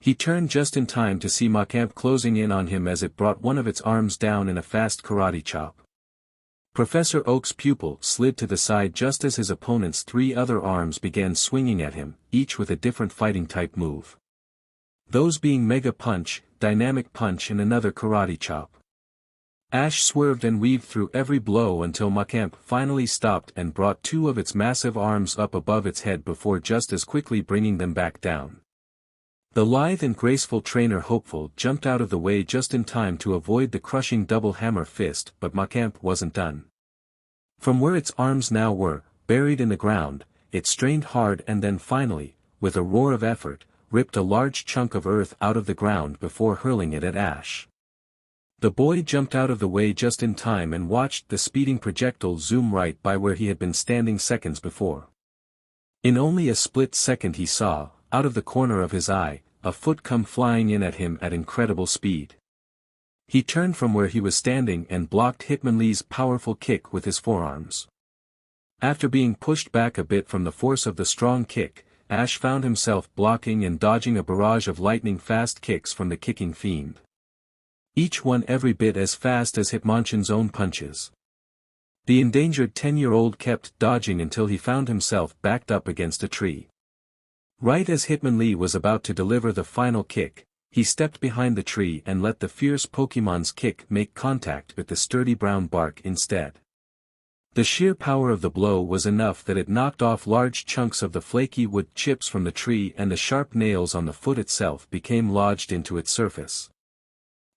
He turned just in time to see Macamp closing in on him as it brought one of its arms down in a fast karate chop. Professor Oak's pupil slid to the side just as his opponent's three other arms began swinging at him, each with a different fighting type move. Those being Mega Punch, Dynamic Punch and another karate chop. Ash swerved and weaved through every blow until Macamp finally stopped and brought two of its massive arms up above its head before just as quickly bringing them back down. The lithe and graceful trainer Hopeful jumped out of the way just in time to avoid the crushing double hammer fist, but Macamp wasn't done. From where its arms now were, buried in the ground, it strained hard and then finally, with a roar of effort, ripped a large chunk of earth out of the ground before hurling it at Ash. The boy jumped out of the way just in time and watched the speeding projectile zoom right by where he had been standing seconds before. In only a split second he saw, out of the corner of his eye, a foot come flying in at him at incredible speed. He turned from where he was standing and blocked Hitmonlee's powerful kick with his forearms. After being pushed back a bit from the force of the strong kick, Ash found himself blocking and dodging a barrage of lightning-fast kicks from the kicking fiend. Each one every bit as fast as Hitmonchan's own punches. The endangered 10-year-old kept dodging until he found himself backed up against a tree. Right as Hitmonlee was about to deliver the final kick, he stepped behind the tree and let the fierce Pokémon's kick make contact with the sturdy brown bark instead. The sheer power of the blow was enough that it knocked off large chunks of the flaky wood chips from the tree and the sharp nails on the foot itself became lodged into its surface.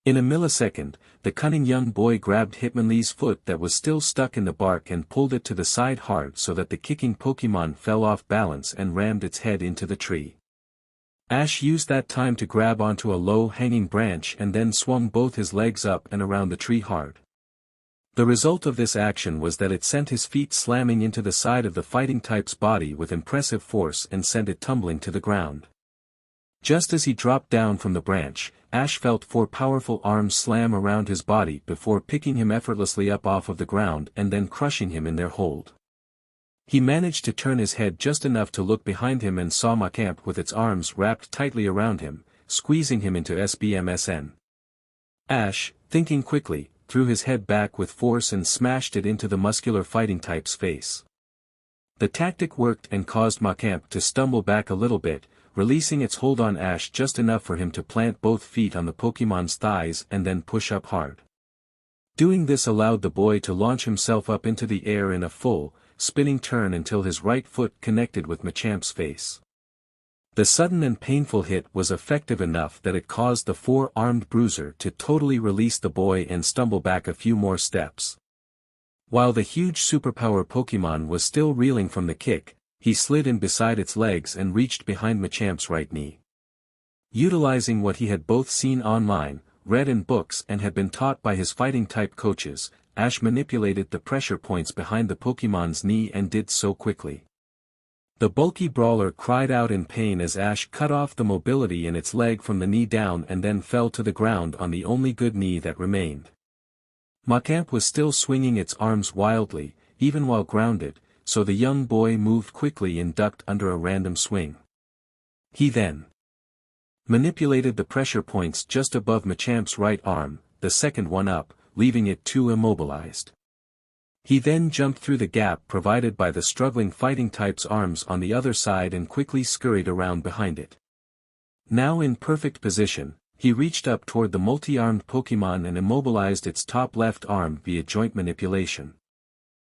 In a millisecond, the cunning young boy grabbed Hitmonlee's foot that was still stuck in the bark and pulled it to the side hard so that the kicking Pokémon fell off balance and rammed its head into the tree. Ash used that time to grab onto a low-hanging branch and then swung both his legs up and around the tree hard. The result of this action was that it sent his feet slamming into the side of the fighting type's body with impressive force and sent it tumbling to the ground. Just as he dropped down from the branch, Ash felt four powerful arms slam around his body before picking him effortlessly up off of the ground and then crushing him in their hold. He managed to turn his head just enough to look behind him and saw Macamp with its arms wrapped tightly around him, squeezing him into SBMSN. Ash, thinking quickly, threw his head back with force and smashed it into the muscular fighting type's face. The tactic worked and caused Macamp to stumble back a little bit, releasing its hold on Ash just enough for him to plant both feet on the Pokémon's thighs and then push up hard. Doing this allowed the boy to launch himself up into the air in a full, spinning turn until his right foot connected with Machamp's face. The sudden and painful hit was effective enough that it caused the four-armed bruiser to totally release the boy and stumble back a few more steps. While the huge superpower Pokémon was still reeling from the kick, he slid in beside its legs and reached behind Machamp's right knee. Utilizing what he had both seen online, read in books and had been taught by his fighting-type coaches, Ash manipulated the pressure points behind the Pokémon's knee and did so quickly. The bulky brawler cried out in pain as Ash cut off the mobility in its leg from the knee down and then fell to the ground on the only good knee that remained. Machamp was still swinging its arms wildly, even while grounded, so the young boy moved quickly and ducked under a random swing. He then manipulated the pressure points just above Machamp's right arm, the second one up, leaving it too immobilized. He then jumped through the gap provided by the struggling fighting type's arms on the other side and quickly scurried around behind it. Now in perfect position, he reached up toward the multi-armed Pokémon and immobilized its top left arm via joint manipulation.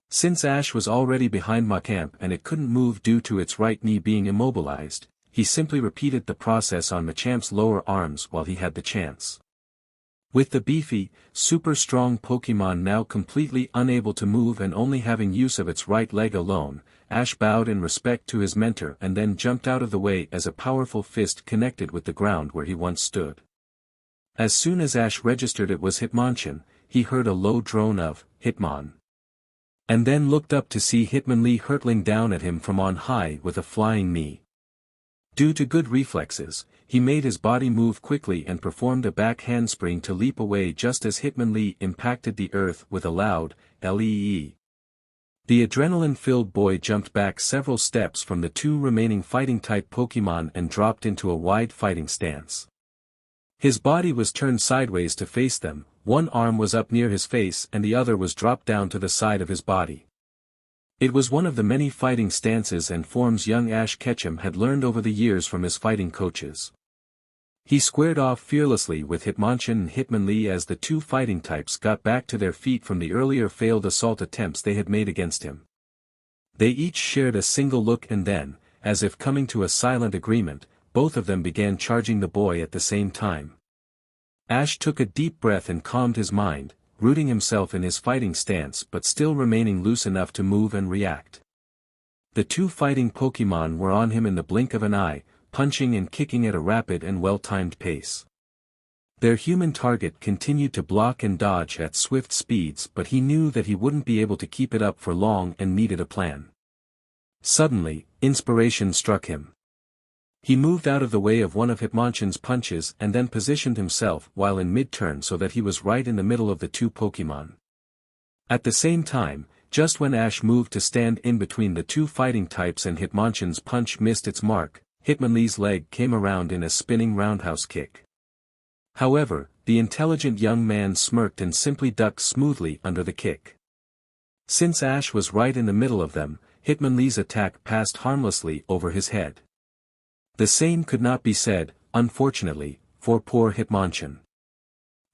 Since Ash was already behind Machamp and it couldn't move due to its right knee being immobilized, he simply repeated the process on Machamp's lower arms while he had the chance. With the beefy, super strong Pokémon now completely unable to move and only having use of its right leg alone, Ash bowed in respect to his mentor and then jumped out of the way as a powerful fist connected with the ground where he once stood. As soon as Ash registered it was Hitmonchan, he heard a low drone of, "Hitmon." And then looked up to see Hitmonlee hurtling down at him from on high with a flying knee. Due to good reflexes, he made his body move quickly and performed a back handspring to leap away just as Hitmonlee impacted the earth with a loud, "Lee." The adrenaline-filled boy jumped back several steps from the two remaining fighting-type Pokémon and dropped into a wide fighting stance. His body was turned sideways to face them, one arm was up near his face and the other was dropped down to the side of his body. It was one of the many fighting stances and forms young Ash Ketchum had learned over the years from his fighting coaches. He squared off fearlessly with Hitmonchan and Hitmonlee as the two fighting types got back to their feet from the earlier failed assault attempts they had made against him. They each shared a single look and then, as if coming to a silent agreement, both of them began charging the boy at the same time. Ash took a deep breath and calmed his mind, rooting himself in his fighting stance but still remaining loose enough to move and react. The two fighting Pokémon were on him in the blink of an eye, punching and kicking at a rapid and well-timed pace. Their human target continued to block and dodge at swift speeds but he knew that he wouldn't be able to keep it up for long and needed a plan. Suddenly, inspiration struck him. He moved out of the way of one of Hitmonchan's punches and then positioned himself while in mid-turn so that he was right in the middle of the two Pokémon. At the same time, just when Ash moved to stand in between the two fighting types and Hitmonchan's punch missed its mark, Hitmonlee's leg came around in a spinning roundhouse kick. However, the intelligent young man smirked and simply ducked smoothly under the kick. Since Ash was right in the middle of them, Hitmonlee's attack passed harmlessly over his head. The same could not be said, unfortunately, for poor Hitmonchan.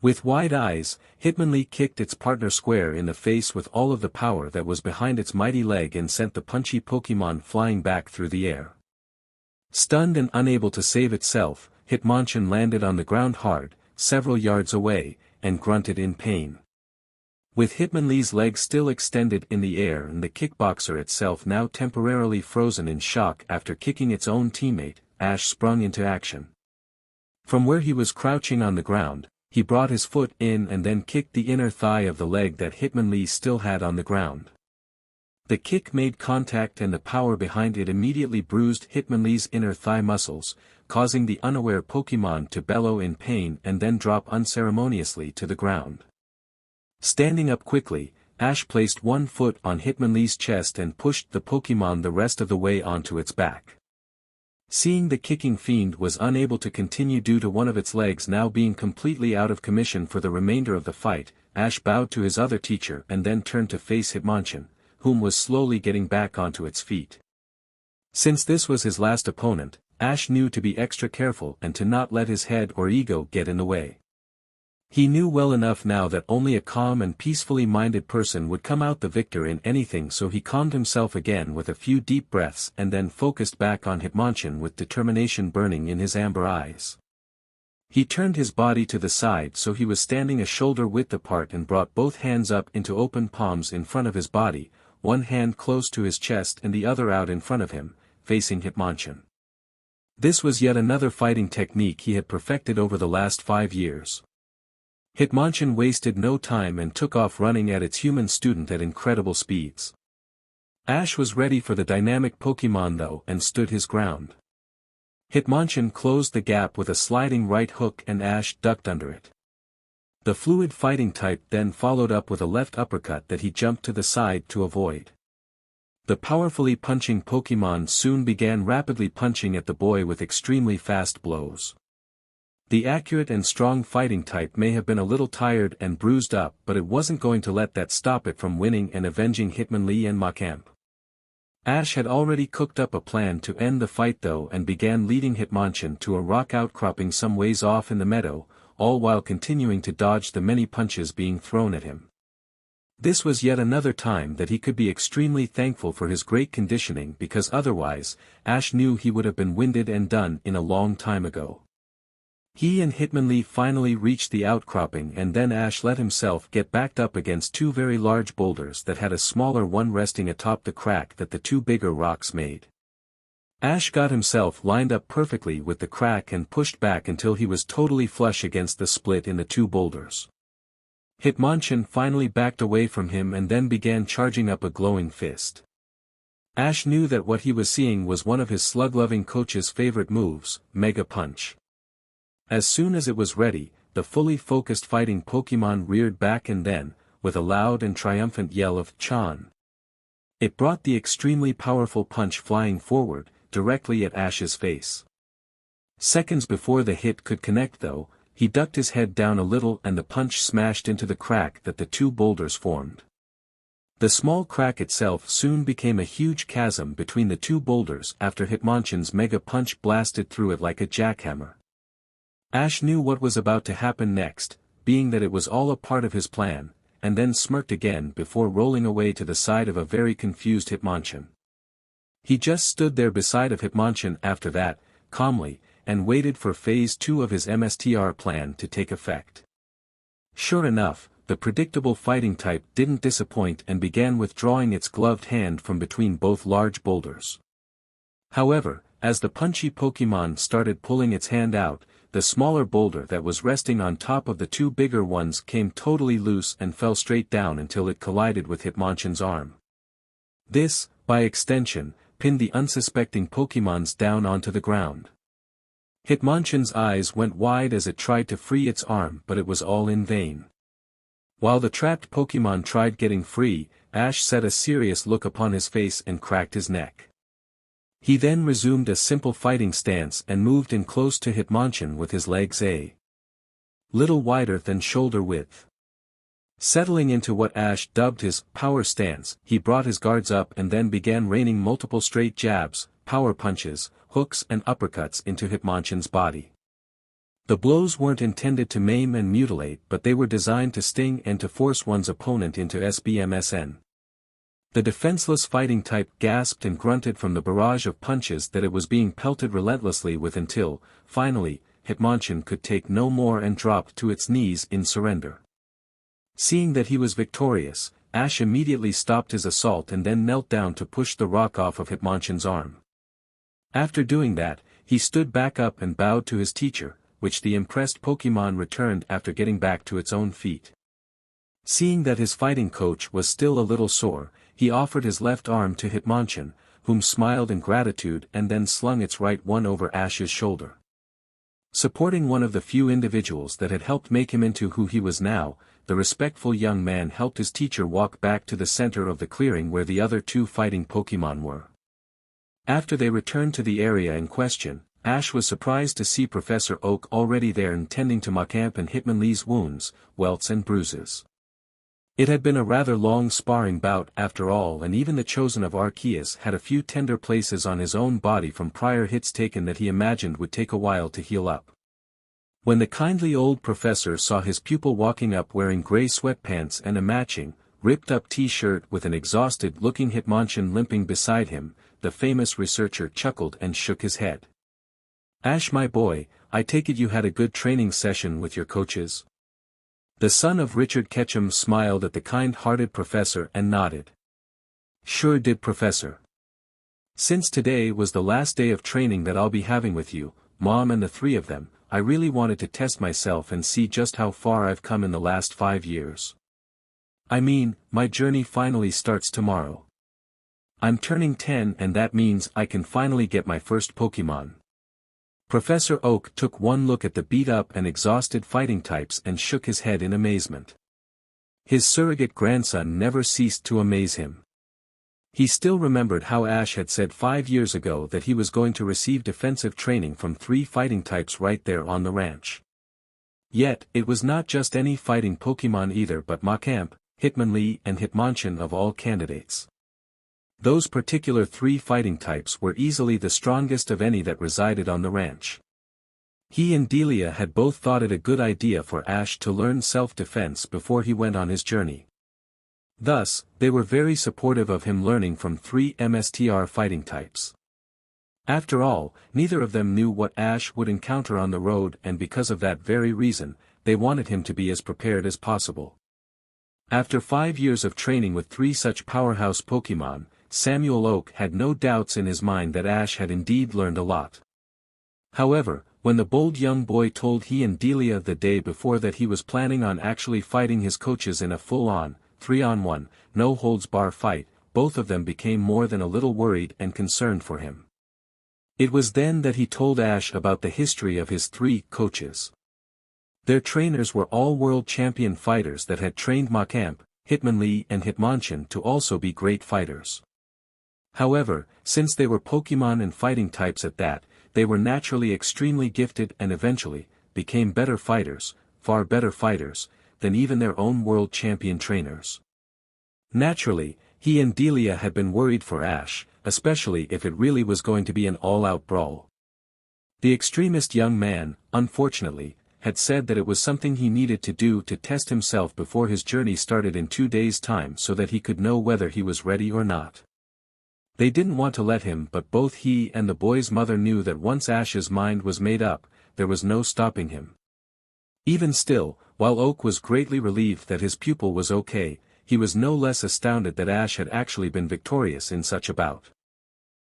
With wide eyes, Hitmonlee kicked its partner square in the face with all of the power that was behind its mighty leg and sent the punchy Pokémon flying back through the air. Stunned and unable to save itself, Hitmonchan landed on the ground hard, several yards away, and grunted in pain. With Hitmonlee's leg still extended in the air and the kickboxer itself now temporarily frozen in shock after kicking its own teammate, Ash sprung into action. From where he was crouching on the ground, he brought his foot in and then kicked the inner thigh of the leg that Hitmonlee still had on the ground. The kick made contact and the power behind it immediately bruised Hitmonlee's inner thigh muscles, causing the unaware Pokémon to bellow in pain and then drop unceremoniously to the ground. Standing up quickly, Ash placed one foot on Hitmonlee's chest and pushed the Pokémon the rest of the way onto its back. Seeing the kicking fiend was unable to continue due to one of its legs now being completely out of commission for the remainder of the fight, Ash bowed to his other teacher and then turned to face Hitmonchan, whom was slowly getting back onto its feet. Since this was his last opponent, Ash knew to be extra careful and to not let his head or ego get in the way. He knew well enough now that only a calm and peacefully minded person would come out the victor in anything, so he calmed himself again with a few deep breaths and then focused back on Hitmonchan with determination burning in his amber eyes. He turned his body to the side so he was standing a shoulder width apart and brought both hands up into open palms in front of his body, one hand close to his chest and the other out in front of him, facing Hitmonchan. This was yet another fighting technique he had perfected over the last 5 years. Hitmonchan wasted no time and took off running at its human student at incredible speeds. Ash was ready for the dynamic Pokémon though and stood his ground. Hitmonchan closed the gap with a sliding right hook and Ash ducked under it. The fluid fighting type then followed up with a left uppercut that he jumped to the side to avoid. The powerfully punching Pokémon soon began rapidly punching at the boy with extremely fast blows. The accurate and strong fighting type may have been a little tired and bruised up, but it wasn't going to let that stop it from winning and avenging Hitmonlee and Machamp. Ash had already cooked up a plan to end the fight though and began leading Hitmonchan to a rock outcropping some ways off in the meadow, all while continuing to dodge the many punches being thrown at him. This was yet another time that he could be extremely thankful for his great conditioning, because otherwise, Ash knew he would have been winded and done in a long time ago. He and Hitmonlee finally reached the outcropping and then Ash let himself get backed up against 2 very large boulders that had a smaller one resting atop the crack that the 2 bigger rocks made. Ash got himself lined up perfectly with the crack and pushed back until he was totally flush against the split in the 2 boulders. Hitmonchan finally backed away from him and then began charging up a glowing fist. Ash knew that what he was seeing was one of his slug-loving coach's favorite moves, Mega Punch. As soon as it was ready, the fully focused fighting Pokémon reared back and then, with a loud and triumphant yell of "Chan!" it brought the extremely powerful punch flying forward, directly at Ash's face. Seconds before the hit could connect though, he ducked his head down a little and the punch smashed into the crack that the 2 boulders formed. The small crack itself soon became a huge chasm between the 2 boulders after Hitmonchan's Mega Punch blasted through it like a jackhammer. Ash knew what was about to happen next, being that it was all a part of his plan, and then smirked again before rolling away to the side of a very confused Hitmonchan. He just stood there beside of Hitmonchan after that, calmly, and waited for Phase 2 of his MSTR plan to take effect. Sure enough, the predictable fighting type didn't disappoint and began withdrawing its gloved hand from between both large boulders. However, as the punchy Pokémon started pulling its hand out, the smaller boulder that was resting on top of the 2 bigger ones came totally loose and fell straight down until it collided with Hitmonchan's arm. This, by extension, pinned the unsuspecting Pokémons down onto the ground. Hitmonchan's eyes went wide as it tried to free its arm, but it was all in vain. While the trapped Pokémon tried getting free, Ash set a serious look upon his face and cracked his neck. He then resumed a simple fighting stance and moved in close to Hitmonchan with his legs a little wider than shoulder width. Settling into what Ash dubbed his power stance, he brought his guards up and then began raining multiple straight jabs, power punches, hooks and uppercuts into Hitmonchan's body. The blows weren't intended to maim and mutilate, but they were designed to sting and to force one's opponent into SBMSN. The defenseless fighting type gasped and grunted from the barrage of punches that it was being pelted relentlessly with until, finally, Hitmonchan could take no more and dropped to its knees in surrender. Seeing that he was victorious, Ash immediately stopped his assault and then knelt down to push the rock off of Hitmonchan's arm. After doing that, he stood back up and bowed to his teacher, which the impressed Pokémon returned after getting back to its own feet. Seeing that his fighting coach was still a little sore, he offered his left arm to Hitmonchan, whom smiled in gratitude and then slung its right one over Ash's shoulder. Supporting one of the few individuals that had helped make him into who he was now, the respectful young man helped his teacher walk back to the center of the clearing where the other 2 fighting Pokémon were. After they returned to the area in question, Ash was surprised to see Professor Oak already there and tending to Machamp and Hitmonlee's wounds, welts and bruises. It had been a rather long sparring bout after all, and even the chosen of Arceus had a few tender places on his own body from prior hits taken that he imagined would take a while to heal up. When the kindly old professor saw his pupil walking up wearing gray sweatpants and a matching, ripped-up t-shirt with an exhausted-looking Hitmonchan limping beside him, the famous researcher chuckled and shook his head. "Ash, my boy, I take it you had a good training session with your coaches?" The son of Richard Ketchum smiled at the kind-hearted professor and nodded. "Sure did, Professor. Since today was the last day of training that I'll be having with you, Mom, and the three of them, I really wanted to test myself and see just how far I've come in the last 5 years. I mean, my journey finally starts tomorrow. I'm turning 10 and that means I can finally get my first Pokémon." Professor Oak took one look at the beat-up and exhausted fighting types and shook his head in amazement. His surrogate grandson never ceased to amaze him. He still remembered how Ash had said 5 years ago that he was going to receive defensive training from 3 fighting types right there on the ranch. Yet, it was not just any fighting Pokémon either but Machamp, Hitmonlee and Hitmonchan of all candidates. Those particular 3 fighting types were easily the strongest of any that resided on the ranch. He and Delia had both thought it a good idea for Ash to learn self-defense before he went on his journey. Thus, they were very supportive of him learning from 3 MSTR fighting types. After all, neither of them knew what Ash would encounter on the road, and because of that very reason, they wanted him to be as prepared as possible. After 5 years of training with 3 such powerhouse Pokémon, Samuel Oak had no doubts in his mind that Ash had indeed learned a lot. However, when the bold young boy told he and Delia the day before that he was planning on actually fighting his coaches in a full-on, 3-on-1, no-holds-bar fight, both of them became more than a little worried and concerned for him. It was then that he told Ash about the history of his 3 coaches. Their trainers were all world champion fighters that had trained Machamp, Hitmonlee and Hitmonchan to also be great fighters. However, since they were Pokémon and fighting types at that, they were naturally extremely gifted and eventually, became better fighters, far better fighters, than even their own world champion trainers. Naturally, he and Delia had been worried for Ash, especially if it really was going to be an all-out brawl. The extremist young man, unfortunately, had said that it was something he needed to do to test himself before his journey started in 2 days' time so that he could know whether he was ready or not. They didn't want to let him, but both he and the boy's mother knew that once Ash's mind was made up, there was no stopping him. Even still, while Oak was greatly relieved that his pupil was okay, he was no less astounded that Ash had actually been victorious in such a bout.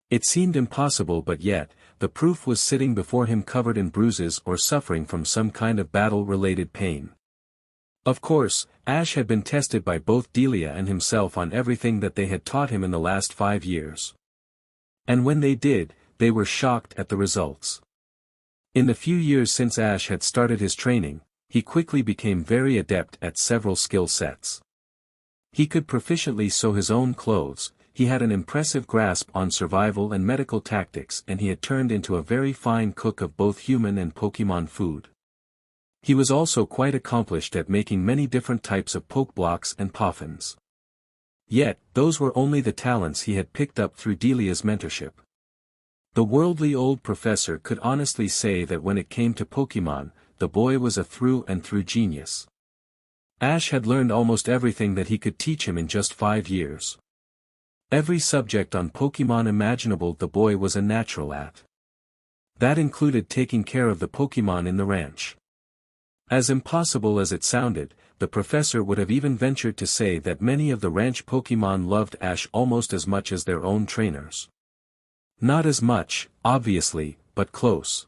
It seemed impossible, but yet, the proof was sitting before him covered in bruises or suffering from some kind of battle-related pain. Of course, Ash had been tested by both Delia and himself on everything that they had taught him in the last 5 years. And when they did, they were shocked at the results. In the few years since Ash had started his training, he quickly became very adept at several skill sets. He could proficiently sew his own clothes, he had an impressive grasp on survival and medical tactics, and he had turned into a very fine cook of both human and Pokémon food. He was also quite accomplished at making many different types of Pokeblocks and Poffins. Yet, those were only the talents he had picked up through Delia's mentorship. The worldly old professor could honestly say that when it came to Pokémon, the boy was a through-and-through genius. Ash had learned almost everything that he could teach him in just 5 years. Every subject on Pokémon imaginable the boy was a natural at. That included taking care of the Pokémon in the ranch. As impossible as it sounded, the professor would have even ventured to say that many of the ranch Pokémon loved Ash almost as much as their own trainers. Not as much, obviously, but close.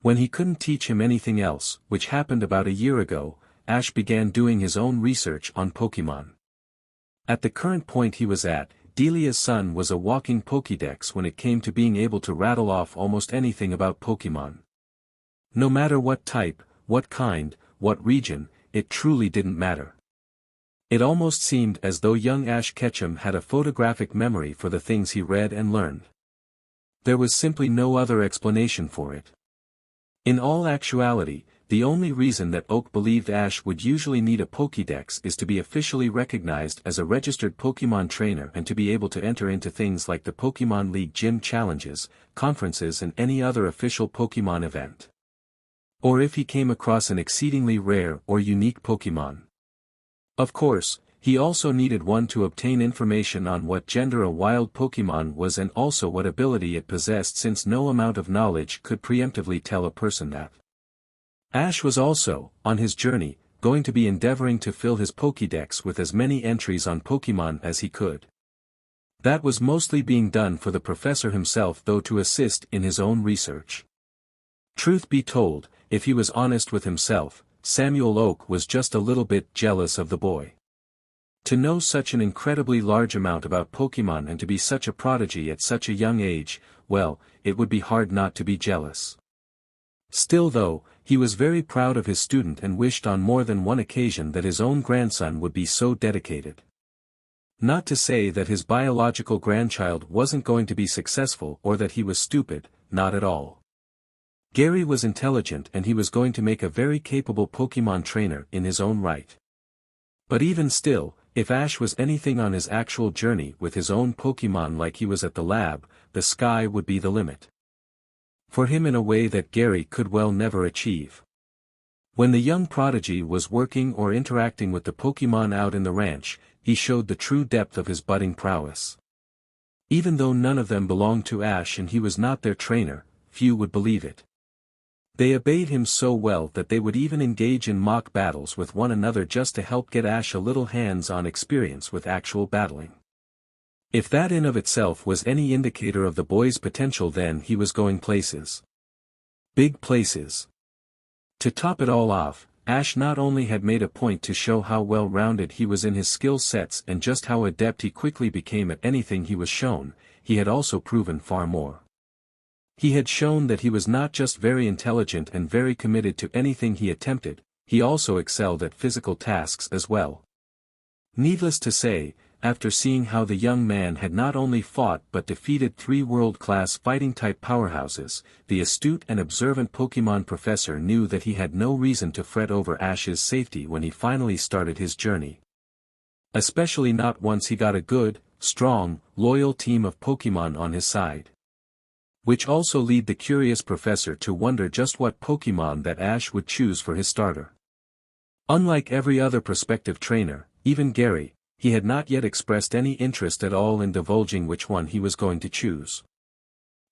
When he couldn't teach him anything else, which happened about a year ago, Ash began doing his own research on Pokémon. At the current point he was at, Delia's son was a walking Pokédex when it came to being able to rattle off almost anything about Pokémon. No matter what type, what kind, what region, it truly didn't matter. It almost seemed as though young Ash Ketchum had a photographic memory for the things he read and learned. There was simply no other explanation for it. In all actuality, the only reason that Oak believed Ash would usually need a Pokédex is to be officially recognized as a registered Pokémon trainer and to be able to enter into things like the Pokémon League gym challenges, conferences and any other official Pokémon event. Or if he came across an exceedingly rare or unique Pokémon. Of course, he also needed one to obtain information on what gender a wild Pokémon was and also what ability it possessed, since no amount of knowledge could preemptively tell a person that. Ash was also, on his journey, going to be endeavoring to fill his Pokédex with as many entries on Pokémon as he could. That was mostly being done for the professor himself, though to assist in his own research. Truth be told, if he was honest with himself, Samuel Oak was just a little bit jealous of the boy. To know such an incredibly large amount about Pokémon and to be such a prodigy at such a young age, well, it would be hard not to be jealous. Still though, he was very proud of his student and wished on more than one occasion that his own grandson would be so dedicated. Not to say that his biological grandchild wasn't going to be successful or that he was stupid, not at all. Gary was intelligent and he was going to make a very capable Pokémon trainer in his own right. But even still, if Ash was anything on his actual journey with his own Pokémon like he was at the lab, the sky would be the limit. For him in a way that Gary could well never achieve. When the young prodigy was working or interacting with the Pokémon out in the ranch, he showed the true depth of his budding prowess. Even though none of them belonged to Ash and he was not their trainer, few would believe it. They obeyed him so well that they would even engage in mock battles with one another just to help get Ash a little hands-on experience with actual battling. If that in of itself was any indicator of the boy's potential, then he was going places. Big places. To top it all off, Ash not only had made a point to show how well-rounded he was in his skill sets and just how adept he quickly became at anything he was shown, he had also proven far more. He had shown that he was not just very intelligent and very committed to anything he attempted, he also excelled at physical tasks as well. Needless to say, after seeing how the young man had not only fought but defeated 3 world-class fighting-type powerhouses, the astute and observant Pokémon professor knew that he had no reason to fret over Ash's safety when he finally started his journey. Especially not once he got a good, strong, loyal team of Pokémon on his side. Which also lead the curious professor to wonder just what Pokémon that Ash would choose for his starter. Unlike every other prospective trainer, even Gary, he had not yet expressed any interest at all in divulging which one he was going to choose.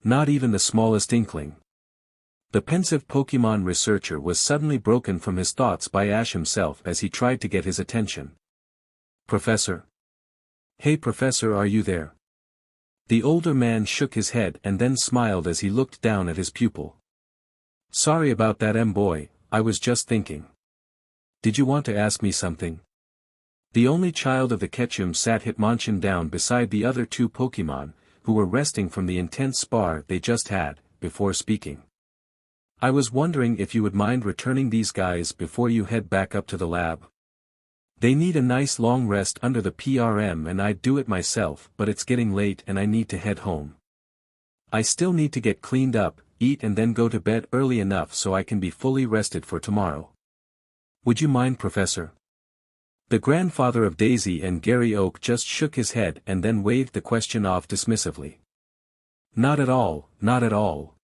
Not even the smallest inkling. The pensive Pokémon researcher was suddenly broken from his thoughts by Ash himself as he tried to get his attention. "Professor? Hey Professor, are you there?" The older man shook his head and then smiled as he looked down at his pupil. "Sorry about that, boy, I was just thinking. Did you want to ask me something?" The only child of the Ketchum sat Hitmonchan down beside the other 2 Pokémon, who were resting from the intense spar they just had, before speaking. "I was wondering if you would mind returning these guys before you head back up to the lab. They need a nice long rest under the PRM and I'd do it myself, but it's getting late and I need to head home. I still need to get cleaned up, eat and then go to bed early enough so I can be fully rested for tomorrow. Would you mind, Professor?" The grandfather of Daisy and Gary Oak just shook his head and then waved the question off dismissively. "Not at all, not at all.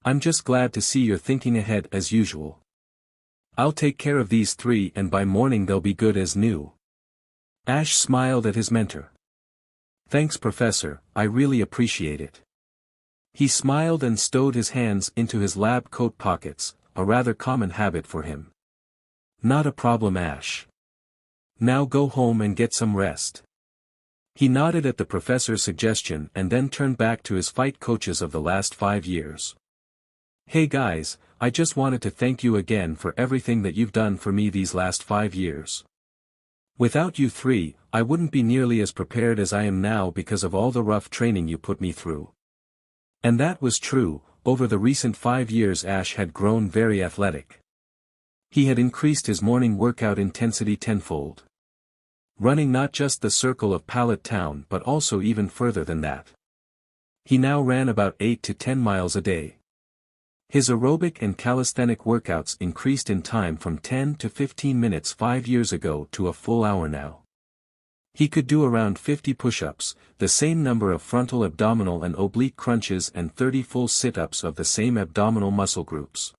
I'm just glad to see you're thinking ahead as usual. I'll take care of these 3 and by morning they'll be good as new." Ash smiled at his mentor. "Thanks Professor, I really appreciate it." He smiled and stowed his hands into his lab coat pockets, a rather common habit for him. "Not a problem, Ash. Now go home and get some rest." He nodded at the professor's suggestion and then turned back to his fight coaches of the last 5 years. "Hey guys, I just wanted to thank you again for everything that you've done for me these last 5 years. Without you 3, I wouldn't be nearly as prepared as I am now because of all the rough training you put me through." And that was true. Over the recent 5 years Ash had grown very athletic. He had increased his morning workout intensity tenfold. Running not just the circle of Pallet Town but also even further than that. He now ran about 8 to 10 miles a day. His aerobic and calisthenic workouts increased in time from 10 to 15 minutes 5 years ago to a full hour now. He could do around 50 push-ups, the same number of frontal abdominal and oblique crunches and 30 full sit-ups of the same abdominal muscle groups.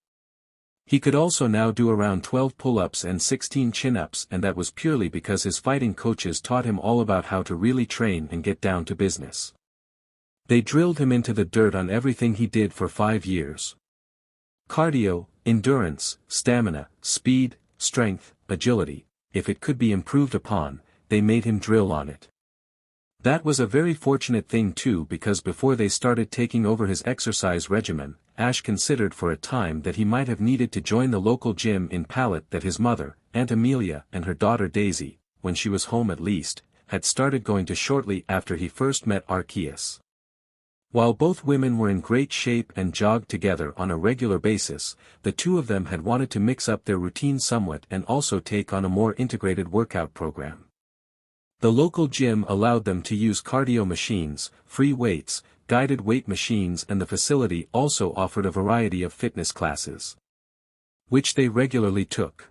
He could also now do around 12 pull-ups and 16 chin-ups, and that was purely because his fighting coaches taught him all about how to really train and get down to business. They drilled him into the dirt on everything he did for 5 years. Cardio, endurance, stamina, speed, strength, agility, if it could be improved upon, they made him drill on it. That was a very fortunate thing too, because before they started taking over his exercise regimen, Ash considered for a time that he might have needed to join the local gym in Pallet that his mother, Aunt Amelia, and her daughter Daisy, when she was home at least, had started going to shortly after he first met Arceus. While both women were in great shape and jogged together on a regular basis, the two of them had wanted to mix up their routine somewhat and also take on a more integrated workout program. The local gym allowed them to use cardio machines, free weights, guided weight machines, and the facility also offered a variety of fitness classes, which they regularly took.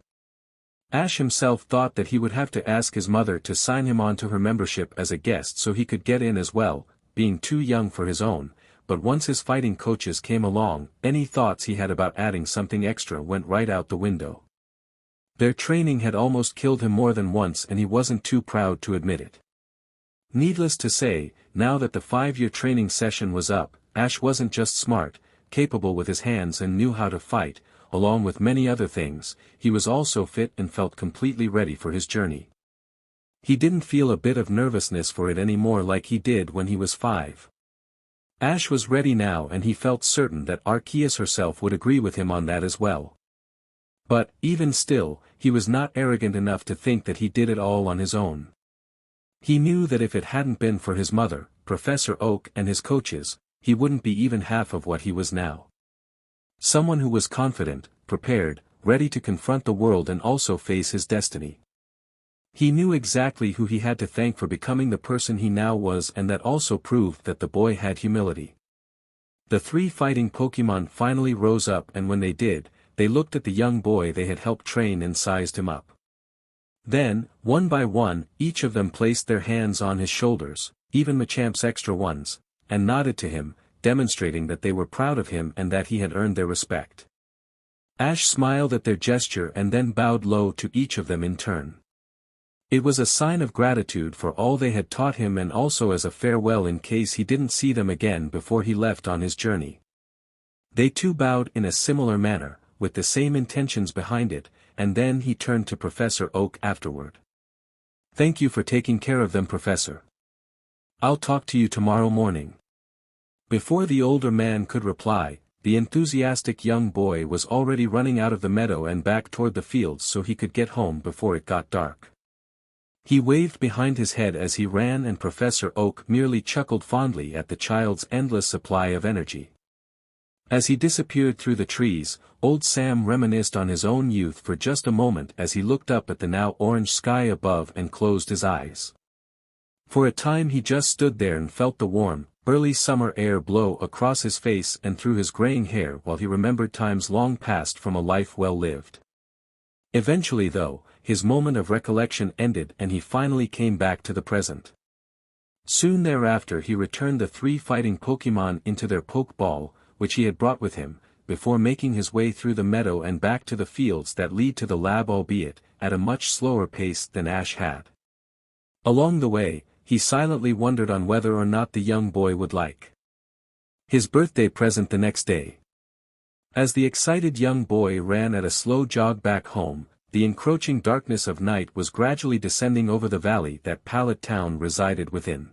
Ash himself thought that he would have to ask his mother to sign him on to her membership as a guest so he could get in as well, being too young for his own, but once his fighting coaches came along, any thoughts he had about adding something extra went right out the window. Their training had almost killed him more than once, and he wasn't too proud to admit it. Needless to say, now that the 5-year training session was up, Ash wasn't just smart, capable with his hands and knew how to fight, along with many other things, he was also fit and felt completely ready for his journey. He didn't feel a bit of nervousness for it anymore like he did when he was 5. Ash was ready now, and he felt certain that Arceus herself would agree with him on that as well. But, even still, he was not arrogant enough to think that he did it all on his own. He knew that if it hadn't been for his mother, Professor Oak, and his coaches, he wouldn't be even half of what he was now. Someone who was confident, prepared, ready to confront the world and also face his destiny. He knew exactly who he had to thank for becoming the person he now was, and that also proved that the boy had humility. The 3 fighting Pokémon finally rose up, and when they did, they looked at the young boy they had helped train and sized him up. Then, one by one, each of them placed their hands on his shoulders, even Machamp's extra ones, and nodded to him, demonstrating that they were proud of him and that he had earned their respect. Ash smiled at their gesture and then bowed low to each of them in turn. It was a sign of gratitude for all they had taught him, and also as a farewell in case he didn't see them again before he left on his journey. They too bowed in a similar manner, with the same intentions behind it, and then he turned to Professor Oak afterward. "Thank you for taking care of them, Professor. I'll talk to you tomorrow morning." Before the older man could reply, the enthusiastic young boy was already running out of the meadow and back toward the fields so he could get home before it got dark. He waved behind his head as he ran, and Professor Oak merely chuckled fondly at the child's endless supply of energy. As he disappeared through the trees, old Sam reminisced on his own youth for just a moment as he looked up at the now orange sky above and closed his eyes. For a time he just stood there and felt the warm, early summer air blow across his face and through his graying hair while he remembered times long past from a life well lived. Eventually though, his moment of recollection ended and he finally came back to the present. Soon thereafter he returned the 3 fighting Pokémon into their Pokeball, which he had brought with him, before making his way through the meadow and back to the fields that lead to the lab, albeit at a much slower pace than Ash had. Along the way, he silently wondered on whether or not the young boy would like his birthday present the next day. As the excited young boy ran at a slow jog back home, the encroaching darkness of night was gradually descending over the valley that Pallet Town resided within.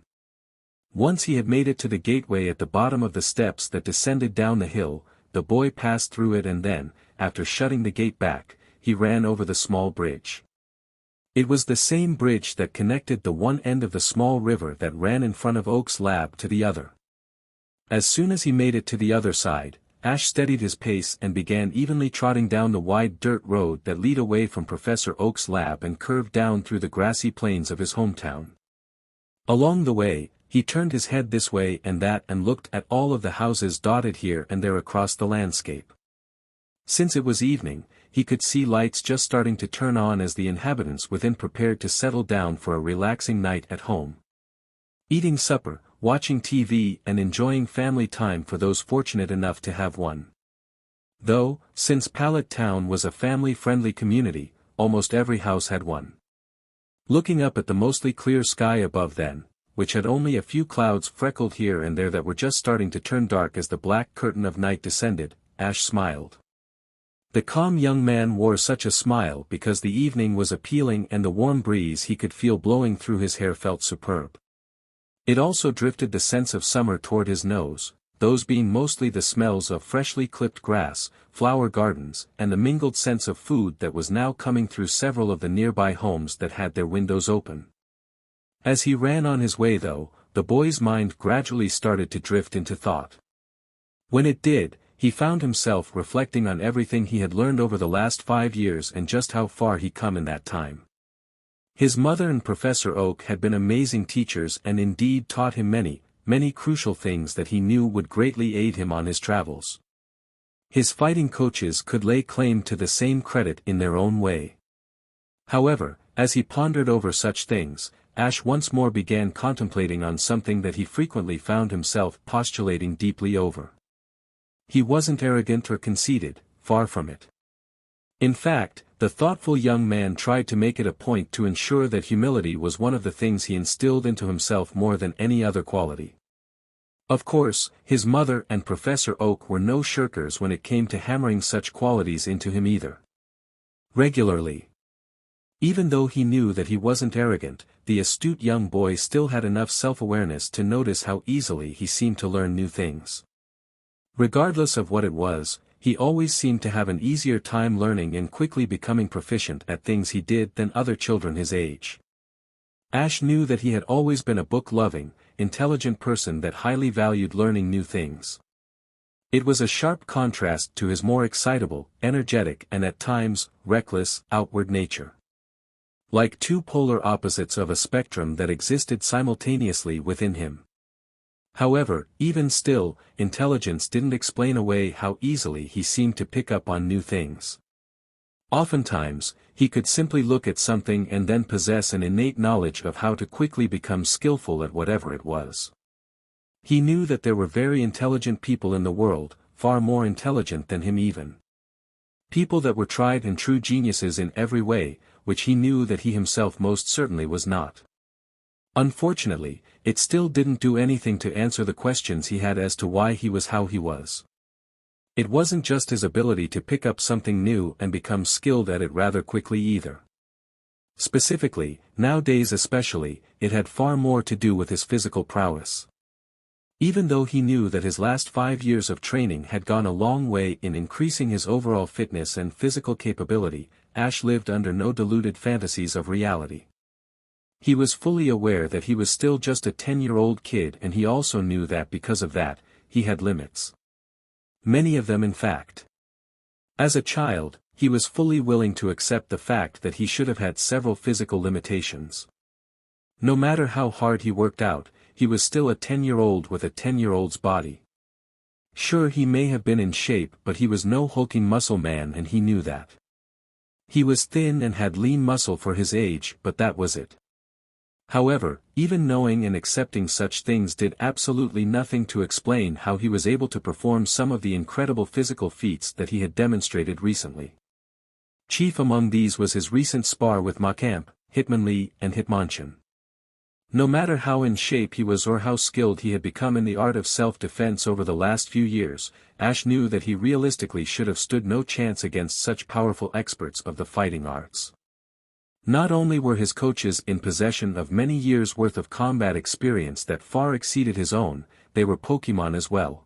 Once he had made it to the gateway at the bottom of the steps that descended down the hill, the boy passed through it, and then, after shutting the gate back, he ran over the small bridge. It was the same bridge that connected the one end of the small river that ran in front of Oak's lab to the other. As soon as he made it to the other side, Ash steadied his pace and began evenly trotting down the wide dirt road that led away from Professor Oak's lab and curved down through the grassy plains of his hometown. Along the way, he turned his head this way and that and looked at all of the houses dotted here and there across the landscape. Since it was evening, he could see lights just starting to turn on as the inhabitants within prepared to settle down for a relaxing night at home. Eating supper, watching TV and enjoying family time for those fortunate enough to have one. Though, since Pallet Town was a family-friendly community, almost every house had one. Looking up at the mostly clear sky above then, which had only a few clouds freckled here and there that were just starting to turn dark as the black curtain of night descended, Ash smiled. The calm young man wore such a smile because the evening was appealing and the warm breeze he could feel blowing through his hair felt superb. It also drifted the sense of summer toward his nose, those being mostly the smells of freshly clipped grass, flower gardens, and the mingled sense of food that was now coming through several of the nearby homes that had their windows open. As he ran on his way though, the boy's mind gradually started to drift into thought. When it did, he found himself reflecting on everything he had learned over the last 5 years and just how far he'd come in that time. His mother and Professor Oak had been amazing teachers and indeed taught him many crucial things that he knew would greatly aid him on his travels. His fighting coaches could lay claim to the same credit in their own way. However, as he pondered over such things, Ash once more began contemplating on something that he frequently found himself postulating deeply over. He wasn't arrogant or conceited, far from it. In fact, the thoughtful young man tried to make it a point to ensure that humility was one of the things he instilled into himself more than any other quality. Of course, his mother and Professor Oak were no shirkers when it came to hammering such qualities into him either. Regularly. Even though he knew that he wasn't arrogant, the astute young boy still had enough self-awareness to notice how easily he seemed to learn new things. Regardless of what it was, he always seemed to have an easier time learning and quickly becoming proficient at things he did than other children his age. Ash knew that he had always been a book-loving, intelligent person that highly valued learning new things. It was a sharp contrast to his more excitable, energetic and at times, reckless, outward nature. Like two polar opposites of a spectrum that existed simultaneously within him. However, even still, intelligence didn't explain away how easily he seemed to pick up on new things. Oftentimes, he could simply look at something and then possess an innate knowledge of how to quickly become skillful at whatever it was. He knew that there were very intelligent people in the world, far more intelligent than him even. People that were tried and true geniuses in every way, which he knew that he himself most certainly was not. Unfortunately, it still didn't do anything to answer the questions he had as to why he was how he was. It wasn't just his ability to pick up something new and become skilled at it rather quickly either. Specifically, nowadays especially, it had far more to do with his physical prowess. Even though he knew that his last 5 years of training had gone a long way in increasing his overall fitness and physical capability, Ash lived under no deluded fantasies of reality. He was fully aware that he was still just a 10-year-old kid, and he also knew that because of that, he had limits. Many of them in fact. As a child, he was fully willing to accept the fact that he should have had several physical limitations. No matter how hard he worked out, he was still a 10-year-old with a 10-year-old's body. Sure, he may have been in shape, but he was no hulking muscle man, and he knew that. He was thin and had lean muscle for his age, but that was it. However, even knowing and accepting such things did absolutely nothing to explain how he was able to perform some of the incredible physical feats that he had demonstrated recently. Chief among these was his recent spar with Macamp, Hitmonlee, and Hitmonchan. No matter how in shape he was or how skilled he had become in the art of self-defense over the last few years, Ash knew that he realistically should have stood no chance against such powerful experts of the fighting arts. Not only were his coaches in possession of many years' worth of combat experience that far exceeded his own, they were Pokémon as well.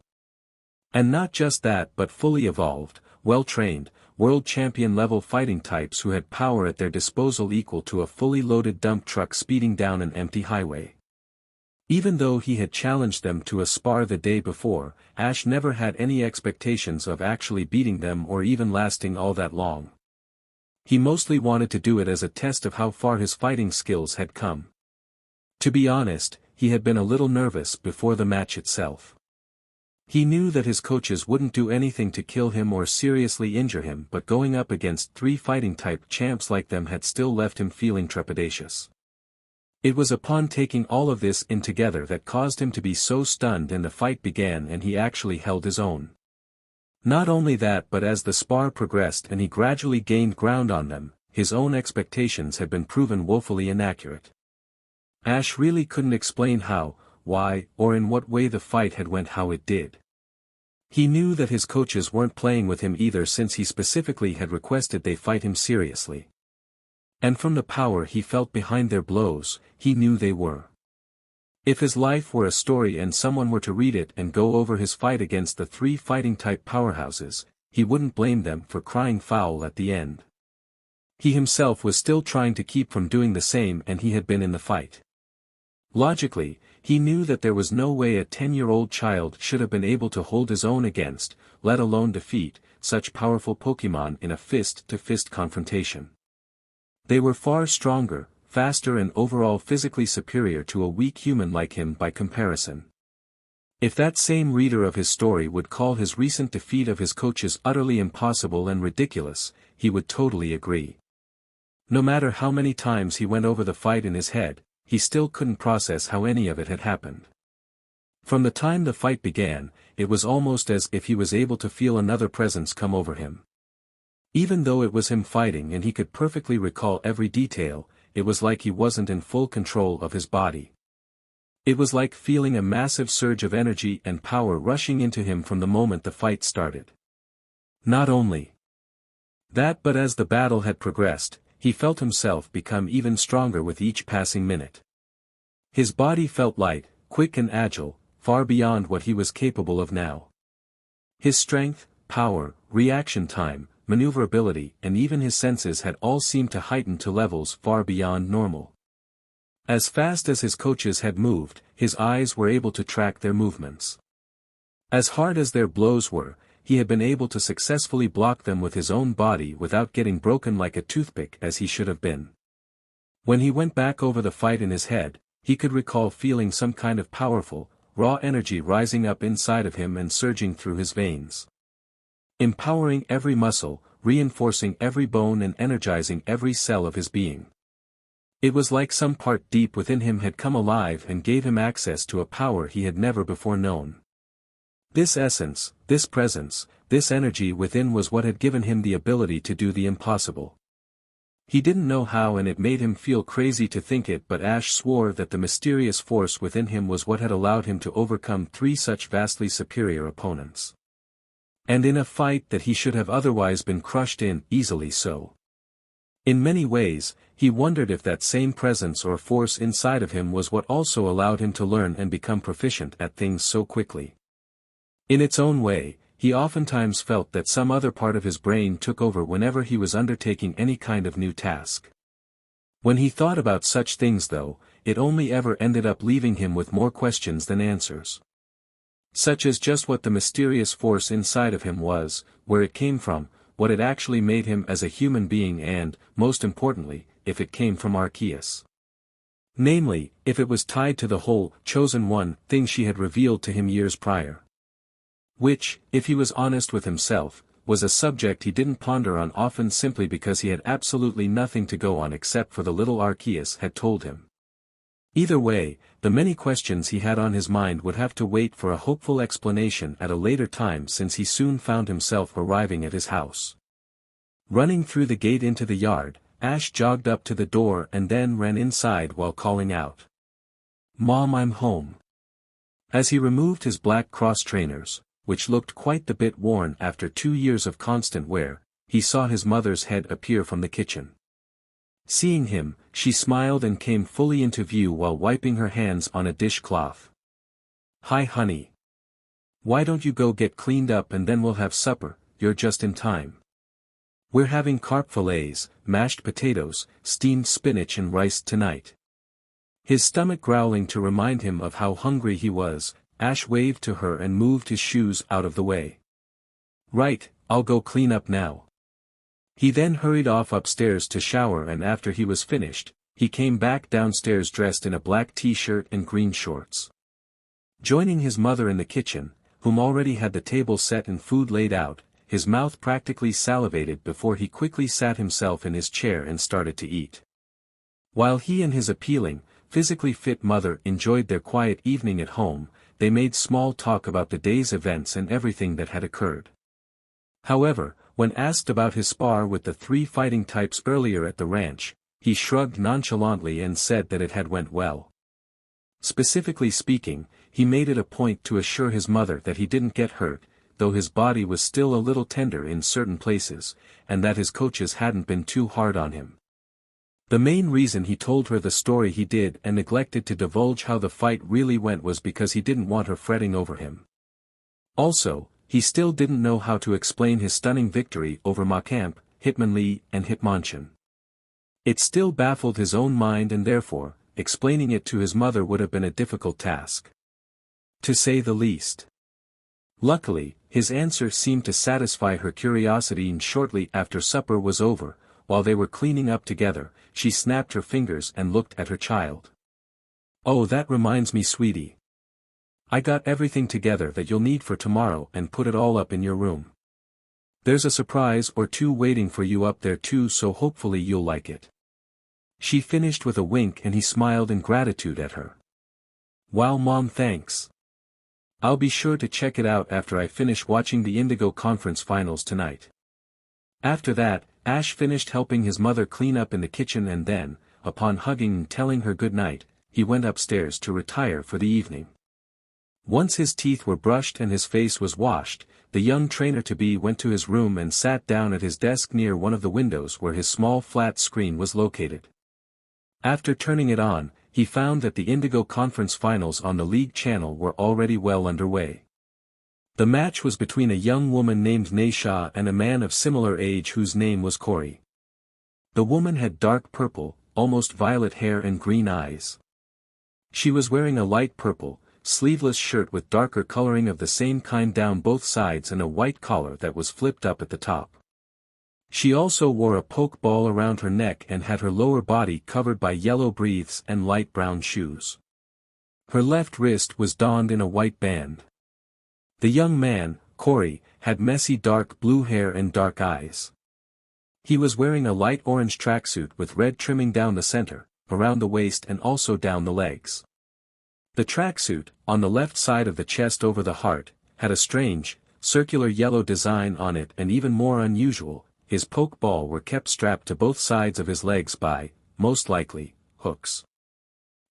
And not just that, but fully evolved, well-trained, world champion level fighting types who had power at their disposal equal to a fully loaded dump truck speeding down an empty highway. Even though he had challenged them to a spar the day before, Ash never had any expectations of actually beating them or even lasting all that long. He mostly wanted to do it as a test of how far his fighting skills had come. To be honest, he had been a little nervous before the match itself. He knew that his coaches wouldn't do anything to kill him or seriously injure him, but going up against 3 fighting-type champs like them had still left him feeling trepidatious. It was upon taking all of this in together that caused him to be so stunned, and the fight began and he actually held his own. Not only that, but as the spar progressed and he gradually gained ground on them, his own expectations had been proven woefully inaccurate. Ash really couldn't explain how, why, or in what way the fight had went how it did. He knew that his coaches weren't playing with him either, since he specifically had requested they fight him seriously. And from the power he felt behind their blows, he knew they were. If his life were a story and someone were to read it and go over his fight against the three fighting-type powerhouses, he wouldn't blame them for crying foul at the end. He himself was still trying to keep from doing the same, and he had been in the fight. Logically, he knew that there was no way a 10-year-old child should have been able to hold his own against, let alone defeat, such powerful Pokémon in a fist-to-fist confrontation. They were far stronger, faster, and overall physically superior to a weak human like him by comparison. If that same reader of his story would call his recent defeat of his coaches utterly impossible and ridiculous, he would totally agree. No matter how many times he went over the fight in his head, he still couldn't process how any of it had happened. From the time the fight began, it was almost as if he was able to feel another presence come over him. Even though it was him fighting and he could perfectly recall every detail, it was like he wasn't in full control of his body. It was like feeling a massive surge of energy and power rushing into him from the moment the fight started. Not only that, but as the battle had progressed, he felt himself become even stronger with each passing minute. His body felt light, quick and agile, far beyond what he was capable of now. His strength, power, reaction time, maneuverability, and even his senses had all seemed to heighten to levels far beyond normal. As fast as his coaches had moved, his eyes were able to track their movements. As hard as their blows were, he had been able to successfully block them with his own body without getting broken like a toothpick as he should have been. When he went back over the fight in his head, he could recall feeling some kind of powerful, raw energy rising up inside of him and surging through his veins. Empowering every muscle, reinforcing every bone, and energizing every cell of his being. It was like some part deep within him had come alive and gave him access to a power he had never before known. This essence, this presence, this energy within was what had given him the ability to do the impossible. He didn't know how, and it made him feel crazy to think it, but Ash swore that the mysterious force within him was what had allowed him to overcome three such vastly superior opponents. And in a fight that he should have otherwise been crushed in, easily so. In many ways, he wondered if that same presence or force inside of him was what also allowed him to learn and become proficient at things so quickly. In its own way, he oftentimes felt that some other part of his brain took over whenever he was undertaking any kind of new task. When he thought about such things, though, it only ever ended up leaving him with more questions than answers. Such as just what the mysterious force inside of him was, where it came from, what it actually made him as a human being, and, most importantly, if it came from Arceus. Namely, if it was tied to the whole, chosen one, thing she had revealed to him years prior. Which, if he was honest with himself, was a subject he didn't ponder on often, simply because he had absolutely nothing to go on except for the little Arceus had told him. Either way, the many questions he had on his mind would have to wait for a hopeful explanation at a later time, since he soon found himself arriving at his house. Running through the gate into the yard, Ash jogged up to the door and then ran inside while calling out, "Mom, I'm home." As he removed his black cross trainers, which looked quite the bit worn after 2 years of constant wear, he saw his mother's head appear from the kitchen. Seeing him, she smiled and came fully into view while wiping her hands on a dishcloth. "Hi honey. Why don't you go get cleaned up and then we'll have supper? You're just in time. We're having carp fillets, mashed potatoes, steamed spinach and rice tonight." His stomach growling to remind him of how hungry he was, Ash waved to her and moved his shoes out of the way. "Right, I'll go clean up now." He then hurried off upstairs to shower, and after he was finished, he came back downstairs dressed in a black t-shirt and green shorts. Joining his mother in the kitchen, whom already had the table set and food laid out, his mouth practically salivated before he quickly sat himself in his chair and started to eat. While he and his appealing, physically fit mother enjoyed their quiet evening at home, they made small talk about the day's events and everything that had occurred. However, when asked about his spar with the 3 fighting types earlier at the ranch, he shrugged nonchalantly and said that it had went well. Specifically speaking, he made it a point to assure his mother that he didn't get hurt, though his body was still a little tender in certain places, and that his coaches hadn't been too hard on him. The main reason he told her the story he did and neglected to divulge how the fight really went was because he didn't want her fretting over him. Also, he still didn't know how to explain his stunning victory over Macamp, Hitmonlee, and Hitmonchan. It still baffled his own mind, and therefore, explaining it to his mother would have been a difficult task, to say the least. Luckily, his answer seemed to satisfy her curiosity, and shortly after supper was over, while they were cleaning up together, she snapped her fingers and looked at her child. "Oh, that reminds me, sweetie. I got everything together that you'll need for tomorrow and put it all up in your room. There's a surprise or two waiting for you up there too, so hopefully you'll like it." She finished with a wink, and he smiled in gratitude at her. "Wow, Mom, thanks. I'll be sure to check it out after I finish watching the Indigo Conference Finals tonight." After that, Ash finished helping his mother clean up in the kitchen, and then, upon hugging and telling her good night, he went upstairs to retire for the evening. Once his teeth were brushed and his face was washed, the young trainer-to-be went to his room and sat down at his desk near one of the windows where his small flat screen was located. After turning it on, he found that the Indigo Conference Finals on the League channel were already well underway. The match was between a young woman named Naisha and a man of similar age whose name was Corey. The woman had dark purple, almost violet hair and green eyes. She was wearing a light purple, sleeveless shirt with darker coloring of the same kind down both sides and a white collar that was flipped up at the top. She also wore a poke ball around her neck and had her lower body covered by yellow breaths and light brown shoes. Her left wrist was donned in a white band. The young man, Corey, had messy dark blue hair and dark eyes. He was wearing a light orange tracksuit with red trimming down the center, around the waist and also down the legs. The tracksuit, on the left side of the chest over the heart, had a strange, circular yellow design on it, and even more unusual, his poke ball were kept strapped to both sides of his legs by, most likely, hooks.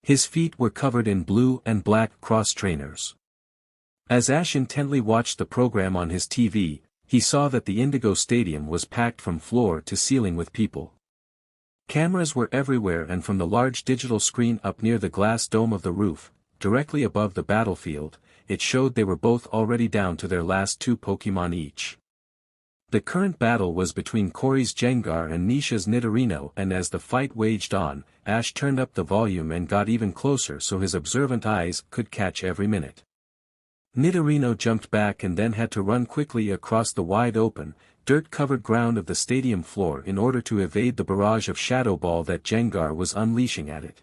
His feet were covered in blue and black cross trainers. As Ash intently watched the program on his TV, he saw that the Indigo Stadium was packed from floor to ceiling with people. Cameras were everywhere, and from the large digital screen up near the glass dome of the roof, directly above the battlefield, it showed they were both already down to their last 2 Pokemon each. The current battle was between Corey's Gengar and Nisha's Nidorino, and as the fight waged on, Ash turned up the volume and got even closer so his observant eyes could catch every minute. Nidorino jumped back and then had to run quickly across the wide-open, dirt-covered ground of the stadium floor in order to evade the barrage of Shadow Ball that Gengar was unleashing at it.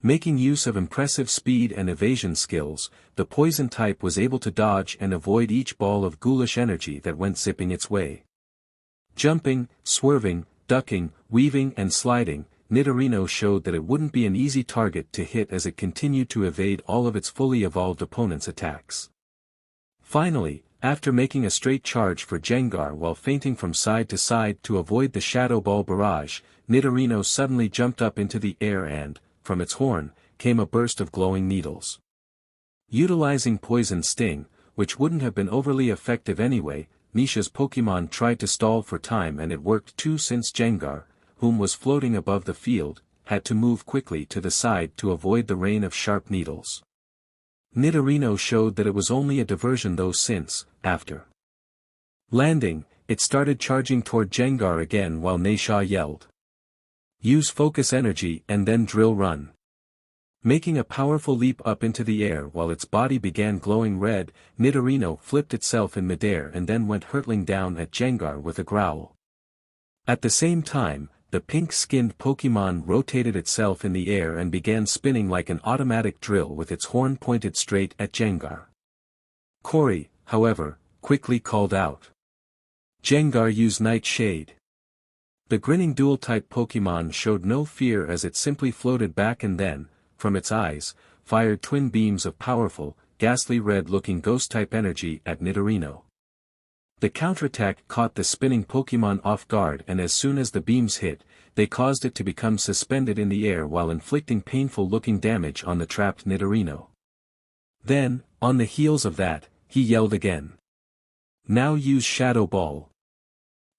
Making use of impressive speed and evasion skills, the poison type was able to dodge and avoid each ball of ghoulish energy that went zipping its way. Jumping, swerving, ducking, weaving and sliding, Nidorino showed that it wouldn't be an easy target to hit as it continued to evade all of its fully evolved opponents' attacks. Finally, after making a straight charge for Gengar while feinting from side to side to avoid the Shadow Ball barrage, Nidorino suddenly jumped up into the air and, from its horn, came a burst of glowing needles. Utilizing Poison Sting, which wouldn't have been overly effective anyway, Nisha's Pokemon tried to stall for time, and it worked too, since Gengar, whom was floating above the field, had to move quickly to the side to avoid the rain of sharp needles. Nidorino showed that it was only a diversion though, since, after landing, it started charging toward Gengar again while Naisha yelled, "Use focus energy and then drill run." Making a powerful leap up into the air while its body began glowing red, Nidorino flipped itself in midair and then went hurtling down at Gengar with a growl. At the same time, the pink-skinned Pokemon rotated itself in the air and began spinning like an automatic drill with its horn pointed straight at Gengar. Corey, however, quickly called out, "Gengar, use Nightshade." The grinning dual-type Pokemon showed no fear as it simply floated back and then, from its eyes, fired twin beams of powerful, ghastly red-looking ghost-type energy at Nidorino. The counterattack caught the spinning Pokémon off guard, and as soon as the beams hit, they caused it to become suspended in the air while inflicting painful-looking damage on the trapped Nidorino. Then, on the heels of that, he yelled again. Now use Shadow Ball.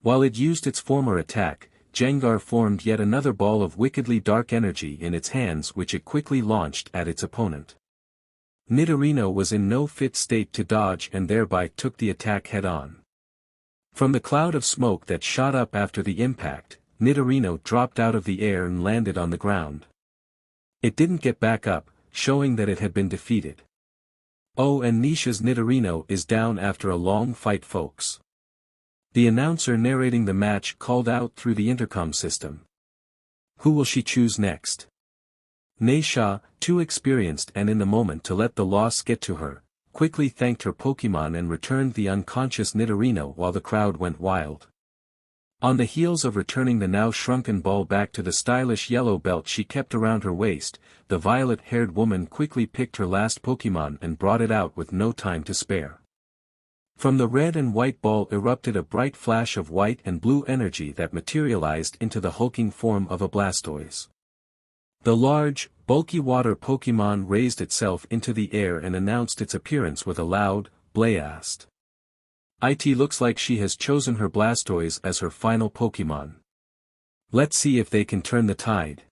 While it used its former attack, Gengar formed yet another ball of wickedly dark energy in its hands which it quickly launched at its opponent. Nidorino was in no fit state to dodge and thereby took the attack head-on. From the cloud of smoke that shot up after the impact, Nidorino dropped out of the air and landed on the ground. It didn't get back up, showing that it had been defeated. Oh, and Nisha's Nidorino is down after a long fight, folks. The announcer narrating the match called out through the intercom system. Who will she choose next? Nisha, too experienced and in the moment to let the loss get to her, quickly thanked her Pokémon and returned the unconscious Nidorino while the crowd went wild. On the heels of returning the now shrunken ball back to the stylish yellow belt she kept around her waist, the violet-haired woman quickly picked her last Pokémon and brought it out with no time to spare. From the red and white ball erupted a bright flash of white and blue energy that materialized into the hulking form of a Blastoise. The large, bulky water Pokémon raised itself into the air and announced its appearance with a loud, blast. It looks like she has chosen her Blastoise as her final Pokémon. Let's see if they can turn the tide.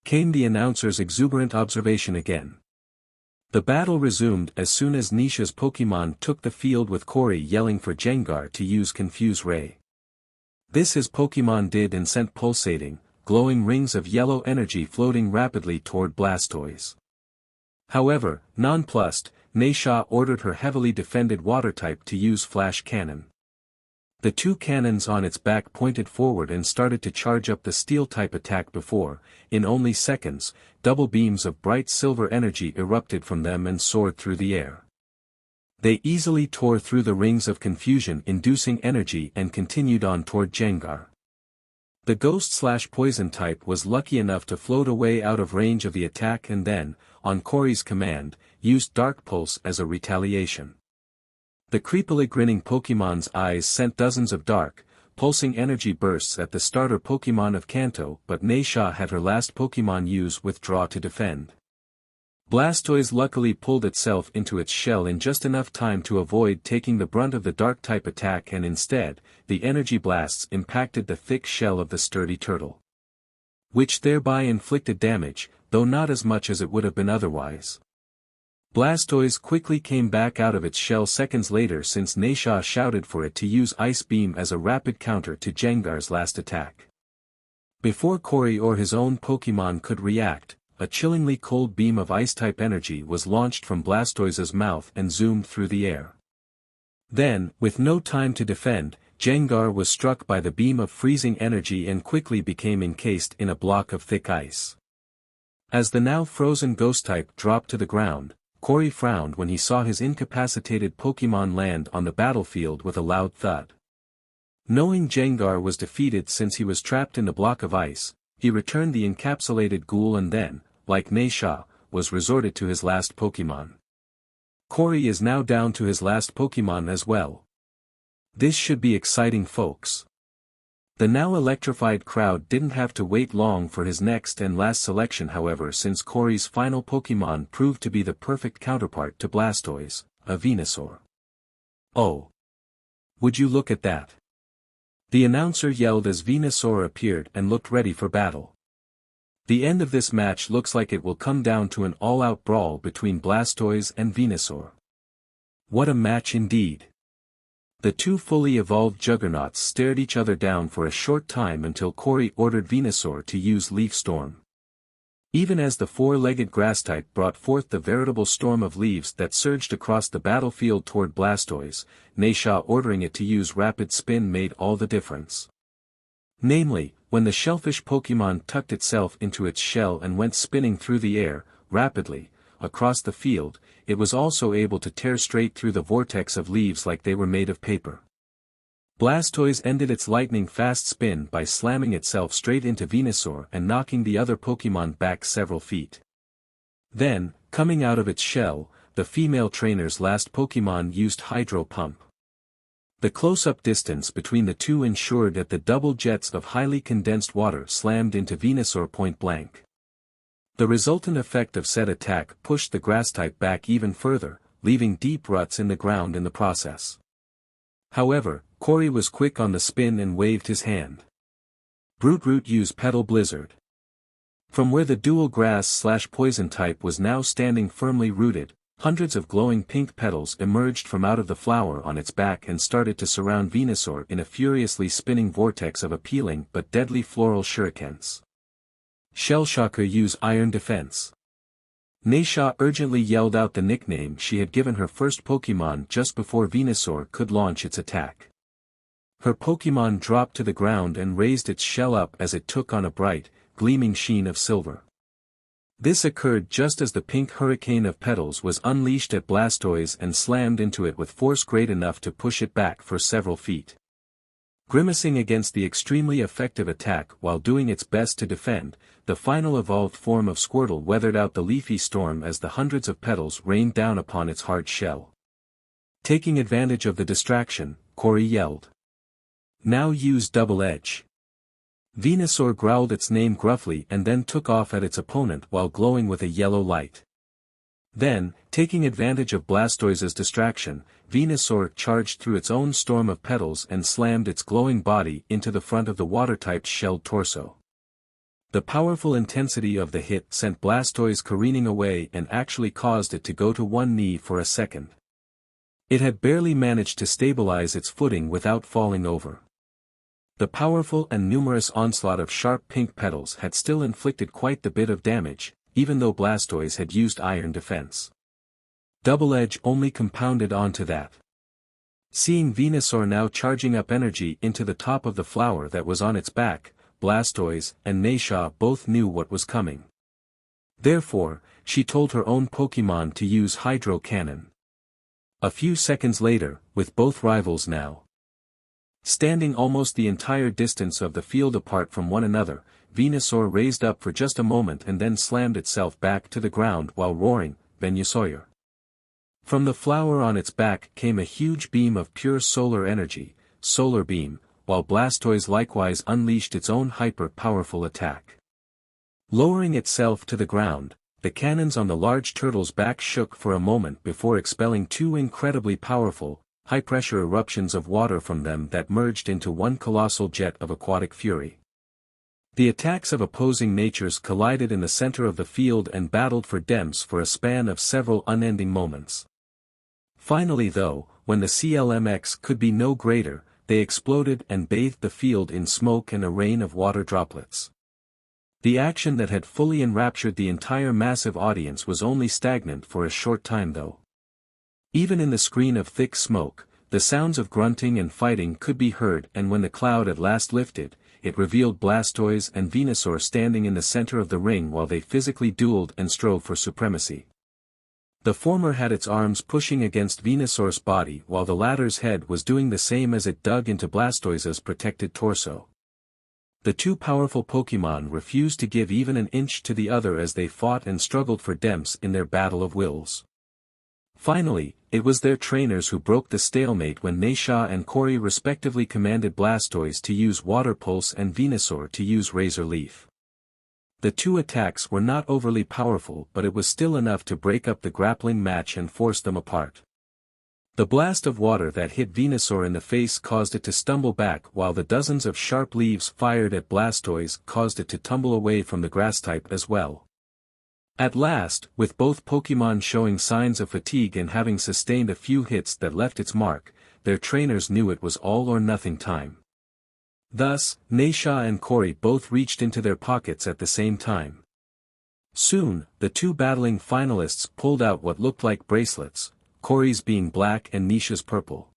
Came the announcer's exuberant observation again. The battle resumed as soon as Nisha's Pokémon took the field with Corey yelling for Gengar to use Confuse Ray. This his Pokémon did and sent pulsating, glowing rings of yellow energy floating rapidly toward Blastoise. However, nonplussed, Nisha ordered her heavily defended water-type to use Flash Cannon. The two cannons on its back pointed forward and started to charge up the Steel-type attack before, in only seconds, double beams of bright silver energy erupted from them and soared through the air. They easily tore through the rings of confusion-inducing energy and continued on toward Gengar. The Ghost/Poison type was lucky enough to float away out of range of the attack and then, on Corey's command, used Dark Pulse as a retaliation. The creepily grinning Pokémon's eyes sent dozens of dark, pulsing energy bursts at the starter Pokémon of Kanto, but Nisha had her last Pokémon use Withdraw to defend. Blastoise luckily pulled itself into its shell in just enough time to avoid taking the brunt of the Dark-type attack, and instead, the energy blasts impacted the thick shell of the sturdy turtle, which thereby inflicted damage, though not as much as it would have been otherwise. Blastoise quickly came back out of its shell seconds later since Nisha shouted for it to use Ice Beam as a rapid counter to Gengar's last attack. Before Corey or his own Pokémon could react, a chillingly cold beam of Ice-type energy was launched from Blastoise's mouth and zoomed through the air. Then, with no time to defend, Gengar was struck by the beam of freezing energy and quickly became encased in a block of thick ice. As the now frozen Ghost-type dropped to the ground, Corey frowned when he saw his incapacitated Pokémon land on the battlefield with a loud thud. Knowing Gengar was defeated since he was trapped in the block of ice, he returned the encapsulated ghoul and then, like Nisha, was resorted to his last Pokémon. Corey is now down to his last Pokémon as well. This should be exciting, folks. The now electrified crowd didn't have to wait long for his next and last selection, however, since Corey's final Pokémon proved to be the perfect counterpart to Blastoise, a Venusaur. Oh! Would you look at that? The announcer yelled as Venusaur appeared and looked ready for battle. The end of this match looks like it will come down to an all-out brawl between Blastoise and Venusaur. What a match indeed! The two fully evolved juggernauts stared each other down for a short time until Corey ordered Venusaur to use Leaf Storm. Even as the four-legged grass-type brought forth the veritable storm of leaves that surged across the battlefield toward Blastoise, Nisha ordering it to use Rapid Spin made all the difference. Namely, when the shellfish Pokémon tucked itself into its shell and went spinning through the air, rapidly, across the field, it was also able to tear straight through the vortex of leaves like they were made of paper. Blastoise ended its lightning-fast spin by slamming itself straight into Venusaur and knocking the other Pokémon back several feet. Then, coming out of its shell, the female trainer's last Pokémon used Hydro Pump. The close-up distance between the two ensured that the double jets of highly condensed water slammed into Venusaur point blank. The resultant effect of said attack pushed the grass-type back even further, leaving deep ruts in the ground in the process. However, Corey was quick on the spin and waved his hand. Brute Root use Petal Blizzard. From where the dual grass/poison type was now standing firmly rooted, hundreds of glowing pink petals emerged from out of the flower on its back and started to surround Venusaur in a furiously spinning vortex of appealing but deadly floral shurikens. Shellshocker use Iron Defense. Naisha urgently yelled out the nickname she had given her first Pokémon just before Venusaur could launch its attack. Her Pokémon dropped to the ground and raised its shell up as it took on a bright, gleaming sheen of silver. This occurred just as the pink hurricane of petals was unleashed at Blastoise and slammed into it with force great enough to push it back for several feet. Grimacing against the extremely effective attack while doing its best to defend, the final evolved form of Squirtle weathered out the leafy storm as the hundreds of petals rained down upon its hard shell. Taking advantage of the distraction, Corey yelled. Now use Double Edge. Venusaur growled its name gruffly and then took off at its opponent while glowing with a yellow light. Then, taking advantage of Blastoise's distraction, Venusaur charged through its own storm of petals and slammed its glowing body into the front of the water-typed shelled torso. The powerful intensity of the hit sent Blastoise careening away and actually caused it to go to one knee for a second. It had barely managed to stabilize its footing without falling over. The powerful and numerous onslaught of sharp pink petals had still inflicted quite the bit of damage, even though Blastoise had used Iron Defense. Double Edge only compounded onto that. Seeing Venusaur now charging up energy into the top of the flower that was on its back, Blastoise and Naisha both knew what was coming. Therefore, she told her own Pokémon to use Hydro Cannon. A few seconds later, with both rivals now standing almost the entire distance of the field apart from one another, Venusaur raised up for just a moment and then slammed itself back to the ground while roaring, Venusaur. From the flower on its back came a huge beam of pure solar energy, Solar Beam, while Blastoise likewise unleashed its own hyper-powerful attack. Lowering itself to the ground, the cannons on the large turtle's back shook for a moment before expelling two incredibly powerful, high-pressure eruptions of water from them that merged into one colossal jet of aquatic fury. The attacks of opposing natures collided in the center of the field and battled for Dems for a span of several unending moments. Finally though, when the CLMX could be no greater, they exploded and bathed the field in smoke and a rain of water droplets. The action that had fully enraptured the entire massive audience was only stagnant for a short time though. Even in the screen of thick smoke, the sounds of grunting and fighting could be heard, and when the cloud at last lifted, it revealed Blastoise and Venusaur standing in the center of the ring while they physically dueled and strove for supremacy. The former had its arms pushing against Venusaur's body while the latter's head was doing the same as it dug into Blastoise's protected torso. The two powerful Pokémon refused to give even an inch to the other as they fought and struggled for Dems in their battle of wills. Finally, it was their trainers who broke the stalemate when Naisha and Corey respectively commanded Blastoise to use Water Pulse and Venusaur to use Razor Leaf. The two attacks were not overly powerful, but it was still enough to break up the grappling match and force them apart. The blast of water that hit Venusaur in the face caused it to stumble back, while the dozens of sharp leaves fired at Blastoise caused it to tumble away from the grass type as well. At last, with both Pokémon showing signs of fatigue and having sustained a few hits that left its mark, their trainers knew it was all or nothing time. Thus, Naisha and Corey both reached into their pockets at the same time. Soon, the two battling finalists pulled out what looked like bracelets, Corey's being black and Naisha's purple.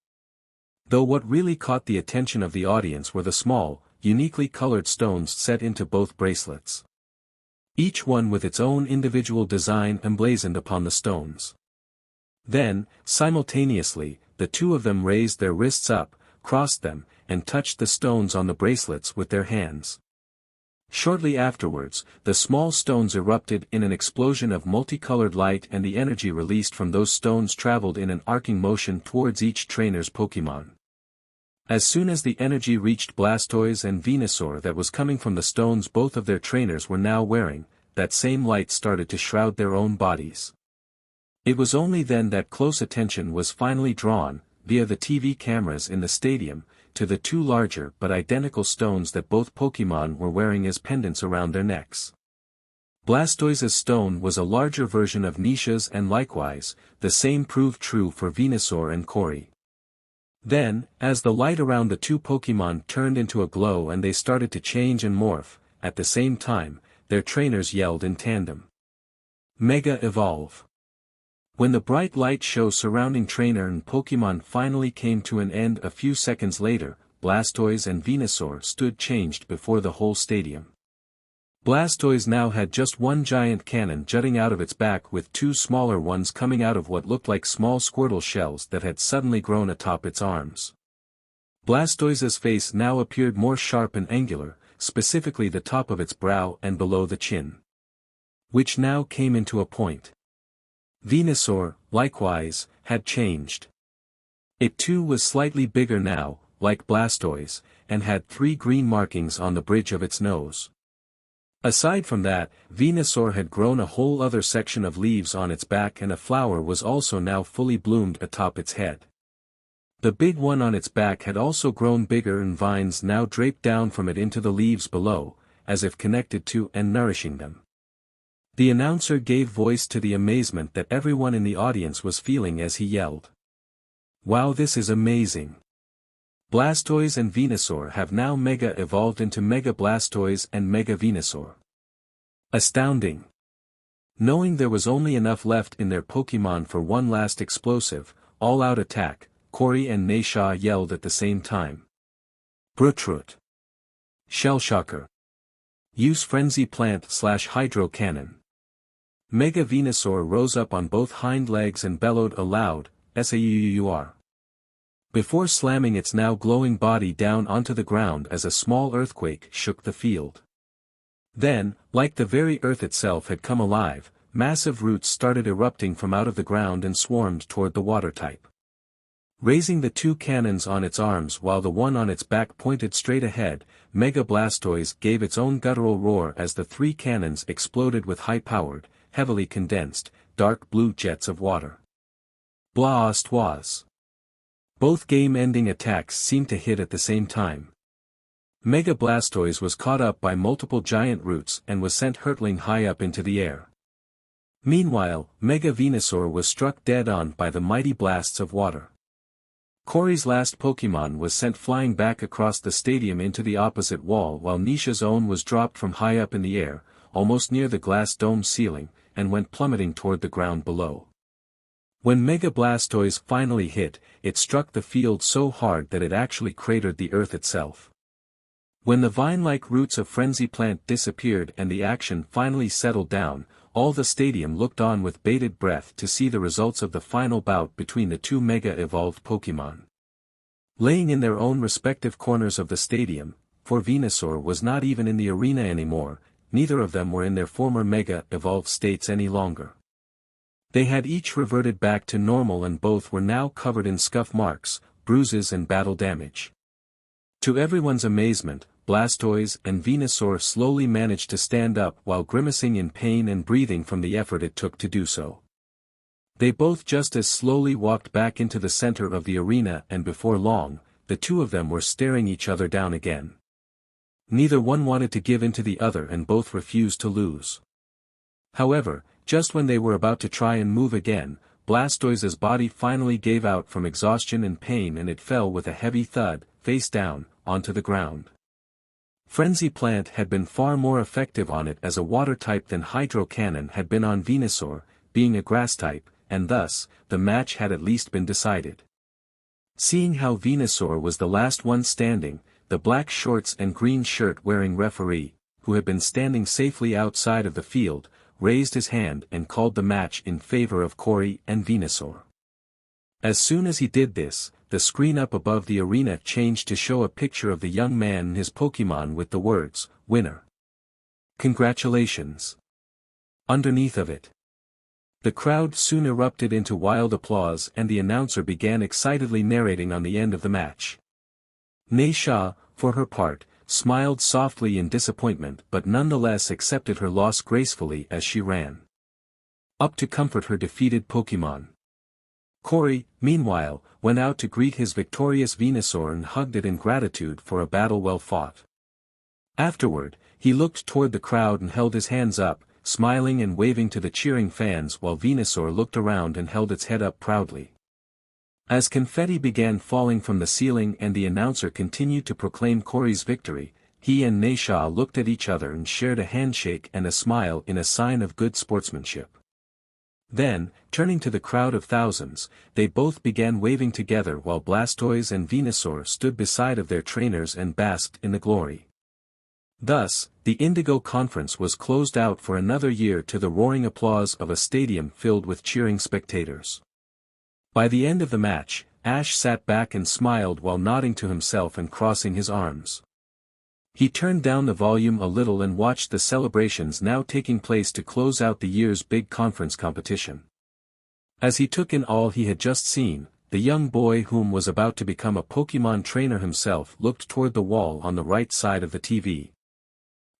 Though what really caught the attention of the audience were the small, uniquely colored stones set into both bracelets. Each one with its own individual design emblazoned upon the stones. Then, simultaneously, the two of them raised their wrists up, crossed them, and touched the stones on the bracelets with their hands. Shortly afterwards, the small stones erupted in an explosion of multicolored light, and the energy released from those stones traveled in an arcing motion towards each trainer's Pokémon. As soon as the energy reached Blastoise and Venusaur that was coming from the stones both of their trainers were now wearing, that same light started to shroud their own bodies. It was only then that close attention was finally drawn, via the TV cameras in the stadium, to the two larger but identical stones that both Pokémon were wearing as pendants around their necks. Blastoise's stone was a larger version of Nisha's, and likewise, the same proved true for Venusaur and Corey. Then, as the light around the two Pokémon turned into a glow and they started to change and morph, at the same time, their trainers yelled in tandem. Mega Evolve! When the bright light show surrounding trainer and Pokémon finally came to an end a few seconds later, Blastoise and Venusaur stood changed before the whole stadium. Blastoise now had just one giant cannon jutting out of its back with two smaller ones coming out of what looked like small Squirtle shells that had suddenly grown atop its arms. Blastoise's face now appeared more sharp and angular, specifically the top of its brow and below the chin, which now came into a point. Venusaur, likewise, had changed. It too was slightly bigger now, like Blastoise, and had 3 green markings on the bridge of its nose. Aside from that, Venusaur had grown a whole other section of leaves on its back, and a flower was also now fully bloomed atop its head. The big one on its back had also grown bigger, and vines now draped down from it into the leaves below, as if connected to and nourishing them. The announcer gave voice to the amazement that everyone in the audience was feeling as he yelled. Wow, this is amazing! Blastoise and Venusaur have now Mega evolved into Mega Blastoise and Mega Venusaur. Astounding! Knowing there was only enough left in their Pokémon for one last explosive, all-out attack, Corey and Naisha yelled at the same time. Brutrut! Shellshocker! Use Frenzy Plant/Hydro Cannon! Mega Venusaur rose up on both hind legs and bellowed aloud, "Saur!" before slamming its now glowing body down onto the ground as a small earthquake shook the field. Then, like the very earth itself had come alive, massive roots started erupting from out of the ground and swarmed toward the water type. Raising the 2 cannons on its arms while the one on its back pointed straight ahead, Mega Blastoise gave its own guttural roar as the 3 cannons exploded with high-powered, heavily condensed, dark blue jets of water. Blast-was! Both game-ending attacks seemed to hit at the same time. Mega Blastoise was caught up by multiple giant roots and was sent hurtling high up into the air. Meanwhile, Mega Venusaur was struck dead on by the mighty blasts of water. Corey's last Pokémon was sent flying back across the stadium into the opposite wall, while Nisha's own was dropped from high up in the air, almost near the glass dome ceiling, and went plummeting toward the ground below. When Mega Blastoise finally hit, it struck the field so hard that it actually cratered the earth itself. When the vine-like roots of Frenzy Plant disappeared and the action finally settled down, all the stadium looked on with bated breath to see the results of the final bout between the 2 Mega-evolved Pokémon. Laying in their own respective corners of the stadium, for Venusaur was not even in the arena anymore, neither of them were in their former Mega-evolved states any longer. They had each reverted back to normal, and both were now covered in scuff marks, bruises and battle damage. To everyone's amazement, Blastoise and Venusaur slowly managed to stand up while grimacing in pain and breathing from the effort it took to do so. They both just as slowly walked back into the center of the arena, and before long, the 2 of them were staring each other down again. Neither one wanted to give in to the other, and both refused to lose. However, just when they were about to try and move again, Blastoise's body finally gave out from exhaustion and pain, and it fell with a heavy thud, face down, onto the ground. Frenzy Plant had been far more effective on it as a water type than Hydro Cannon had been on Venusaur, being a grass type, and thus, the match had at least been decided. Seeing how Venusaur was the last one standing, the black shorts and green shirt wearing referee, who had been standing safely outside of the field, raised his hand and called the match in favor of Corey and Venusaur. As soon as he did this, the screen up above the arena changed to show a picture of the young man and his Pokémon with the words, "Winner. Congratulations." underneath of it. The crowd soon erupted into wild applause, and the announcer began excitedly narrating on the end of the match. Neisha, for her part, smiled softly in disappointment but nonetheless accepted her loss gracefully as she ran up to comfort her defeated Pokémon. Corey, meanwhile, went out to greet his victorious Venusaur and hugged it in gratitude for a battle well fought. Afterward, he looked toward the crowd and held his hands up, smiling and waving to the cheering fans while Venusaur looked around and held its head up proudly. As confetti began falling from the ceiling and the announcer continued to proclaim Corey's victory, he and Neisha looked at each other and shared a handshake and a smile in a sign of good sportsmanship. Then, turning to the crowd of thousands, they both began waving together while Blastoise and Venusaur stood beside of their trainers and basked in the glory. Thus, the Indigo Conference was closed out for another year to the roaring applause of a stadium filled with cheering spectators. By the end of the match, Ash sat back and smiled while nodding to himself and crossing his arms. He turned down the volume a little and watched the celebrations now taking place to close out the year's big conference competition. As he took in all he had just seen, the young boy whom was about to become a Pokémon trainer himself looked toward the wall on the right side of the TV.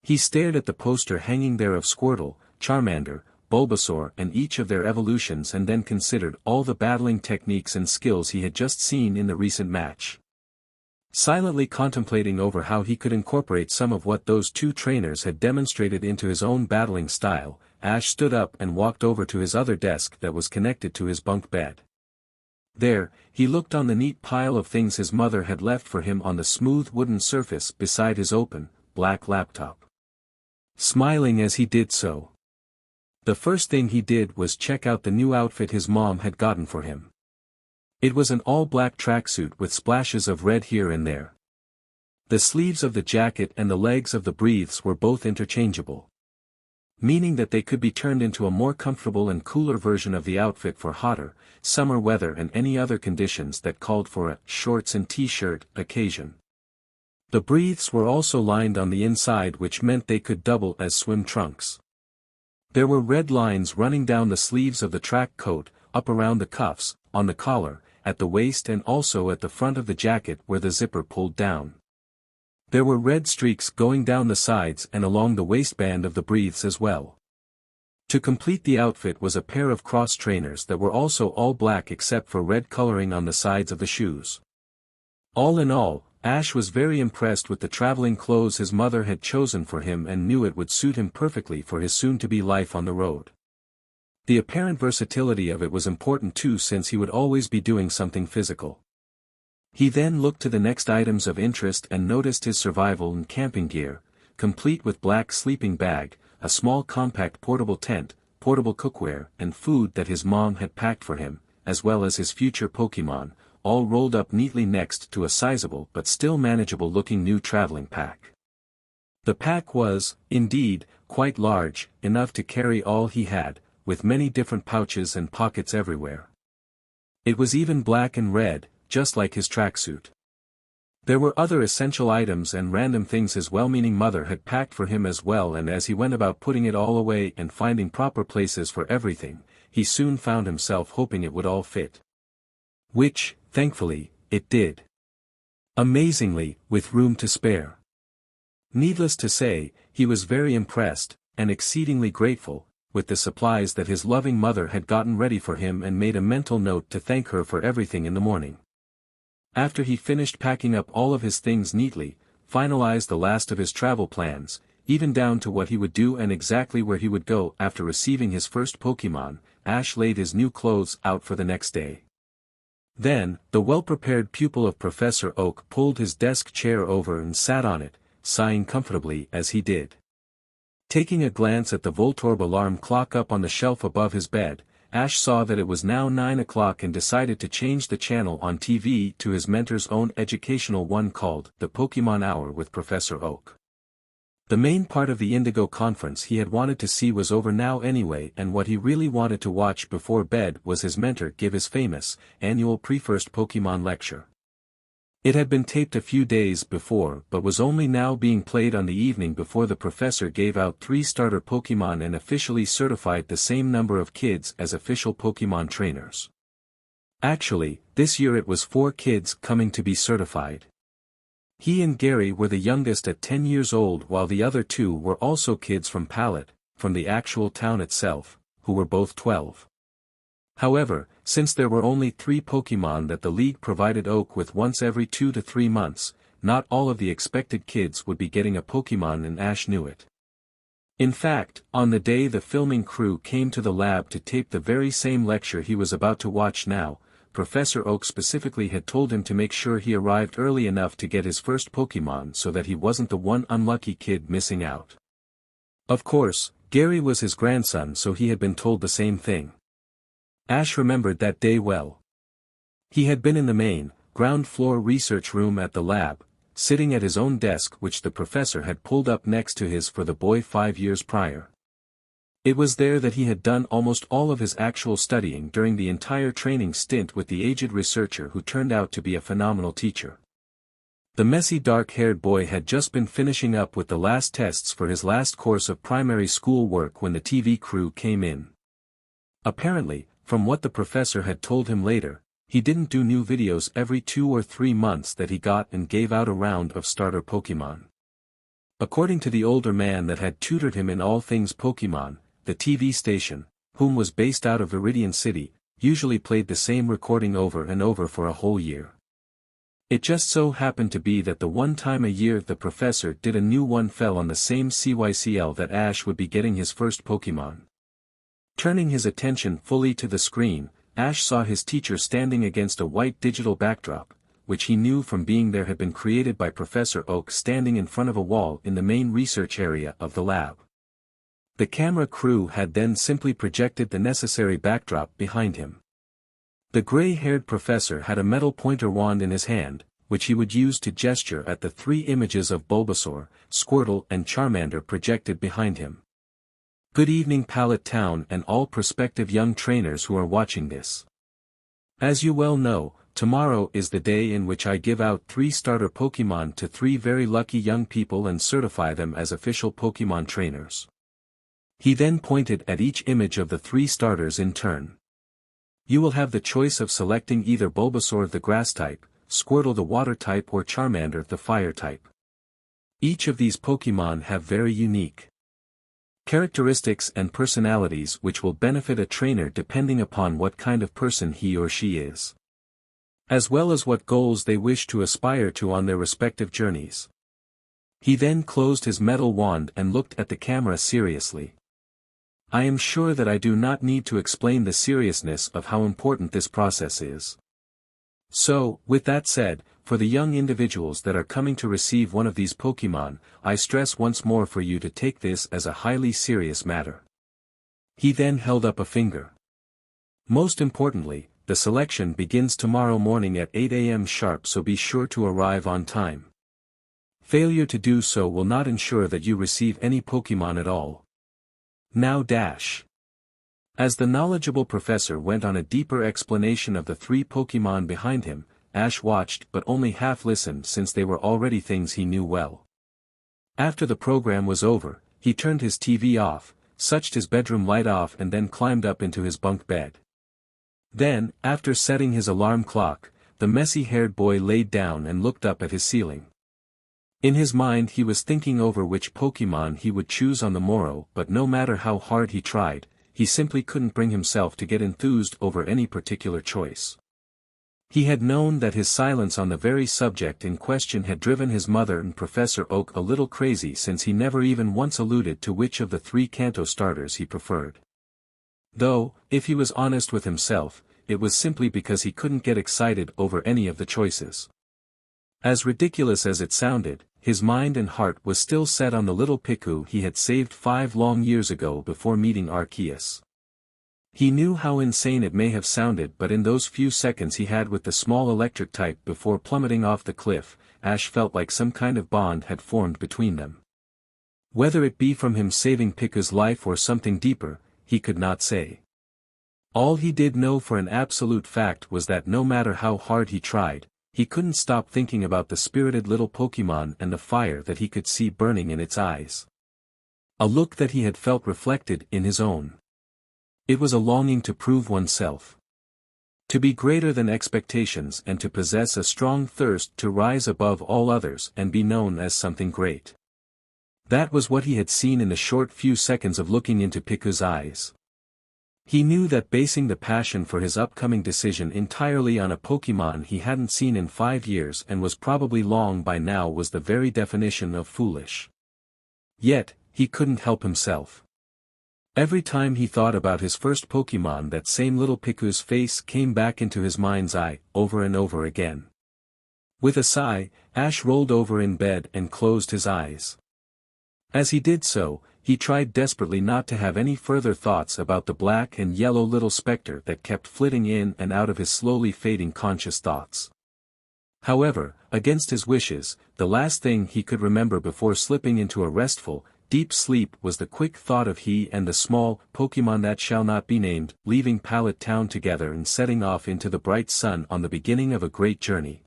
He stared at the poster hanging there of Squirtle, Charmander, Bulbasaur and each of their evolutions and then considered all the battling techniques and skills he had just seen in the recent match. Silently contemplating over how he could incorporate some of what those two trainers had demonstrated into his own battling style, Ash stood up and walked over to his other desk that was connected to his bunk bed. There, he looked on the neat pile of things his mother had left for him on the smooth wooden surface beside his open, black laptop. Smiling as he did so, the first thing he did was check out the new outfit his mom had gotten for him. It was an all-black tracksuit with splashes of red here and there. The sleeves of the jacket and the legs of the briefs were both interchangeable, meaning that they could be turned into a more comfortable and cooler version of the outfit for hotter, summer weather and any other conditions that called for a shorts and t-shirt occasion. The briefs were also lined on the inside, which meant they could double as swim trunks. There were red lines running down the sleeves of the track coat, up around the cuffs, on the collar, at the waist and also at the front of the jacket where the zipper pulled down. There were red streaks going down the sides and along the waistband of the briefs as well. To complete the outfit was a pair of cross trainers that were also all black except for red coloring on the sides of the shoes. All in all, Ash was very impressed with the traveling clothes his mother had chosen for him and knew it would suit him perfectly for his soon-to-be life on the road. The apparent versatility of it was important too since he would always be doing something physical. He then looked to the next items of interest and noticed his survival and camping gear, complete with black sleeping bag, a small compact portable tent, portable cookware and food that his mom had packed for him, as well as his future Pokémon, all rolled up neatly next to a sizable but still manageable-looking new traveling pack. The pack was, indeed, quite large, enough to carry all he had, with many different pouches and pockets everywhere. It was even black and red, just like his tracksuit. There were other essential items and random things his well-meaning mother had packed for him as well, and as he went about putting it all away and finding proper places for everything, he soon found himself hoping it would all fit. Which, thankfully, it did. Amazingly, with room to spare. Needless to say, he was very impressed, and exceedingly grateful, with the supplies that his loving mother had gotten ready for him and made a mental note to thank her for everything in the morning. After he finished packing up all of his things neatly, finalized the last of his travel plans, even down to what he would do and exactly where he would go after receiving his first Pokémon, Ash laid his new clothes out for the next day. Then, the well-prepared pupil of Professor Oak pulled his desk chair over and sat on it, sighing comfortably as he did. Taking a glance at the Voltorb alarm clock up on the shelf above his bed, Ash saw that it was now 9 o'clock and decided to change the channel on TV to his mentor's own educational one called The Pokémon Hour with Professor Oak. The main part of the Indigo Conference he had wanted to see was over now anyway, and what he really wanted to watch before bed was his mentor give his famous, annual pre-first Pokémon lecture. It had been taped a few days before but was only now being played on the evening before the professor gave out 3 starter Pokémon and officially certified the same number of kids as official Pokémon trainers. Actually, this year it was 4 kids coming to be certified. He and Gary were the youngest at 10 years old, while the other two were also kids from Pallet, from the actual town itself, who were both 12. However, since there were only 3 Pokémon that the League provided Oak with once every 2 to 3 months, not all of the expected kids would be getting a Pokémon, and Ash knew it. In fact, on the day the filming crew came to the lab to tape the very same lecture he was about to watch now, Professor Oak specifically had told him to make sure he arrived early enough to get his first Pokémon so that he wasn't the one unlucky kid missing out. Of course, Gary was his grandson, so he had been told the same thing. Ash remembered that day well. He had been in the main, ground floor research room at the lab, sitting at his own desk, which the professor had pulled up next to his for the boy 5 years prior. It was there that he had done almost all of his actual studying during the entire training stint with the aged researcher who turned out to be a phenomenal teacher. The messy dark-haired boy had just been finishing up with the last tests for his last course of primary school work when the TV crew came in. Apparently, from what the professor had told him later, he didn't do new videos every 2 or 3 months that he got and gave out a round of starter Pokémon. According to the older man that had tutored him in all things Pokémon, the TV station, whom was based out of Viridian City, usually played the same recording over and over for a whole year. It just so happened to be that the one time a year the professor did a new one fell on the same CYCL that Ash would be getting his first Pokémon. Turning his attention fully to the screen, Ash saw his teacher standing against a white digital backdrop, which he knew from being there had been created by Professor Oak standing in front of a wall in the main research area of the lab. The camera crew had then simply projected the necessary backdrop behind him. The gray-haired professor had a metal pointer wand in his hand, which he would use to gesture at the 3 images of Bulbasaur, Squirtle and Charmander projected behind him. Good evening Pallet Town and all prospective young trainers who are watching this. As you well know, tomorrow is the day in which I give out 3 starter Pokémon to 3 very lucky young people and certify them as official Pokémon trainers. He then pointed at each image of the 3 starters in turn. You will have the choice of selecting either Bulbasaur the grass type, Squirtle the water type or Charmander the fire type. Each of these Pokémon have very unique characteristics and personalities which will benefit a trainer depending upon what kind of person he or she is, as well as what goals they wish to aspire to on their respective journeys. He then closed his metal wand and looked at the camera seriously. I am sure that I do not need to explain the seriousness of how important this process is. So, with that said, for the young individuals that are coming to receive one of these Pokémon, I stress once more for you to take this as a highly serious matter. He then held up a finger. Most importantly, the selection begins tomorrow morning at 8 a.m. sharp, so be sure to arrive on time. Failure to do so will not ensure that you receive any Pokémon at all. Now dash. As the knowledgeable professor went on a deeper explanation of the 3 Pokémon behind him, Ash watched but only half listened since they were already things he knew well. After the program was over, he turned his TV off, switched his bedroom light off and then climbed up into his bunk bed. Then, after setting his alarm clock, the messy-haired boy laid down and looked up at his ceiling. In his mind he was thinking over which Pokémon he would choose on the morrow, but no matter how hard he tried, he simply couldn't bring himself to get enthused over any particular choice. He had known that his silence on the very subject in question had driven his mother and Professor Oak a little crazy, since he never even once alluded to which of the 3 Kanto starters he preferred. Though, if he was honest with himself, it was simply because he couldn't get excited over any of the choices. As ridiculous as it sounded, his mind and heart was still set on the little Piku he had saved 5 long years ago before meeting Arceus. He knew how insane it may have sounded, but in those few seconds he had with the small electric type before plummeting off the cliff, Ash felt like some kind of bond had formed between them. Whether it be from him saving Piku's life or something deeper, he could not say. All he did know for an absolute fact was that no matter how hard he tried, he couldn't stop thinking about the spirited little Pokémon and the fire that he could see burning in its eyes. A look that he had felt reflected in his own. It was a longing to prove oneself. To be greater than expectations and to possess a strong thirst to rise above all others and be known as something great. That was what he had seen in the short few seconds of looking into Piku's eyes. He knew that basing the passion for his upcoming decision entirely on a Pokémon he hadn't seen in 5 years and was probably long by now was the very definition of foolish. Yet, he couldn't help himself. Every time he thought about his first Pokémon, that same little Piku's face came back into his mind's eye, over and over again. With a sigh, Ash rolled over in bed and closed his eyes. As he did so, he tried desperately not to have any further thoughts about the black and yellow little specter that kept flitting in and out of his slowly fading conscious thoughts. However, against his wishes, the last thing he could remember before slipping into a restful, deep sleep was the quick thought of he and the small Pokémon that shall not be named, leaving Pallet Town together and setting off into the bright sun on the beginning of a great journey.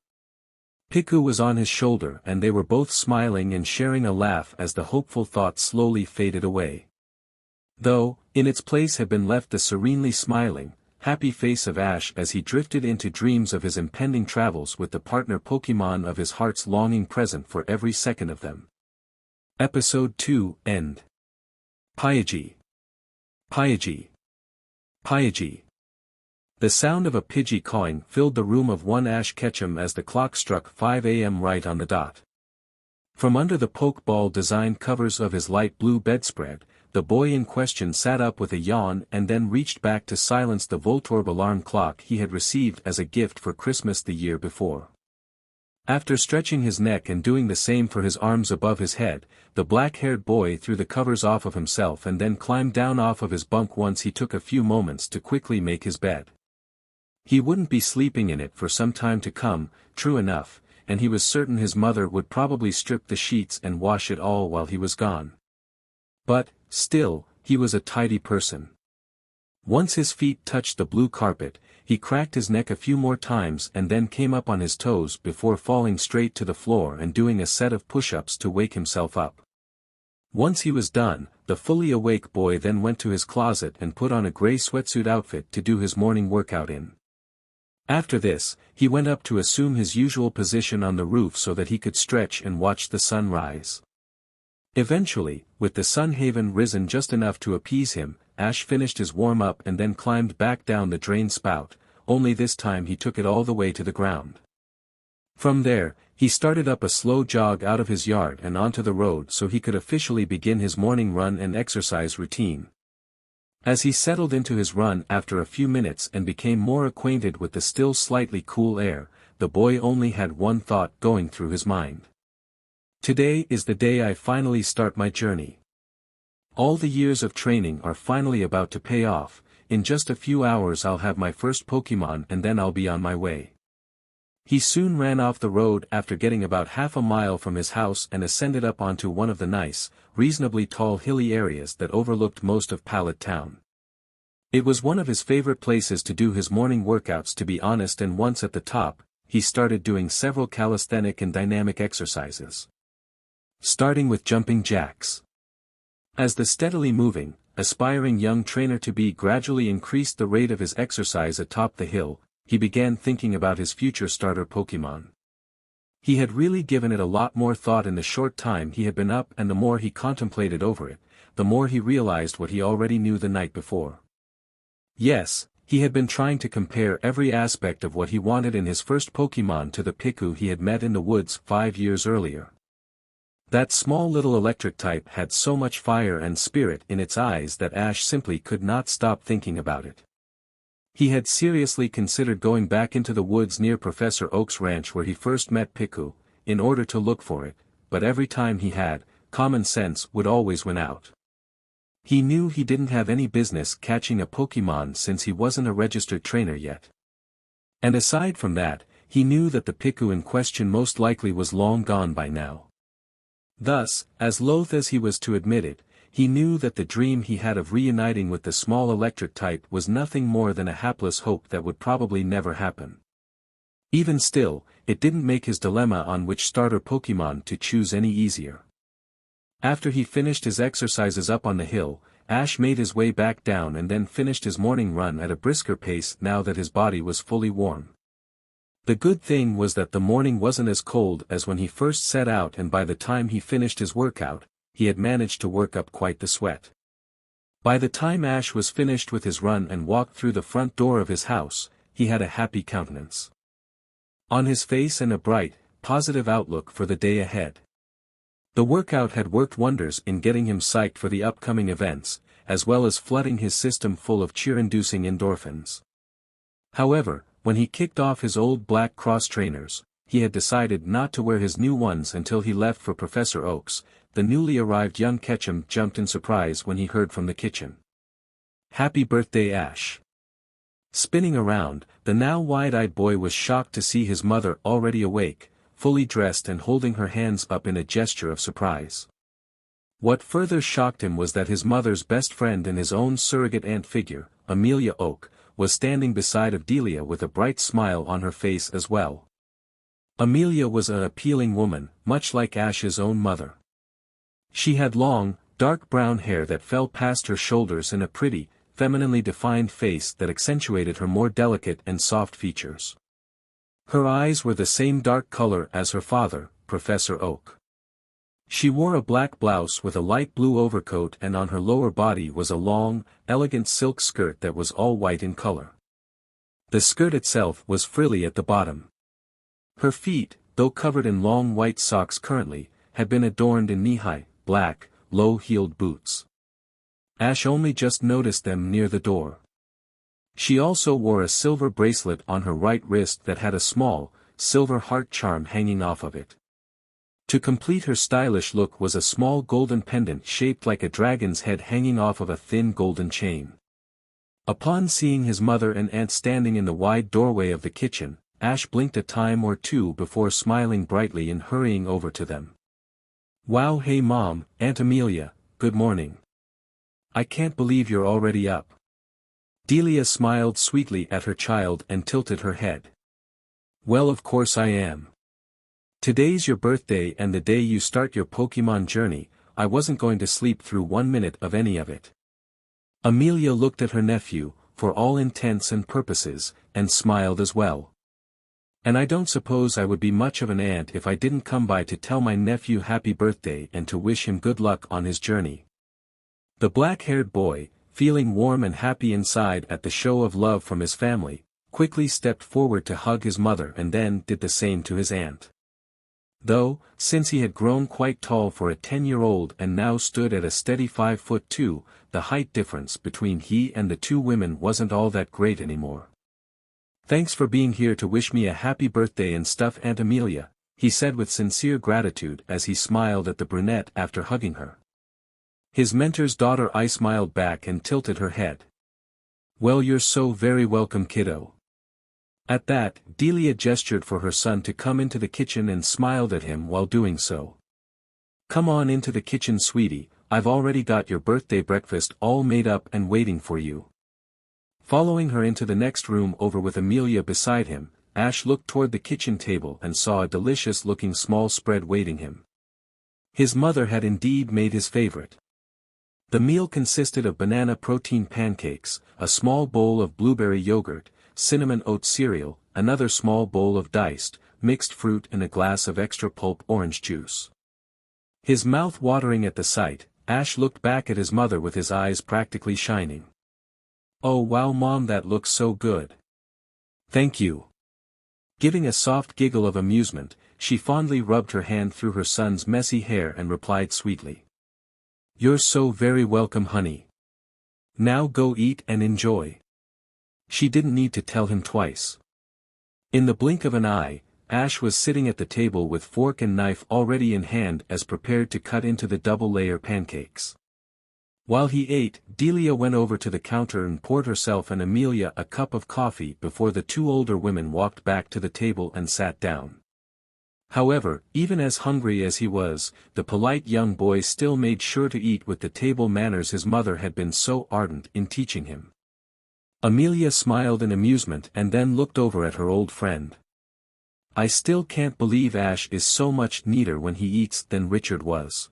Piku was on his shoulder and they were both smiling and sharing a laugh as the hopeful thought slowly faded away. Though, in its place had been left the serenely smiling, happy face of Ash as he drifted into dreams of his impending travels with the partner Pokémon of his heart's longing present for every second of them. Episode 2, End. Pyagi. Pyagi. Pyagi. The sound of a Pidgey cawing filled the room of one Ash Ketchum as the clock struck 5 a.m. right on the dot. From under the Pokeball-designed covers of his light blue bedspread, the boy in question sat up with a yawn and then reached back to silence the Voltorb alarm clock he had received as a gift for Christmas the year before. After stretching his neck and doing the same for his arms above his head, the black-haired boy threw the covers off of himself and then climbed down off of his bunk once he took a few moments to quickly make his bed. He wouldn't be sleeping in it for some time to come, true enough, and he was certain his mother would probably strip the sheets and wash it all while he was gone. But, still, he was a tidy person. Once his feet touched the blue carpet, he cracked his neck a few more times and then came up on his toes before falling straight to the floor and doing a set of push-ups to wake himself up. Once he was done, the fully awake boy then went to his closet and put on a gray sweatsuit outfit to do his morning workout in. After this, he went up to assume his usual position on the roof so that he could stretch and watch the sun rise. Eventually, with the sun haven risen just enough to appease him, Ash finished his warm-up and then climbed back down the drain spout, only this time he took it all the way to the ground. From there, he started up a slow jog out of his yard and onto the road so he could officially begin his morning run and exercise routine. As he settled into his run after a few minutes and became more acquainted with the still slightly cool air, the boy only had one thought going through his mind. Today is the day I finally start my journey. All the years of training are finally about to pay off, in just a few hours I'll have my first Pokémon and then I'll be on my way. He soon ran off the road after getting about half a mile from his house and ascended up onto one of the nice, reasonably tall hilly areas that overlooked most of Pallet Town. It was one of his favorite places to do his morning workouts, to be honest, and once at the top, he started doing several calisthenic and dynamic exercises. Starting with jumping jacks. As the steadily moving, aspiring young trainer-to-be gradually increased the rate of his exercise atop the hill, he began thinking about his future starter Pokémon. He had really given it a lot more thought in the short time he had been up, and the more he contemplated over it, the more he realized what he already knew the night before. Yes, he had been trying to compare every aspect of what he wanted in his first Pokémon to the Piku he had met in the woods 5 years earlier. That small little electric type had so much fire and spirit in its eyes that Ash simply could not stop thinking about it. He had seriously considered going back into the woods near Professor Oak's ranch where he first met Piku, in order to look for it, but every time he had, common sense would always win out. He knew he didn't have any business catching a Pokémon since he wasn't a registered trainer yet. And aside from that, he knew that the Piku in question most likely was long gone by now. Thus, as loath as he was to admit it, he knew that the dream he had of reuniting with the small electric type was nothing more than a hapless hope that would probably never happen. Even still, it didn't make his dilemma on which starter Pokémon to choose any easier. After he finished his exercises up on the hill, Ash made his way back down and then finished his morning run at a brisker pace now that his body was fully warm. The good thing was that the morning wasn't as cold as when he first set out, and by the time he finished his workout, he had managed to work up quite the sweat. By the time Ash was finished with his run and walked through the front door of his house, he had a happy countenance on his face and a bright, positive outlook for the day ahead. The workout had worked wonders in getting him psyched for the upcoming events, as well as flooding his system full of cheer-inducing endorphins. However, when he kicked off his old black cross-trainers, he had decided not to wear his new ones until he left for Professor Oak's. The newly arrived young Ketchum jumped in surprise when he heard from the kitchen. "Happy birthday, Ash." Spinning around, the now wide-eyed boy was shocked to see his mother already awake, fully dressed and holding her hands up in a gesture of surprise. What further shocked him was that his mother's best friend and his own surrogate aunt figure, Amelia Oak, was standing beside of Delia with a bright smile on her face as well. Amelia was an appealing woman, much like Ash's own mother. She had long, dark brown hair that fell past her shoulders and a pretty, femininely defined face that accentuated her more delicate and soft features. Her eyes were the same dark color as her father, Professor Oak. She wore a black blouse with a light blue overcoat, and on her lower body was a long, elegant silk skirt that was all white in color. The skirt itself was frilly at the bottom. Her feet, though covered in long white socks currently, had been adorned in knee-high, black, low-heeled boots. Ash only just noticed them near the door. She also wore a silver bracelet on her right wrist that had a small, silver heart charm hanging off of it. To complete her stylish look was a small golden pendant shaped like a dragon's head hanging off of a thin golden chain. Upon seeing his mother and aunt standing in the wide doorway of the kitchen, Ash blinked a time or two before smiling brightly and hurrying over to them. "Wow, hey Mom, Aunt Amelia, good morning. I can't believe you're already up." Delia smiled sweetly at her child and tilted her head. "Well, of course I am. Today's your birthday and the day you start your Pokémon journey. I wasn't going to sleep through 1 minute of any of it." Amelia looked at her nephew, for all intents and purposes, and smiled as well. "And I don't suppose I would be much of an aunt if I didn't come by to tell my nephew happy birthday and to wish him good luck on his journey." The black-haired boy, feeling warm and happy inside at the show of love from his family, quickly stepped forward to hug his mother and then did the same to his aunt. Though, since he had grown quite tall for a 10-year-old and now stood at a steady 5'2", the height difference between he and the two women wasn't all that great anymore. "Thanks for being here to wish me a happy birthday and stuff, Aunt Amelia," he said with sincere gratitude as he smiled at the brunette after hugging her. His mentor's daughter smiled back and tilted her head. "Well, you're so very welcome, kiddo." At that, Delia gestured for her son to come into the kitchen and smiled at him while doing so. "Come on into the kitchen, sweetie, I've already got your birthday breakfast all made up and waiting for you." Following her into the next room over with Amelia beside him, Ash looked toward the kitchen table and saw a delicious-looking small spread waiting him. His mother had indeed made his favorite. The meal consisted of banana protein pancakes, a small bowl of blueberry yogurt, cinnamon oat cereal, another small bowl of diced, mixed fruit and a glass of extra pulp orange juice. His mouth watering at the sight, Ash looked back at his mother with his eyes practically shining. "Oh wow Mom, that looks so good." "Thank you." Giving a soft giggle of amusement, she fondly rubbed her hand through her son's messy hair and replied sweetly. "You're so very welcome, honey. Now go eat and enjoy." She didn't need to tell him twice. In the blink of an eye, Ash was sitting at the table with fork and knife already in hand as prepared to cut into the double-layer pancakes. While he ate, Delia went over to the counter and poured herself and Amelia a cup of coffee before the two older women walked back to the table and sat down. However, even as hungry as he was, the polite young boy still made sure to eat with the table manners his mother had been so ardent in teaching him. Amelia smiled in amusement and then looked over at her old friend. "I still can't believe Ash is so much neater when he eats than Richard was.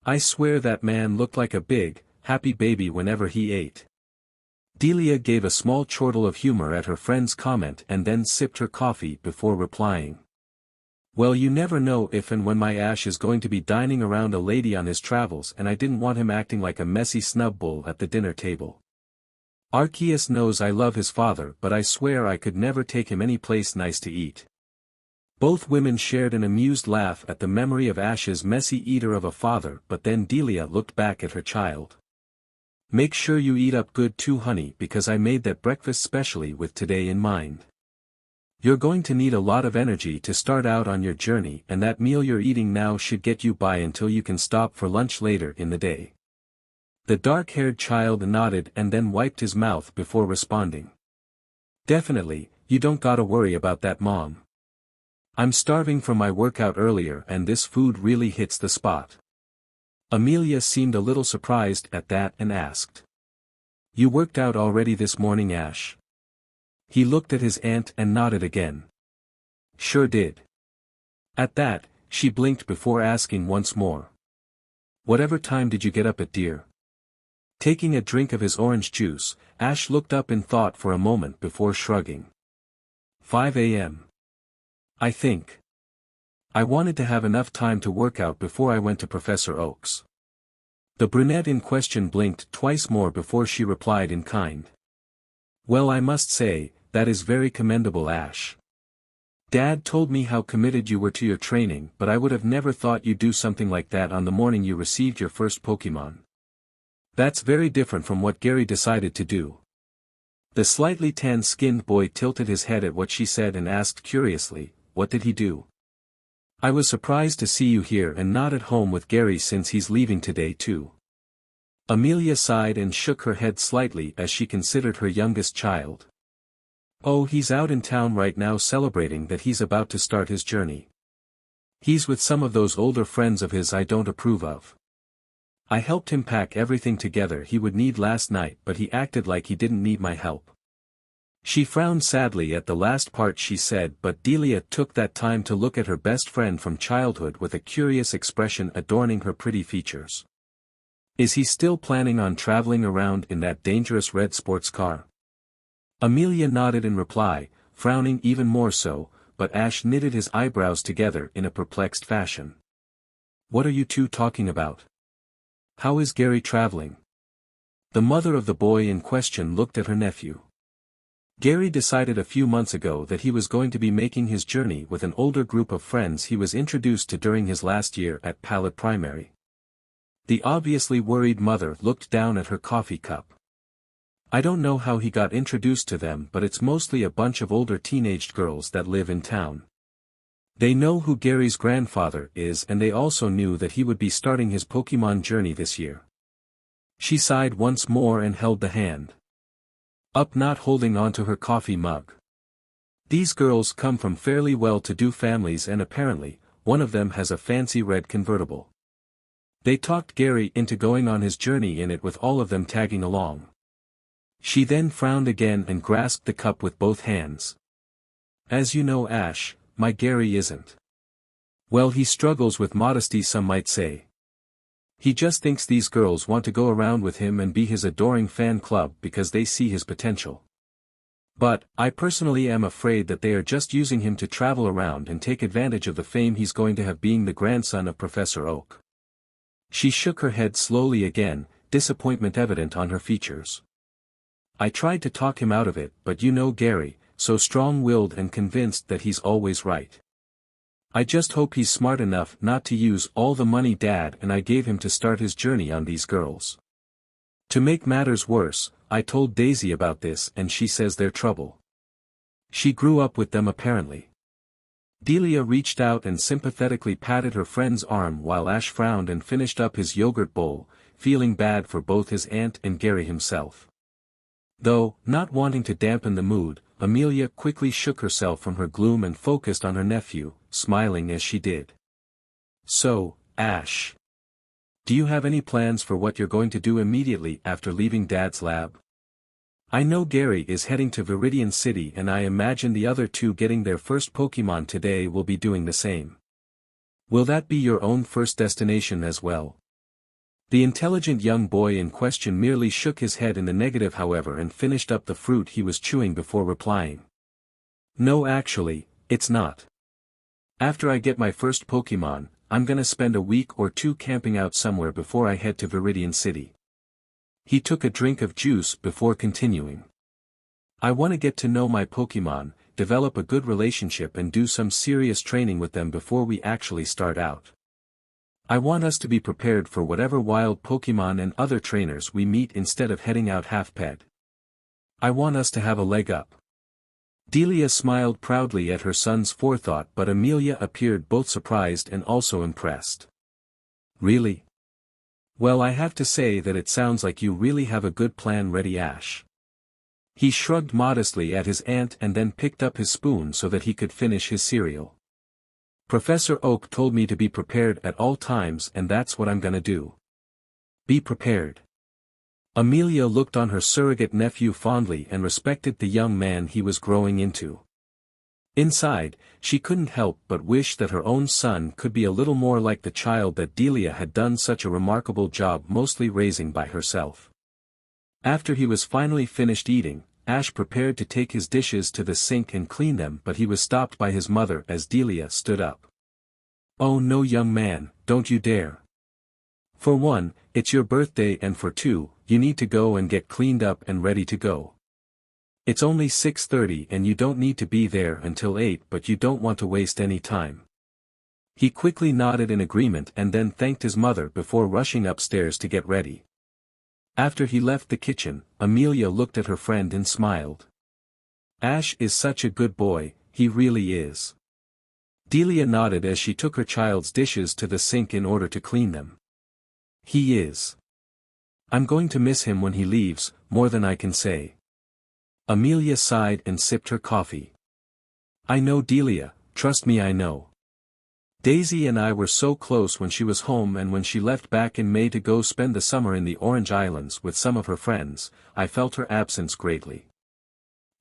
I swear that man looked like a big, happy baby whenever he ate. Delia gave a small chortle of humor at her friend's comment and then sipped her coffee before replying. Well, you never know if and when my Ash is going to be dining around a lady on his travels, and I didn't want him acting like a messy snub bowl at the dinner table. Arceus knows I love his father, but I swear I could never take him any place nice to eat. Both women shared an amused laugh at the memory of Ash's messy eater of a father, but then Delia looked back at her child. Make sure you eat up good too, honey, because I made that breakfast specially with today in mind. You're going to need a lot of energy to start out on your journey, and that meal you're eating now should get you by until you can stop for lunch later in the day. The dark-haired child nodded and then wiped his mouth before responding. Definitely, you don't gotta worry about that, Mom. I'm starving from my workout earlier and this food really hits the spot. Amelia seemed a little surprised at that and asked. You worked out already this morning, Ash? He looked at his aunt and nodded again. Sure did. At that, she blinked before asking once more. Whatever time did you get up at, dear? Taking a drink of his orange juice, Ash looked up in thought for a moment before shrugging. 5 a.m. I think. I wanted to have enough time to work out before I went to Professor Oak's. The brunette in question blinked twice more before she replied in kind. Well, I must say, that is very commendable, Ash. Dad told me how committed you were to your training, but I would have never thought you'd do something like that on the morning you received your first Pokémon. That's very different from what Gary decided to do. The slightly tan-skinned boy tilted his head at what she said and asked curiously, what did he do? I was surprised to see you here and not at home with Gary since he's leaving today too. Amelia sighed and shook her head slightly as she considered her youngest child. Oh, he's out in town right now celebrating that he's about to start his journey. He's with some of those older friends of his I don't approve of. I helped him pack everything together he would need last night, but he acted like he didn't need my help. She frowned sadly at the last part she said, but Delia took that time to look at her best friend from childhood with a curious expression adorning her pretty features. Is he still planning on traveling around in that dangerous red sports car? Amelia nodded in reply, frowning even more so, but Ash knitted his eyebrows together in a perplexed fashion. What are you two talking about? How is Gary traveling? The mother of the boy in question looked at her nephew. Gary decided a few months ago that he was going to be making his journey with an older group of friends he was introduced to during his last year at Pallet Primary. The obviously worried mother looked down at her coffee cup. I don't know how he got introduced to them, but it's mostly a bunch of older teenaged girls that live in town. They know who Gary's grandfather is, and they also knew that he would be starting his Pokémon journey this year. She sighed once more and held the hand up, not holding onto her coffee mug. These girls come from fairly well-to-do families and apparently, one of them has a fancy red convertible. They talked Gary into going on his journey in it with all of them tagging along. She then frowned again and grasped the cup with both hands. As you know, Ash, my Gary isn't. Well, he struggles with modesty, some might say. He just thinks these girls want to go around with him and be his adoring fan club because they see his potential. But, I personally am afraid that they are just using him to travel around and take advantage of the fame he's going to have being the grandson of Professor Oak. She shook her head slowly again, disappointment evident on her features. I tried to talk him out of it, but you know Gary, so strong-willed and convinced that he's always right. I just hope he's smart enough not to use all the money Dad and I gave him to start his journey on these girls. To make matters worse, I told Daisy about this and she says they're trouble. She grew up with them apparently. Delia reached out and sympathetically patted her friend's arm while Ash frowned and finished up his yogurt bowl, feeling bad for both his aunt and Gary himself. Though, not wanting to dampen the mood, Amelia quickly shook herself from her gloom and focused on her nephew, smiling as she did. So, Ash. Do you have any plans for what you're going to do immediately after leaving Dad's lab? I know Gary is heading to Viridian City and I imagine the other two getting their first Pokémon today will be doing the same. Will that be your own first destination as well? The intelligent young boy in question merely shook his head in the negative however and finished up the fruit he was chewing before replying. No, actually, it's not. After I get my first Pokémon, I'm gonna spend a week or two camping out somewhere before I head to Viridian City. He took a drink of juice before continuing. I want to get to know my Pokémon, develop a good relationship and do some serious training with them before we actually start out. I want us to be prepared for whatever wild Pokémon and other trainers we meet instead of heading out half-ped. I want us to have a leg up. Delia smiled proudly at her son's forethought, but Amelia appeared both surprised and also impressed. Really? Well, I have to say that it sounds like you really have a good plan ready, Ash. He shrugged modestly at his aunt and then picked up his spoon so that he could finish his cereal. Professor Oak told me to be prepared at all times and that's what I'm gonna do. Be prepared. Amelia looked on her surrogate nephew fondly and respected the young man he was growing into. Inside, she couldn't help but wish that her own son could be a little more like the child that Delia had done such a remarkable job mostly raising by herself. After he was finally finished eating, Ash prepared to take his dishes to the sink and clean them, but he was stopped by his mother as Delia stood up. Oh no, young man, don't you dare. For one, it's your birthday, and for two, you need to go and get cleaned up and ready to go. It's only 6:30 and you don't need to be there until 8, but you don't want to waste any time. He quickly nodded in agreement and then thanked his mother before rushing upstairs to get ready. After he left the kitchen, Amelia looked at her friend and smiled. Ash is such a good boy, he really is. Delia nodded as she took her child's dishes to the sink in order to clean them. He is. I'm going to miss him when he leaves, more than I can say. Amelia sighed and sipped her coffee. I know, Delia, trust me, I know. Daisy and I were so close when she was home, and when she left back in May to go spend the summer in the Orange Islands with some of her friends, I felt her absence greatly.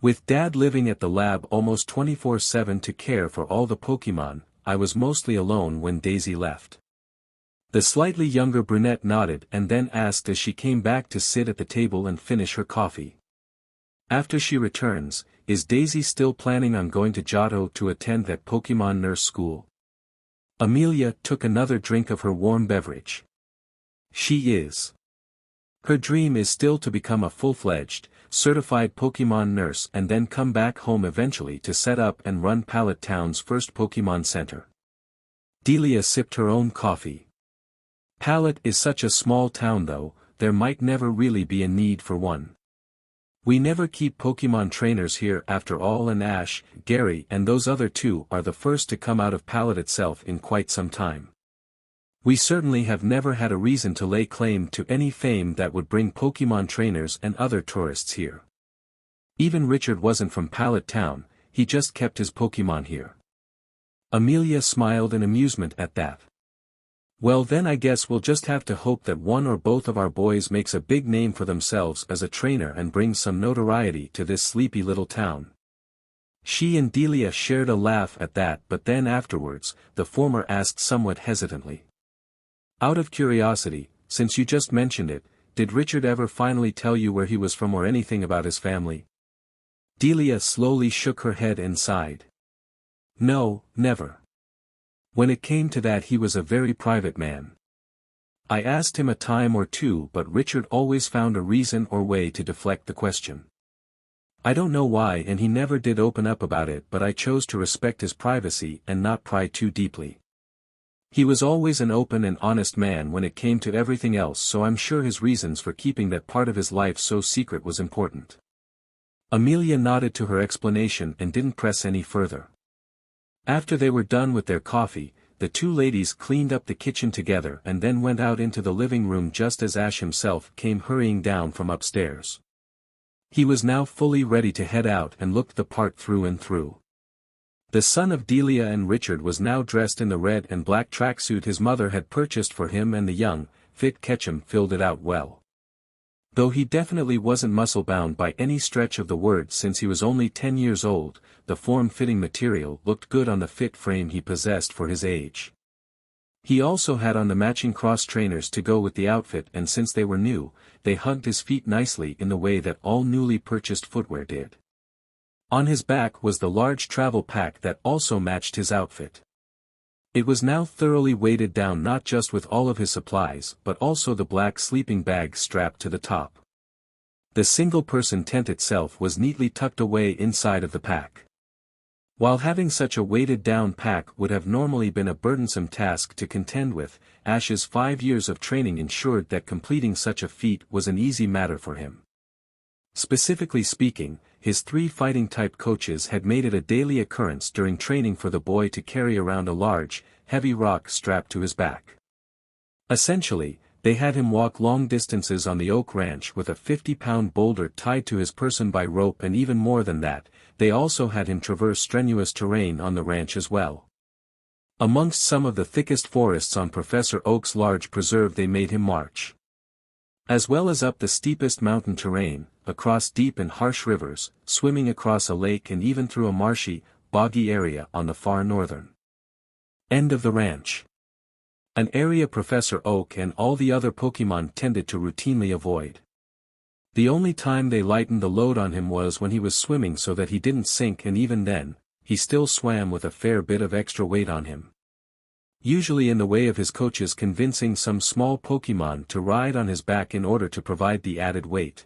With Dad living at the lab almost 24/7 to care for all the Pokémon, I was mostly alone when Daisy left. The slightly younger brunette nodded and then asked as she came back to sit at the table and finish her coffee. After she returns, is Daisy still planning on going to Johto to attend that Pokémon nurse school? Amelia took another drink of her warm beverage. She is. Her dream is still to become a full-fledged, certified Pokémon nurse and then come back home eventually to set up and run Pallet Town's first Pokémon Center. Delia sipped her own coffee. Pallet is such a small town though, there might never really be a need for one. We never keep Pokémon trainers here after all, and Ash, Gary and those other two are the first to come out of Pallet itself in quite some time. We certainly have never had a reason to lay claim to any fame that would bring Pokémon trainers and other tourists here. Even Richard wasn't from Pallet Town, he just kept his Pokémon here. Amelia smiled in amusement at that. Well then I guess we'll just have to hope that one or both of our boys makes a big name for themselves as a trainer and brings some notoriety to this sleepy little town. She and Delia shared a laugh at that, but then afterwards, the former asked somewhat hesitantly. Out of curiosity, since you just mentioned it, did Richard ever finally tell you where he was from or anything about his family? Delia slowly shook her head and sighed. No, never. When it came to that, he was a very private man. I asked him a time or two, but Richard always found a reason or way to deflect the question. I don't know why, and he never did open up about it, but I chose to respect his privacy and not pry too deeply. He was always an open and honest man when it came to everything else, so I'm sure his reasons for keeping that part of his life so secret was important. Amelia nodded to her explanation and didn't press any further. After they were done with their coffee, the two ladies cleaned up the kitchen together and then went out into the living room just as Ash himself came hurrying down from upstairs. He was now fully ready to head out and looked the part through and through. The son of Delia and Richard was now dressed in the red and black tracksuit his mother had purchased for him, and the young, fit Ketchum filled it out well. Though he definitely wasn't muscle-bound by any stretch of the word since he was only 10 years old, the form-fitting material looked good on the fit frame he possessed for his age. He also had on the matching cross trainers to go with the outfit, and since they were new, they hugged his feet nicely in the way that all newly purchased footwear did. On his back was the large travel pack that also matched his outfit. It was now thoroughly weighted down, not just with all of his supplies but also the black sleeping bag strapped to the top. The single-person tent itself was neatly tucked away inside of the pack. While having such a weighted-down pack would have normally been a burdensome task to contend with, Ash's 5 years of training ensured that completing such a feat was an easy matter for him. Specifically speaking, his 3 fighting-type coaches had made it a daily occurrence during training for the boy to carry around a large, heavy rock strapped to his back. Essentially, they had him walk long distances on the Oak Ranch with a 50-pound boulder tied to his person by rope, and even more than that, they also had him traverse strenuous terrain on the ranch as well. Amongst some of the thickest forests on Professor Oak's large preserve they made him march. As well as up the steepest mountain terrain, across deep and harsh rivers, swimming across a lake, and even through a marshy, boggy area on the far northern end of the ranch. An area Professor Oak and all the other Pokémon tended to routinely avoid. The only time they lightened the load on him was when he was swimming so that he didn't sink, and even then, he still swam with a fair bit of extra weight on him. Usually in the way of his coaches convincing some small Pokémon to ride on his back in order to provide the added weight.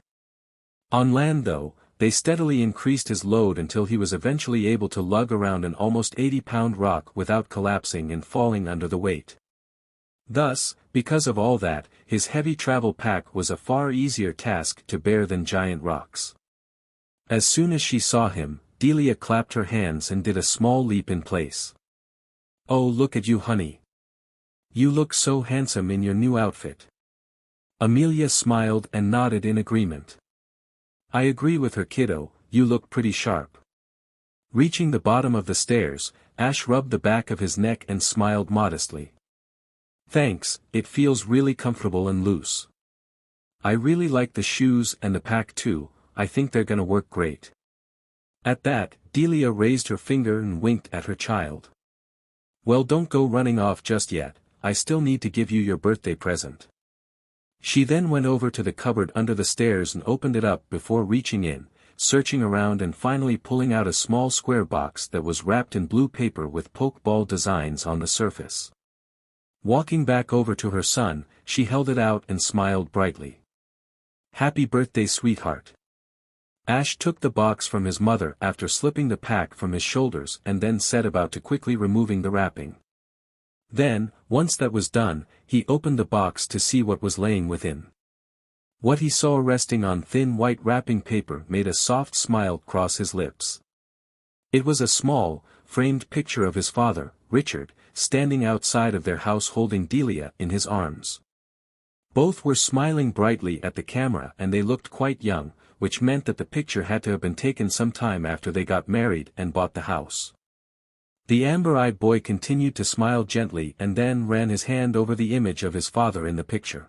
On land though, they steadily increased his load until he was eventually able to lug around an almost 80-pound rock without collapsing and falling under the weight. Thus, because of all that, his heavy travel pack was a far easier task to bear than giant rocks. As soon as she saw him, Delia clapped her hands and did a small leap in place. "Oh, look at you, honey. You look so handsome in your new outfit." Amelia smiled and nodded in agreement. "I agree with her, kiddo, you look pretty sharp." Reaching the bottom of the stairs, Ash rubbed the back of his neck and smiled modestly. "Thanks, it feels really comfortable and loose. I really like the shoes and the pack too, I think they're gonna work great." At that, Delia raised her finger and winked at her child. "Well, don't go running off just yet, I still need to give you your birthday present." She then went over to the cupboard under the stairs and opened it up before reaching in, searching around and finally pulling out a small square box that was wrapped in blue paper with Pokeball designs on the surface. Walking back over to her son, she held it out and smiled brightly. "Happy birthday, sweetheart." Ash took the box from his mother after slipping the pack from his shoulders and then set about to quickly removing the wrapping. Then, once that was done, he opened the box to see what was laying within. What he saw resting on thin white wrapping paper made a soft smile cross his lips. It was a small, framed picture of his father, Richard, standing outside of their house holding Delia in his arms. Both were smiling brightly at the camera and they looked quite young, which meant that the picture had to have been taken some time after they got married and bought the house. The amber-eyed boy continued to smile gently and then ran his hand over the image of his father in the picture.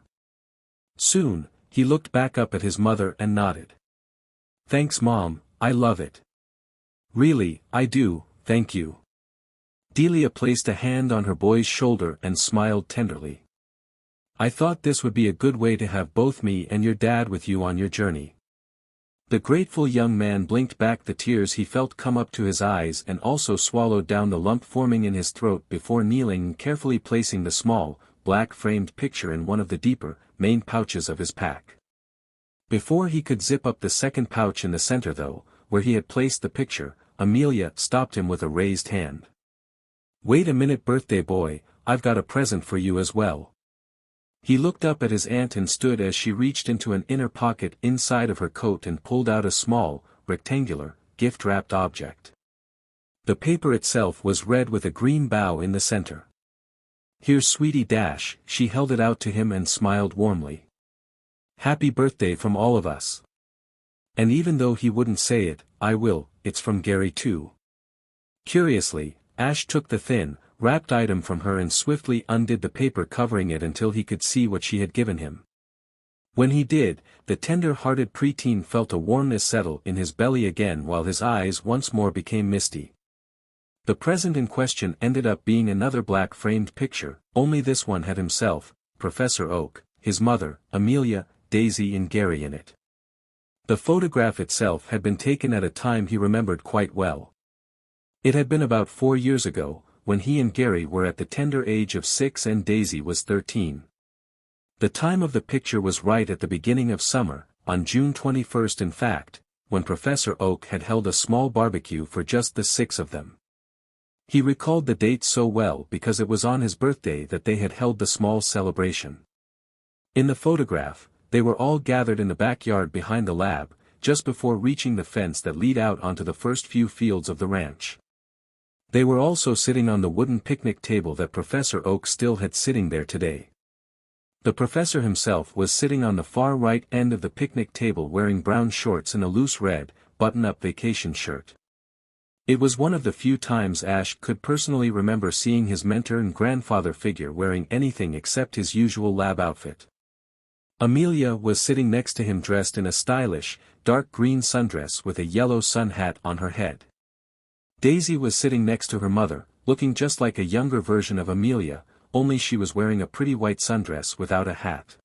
Soon, he looked back up at his mother and nodded. "Thanks, Mom, I love it. Really, I do, thank you." Delia placed a hand on her boy's shoulder and smiled tenderly. "I thought this would be a good way to have both me and your dad with you on your journey." The grateful young man blinked back the tears he felt come up to his eyes and also swallowed down the lump forming in his throat before kneeling and carefully placing the small, black-framed picture in one of the deeper, main pouches of his pack. Before he could zip up the second pouch in the center though, where he had placed the picture, Amelia stopped him with a raised hand. "Wait a minute, birthday boy, I've got a present for you as well." He looked up at his aunt and stood as she reached into an inner pocket inside of her coat and pulled out a small, rectangular, gift-wrapped object. The paper itself was red with a green bow in the center. "Here's sweetie dash," she held it out to him and smiled warmly. "Happy birthday from all of us. And even though he wouldn't say it, I will, it's from Gary too." Curiously, Ash took the thin, wrapped item from her and swiftly undid the paper covering it until he could see what she had given him. When he did, the tender-hearted preteen felt a warmness settle in his belly again while his eyes once more became misty. The present in question ended up being another black framed picture, only this one had himself, Professor Oak, his mother, Amelia, Daisy and Gary in it. The photograph itself had been taken at a time he remembered quite well. It had been about 4 years ago, when he and Gary were at the tender age of 6 and Daisy was 13. The time of the picture was right at the beginning of summer, on June 21st in fact, when Professor Oak had held a small barbecue for just the 6 of them. He recalled the date so well because it was on his birthday that they had held the small celebration. In the photograph, they were all gathered in the backyard behind the lab, just before reaching the fence that lead out onto the first few fields of the ranch. They were also sitting on the wooden picnic table that Professor Oak still had sitting there today. The professor himself was sitting on the far right end of the picnic table wearing brown shorts and a loose red, button-up vacation shirt. It was one of the few times Ash could personally remember seeing his mentor and grandfather figure wearing anything except his usual lab outfit. Amelia was sitting next to him dressed in a stylish, dark green sundress with a yellow sun hat on her head. Daisy was sitting next to her mother, looking just like a younger version of Amelia, only she was wearing a pretty white sundress without a hat,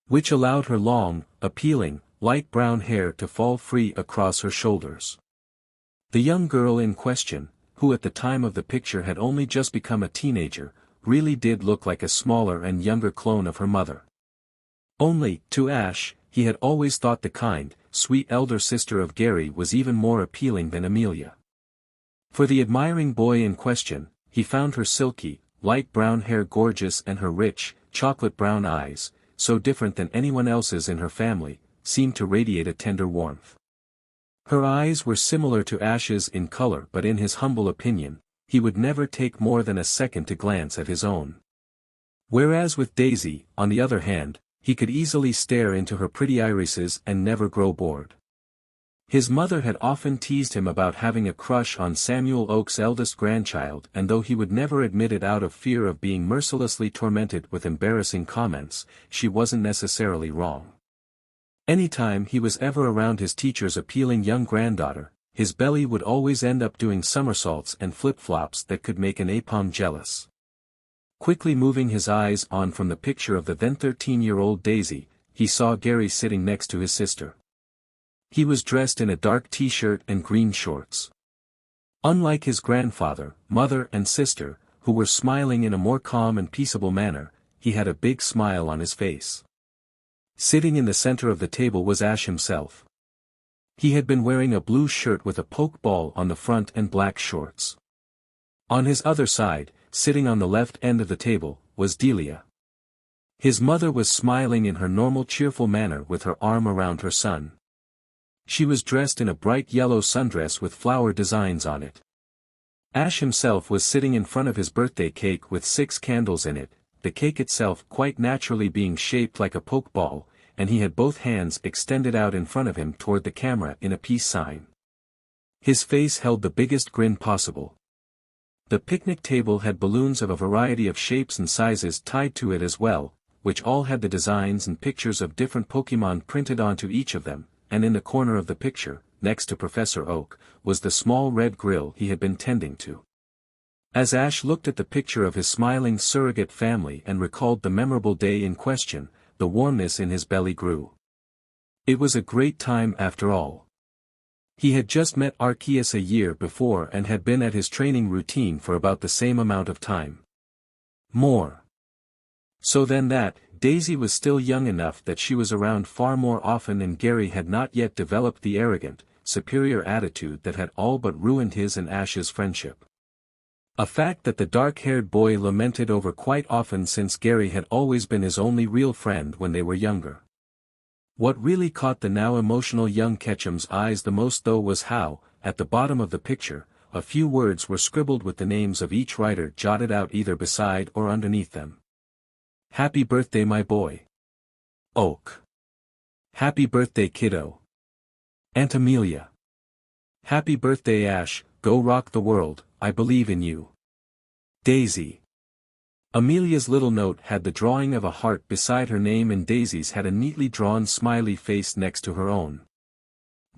which allowed her long, appealing, light brown hair to fall free across her shoulders. The young girl in question, who at the time of the picture had only just become a teenager, really did look like a smaller and younger clone of her mother. Only, to Ash, he had always thought the kind, sweet elder sister of Gary was even more appealing than Amelia. For the admiring boy in question, he found her silky, light brown hair gorgeous and her rich, chocolate brown eyes, so different than anyone else's in her family, seemed to radiate a tender warmth. Her eyes were similar to Ash's in color but in his humble opinion, he would never take more than a second to glance at his own. Whereas with Daisy, on the other hand, he could easily stare into her pretty irises and never grow bored. His mother had often teased him about having a crush on Samuel Oak's eldest grandchild, and though he would never admit it out of fear of being mercilessly tormented with embarrassing comments, she wasn't necessarily wrong. Anytime he was ever around his teacher's appealing young granddaughter, his belly would always end up doing somersaults and flip-flops that could make an apom jealous. Quickly moving his eyes on from the picture of the then 13-year-old Daisy, he saw Gary sitting next to his sister. He was dressed in a dark t-shirt and green shorts. Unlike his grandfather, mother and sister, who were smiling in a more calm and peaceable manner, he had a big smile on his face. Sitting in the center of the table was Ash himself. He had been wearing a blue shirt with a poke ball on the front and black shorts. On his other side, sitting on the left end of the table, was Delia. His mother was smiling in her normal cheerful manner with her arm around her son. She was dressed in a bright yellow sundress with flower designs on it. Ash himself was sitting in front of his birthday cake with 6 candles in it, the cake itself quite naturally being shaped like a poke ball, and he had both hands extended out in front of him toward the camera in a peace sign. His face held the biggest grin possible. The picnic table had balloons of a variety of shapes and sizes tied to it as well, which all had the designs and pictures of different Pokémon printed onto each of them, and in the corner of the picture, next to Professor Oak, was the small red grill he had been tending to. As Ash looked at the picture of his smiling surrogate family and recalled the memorable day in question, the warmness in his belly grew. It was a great time after all. He had just met Arceus a year before and had been at his training routine for about the same amount of time. More so than that, Daisy was still young enough that she was around far more often, and Gary had not yet developed the arrogant, superior attitude that had all but ruined his and Ash's friendship. A fact that the dark-haired boy lamented over quite often, since Gary had always been his only real friend when they were younger. What really caught the now emotional young Ketchum's eyes the most though was how, at the bottom of the picture, a few words were scribbled with the names of each writer jotted out either beside or underneath them. Happy birthday my boy. Oak. Happy birthday kiddo. Aunt Amelia. Happy birthday Ash, go rock the world, I believe in you. Daisy. Amelia's little note had the drawing of a heart beside her name, and Daisy's had a neatly drawn smiley face next to her own.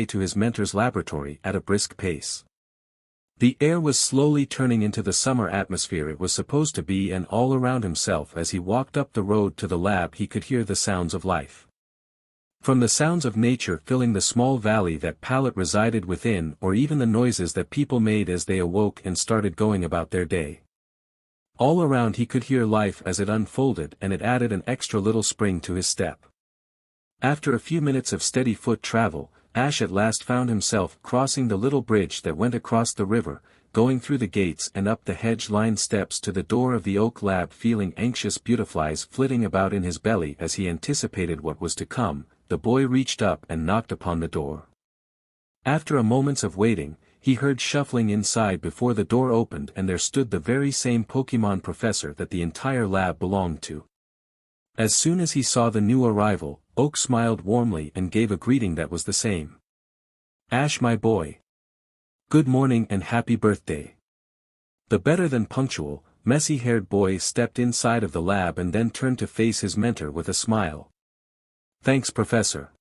way to his mentor's laboratory at a brisk pace. The air was slowly turning into the summer atmosphere it was supposed to be, and all around himself as he walked up the road to the lab he could hear the sounds of life. From the sounds of nature filling the small valley that Pallet resided within, or even the noises that people made as they awoke and started going about their day. All around he could hear life as it unfolded, and it added an extra little spring to his step. After a few minutes of steady foot travel, Ash at last found himself crossing the little bridge that went across the river, going through the gates and up the hedge-lined steps to the door of the oak lab, feeling anxious butterflies flitting about in his belly as he anticipated what was to come. The boy reached up and knocked upon the door. After a moment of waiting, he heard shuffling inside before the door opened, and there stood the very same Pokémon professor that the entire lab belonged to. As soon as he saw the new arrival, Oak smiled warmly and gave a greeting that was the same. "Ash, my boy. Good morning and happy birthday." The better-than-punctual, messy-haired boy stepped inside of the lab and then turned to face his mentor with a smile. "Thanks, Professor.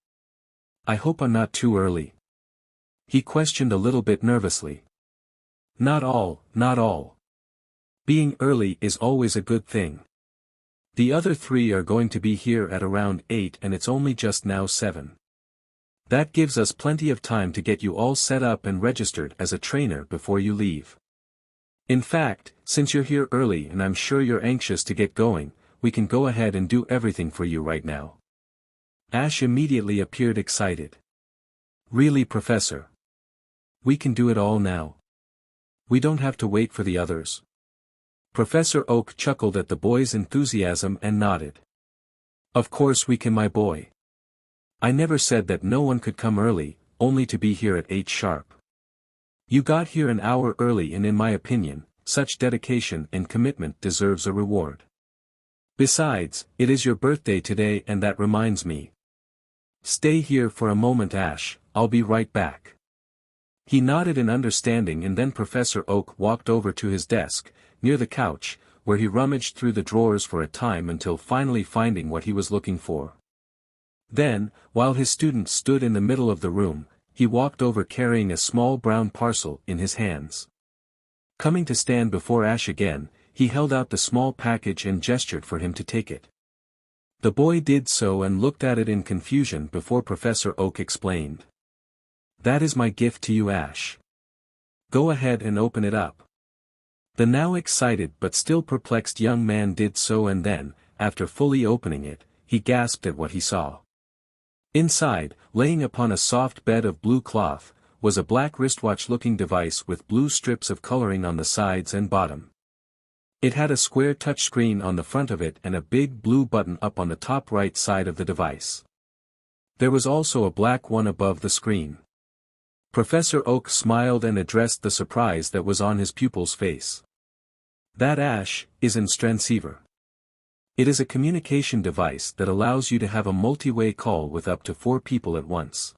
I hope I'm not too early?" he questioned a little bit nervously. Not all. Being early is always a good thing. The other 3 are going to be here at around 8 and it's only just now 7. That gives us plenty of time to get you all set up and registered as a trainer before you leave. In fact, since you're here early and I'm sure you're anxious to get going, we can go ahead and do everything for you right now. Ash immediately appeared excited. "Really, Professor? We can do it all now? We don't have to wait for the others?" Professor Oak chuckled at the boy's enthusiasm and nodded. "Of course we can, my boy. I never said that no one could come early, only to be here at 8 sharp. You got here an hour early and in my opinion, such dedication and commitment deserves a reward. Besides, it is your birthday today and that reminds me. Stay here for a moment, Ash, I'll be right back. He nodded in understanding, and then Professor Oak walked over to his desk, near the couch, where he rummaged through the drawers for a time until finally finding what he was looking for. Then, while his student stood in the middle of the room, he walked over carrying a small brown parcel in his hands. Coming to stand before Ash again, he held out the small package and gestured for him to take it. The boy did so and looked at it in confusion before Professor Oak explained. "That is my gift to you, Ash. Go ahead and open it up." The now excited but still perplexed young man did so, and then, after fully opening it, he gasped at what he saw. Inside, laying upon a soft bed of blue cloth, was a black wristwatch-looking device with blue strips of coloring on the sides and bottom. It had a square touchscreen on the front of it and a big blue button up on the top right side of the device. There was also a black one above the screen. Professor Oak smiled and addressed the surprise that was on his pupil's face. "That, Ash, is an transceiver. It is a communication device that allows you to have a multi-way call with up to 4 people at once.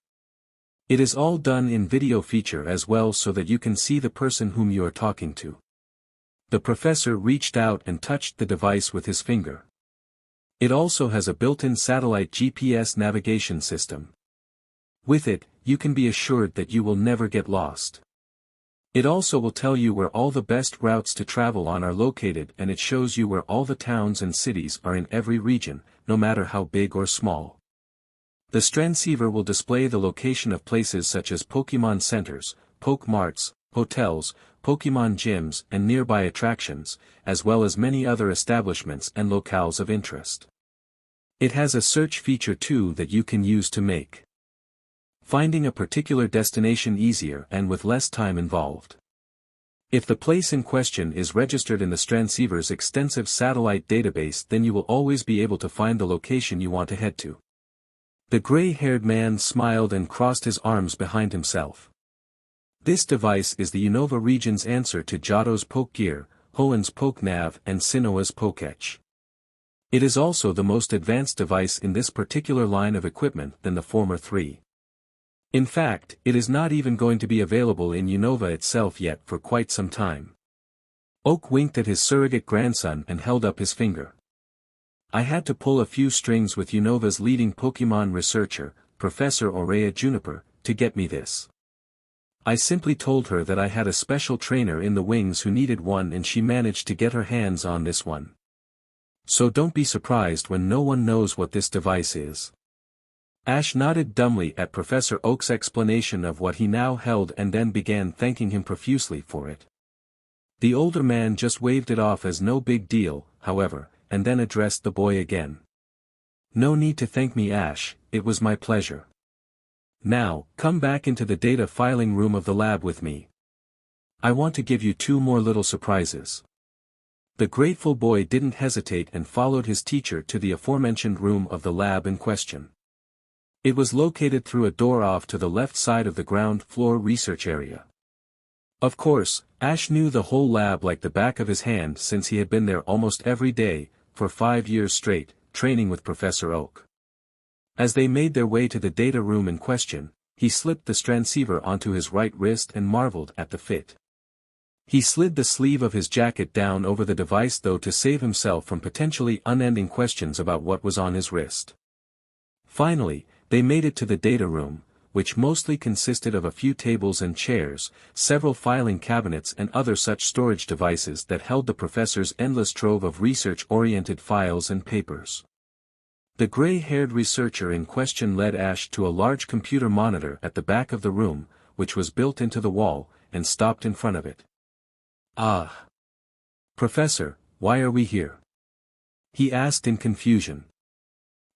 It is all done in video feature as well so that you can see the person whom you are talking to." The professor reached out and touched the device with his finger. It also has a built-in satellite GPS navigation system. With it, you can be assured that you will never get lost. It also will tell you where all the best routes to travel on are located, and it shows you where all the towns and cities are in every region, no matter how big or small. The transceiver will display the location of places such as Pokémon centers, Pokemarts, hotels, Pokémon gyms and nearby attractions, as well as many other establishments and locales of interest. It has a search feature too that you can use to make finding a particular destination easier and with less time involved. If the place in question is registered in the transceiver's extensive satellite database, then you will always be able to find the location you want to head to. The gray-haired man smiled and crossed his arms behind himself. This device is the Unova region's answer to Johto's Pokegear, Hoenn's Pokenav and Sinnoh's Poketch. It is also the most advanced device in this particular line of equipment than the former 3. In fact, it is not even going to be available in Unova itself yet for quite some time. Oak winked at his surrogate grandson and held up his finger. "I had to pull a few strings with Unova's leading Pokémon researcher, Professor Aurea Juniper, to get me this. I simply told her that I had a special trainer in the wings who needed one, and she managed to get her hands on this one. So don't be surprised when no one knows what this device is." Ash nodded dumbly at Professor Oak's explanation of what he now held and then began thanking him profusely for it. The older man just waved it off as no big deal, however, and then addressed the boy again. "No need to thank me, Ash, it was my pleasure. Now, come back into the data filing room of the lab with me. I want to give you 2 more little surprises." The grateful boy didn't hesitate and followed his teacher to the aforementioned room of the lab in question. It was located through a door off to the left side of the ground floor research area. Of course, Ash knew the whole lab like the back of his hand since he had been there almost every day, for 5 years straight, training with Professor Oak. As they made their way to the data room in question, he slipped the transceiver onto his right wrist and marveled at the fit. He slid the sleeve of his jacket down over the device though to save himself from potentially unending questions about what was on his wrist. Finally, they made it to the data room, which mostly consisted of a few tables and chairs, several filing cabinets and other such storage devices that held the professor's endless trove of research-oriented files and papers. The gray-haired researcher in question led Ash to a large computer monitor at the back of the room, which was built into the wall, and stopped in front of it. "Ah! Professor, why are we here?" he asked in confusion.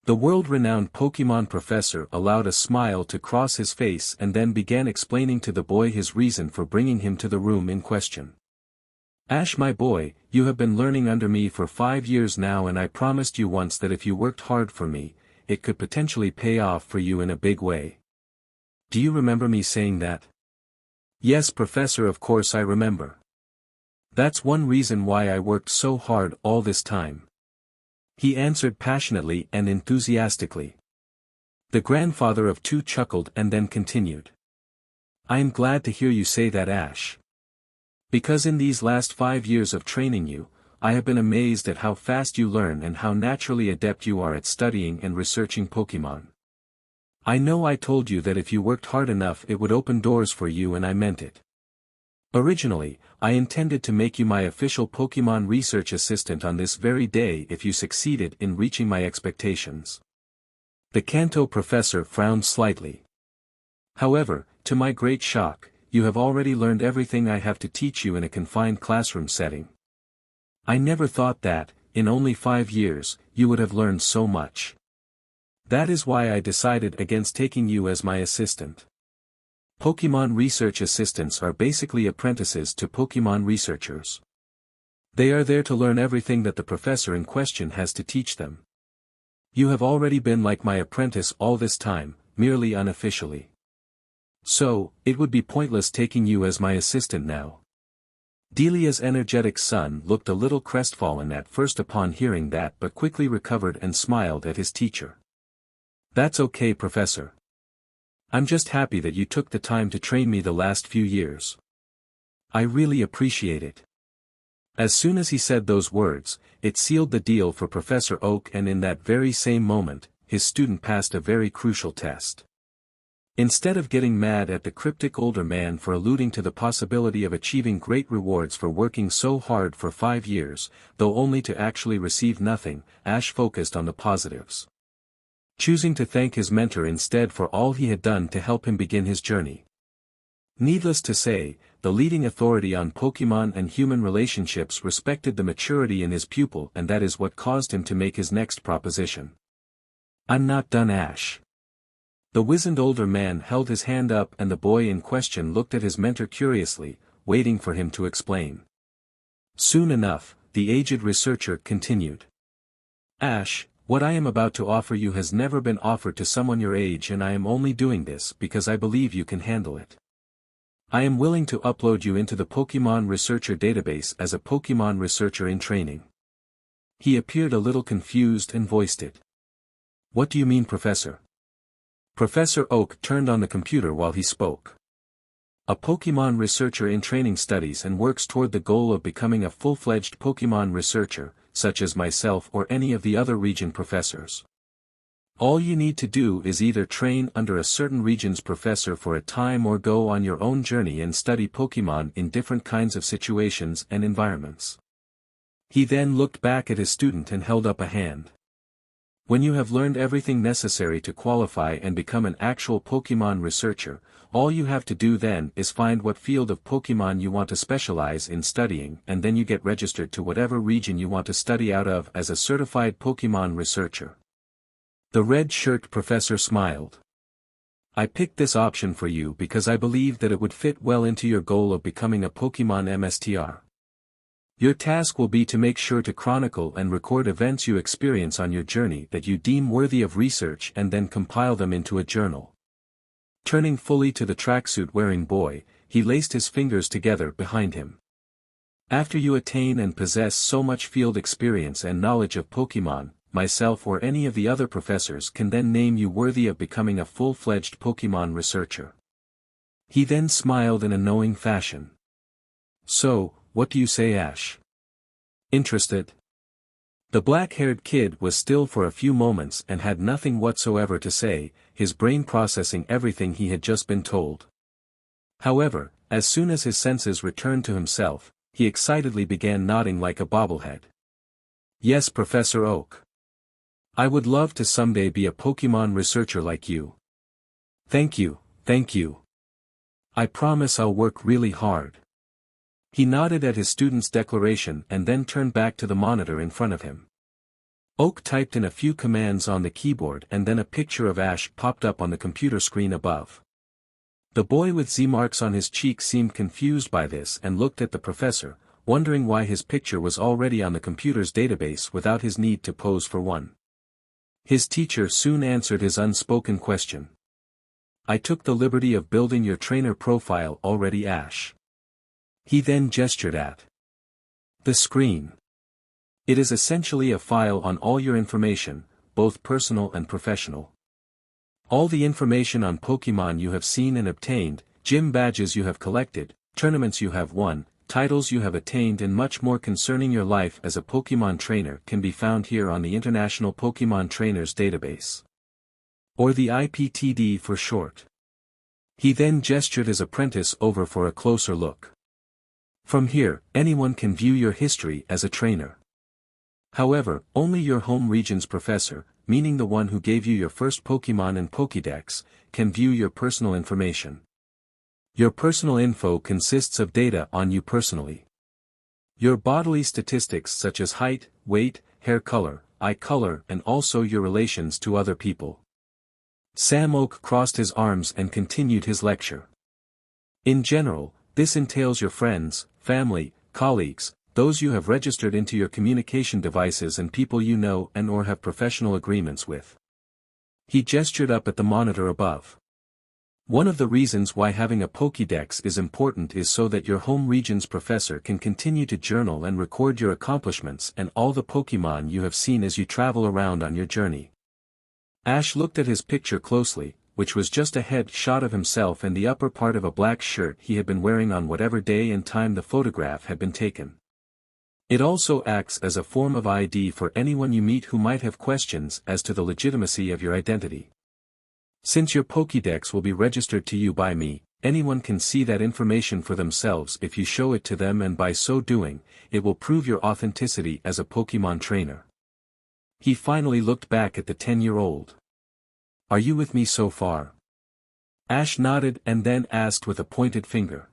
The world-renowned Pokémon professor allowed a smile to cross his face and then began explaining to the boy his reason for bringing him to the room in question. "Ash, my boy, you have been learning under me for 5 years now, and I promised you once that if you worked hard for me, it could potentially pay off for you in a big way. Do you remember me saying that?" "Yes, Professor, of course I remember." That's one reason why I worked so hard all this time. He answered passionately and enthusiastically. The grandfather of two chuckled and then continued. I am glad to hear you say that, Ash. Because in these last 5 years of training you, I have been amazed at how fast you learn and how naturally adept you are at studying and researching Pokémon. I know I told you that if you worked hard enough it would open doors for you, and I meant it. Originally, I intended to make you my official Pokémon research assistant on this very day if you succeeded in reaching my expectations. The Kanto professor frowned slightly. However, to my great shock, you have already learned everything I have to teach you in a confined classroom setting. I never thought that, in only 5 years, you would have learned so much. That is why I decided against taking you as my assistant. Pokémon research assistants are basically apprentices to Pokémon researchers. They are there to learn everything that the professor in question has to teach them. You have already been like my apprentice all this time, merely unofficially. So, it would be pointless taking you as my assistant now. Delia's energetic son looked a little crestfallen at first upon hearing that, but quickly recovered and smiled at his teacher. That's okay, Professor. I'm just happy that you took the time to train me the last few years. I really appreciate it. As soon as he said those words, it sealed the deal for Professor Oak, and in that very same moment, his student passed a very crucial test. Instead of getting mad at the cryptic older man for alluding to the possibility of achieving great rewards for working so hard for 5 years, though only to actually receive nothing, Ash focused on the positives. Choosing to thank his mentor instead for all he had done to help him begin his journey. Needless to say, the leading authority on Pokémon and human relationships respected the maturity in his pupil, and that is what caused him to make his next proposition. I'm not done, Ash. The wizened older man held his hand up, and the boy in question looked at his mentor curiously, waiting for him to explain. Soon enough, the aged researcher continued. Ash, what I am about to offer you has never been offered to someone your age, and I am only doing this because I believe you can handle it. I am willing to upload you into the Pokémon Researcher database as a Pokémon researcher in training. He appeared a little confused and voiced it. What do you mean, Professor? Professor Oak turned on the computer while he spoke. A Pokémon researcher in training studies and works toward the goal of becoming a full-fledged Pokémon researcher, such as myself or any of the other region professors. All you need to do is either train under a certain region's professor for a time or go on your own journey and study Pokémon in different kinds of situations and environments. He then looked back at his student and held up a hand. When you have learned everything necessary to qualify and become an actual Pokémon researcher, all you have to do then is find what field of Pokémon you want to specialize in studying, and then you get registered to whatever region you want to study out of as a certified Pokémon researcher. The red-shirt professor smiled. I picked this option for you because I believe that it would fit well into your goal of becoming a Pokémon MSTR. Your task will be to make sure to chronicle and record events you experience on your journey that you deem worthy of research, and then compile them into a journal. Turning fully to the tracksuit-wearing boy, he laced his fingers together behind him. After you attain and possess so much field experience and knowledge of Pokémon, myself or any of the other professors can then name you worthy of becoming a full-fledged Pokémon researcher. He then smiled in a knowing fashion. So, what do you say, Ash? Interested? The black-haired kid was still for a few moments and had nothing whatsoever to say, his brain processing everything he had just been told. However, as soon as his senses returned to himself, he excitedly began nodding like a bobblehead. Yes, Professor Oak. I would love to someday be a Pokémon researcher like you. Thank you, thank you. I promise I'll work really hard. He nodded at his student's declaration and then turned back to the monitor in front of him. Oak typed in a few commands on the keyboard, and then a picture of Ash popped up on the computer screen above. The boy with Z marks on his cheek seemed confused by this and looked at the professor, wondering why his picture was already on the computer's database without his need to pose for one. His teacher soon answered his unspoken question. I took the liberty of building your trainer profile already, Ash. He then gestured at The screen. It is essentially a file on all your information, both personal and professional. All the information on Pokémon you have seen and obtained, gym badges you have collected, tournaments you have won, titles you have attained and much more concerning your life as a Pokémon trainer can be found here on the International Pokémon Trainers Database. Or the IPTD for short. He then gestured his apprentice over for a closer look. From here, anyone can view your history as a trainer. However, only your home region's professor, meaning the one who gave you your first Pokémon and Pokédex, can view your personal information. Your personal info consists of data on you personally. Your bodily statistics such as height, weight, hair color, eye color and also your relations to other people. Sam Oak crossed his arms and continued his lecture. In general, this entails your friends, family, colleagues, those you have registered into your communication devices and people you know and or have professional agreements with. He gestured up at the monitor above. One of the reasons why having a Pokédex is important is so that your home region's professor can continue to journal and record your accomplishments and all the Pokémon you have seen as you travel around on your journey. Ash looked at his picture closely, which was just a head shot of himself and the upper part of a black shirt he had been wearing on whatever day and time the photograph had been taken. It also acts as a form of ID for anyone you meet who might have questions as to the legitimacy of your identity. Since your Pokédex will be registered to you by me, anyone can see that information for themselves if you show it to them and by so doing, it will prove your authenticity as a Pokémon trainer. He finally looked back at the 10-year-old. Are you with me so far? Ash nodded and then asked with a pointed finger.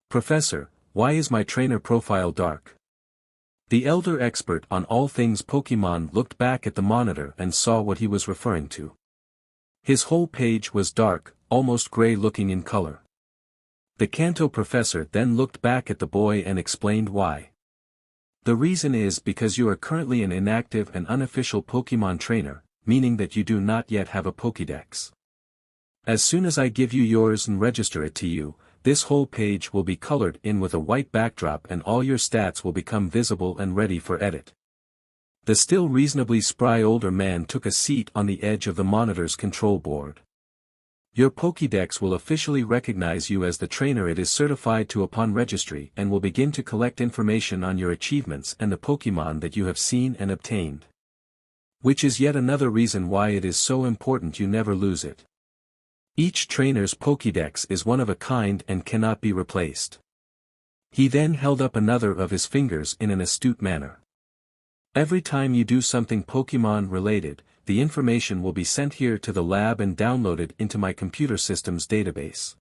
Professor, why is my trainer profile dark? The elder expert on all things Pokémon looked back at the monitor and saw what he was referring to. His whole page was dark, almost gray-looking in color. The Kanto professor then looked back at the boy and explained why. The reason is because you are currently an inactive and unofficial Pokémon trainer, meaning that you do not yet have a Pokédex. As soon as I give you yours and register it to you, this whole page will be colored in with a white backdrop and all your stats will become visible and ready for edit. The still reasonably spry older man took a seat on the edge of the monitor's control board. Your Pokédex will officially recognize you as the trainer it is certified to upon registry and will begin to collect information on your achievements and the Pokémon that you have seen and obtained. Which is yet another reason why it is so important you never lose it. Each trainer's Pokédex is one of a kind and cannot be replaced. He then held up another of his fingers in an astute manner. Every time you do something Pokémon related, the information will be sent here to the lab and downloaded into my computer system's database.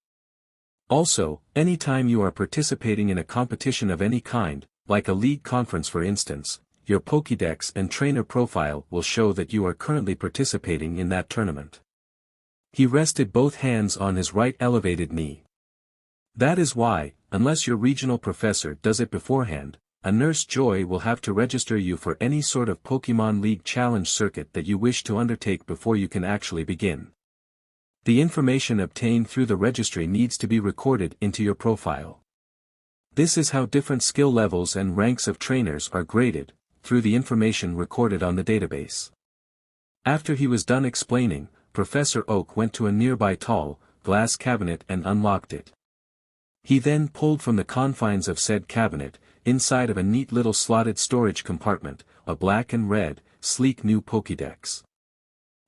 Also, anytime you are participating in a competition of any kind, like a league conference for instance, your Pokédex and trainer profile will show that you are currently participating in that tournament. He rested both hands on his right elevated knee. That is why, unless your regional professor does it beforehand, a Nurse Joy will have to register you for any sort of Pokémon League challenge circuit that you wish to undertake before you can actually begin. The information obtained through the registry needs to be recorded into your profile. This is how different skill levels and ranks of trainers are graded, through the information recorded on the database. After he was done explaining, Professor Oak went to a nearby tall, glass cabinet and unlocked it. He then pulled from the confines of said cabinet, inside of a neat little slotted storage compartment, a black and red, sleek new Pokédex.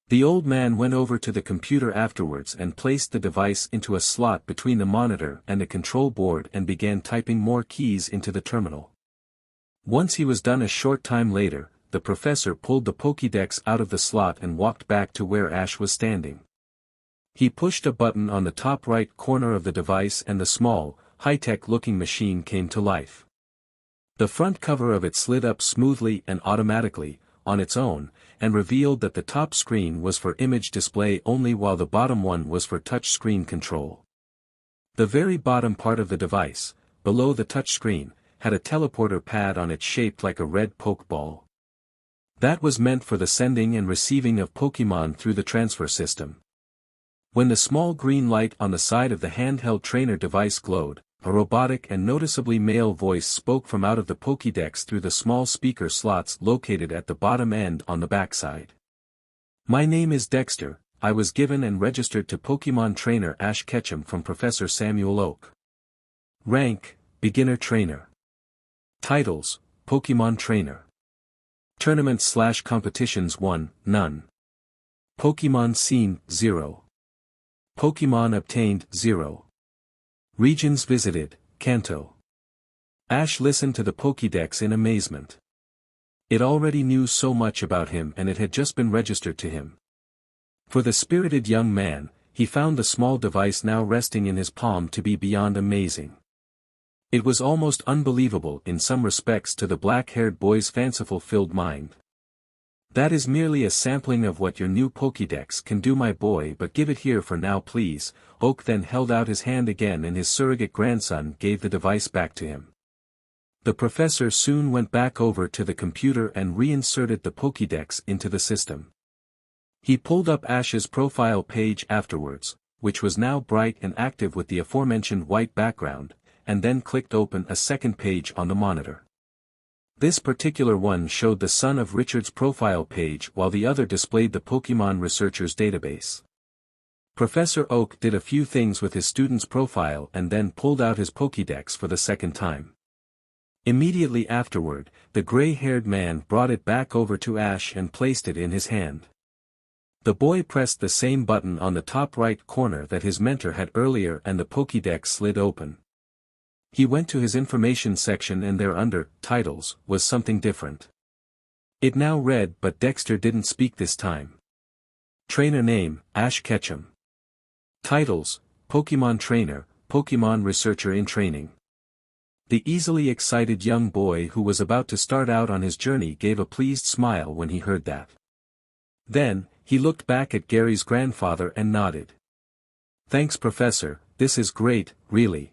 The old man went over to the computer afterwards and placed the device into a slot between the monitor and the control board and began typing more keys into the terminal. Once he was done a short time later, the professor pulled the Pokédex out of the slot and walked back to where Ash was standing. He pushed a button on the top right corner of the device and the small, high-tech looking machine came to life. The front cover of it slid up smoothly and automatically, on its own, and revealed that the top screen was for image display only while the bottom one was for touch screen control. The very bottom part of the device, below the touch screen, had a teleporter pad on it shaped like a red Pokeball. That was meant for the sending and receiving of Pokémon through the transfer system. When the small green light on the side of the handheld trainer device glowed, a robotic and noticeably male voice spoke from out of the Pokédex through the small speaker slots located at the bottom end on the backside. My name is Dexter. I was given and registered to Pokémon Trainer Ash Ketchum from Professor Samuel Oak. Rank, Beginner Trainer. Titles, Pokémon Trainer. Tournaments/competitions 1, none. Pokémon seen, 0. Pokémon obtained, 0. Regions visited, Kanto. Ash listened to the Pokédex in amazement. It already knew so much about him and it had just been registered to him. For the spirited young man, he found the small device now resting in his palm to be beyond amazing. It was almost unbelievable in some respects to the black-haired boy's fanciful-filled mind. That is merely a sampling of what your new Pokédex can do, my boy, but give it here for now please. Oak then held out his hand again and his surrogate grandson gave the device back to him. The professor soon went back over to the computer and reinserted the Pokédex into the system. He pulled up Ash's profile page afterwards, which was now bright and active with the aforementioned white background, and then clicked open a second page on the monitor. This particular one showed the son of Richard's profile page while the other displayed the Pokémon researcher's database. Professor Oak did a few things with his student's profile and then pulled out his Pokédex for the second time. Immediately afterward, the gray-haired man brought it back over to Ash and placed it in his hand. The boy pressed the same button on the top right corner that his mentor had earlier and the Pokédex slid open. He went to his information section and there under, titles, was something different. It now read but Dexter didn't speak this time. Trainer name, Ash Ketchum. Titles, Pokémon Trainer, Pokémon Researcher in Training. The easily excited young boy who was about to start out on his journey gave a pleased smile when he heard that. Then, he looked back at Gary's grandfather and nodded. Thanks Professor, this is great, really.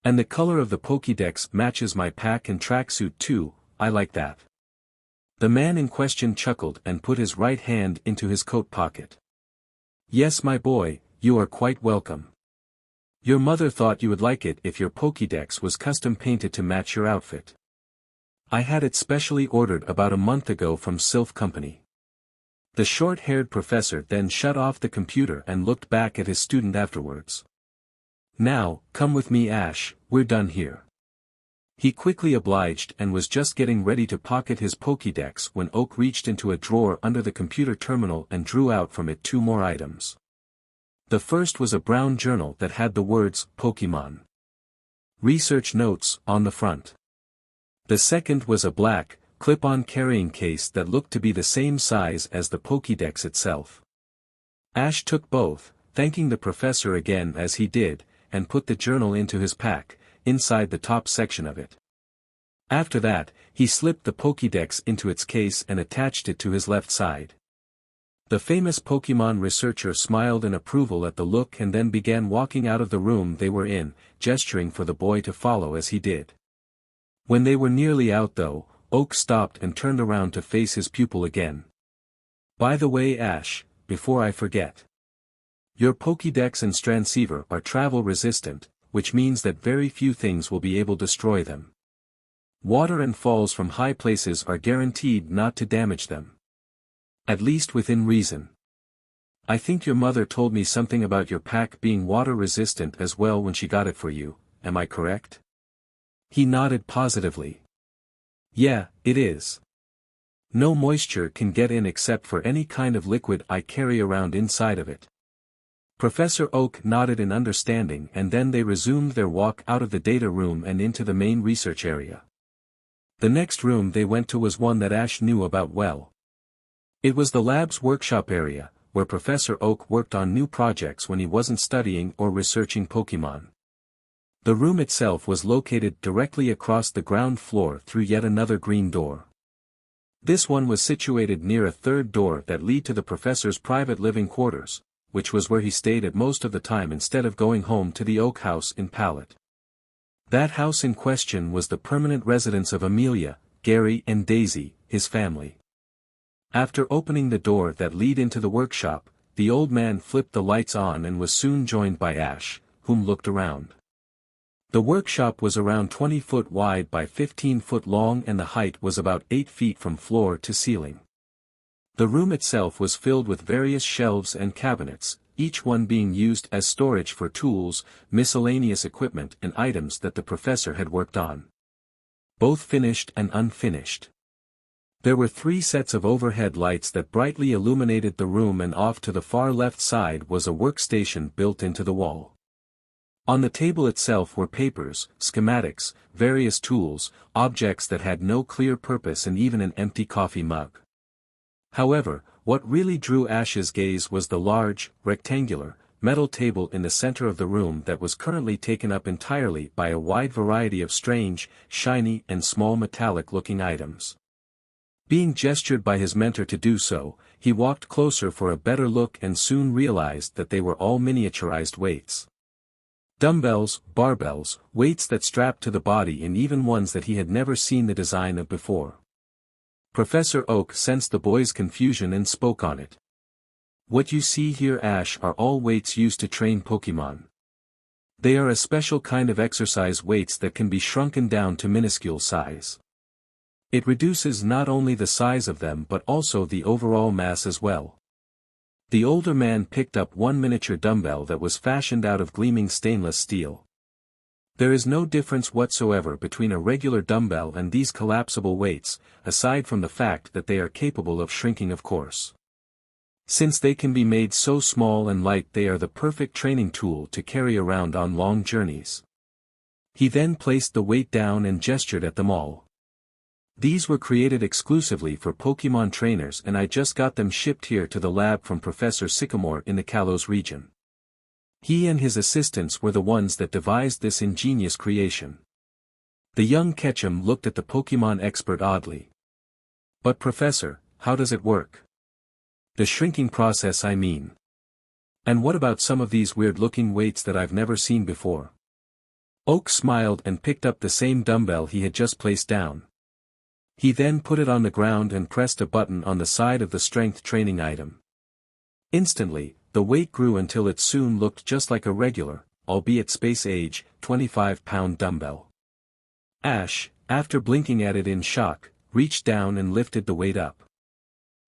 And the color of the Pokédex matches my pack and tracksuit too, I like that. The man in question chuckled and put his right hand into his coat pocket. Yes my boy, you are quite welcome. Your mother thought you would like it if your Pokédex was custom painted to match your outfit. I had it specially ordered about a month ago from Sylph Company. The short-haired professor then shut off the computer and looked back at his student afterwards. Now, come with me Ash, we're done here. He quickly obliged and was just getting ready to pocket his Pokédex when Oak reached into a drawer under the computer terminal and drew out from it two more items. The first was a brown journal that had the words, Pokémon Research Notes, on the front. The second was a black, clip-on carrying case that looked to be the same size as the Pokédex itself. Ash took both, thanking the professor again as he did, and put the journal into his pack, inside the top section of it. After that, he slipped the Pokédex into its case and attached it to his left side. The famous Pokémon researcher smiled in approval at the look and then began walking out of the room they were in, gesturing for the boy to follow as he did. When they were nearly out though, Oak stopped and turned around to face his pupil again. By the way Ash, before I forget. Your Pokédex and transceiver are travel resistant, which means that very few things will be able to destroy them. Water and falls from high places are guaranteed not to damage them. At least within reason. I think your mother told me something about your pack being water resistant as well when she got it for you, am I correct? He nodded positively. Yeah, it is. No moisture can get in except for any kind of liquid I carry around inside of it. Professor Oak nodded in understanding and then they resumed their walk out of the data room and into the main research area. The next room they went to was one that Ash knew about well. It was the lab's workshop area, where Professor Oak worked on new projects when he wasn't studying or researching Pokémon. The room itself was located directly across the ground floor through yet another green door. This one was situated near a third door that led to the professor's private living quarters, which was where he stayed at most of the time instead of going home to the Oak House in Pallet. That house in question was the permanent residence of Amelia, Gary and Daisy, his family. After opening the door that led into the workshop, the old man flipped the lights on and was soon joined by Ash, whom looked around. The workshop was around 20 foot wide by 15 foot long and the height was about 8 feet from floor to ceiling. The room itself was filled with various shelves and cabinets, each one being used as storage for tools, miscellaneous equipment and items that the professor had worked on, both finished and unfinished. There were 3 sets of overhead lights that brightly illuminated the room, and off to the far left side was a workstation built into the wall. On the table itself were papers, schematics, various tools, objects that had no clear purpose, and even an empty coffee mug. However, what really drew Ash's gaze was the large, rectangular, metal table in the center of the room that was currently taken up entirely by a wide variety of strange, shiny and small metallic-looking items. Being gestured by his mentor to do so, he walked closer for a better look and soon realized that they were all miniaturized weights. Dumbbells, barbells, weights that strapped to the body, and even ones that he had never seen the design of before. Professor Oak sensed the boy's confusion and spoke on it. "What you see here, Ash, are all weights used to train Pokémon. They are a special kind of exercise weights that can be shrunken down to minuscule size. It reduces not only the size of them but also the overall mass as well." The older man picked up one miniature dumbbell that was fashioned out of gleaming stainless steel. There is no difference whatsoever between a regular dumbbell and these collapsible weights, aside from the fact that they are capable of shrinking, of course. Since they can be made so small and light, they are the perfect training tool to carry around on long journeys. He then placed the weight down and gestured at them all. "These were created exclusively for Pokémon trainers, and I just got them shipped here to the lab from Professor Sycamore in the Kalos region. He and his assistants were the ones that devised this ingenious creation." The young Ketchum looked at the Pokémon expert oddly. "But Professor, how does it work? The shrinking process, I mean. And what about some of these weird-looking weights that I've never seen before?" Oak smiled and picked up the same dumbbell he had just placed down. He then put it on the ground and pressed a button on the side of the strength training item. Instantly, the weight grew until it soon looked just like a regular, albeit space-age, 25-pound dumbbell. Ash, after blinking at it in shock, reached down and lifted the weight up.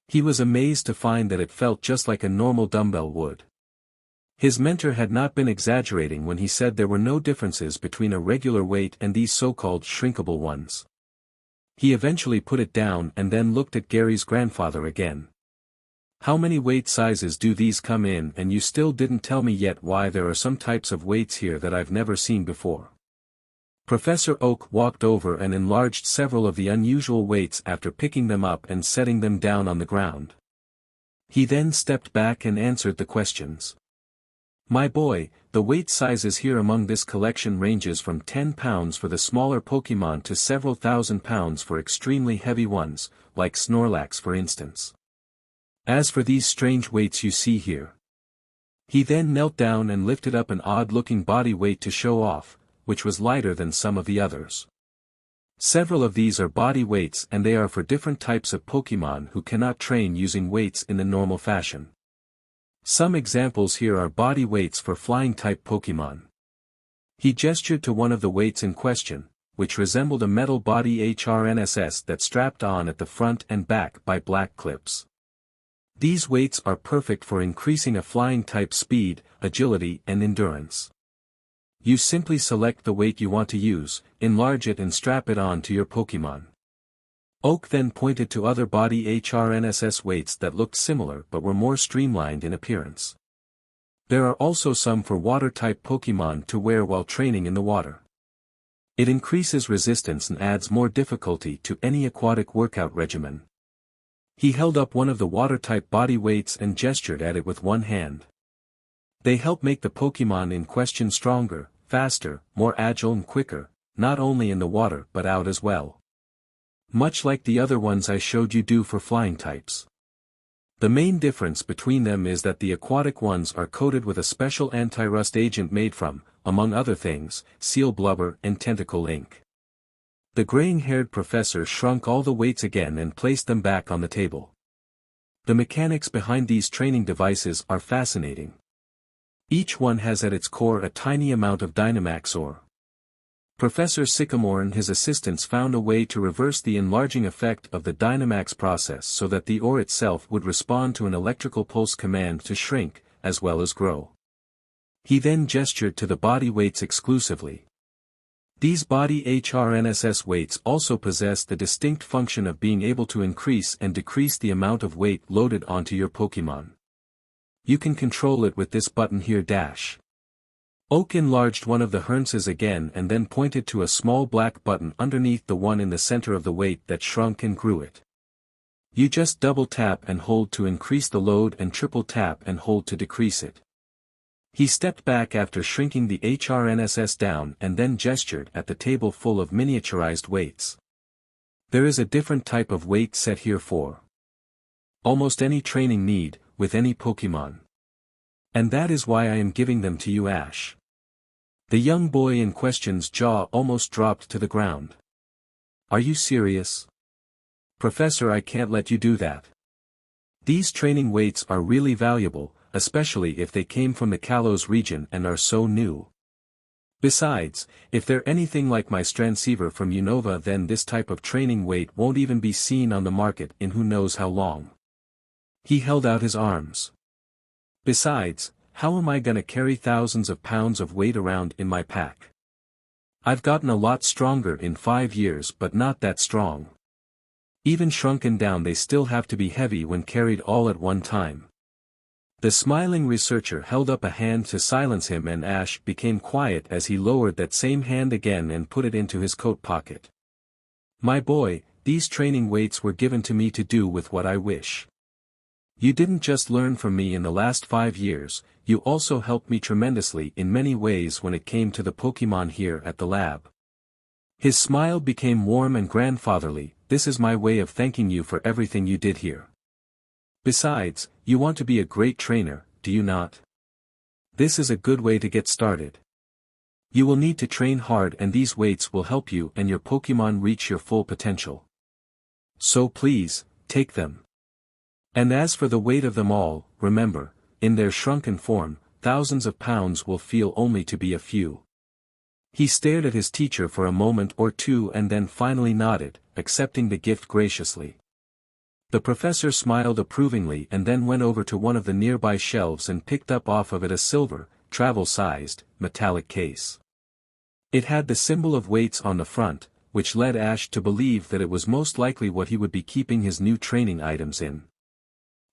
He was amazed to find that it felt just like a normal dumbbell would. His mentor had not been exaggerating when he said there were no differences between a regular weight and these so-called shrinkable ones. He eventually put it down and then looked at Gary's grandfather again. "How many weight sizes do these come in, and you still didn't tell me yet why there are some types of weights here that I've never seen before?" Professor Oak walked over and enlarged several of the unusual weights after picking them up and setting them down on the ground. He then stepped back and answered the questions. "My boy, the weight sizes here among this collection ranges from 10 pounds for the smaller Pokémon to several thousand pounds for extremely heavy ones, like Snorlax for instance. As for these strange weights you see here." He then knelt down and lifted up an odd-looking body weight to show off, which was lighter than some of the others. Several of these are body weights, and they are for different types of Pokémon who cannot train using weights in the normal fashion. Some examples here are body weights for flying-type Pokémon. He gestured to one of the weights in question, which resembled a metal body HRNSS that strapped on at the front and back by black clips. These weights are perfect for increasing a flying-type speed, agility and endurance. You simply select the weight you want to use, enlarge it and strap it on to your Pokémon. Oak then pointed to other body HRNSS weights that looked similar but were more streamlined in appearance. There are also some for water-type Pokémon to wear while training in the water. It increases resistance and adds more difficulty to any aquatic workout regimen. He held up one of the water-type body weights and gestured at it with one hand. They help make the Pokémon in question stronger, faster, more agile and quicker, not only in the water but out as well. Much like the other ones I showed you do for flying types. The main difference between them is that the aquatic ones are coated with a special anti-rust agent made from, among other things, seal blubber and tentacle ink. The graying-haired professor shrunk all the weights again and placed them back on the table. The mechanics behind these training devices are fascinating. Each one has at its core a tiny amount of Dynamax or Professor Sycamore and his assistants found a way to reverse the enlarging effect of the Dynamax process so that the ore itself would respond to an electrical pulse command to shrink, as well as grow. He then gestured to the body weights exclusively. These body HRNSS weights also possess the distinct function of being able to increase and decrease the amount of weight loaded onto your Pokémon. You can control it with this button here dash. Oak enlarged one of the harnesses again and then pointed to a small black button underneath the one in the center of the weight that shrunk and grew it. You just double tap and hold to increase the load and triple tap and hold to decrease it. He stepped back after shrinking the HRNSS down and then gestured at the table full of miniaturized weights. There is a different type of weight set here for almost any training need, with any Pokémon. And that is why I am giving them to you, Ash. The young boy in question's jaw almost dropped to the ground. Are you serious? Professor, I can't let you do that. These training weights are really valuable, especially if they came from the Kalos region and are so new. Besides, if they're anything like my transceiver from Unova, then this type of training weight won't even be seen on the market in who knows how long. He held out his arms. Besides, how am I gonna carry thousands of pounds of weight around in my pack? I've gotten a lot stronger in 5 years, but not that strong. Even shrunken down, they still have to be heavy when carried all at one time. The smiling researcher held up a hand to silence him, and Ash became quiet as he lowered that same hand again and put it into his coat pocket. My boy, these training weights were given to me to do with what I wish. You didn't just learn from me in the last 5 years, you also helped me tremendously in many ways when it came to the Pokémon here at the lab. His smile became warm and grandfatherly. This is my way of thanking you for everything you did here. Besides, you want to be a great trainer, do you not? This is a good way to get started. You will need to train hard, and these weights will help you and your Pokémon reach your full potential. So please, take them. And as for the weight of them all, remember, in their shrunken form, thousands of pounds will feel only to be a few. He stared at his teacher for a moment or two and then finally nodded, accepting the gift graciously. The professor smiled approvingly and then went over to one of the nearby shelves and picked up off of it a silver, travel-sized, metallic case. It had the symbol of weights on the front, which led Ash to believe that it was most likely what he would be keeping his new training items in.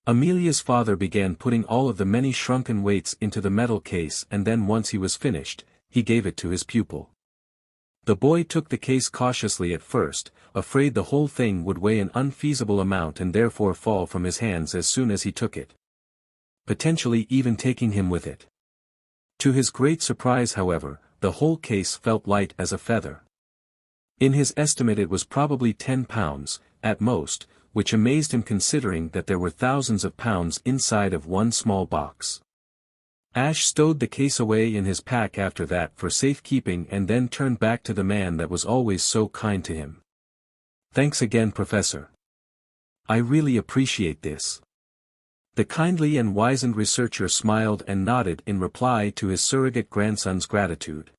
Amelia's father began putting all of the many shrunken weights into the metal case, and then once he was finished, he gave it to his pupil. The boy took the case cautiously at first, afraid the whole thing would weigh an unfeasible amount and therefore fall from his hands as soon as he took it. Potentially even taking him with it. To his great surprise, however, the whole case felt light as a feather. In his estimate it was probably 10 pounds, at most, which amazed him considering that there were thousands of pounds inside of one small box. Ash stowed the case away in his pack after that for safekeeping and then turned back to the man that was always so kind to him. Thanks again, Professor. I really appreciate this. The kindly and wizened researcher smiled and nodded in reply to his surrogate grandson's gratitude.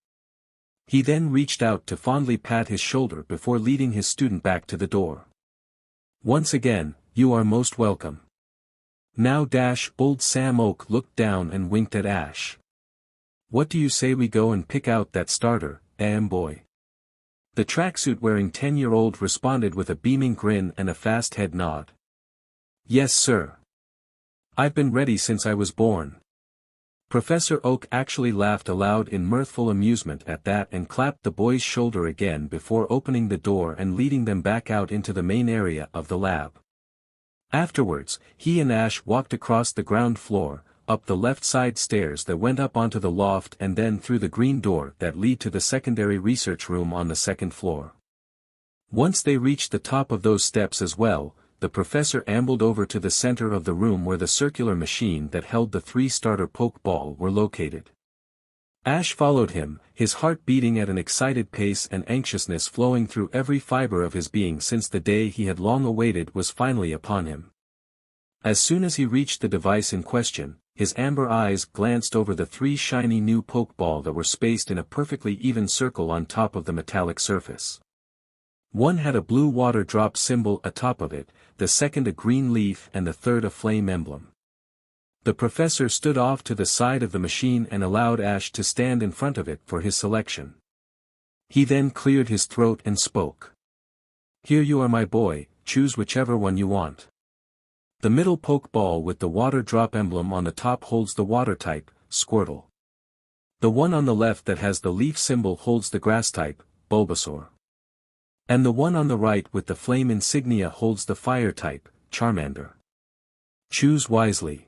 He then reached out to fondly pat his shoulder before leading his student back to the door. Once again, you are most welcome. Now old Sam Oak looked down and winked at Ash. What do you say we go and pick out that starter, boy? The tracksuit-wearing 10-year-old responded with a beaming grin and a fast head nod. Yes, sir. I've been ready since I was born. Professor Oak actually laughed aloud in mirthful amusement at that and clapped the boy's shoulder again before opening the door and leading them back out into the main area of the lab. Afterwards, he and Ash walked across the ground floor, up the left side stairs that went up onto the loft and then through the green door that lead to the secondary research room on the second floor. Once they reached the top of those steps as well, the professor ambled over to the center of the room where the circular machine that held the 3 starter Pokeball were located. Ash followed him, his heart beating at an excited pace and anxiousness flowing through every fiber of his being since the day he had long awaited was finally upon him. As soon as he reached the device in question, his amber eyes glanced over the 3 shiny new Pokeball that were spaced in a perfectly even circle on top of the metallic surface. One had a blue water drop symbol atop of it, the second a green leaf and the third a flame emblem. The professor stood off to the side of the machine and allowed Ash to stand in front of it for his selection. He then cleared his throat and spoke. "Here you are, my boy, choose whichever one you want. The middle Pokeball with the water drop emblem on the top holds the water type, Squirtle. The one on the left that has the leaf symbol holds the grass type, Bulbasaur. And the one on the right with the flame insignia holds the fire type, Charmander. Choose wisely."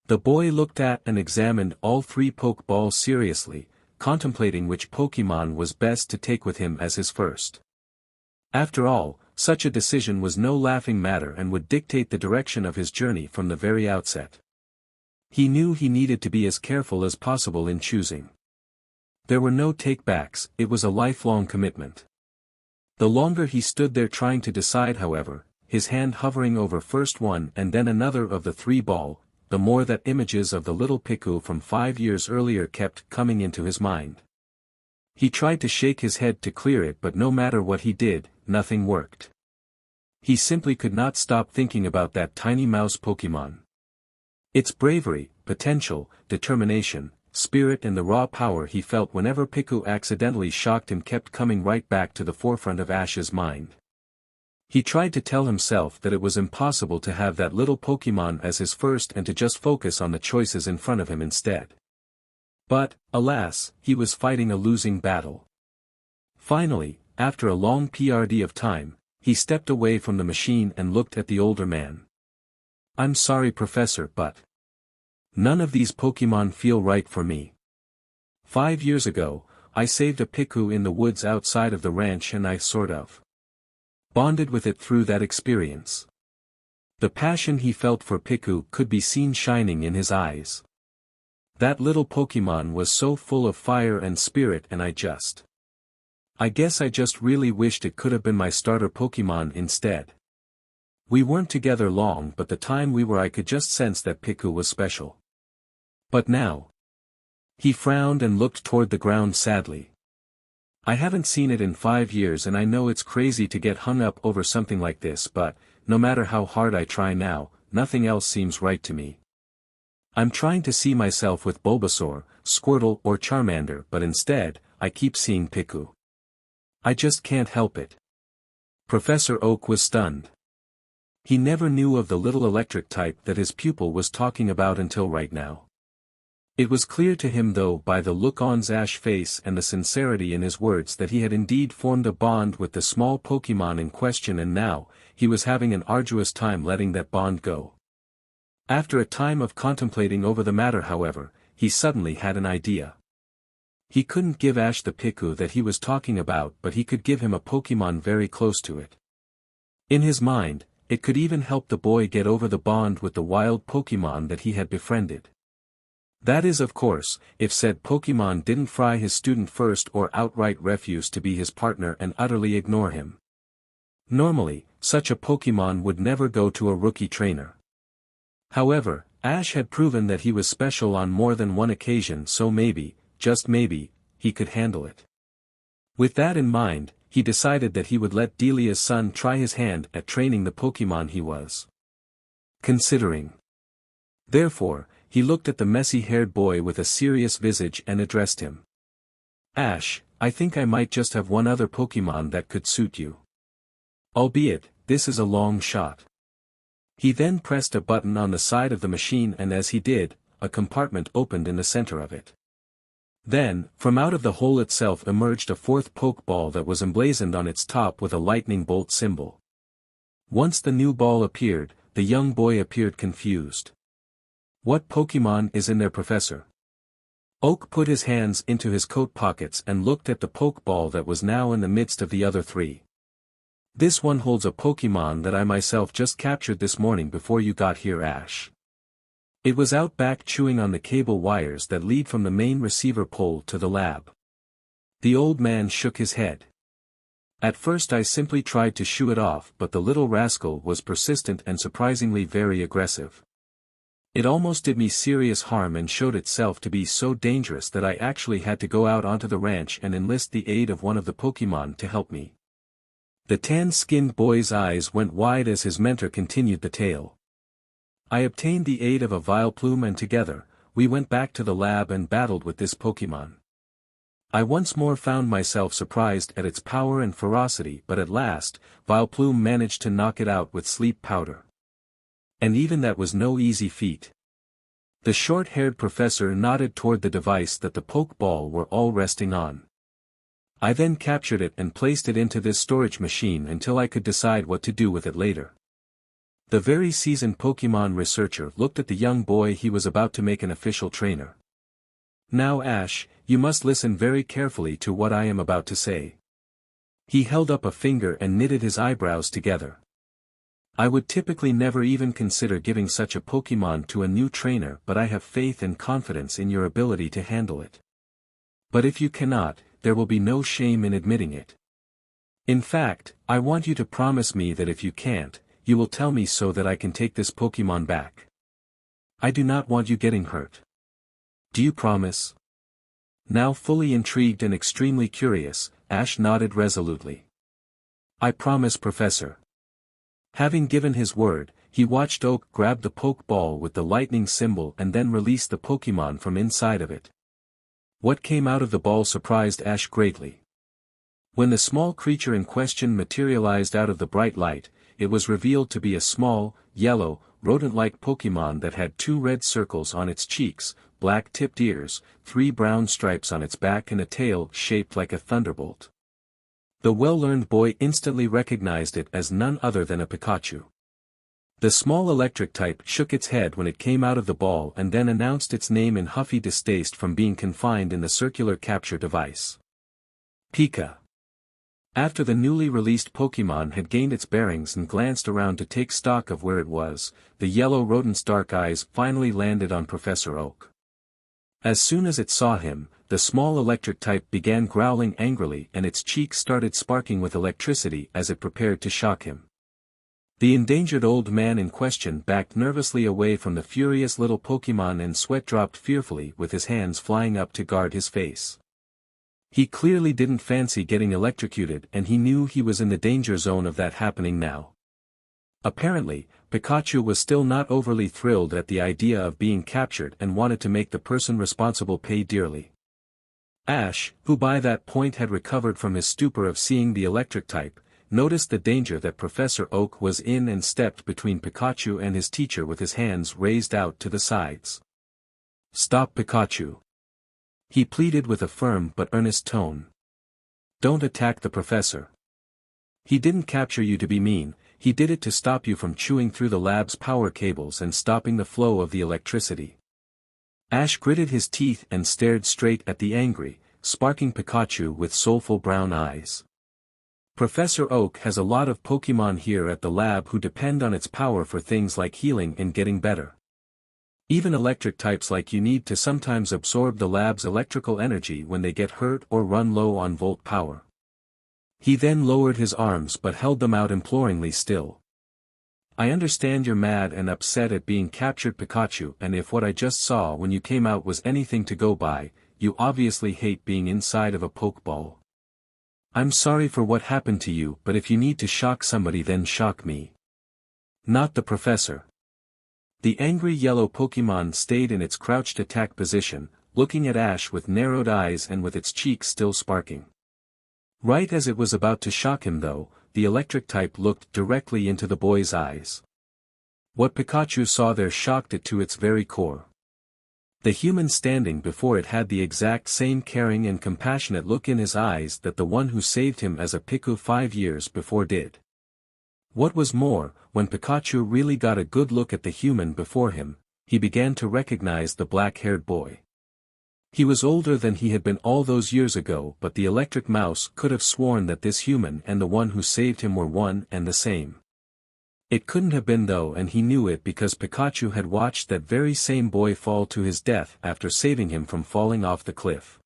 The boy looked at and examined all 3 Pokeballs seriously, contemplating which Pokemon was best to take with him as his first. After all, such a decision was no laughing matter and would dictate the direction of his journey from the very outset. He knew he needed to be as careful as possible in choosing. There were no take-backs, it was a lifelong commitment. The longer he stood there trying to decide, however, his hand hovering over first one and then another of the 3 ball, the more that images of the little Piku from 5 years earlier kept coming into his mind. He tried to shake his head to clear it, but no matter what he did, nothing worked. He simply could not stop thinking about that tiny mouse Pokemon. Its bravery, potential, determination, spirit and the raw power he felt whenever Piku accidentally shocked him kept coming right back to the forefront of Ash's mind. He tried to tell himself that it was impossible to have that little Pokemon as his first and to just focus on the choices in front of him instead. But, alas, he was fighting a losing battle. Finally, after a long period of time, he stepped away from the machine and looked at the older man. "I'm sorry, Professor, but none of these Pokemon feel right for me. 5 years ago, I saved a Piku in the woods outside of the ranch and I sort of bonded with it through that experience." The passion he felt for Piku could be seen shining in his eyes. "That little Pokemon was so full of fire and spirit and I guess I just really wished it could have been my starter Pokemon instead. We weren't together long, but the time we were I could just sense that Piku was special. But now..." He frowned and looked toward the ground sadly. "I haven't seen it in 5 years and I know it's crazy to get hung up over something like this, but, no matter how hard I try now, nothing else seems right to me. I'm trying to see myself with Bulbasaur, Squirtle or Charmander, but instead, I keep seeing Piku. I just can't help it." Professor Oak was stunned. He never knew of the little electric type that his pupil was talking about until right now. It was clear to him though by the look on Ash's face and the sincerity in his words that he had indeed formed a bond with the small Pokemon in question, and now, he was having an arduous time letting that bond go. After a time of contemplating over the matter, however, he suddenly had an idea. He couldn't give Ash the Piku that he was talking about, but he could give him a Pokemon very close to it. In his mind, it could even help the boy get over the bond with the wild Pokemon that he had befriended. That is, of course, if said Pokemon didn't fry his student first or outright refuse to be his partner and utterly ignore him. Normally, such a Pokemon would never go to a rookie trainer. However, Ash had proven that he was special on more than one occasion, so maybe, just maybe, he could handle it. With that in mind, he decided that he would let Delia's son try his hand at training the Pokemon he was considering. Therefore, he looked at the messy-haired boy with a serious visage and addressed him. "Ash, I think I might just have one other Pokemon that could suit you. Albeit, this is a long shot." He then pressed a button on the side of the machine, and as he did, a compartment opened in the center of it. Then, from out of the hole itself emerged a 4th Pokeball that was emblazoned on its top with a lightning bolt symbol. Once the new ball appeared, the young boy appeared confused. "What Pokemon is in there, Professor?" Oak put his hands into his coat pockets and looked at the Pokeball that was now in the midst of the other 3. "This one holds a Pokemon that I myself just captured this morning before you got here, Ash. It was out back chewing on the cable wires that lead from the main receiver pole to the lab." The old man shook his head. "At first I simply tried to shoo it off, but the little rascal was persistent and surprisingly very aggressive. It almost did me serious harm and showed itself to be so dangerous that I actually had to go out onto the ranch and enlist the aid of one of the Pokémon to help me. The tan-skinned boy's eyes went wide as his mentor continued the tale. I obtained the aid of a Vileplume and together, we went back to the lab and battled with this Pokémon. I once more found myself surprised at its power and ferocity, but at last, Vileplume managed to knock it out with sleep powder. And even that was no easy feat. The short-haired professor nodded toward the device that the Pokeball were all resting on. I then captured it and placed it into this storage machine until I could decide what to do with it later. The very seasoned Pokémon researcher looked at the young boy he was about to make an official trainer. Now Ash, you must listen very carefully to what I am about to say. He held up a finger and knitted his eyebrows together. I would typically never even consider giving such a Pokémon to a new trainer, but I have faith and confidence in your ability to handle it. But if you cannot, there will be no shame in admitting it. In fact, I want you to promise me that if you can't, you will tell me so that I can take this Pokémon back. I do not want you getting hurt. Do you promise? Now fully intrigued and extremely curious, Ash nodded resolutely. I promise, Professor. Having given his word, he watched Oak grab the Pokeball with the lightning symbol and then release the Pokémon from inside of it. What came out of the ball surprised Ash greatly. When the small creature in question materialized out of the bright light, it was revealed to be a small, yellow, rodent-like Pokémon that had 2 red circles on its cheeks, black-tipped ears, 3 brown stripes on its back and a tail shaped like a thunderbolt. The well-learned boy instantly recognized it as none other than a Pikachu. The small electric type shook its head when it came out of the ball and then announced its name in huffy distaste from being confined in the circular capture device. Pika. After the newly released Pokémon had gained its bearings and glanced around to take stock of where it was, the yellow rodent's dark eyes finally landed on Professor Oak. As soon as it saw him, the small electric type began growling angrily and its cheeks started sparking with electricity as it prepared to shock him. The endangered old man in question backed nervously away from the furious little Pokémon and sweat dropped fearfully with his hands flying up to guard his face. He clearly didn't fancy getting electrocuted and he knew he was in the danger zone of that happening now. Apparently, Pikachu was still not overly thrilled at the idea of being captured and wanted to make the person responsible pay dearly. Ash, who by that point had recovered from his stupor of seeing the electric type, noticed the danger that Professor Oak was in and stepped between Pikachu and his teacher with his hands raised out to the sides. Stop, Pikachu. He pleaded with a firm but earnest tone. Don't attack the professor. He didn't capture you to be mean, he did it to stop you from chewing through the lab's power cables and stopping the flow of the electricity. Ash gritted his teeth and stared straight at the angry, sparking Pikachu with soulful brown eyes. Professor Oak has a lot of Pokémon here at the lab who depend on its power for things like healing and getting better. Even electric types like you need to sometimes absorb the lab's electrical energy when they get hurt or run low on volt power. He then lowered his arms but held them out imploringly still. I understand you're mad and upset at being captured, Pikachu, and if what I just saw when you came out was anything to go by, you obviously hate being inside of a Pokeball. I'm sorry for what happened to you, but if you need to shock somebody then shock me. Not the professor. The angry yellow Pokémon stayed in its crouched attack position, looking at Ash with narrowed eyes and with its cheeks still sparking. Right as it was about to shock him though, the electric type looked directly into the boy's eyes. What Pikachu saw there shocked it to its very core. The human standing before it had the exact same caring and compassionate look in his eyes that the one who saved him as a Piku 5 years before did. What was more, when Pikachu really got a good look at the human before him, he began to recognize the black-haired boy. He was older than he had been all those years ago, but the electric mouse could have sworn that this human and the one who saved him were one and the same. It couldn't have been though, and he knew it because Pikachu had watched that very same boy fall to his death after saving him from falling off the cliff.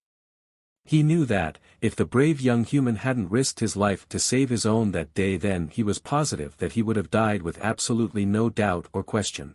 He knew that, if the brave young human hadn't risked his life to save his own that day, then he was positive that he would have died with absolutely no doubt or question.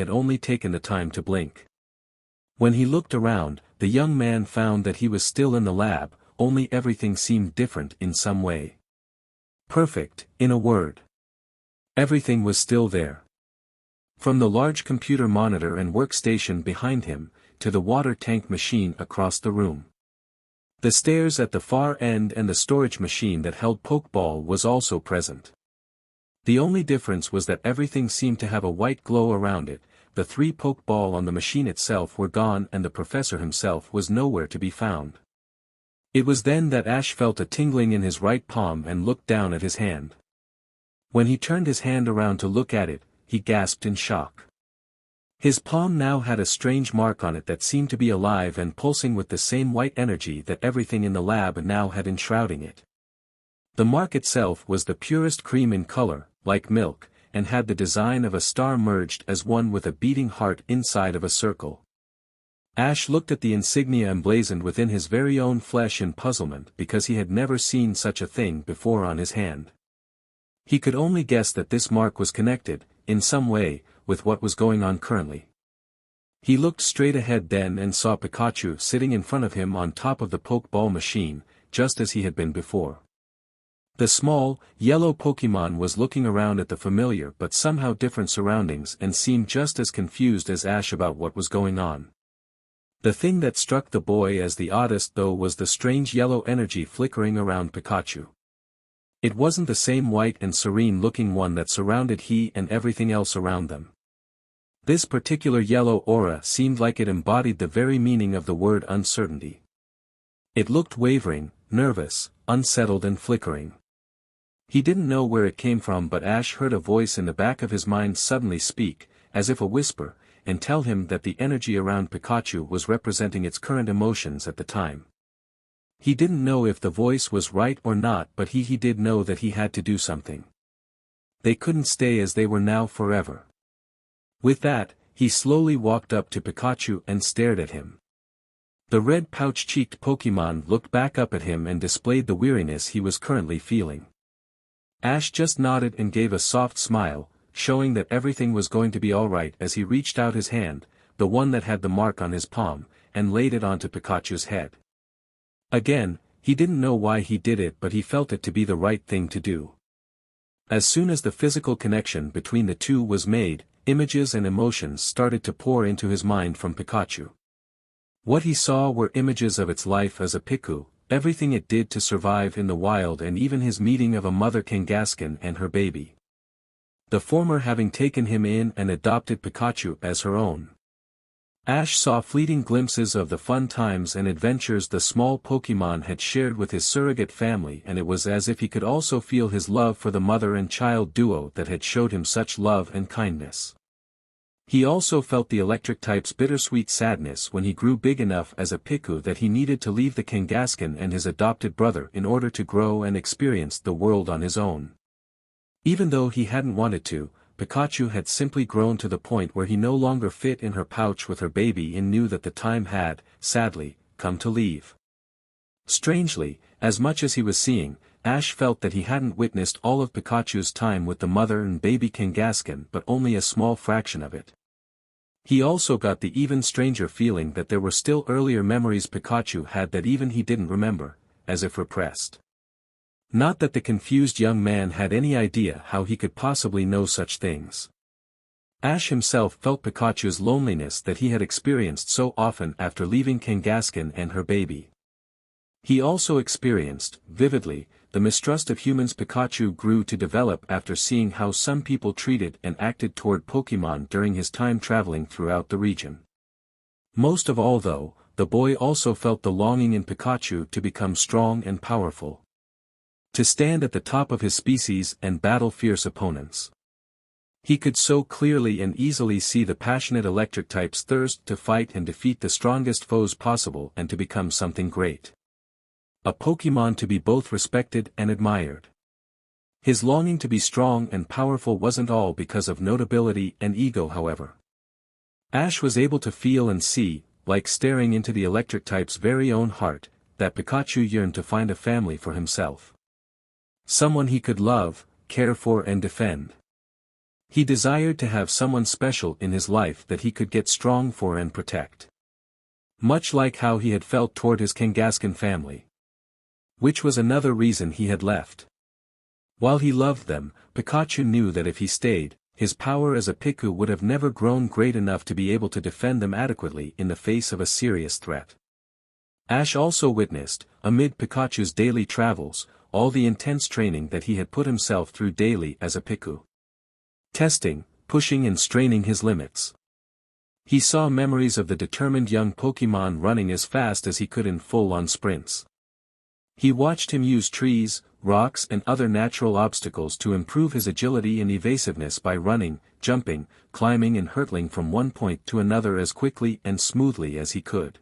had only taken the time to blink. When he looked around, the young man found that he was still in the lab, only everything seemed different in some way. Perfect, in a word. Everything was still there. From the large computer monitor and workstation behind him, to the water tank machine across the room. The stairs at the far end and the storage machine that held Pokeball was also present. The only difference was that everything seemed to have a white glow around it. The 3 Pokeball on the machine itself were gone and the professor himself was nowhere to be found. It was then that Ash felt a tingling in his right palm and looked down at his hand. When he turned his hand around to look at it, he gasped in shock. His palm now had a strange mark on it that seemed to be alive and pulsing with the same white energy that everything in the lab now had enshrouding it. The mark itself was the purest cream in color, like milk, and had the design of a star merged as one with a beating heart inside of a circle. Ash looked at the insignia emblazoned within his very own flesh in puzzlement because he had never seen such a thing before on his hand. He could only guess that this mark was connected, in some way, with what was going on currently. He looked straight ahead then and saw Pikachu sitting in front of him on top of the Pokeball machine, just as he had been before. The small, yellow Pokémon was looking around at the familiar but somehow different surroundings and seemed just as confused as Ash about what was going on. The thing that struck the boy as the oddest though was the strange yellow energy flickering around Pikachu. It wasn't the same white and serene-looking one that surrounded he and everything else around them. This particular yellow aura seemed like it embodied the very meaning of the word uncertainty. It looked wavering, nervous, unsettled and flickering. He didn't know where it came from, but Ash heard a voice in the back of his mind suddenly speak, as if a whisper, and tell him that the energy around Pikachu was representing its current emotions at the time. He didn't know if the voice was right or not, but he did know that he had to do something. They couldn't stay as they were now forever. With that, he slowly walked up to Pikachu and stared at him. The red pouch-cheeked Pokémon looked back up at him and displayed the weariness he was currently feeling. Ash just nodded and gave a soft smile, showing that everything was going to be alright as he reached out his hand, the one that had the mark on his palm, and laid it onto Pikachu's head. Again, he didn't know why he did it, but he felt it to be the right thing to do. As soon as the physical connection between the two was made, images and emotions started to pour into his mind from Pikachu. What he saw were images of its life as a Piku, everything it did to survive in the wild, and even his meeting of a mother Kangaskhan and her baby. The former having taken him in and adopted Pikachu as her own. Ash saw fleeting glimpses of the fun times and adventures the small Pokémon had shared with his surrogate family, and it was as if he could also feel his love for the mother and child duo that had showed him such love and kindness. He also felt the electric type's bittersweet sadness when he grew big enough as a Piku that he needed to leave the Kangaskhan and his adopted brother in order to grow and experience the world on his own. Even though he hadn't wanted to, Pikachu had simply grown to the point where he no longer fit in her pouch with her baby and knew that the time had, sadly, come to leave. Strangely, as much as he was seeing, Ash felt that he hadn't witnessed all of Pikachu's time with the mother and baby Kangaskhan, but only a small fraction of it. He also got the even stranger feeling that there were still earlier memories Pikachu had that even he didn't remember, as if repressed. Not that the confused young man had any idea how he could possibly know such things. Ash himself felt Pikachu's loneliness that he had experienced so often after leaving Kangaskhan and her baby. He also experienced, vividly, the mistrust of humans Pikachu grew to develop after seeing how some people treated and acted toward Pokémon during his time traveling throughout the region. Most of all though, the boy also felt the longing in Pikachu to become strong and powerful. To stand at the top of his species and battle fierce opponents. He could so clearly and easily see the passionate electric type's thirst to fight and defeat the strongest foes possible and to become something great. A Pokémon to be both respected and admired. His longing to be strong and powerful wasn't all because of notability and ego, however. Ash was able to feel and see, like staring into the electric type's very own heart, that Pikachu yearned to find a family for himself. Someone he could love, care for and defend. He desired to have someone special in his life that he could get strong for and protect. Much like how he had felt toward his Kangaskhan family. Which was another reason he had left. While he loved them, Pikachu knew that if he stayed, his power as a Piku would have never grown great enough to be able to defend them adequately in the face of a serious threat. Ash also witnessed, amid Pikachu's daily travels, all the intense training that he had put himself through daily as a Piku. Testing, pushing and straining his limits. He saw memories of the determined young Pokémon running as fast as he could in full-on sprints. He watched him use trees, rocks and other natural obstacles to improve his agility and evasiveness by running, jumping, climbing and hurtling from one point to another as quickly and smoothly as he could.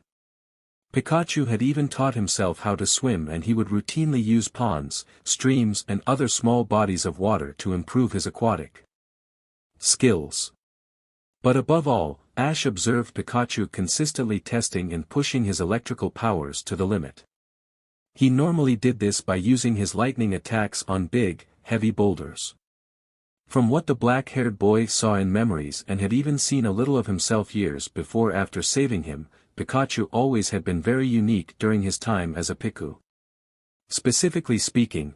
Pikachu had even taught himself how to swim, and he would routinely use ponds, streams and other small bodies of water to improve his aquatic skills. But above all, Ash observed Pikachu consistently testing and pushing his electrical powers to the limit. He normally did this by using his lightning attacks on big, heavy boulders. From what the black-haired boy saw in memories and had even seen a little of himself years before after saving him, Pikachu always had been very unique during his time as a Piku. Specifically speaking,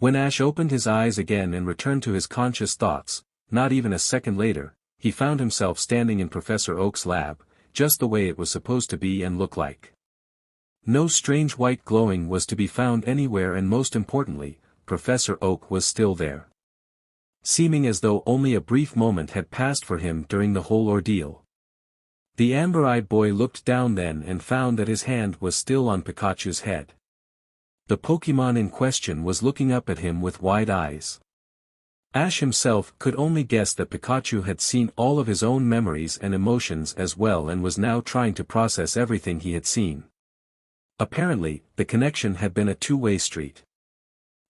When Ash opened his eyes again and returned to his conscious thoughts, not even a second later, he found himself standing in Professor Oak's lab, just the way it was supposed to be and look like. No strange white glowing was to be found anywhere, and most importantly, Professor Oak was still there. Seeming as though only a brief moment had passed for him during the whole ordeal. The amber-eyed boy looked down then and found that his hand was still on Pikachu's head. The Pokémon in question was looking up at him with wide eyes. Ash himself could only guess that Pikachu had seen all of his own memories and emotions as well and was now trying to process everything he had seen. Apparently, the connection had been a two-way street.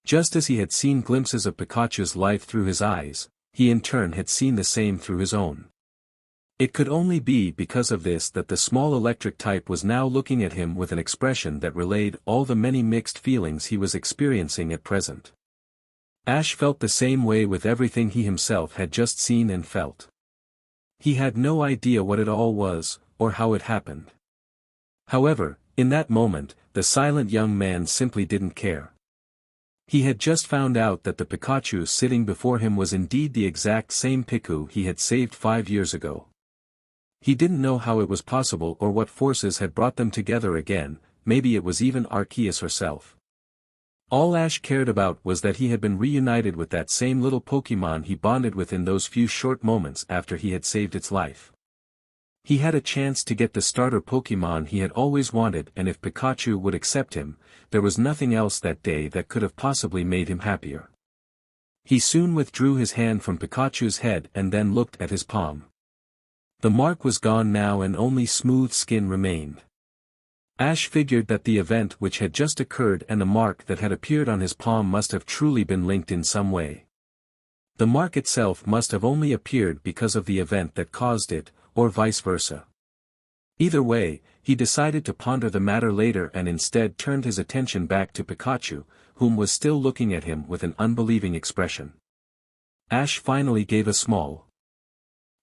Just as he had seen glimpses of Pikachu's life through his eyes, he in turn had seen the same through his own. It could only be because of this that the small electric type was now looking at him with an expression that relayed all the many mixed feelings he was experiencing at present. Ash felt the same way with everything he himself had just seen and felt. He had no idea what it all was, or how it happened. However, in that moment, the silent young man simply didn't care. He had just found out that the Pikachu sitting before him was indeed the exact same Piku he had saved 5 years ago. He didn't know how it was possible or what forces had brought them together again, maybe it was even Arceus herself. All Ash cared about was that he had been reunited with that same little Pokémon he bonded with in those few short moments after he had saved its life. He had a chance to get the starter Pokémon he had always wanted, and if Pikachu would accept him, there was nothing else that day that could have possibly made him happier. He soon withdrew his hand from Pikachu's head and then looked at his palm. The mark was gone now and only smooth skin remained. Ash figured that the event which had just occurred and the mark that had appeared on his palm must have truly been linked in some way. The mark itself must have only appeared because of the event that caused it, or vice versa. Either way, he decided to ponder the matter later and instead turned his attention back to Pikachu, whom was still looking at him with an unbelieving expression. Ash finally gave a small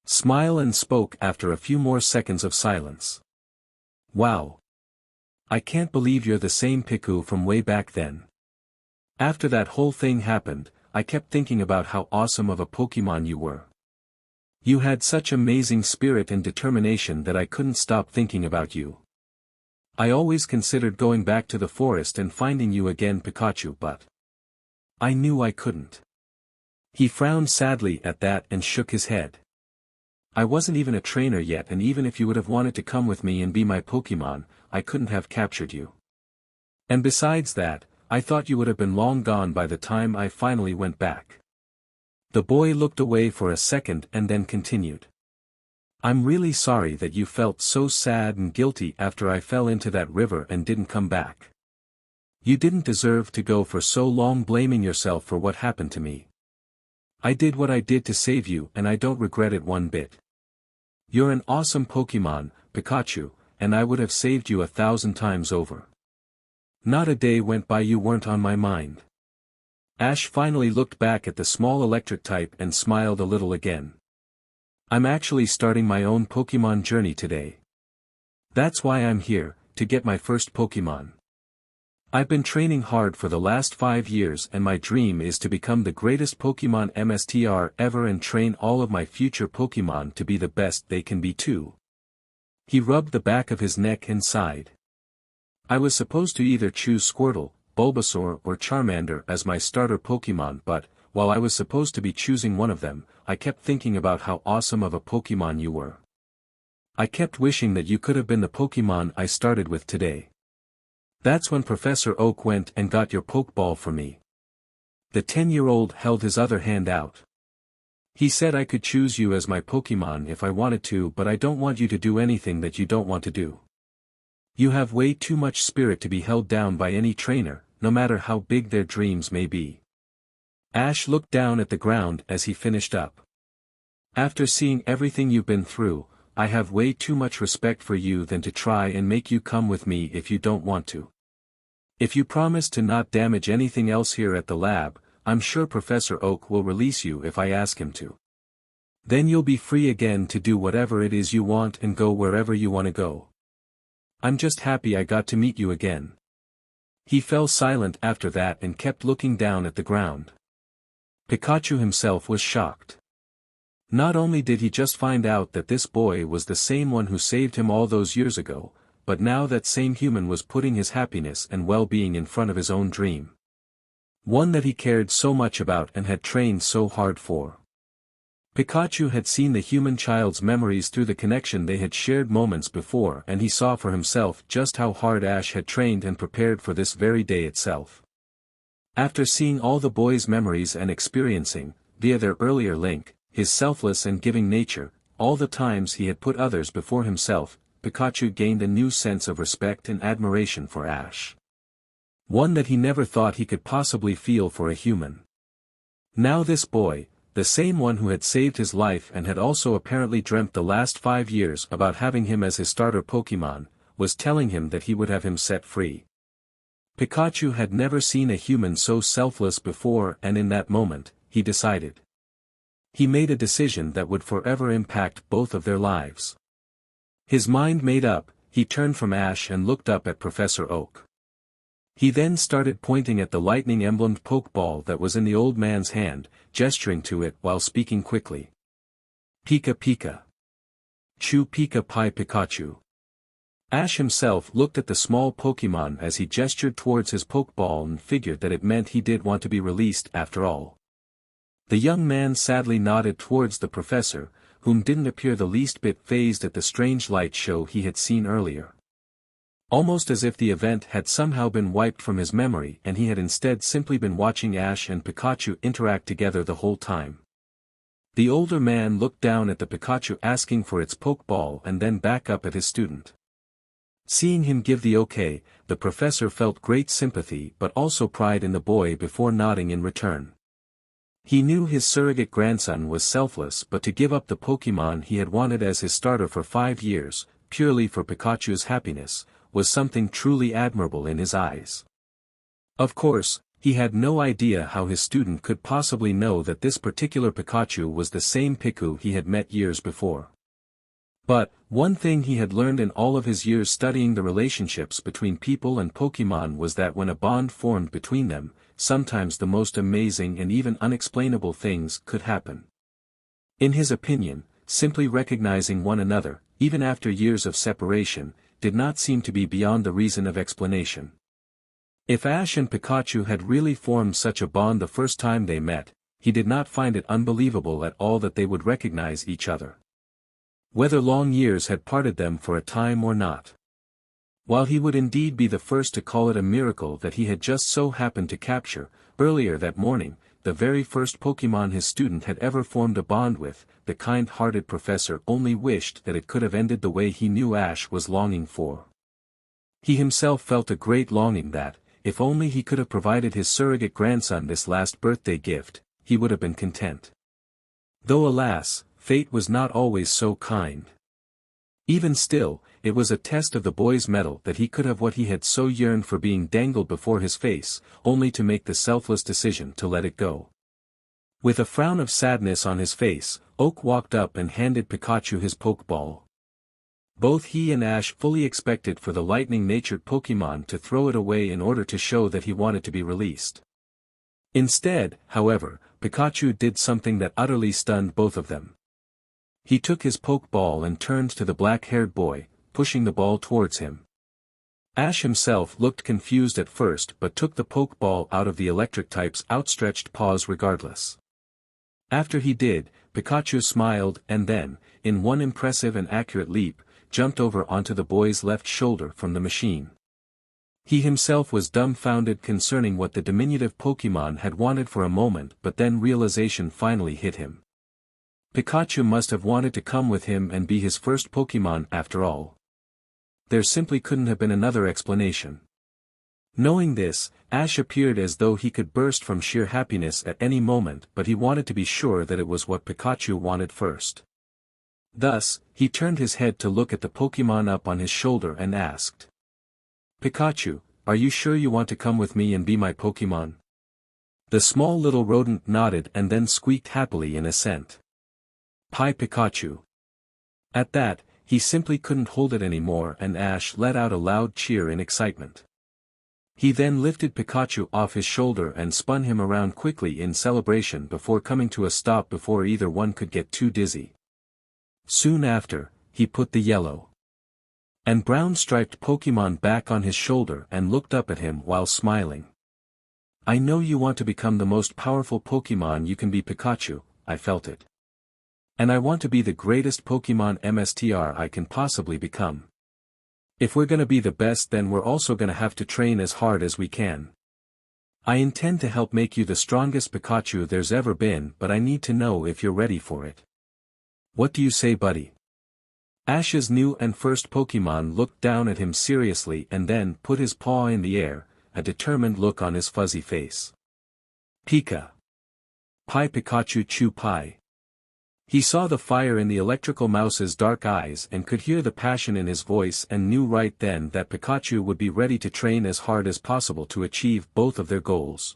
smile and spoke after a few more seconds of silence. "Wow. I can't believe you're the same Piku from way back then. After that whole thing happened, I kept thinking about how awesome of a Pokémon you were. You had such amazing spirit and determination that I couldn't stop thinking about you. I always considered going back to the forest and finding you again, Pikachu, but I knew I couldn't." He frowned sadly at that and shook his head. "I wasn't even a trainer yet, and even if you would have wanted to come with me and be my Pokémon, I couldn't have captured you. And besides that, I thought you would have been long gone by the time I finally went back." The boy looked away for a second and then continued. "I'm really sorry that you felt so sad and guilty after I fell into that river and didn't come back. You didn't deserve to go for so long blaming yourself for what happened to me. I did what I did to save you and I don't regret it one bit. You're an awesome Pokémon, Pikachu, and I would have saved you 1,000 times over. Not a day went by you weren't on my mind." Ash finally looked back at the small electric type and smiled a little again. "I'm actually starting my own Pokémon journey today. That's why I'm here, to get my first Pokémon. I've been training hard for the last 5 years and my dream is to become the greatest Pokémon Master ever and train all of my future Pokémon to be the best they can be too." He rubbed the back of his neck and sighed. "I was supposed to either choose Squirtle, Bulbasaur or Charmander as my starter Pokémon, but, while I was supposed to be choosing one of them, I kept thinking about how awesome of a Pokémon you were. I kept wishing that you could have been the Pokémon I started with today. That's when Professor Oak went and got your Pokeball for me." The 10-year-old held his other hand out. "He said I could choose you as my Pokémon if I wanted to, but I don't want you to do anything that you don't want to do. You have way too much spirit to be held down by any trainer, no matter how big their dreams may be." Ash looked down at the ground as he finished up. "After seeing everything you've been through, I have way too much respect for you than to try and make you come with me if you don't want to. If you promise to not damage anything else here at the lab, I'm sure Professor Oak will release you if I ask him to. Then you'll be free again to do whatever it is you want and go wherever you want to go. I'm just happy I got to meet you again." He fell silent after that and kept looking down at the ground. Pikachu himself was shocked. Not only did he just find out that this boy was the same one who saved him all those years ago, but now that same human was putting his happiness and well-being in front of his own dream. One that he cared so much about and had trained so hard for. Pikachu had seen the human child's memories through the connection they had shared moments before, and he saw for himself just how hard Ash had trained and prepared for this very day itself. After seeing all the boy's memories and experiencing, via their earlier link, his selfless and giving nature, all the times he had put others before himself, Pikachu gained a new sense of respect and admiration for Ash. One that he never thought he could possibly feel for a human. Now this boy, the same one who had saved his life and had also apparently dreamt the last 5 years about having him as his starter Pokémon, was telling him that he would have him set free. Pikachu had never seen a human so selfless before, and in that moment, he decided. He made a decision that would forever impact both of their lives. His mind made up, he turned from Ash and looked up at Professor Oak. He then started pointing at the lightning-emblemed Pokeball that was in the old man's hand, gesturing to it while speaking quickly. Pika Pika. Chu Pika Pi Pikachu. Ash himself looked at the small Pokemon as he gestured towards his Pokeball and figured that it meant he did want to be released after all. The young man sadly nodded towards the professor, whom didn't appear the least bit fazed at the strange light show he had seen earlier. Almost as if the event had somehow been wiped from his memory and he had instead simply been watching Ash and Pikachu interact together the whole time. The older man looked down at the Pikachu asking for its Pokeball and then back up at his student. Seeing him give the okay, the professor felt great sympathy but also pride in the boy before nodding in return. He knew his surrogate grandson was selfless, but to give up the Pokemon he had wanted as his starter for 5 years, purely for Pikachu's happiness, was something truly admirable in his eyes. Of course, he had no idea how his student could possibly know that this particular Pikachu was the same Piku he had met years before. But, one thing he had learned in all of his years studying the relationships between people and Pokemon was that when a bond formed between them, sometimes the most amazing and even unexplainable things could happen. In his opinion, simply recognizing one another, even after years of separation, did not seem to be beyond the reason of explanation. If Ash and Pikachu had really formed such a bond the first time they met, he did not find it unbelievable at all that they would recognize each other. Whether long years had parted them for a time or not. While he would indeed be the first to call it a miracle that he had just so happened to capture, earlier that morning, the very first Pokemon his student had ever formed a bond with, the kind-hearted professor only wished that it could have ended the way he knew Ash was longing for. He himself felt a great longing that, if only he could have provided his surrogate grandson this last birthday gift, he would have been content. Though alas, fate was not always so kind. Even still, it was a test of the boy's mettle that he could have what he had so yearned for being dangled before his face, only to make the selfless decision to let it go. With a frown of sadness on his face, Oak walked up and handed Pikachu his Pokeball. Both he and Ash fully expected for the lightning-natured Pokemon to throw it away in order to show that he wanted to be released. Instead, however, Pikachu did something that utterly stunned both of them. He took his Pokeball and turned to the black-haired boy, pushing the ball towards him. Ash himself looked confused at first but took the Pokeball out of the electric type's outstretched paws regardless. After he did, Pikachu smiled and then, in one impressive and accurate leap, jumped over onto the boy's left shoulder from the machine. He himself was dumbfounded concerning what the diminutive Pokemon had wanted for a moment, but then realization finally hit him. Pikachu must have wanted to come with him and be his first Pokemon after all. There simply couldn't have been another explanation. Knowing this, Ash appeared as though he could burst from sheer happiness at any moment, but he wanted to be sure that it was what Pikachu wanted first. Thus, he turned his head to look at the Pokemon up on his shoulder and asked. Pikachu, are you sure you want to come with me and be my Pokemon? The small little rodent nodded and then squeaked happily in assent. Pi Pikachu. At that, he simply couldn't hold it anymore and Ash let out a loud cheer in excitement. He then lifted Pikachu off his shoulder and spun him around quickly in celebration before coming to a stop before either one could get too dizzy. Soon after, he put the yellow and brown striped Pokémon back on his shoulder and looked up at him while smiling. I know you want to become the most powerful Pokémon you can be, Pikachu, I felt it. And I want to be the greatest Pokémon MSTR I can possibly become. If we're gonna be the best, then we're also gonna have to train as hard as we can. I intend to help make you the strongest Pikachu there's ever been, but I need to know if you're ready for it. What do you say, buddy? Ash's new and first Pokémon looked down at him seriously and then put his paw in the air, a determined look on his fuzzy face. Pika. Pi Pikachu Chu Pi. He saw the fire in the electrical mouse's dark eyes and could hear the passion in his voice and knew right then that Pikachu would be ready to train as hard as possible to achieve both of their goals.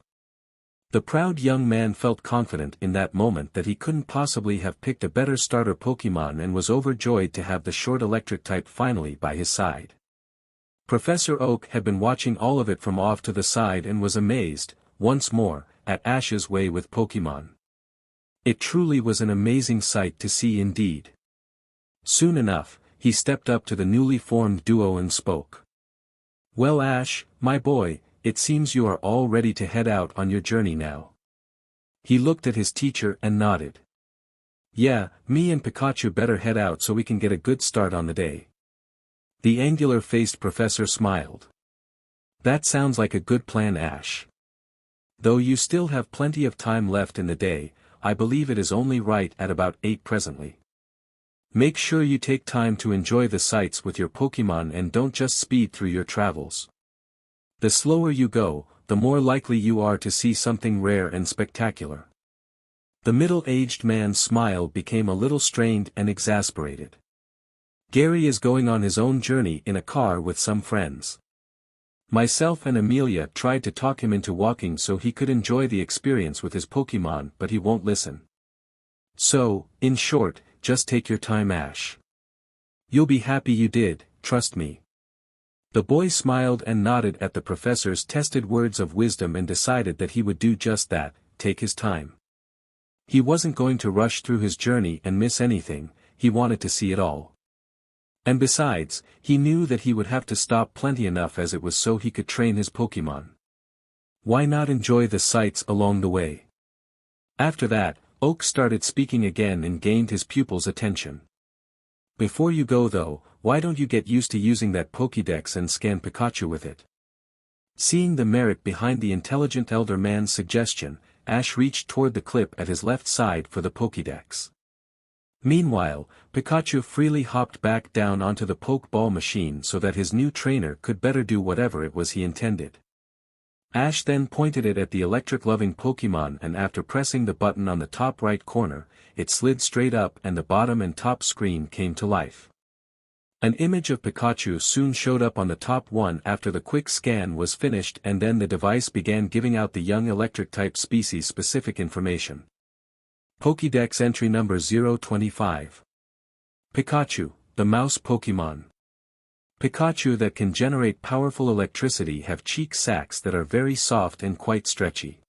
The proud young man felt confident in that moment that he couldn't possibly have picked a better starter Pokémon and was overjoyed to have the short electric type finally by his side. Professor Oak had been watching all of it from off to the side and was amazed, once more, at Ash's way with Pokémon. It truly was an amazing sight to see indeed. Soon enough, he stepped up to the newly formed duo and spoke. Well, Ash, my boy, it seems you are all ready to head out on your journey now. He looked at his teacher and nodded. Yeah, me and Pikachu better head out so we can get a good start on the day. The angular-faced professor smiled. That sounds like a good plan, Ash. Though you still have plenty of time left in the day, I believe it is only right at about 8 presently. Make sure you take time to enjoy the sights with your Pokémon and don't just speed through your travels. The slower you go, the more likely you are to see something rare and spectacular. The middle-aged man's smile became a little strained and exasperated. Gary is going on his own journey in a car with some friends. Myself and Amelia tried to talk him into walking so he could enjoy the experience with his Pokémon, but he won't listen. So, in short, just take your time, Ash. You'll be happy you did, trust me. The boy smiled and nodded at the professor's tested words of wisdom and decided that he would do just that, take his time. He wasn't going to rush through his journey and miss anything, he wanted to see it all. And besides, he knew that he would have to stop plenty enough as it was so he could train his Pokémon. Why not enjoy the sights along the way? After that, Oak started speaking again and gained his pupil's attention. Before you go though, why don't you get used to using that Pokédex and scan Pikachu with it? Seeing the merit behind the intelligent elder man's suggestion, Ash reached toward the clip at his left side for the Pokédex. Meanwhile, Pikachu freely hopped back down onto the Pokeball machine so that his new trainer could better do whatever it was he intended. Ash then pointed it at the electric-loving Pokémon and after pressing the button on the top right corner, it slid straight up and the bottom and top screen came to life. An image of Pikachu soon showed up on the top one after the quick scan was finished and then the device began giving out the young electric-type species-specific information. Pokédex entry number 025. Pikachu, the mouse Pokémon. Pikachu that can generate powerful electricity have cheek sacs that are very soft and quite stretchy.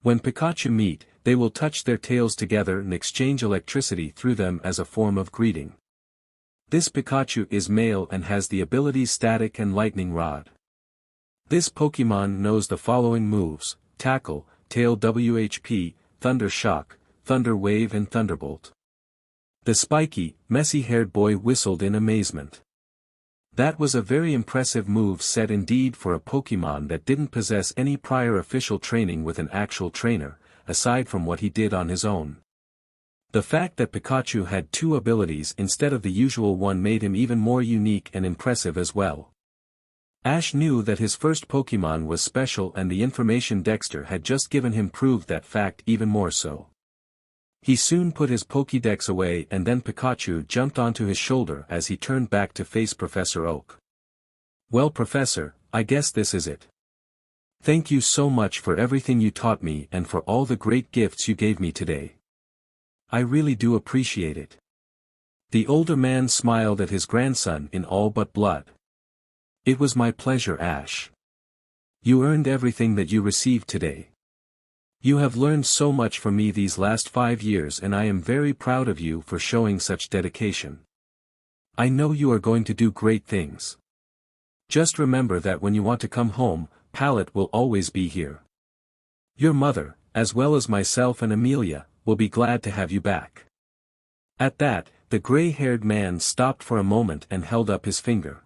When Pikachu meet, they will touch their tails together and exchange electricity through them as a form of greeting. This Pikachu is male and has the abilities Static and Lightning Rod. This Pokémon knows the following moves: Tackle, Tail WHP, Thunder Shock, Thunder Wave and Thunderbolt. The spiky, messy-haired boy whistled in amazement. That was a very impressive move set indeed for a Pokémon that didn't possess any prior official training with an actual trainer, aside from what he did on his own. The fact that Pikachu had 2 abilities instead of the usual one made him even more unique and impressive as well. Ash knew that his first Pokémon was special and the information Dexter had just given him proved that fact even more so. He soon put his Pokédex away and then Pikachu jumped onto his shoulder as he turned back to face Professor Oak. Well, Professor, I guess this is it. Thank you so much for everything you taught me and for all the great gifts you gave me today. I really do appreciate it. The older man smiled at his grandson in all but blood. It was my pleasure, Ash. You earned everything that you received today. You have learned so much from me these last 5 years and I am very proud of you for showing such dedication. I know you are going to do great things. Just remember that when you want to come home, Pallet will always be here. Your mother, as well as myself and Amelia, will be glad to have you back." At that, the gray-haired man stopped for a moment and held up his finger.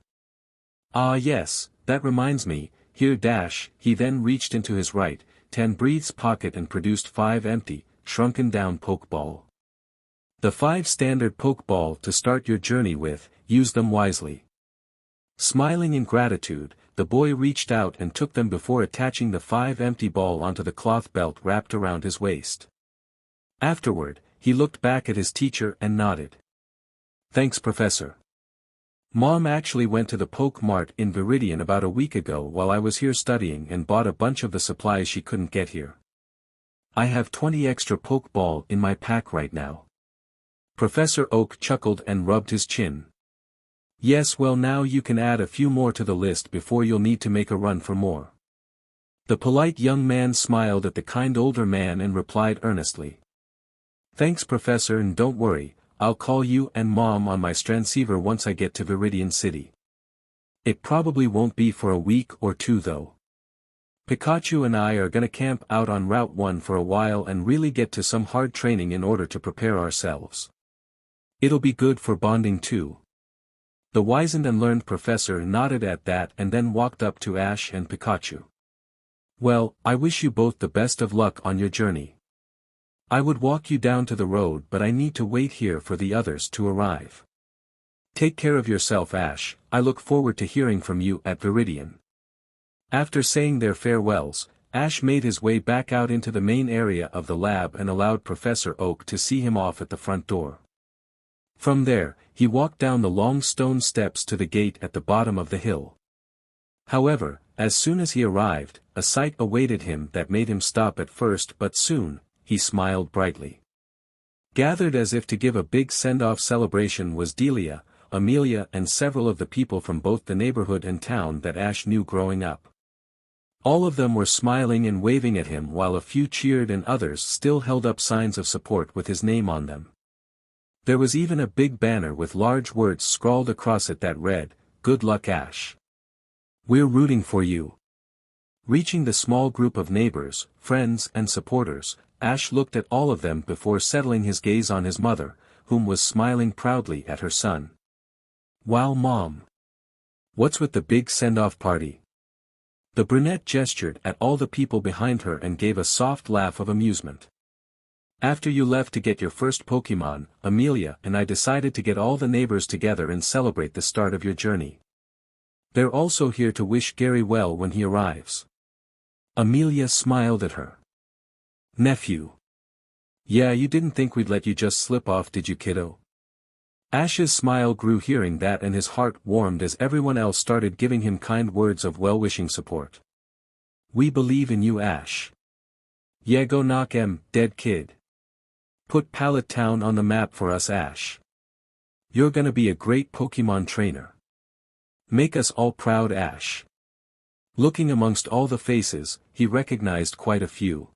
"Ah yes, that reminds me, here dash," he then reached into his right, 10 breaths pocket and produced 5 empty, shrunken-down Pokeball. The 5 standard Pokeball to start your journey with, use them wisely. Smiling in gratitude, the boy reached out and took them before attaching the 5 empty ball onto the cloth belt wrapped around his waist. Afterward, he looked back at his teacher and nodded. "Thanks, Professor. Mom actually went to the Poke Mart in Viridian about a week ago while I was here studying and bought a bunch of the supplies she couldn't get here. I have 20 extra Pokeball in my pack right now." Professor Oak chuckled and rubbed his chin. "Yes, well now you can add a few more to the list before you'll need to make a run for more." The polite young man smiled at the kind older man and replied earnestly. "Thanks, Professor, and don't worry, I'll call you and Mom on my transceiver once I get to Viridian City. It probably won't be for a week or 2 though. Pikachu and I are gonna camp out on Route 1 for a while and really get to some hard training in order to prepare ourselves. It'll be good for bonding too." The wizened and learned professor nodded at that and then walked up to Ash and Pikachu. "Well, I wish you both the best of luck on your journey. I would walk you down to the road but I need to wait here for the others to arrive. Take care of yourself, Ash, I look forward to hearing from you at Viridian." After saying their farewells, Ash made his way back out into the main area of the lab and allowed Professor Oak to see him off at the front door. From there, he walked down the long stone steps to the gate at the bottom of the hill. However, as soon as he arrived, a sight awaited him that made him stop at first but soon, he smiled brightly. Gathered as if to give a big send-off celebration was Delia, Amelia and several of the people from both the neighborhood and town that Ash knew growing up. All of them were smiling and waving at him while a few cheered and others still held up signs of support with his name on them. There was even a big banner with large words scrawled across it that read, "Good luck, Ash. We're rooting for you." Reaching the small group of neighbors, friends and supporters, Ash looked at all of them before settling his gaze on his mother, whom was smiling proudly at her son. "Wow, Mom. What's with the big send-off party?" The brunette gestured at all the people behind her and gave a soft laugh of amusement. "After you left to get your first Pokémon, Amelia and I decided to get all the neighbors together and celebrate the start of your journey. They're also here to wish Gary well when he arrives." Amelia smiled at her. "Nephew. Yeah, you didn't think we'd let you just slip off, did you, kiddo?" Ash's smile grew hearing that and his heart warmed as everyone else started giving him kind words of well-wishing support. "We believe in you, Ash. Yeah, go knock 'em, dead kid. Put Pallet Town on the map for us, Ash. You're gonna be a great Pokémon trainer. Make us all proud, Ash." Looking amongst all the faces, he recognized quite a few.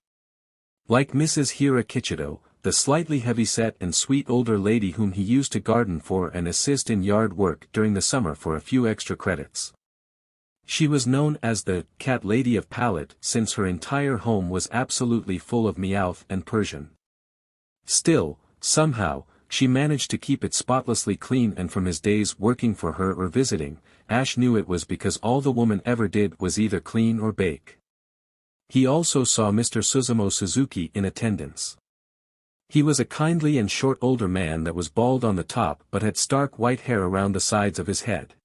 Like Mrs. Hira Kichido, the slightly heavy-set and sweet older lady whom he used to garden for and assist in yard work during the summer for a few extra credits. She was known as the Cat Lady of Pallet since her entire home was absolutely full of Meowth and Persian. Still, somehow, she managed to keep it spotlessly clean, and from his days working for her or visiting, Ash knew it was because all the woman ever did was either clean or bake. He also saw Mr. Suzumo Suzuki in attendance. He was a kindly and short older man that was bald on the top but had stark white hair around the sides of his head.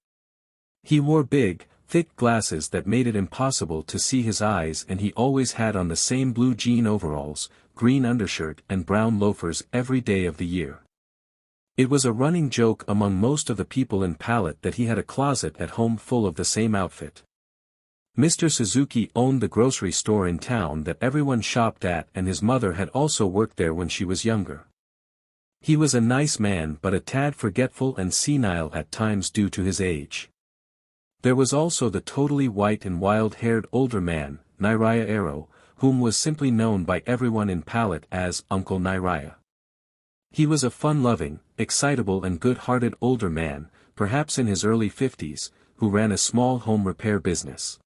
He wore big, thick glasses that made it impossible to see his eyes, and he always had on the same blue jean overalls, green undershirt and brown loafers every day of the year. It was a running joke among most of the people in Pallet that he had a closet at home full of the same outfit. Mr. Suzuki owned the grocery store in town that everyone shopped at, and his mother had also worked there when she was younger. He was a nice man but a tad forgetful and senile at times due to his age. There was also the totally white and wild-haired older man, Niraya Arrow, whom was simply known by everyone in Pallet as Uncle Niraya. He was a fun-loving, excitable and good-hearted older man, perhaps in his early 50s, who ran a small home repair business.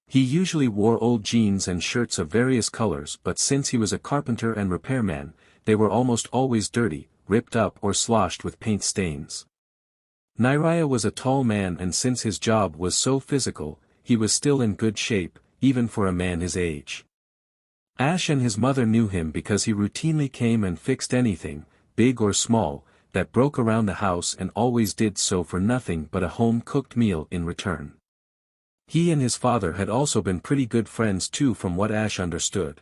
He usually wore old jeans and shirts of various colors, but since he was a carpenter and repairman, they were almost always dirty, ripped up or sloshed with paint stains. Niraya was a tall man, and since his job was so physical, he was still in good shape, even for a man his age. Ash and his mother knew him because he routinely came and fixed anything, big or small, that broke around the house, and always did so for nothing but a home-cooked meal in return. He and his father had also been pretty good friends too, from what Ash understood.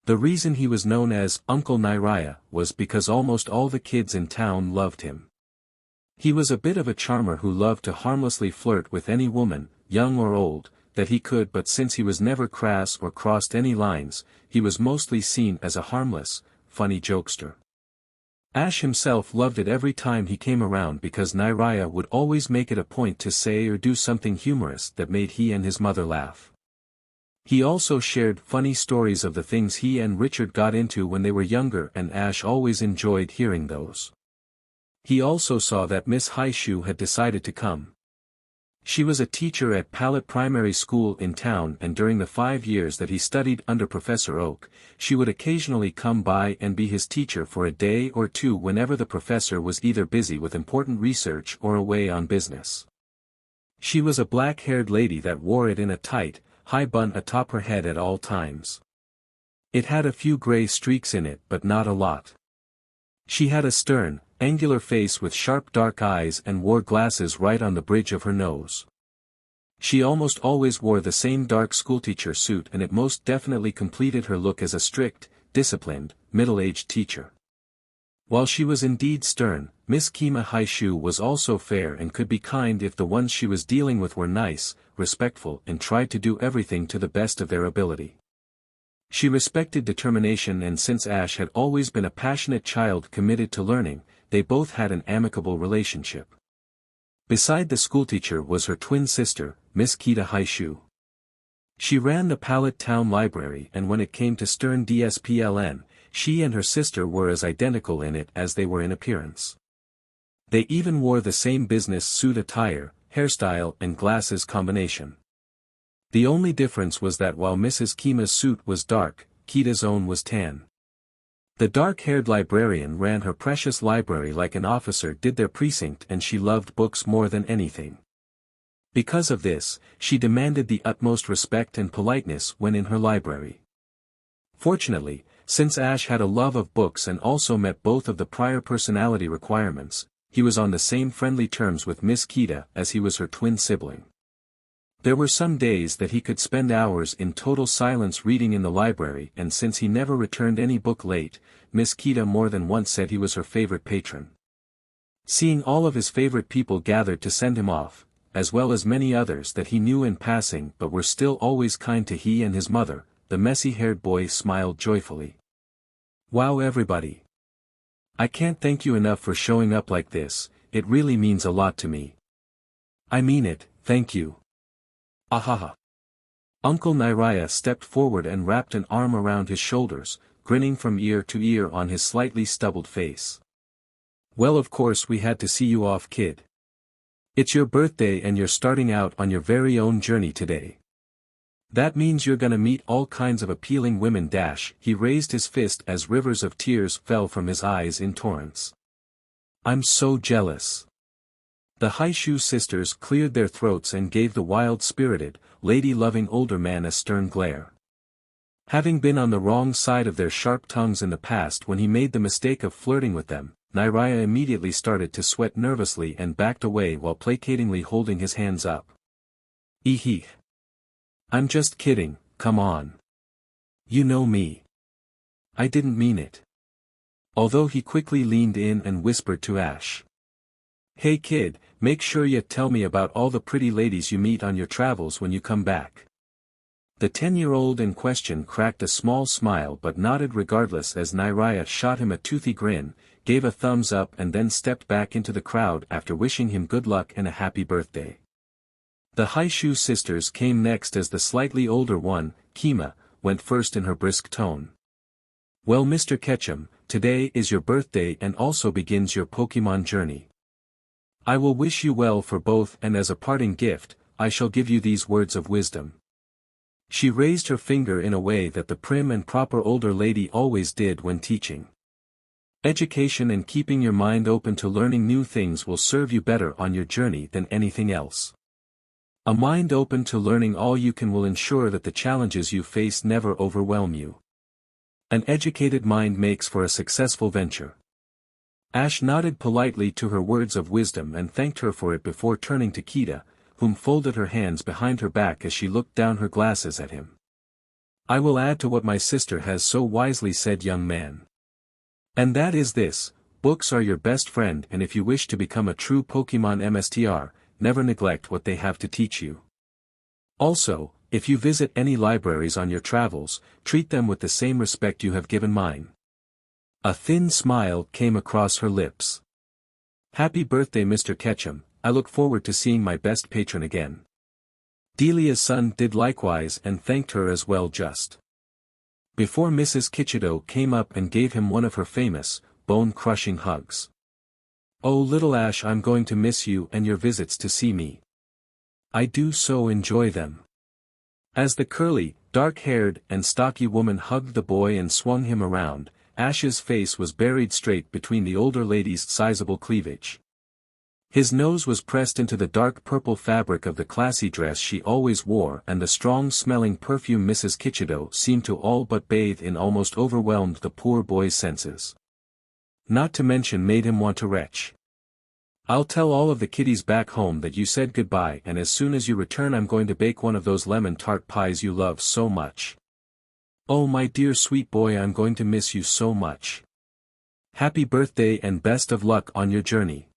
The reason he was known as Uncle Niraya was because almost all the kids in town loved him. He was a bit of a charmer who loved to harmlessly flirt with any woman, young or old, that he could, but since he was never crass or crossed any lines, he was mostly seen as a harmless, funny jokester. Ash himself loved it every time he came around because Niraya would always make it a point to say or do something humorous that made he and his mother laugh. He also shared funny stories of the things he and Richard got into when they were younger, and Ash always enjoyed hearing those. He also saw that Miss Haishu had decided to come. She was a teacher at Pallet Primary School in town, and during the 5 years that he studied under Professor Oak, she would occasionally come by and be his teacher for a day or two whenever the professor was either busy with important research or away on business. She was a black-haired lady that wore it in a tight, high bun atop her head at all times. It had a few gray streaks in it, but not a lot. She had a stern, angular face with sharp dark eyes and wore glasses right on the bridge of her nose. She almost always wore the same dark schoolteacher suit, and it most definitely completed her look as a strict, disciplined, middle-aged teacher. While she was indeed stern, Miss Kima Haishu was also fair and could be kind if the ones she was dealing with were nice, respectful, and tried to do everything to the best of their ability. She respected determination, and since Ash had always been a passionate child committed to learning, they both had an amicable relationship. Beside the schoolteacher was her twin sister, Miss Kita Haishu. She ran the Pallet Town Library, and when it came to Stern DSPLN, she and her sister were as identical in it as they were in appearance. They even wore the same business suit attire, hairstyle and glasses combination. The only difference was that while Mrs. Kima's suit was dark, Kita's own was tan. The dark-haired librarian ran her precious library like an officer did their precinct, and she loved books more than anything. Because of this, she demanded the utmost respect and politeness when in her library. Fortunately, since Ash had a love of books and also met both of the prior personality requirements, he was on the same friendly terms with Miss Kita as he was her twin sibling. There were some days that he could spend hours in total silence reading in the library, and since he never returned any book late, Miss Kita more than once said he was her favorite patron. Seeing all of his favorite people gathered to send him off, as well as many others that he knew in passing but were still always kind to he and his mother, the messy-haired boy smiled joyfully. "Wow, everybody! I can't thank you enough for showing up like this, it really means a lot to me. I mean it, thank you. Ahaha." Uncle Niraya stepped forward and wrapped an arm around his shoulders, grinning from ear to ear on his slightly stubbled face. "Well, of course we had to see you off, kid. It's your birthday and you're starting out on your very own journey today. That means you're gonna meet all kinds of appealing women dash." He raised his fist as rivers of tears fell from his eyes in torrents. "I'm so jealous." The Haishu sisters cleared their throats and gave the wild-spirited, lady-loving older man a stern glare. Having been on the wrong side of their sharp tongues in the past when he made the mistake of flirting with them, Niraya immediately started to sweat nervously and backed away while placatingly holding his hands up. "Eehee. I'm just kidding, come on. You know me. I didn't mean it." Although he quickly leaned in and whispered to Ash. "Hey kid, make sure you tell me about all the pretty ladies you meet on your travels when you come back." The 10-year-old in question cracked a small smile but nodded regardless as Niraya shot him a toothy grin, gave a thumbs up and then stepped back into the crowd after wishing him good luck and a happy birthday. The Haishu sisters came next as the slightly older one, Kima, went first in her brisk tone. Well, Mr. Ketchum, today is your birthday and also begins your Pokémon journey. I will wish you well for both, and as a parting gift, I shall give you these words of wisdom. She raised her finger in a way that the prim and proper older lady always did when teaching. Education and keeping your mind open to learning new things will serve you better on your journey than anything else. A mind open to learning all you can will ensure that the challenges you face never overwhelm you. An educated mind makes for a successful venture. Ash nodded politely to her words of wisdom and thanked her for it before turning to Kita, whom folded her hands behind her back as she looked down her glasses at him. I will add to what my sister has so wisely said, young man. And that is this: books are your best friend, and if you wish to become a true Pokemon MSTR, never neglect what they have to teach you. Also, if you visit any libraries on your travels, treat them with the same respect you have given mine. A thin smile came across her lips. Happy birthday, Mr. Ketchum, I look forward to seeing my best patron again. Delia's son did likewise and thanked her as well just before Mrs. Kichido came up and gave him one of her famous, bone-crushing hugs. Oh little Ash, I'm going to miss you and your visits to see me. I do so enjoy them. As the curly, dark-haired and stocky woman hugged the boy and swung him around, Ash's face was buried straight between the older lady's sizable cleavage. His nose was pressed into the dark purple fabric of the classy dress she always wore, and the strong-smelling perfume Mrs. Kichido seemed to all but bathe in almost overwhelmed the poor boy's senses. Not to mention made him want to retch. I'll tell all of the kiddies back home that you said goodbye, and as soon as you return I'm going to bake one of those lemon tart pies you love so much. Oh my dear sweet boy, I'm going to miss you so much. Happy birthday and best of luck on your journey.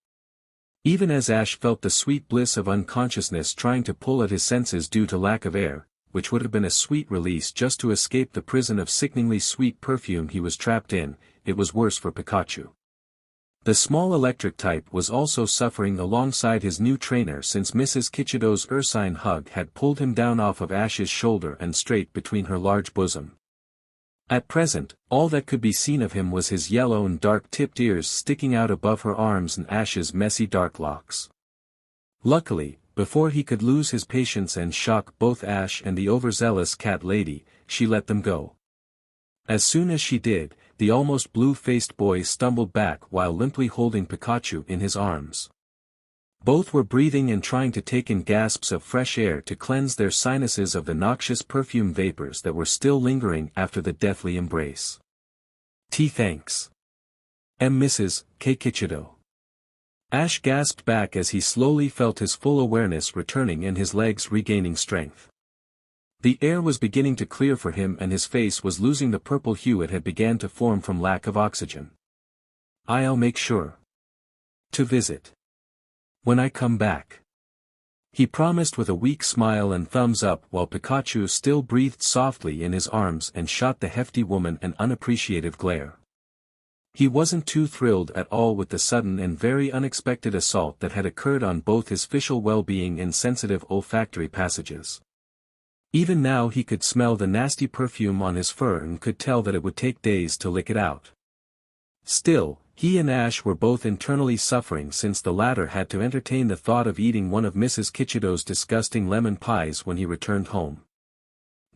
Even as Ash felt the sweet bliss of unconsciousness trying to pull at his senses due to lack of air, which would have been a sweet release just to escape the prison of sickeningly sweet perfume he was trapped in, it was worse for Pikachu. The small electric type was also suffering alongside his new trainer, since Mrs. Kichido's ursine hug had pulled him down off of Ash's shoulder and straight between her large bosom. At present, all that could be seen of him was his yellow and dark-tipped ears sticking out above her arms and Ash's messy dark locks. Luckily, before he could lose his patience and shock both Ash and the overzealous cat lady, she let them go. As soon as she did, the almost blue-faced boy stumbled back while limply holding Pikachu in his arms. Both were breathing and trying to take in gasps of fresh air to cleanse their sinuses of the noxious perfume vapors that were still lingering after the deathly embrace. Thanks. Mrs. K. Kichido. Ash gasped back as he slowly felt his full awareness returning and his legs regaining strength. The air was beginning to clear for him and his face was losing the purple hue it had began to form from lack of oxygen. I'll make sure to visit when I come back, he promised with a weak smile and thumbs up while Pikachu still breathed softly in his arms and shot the hefty woman an unappreciative glare. He wasn't too thrilled at all with the sudden and very unexpected assault that had occurred on both his physical well-being and sensitive olfactory passages. Even now he could smell the nasty perfume on his fur and could tell that it would take days to lick it out. Still, he and Ash were both internally suffering since the latter had to entertain the thought of eating one of Mrs. Kichido's disgusting lemon pies when he returned home.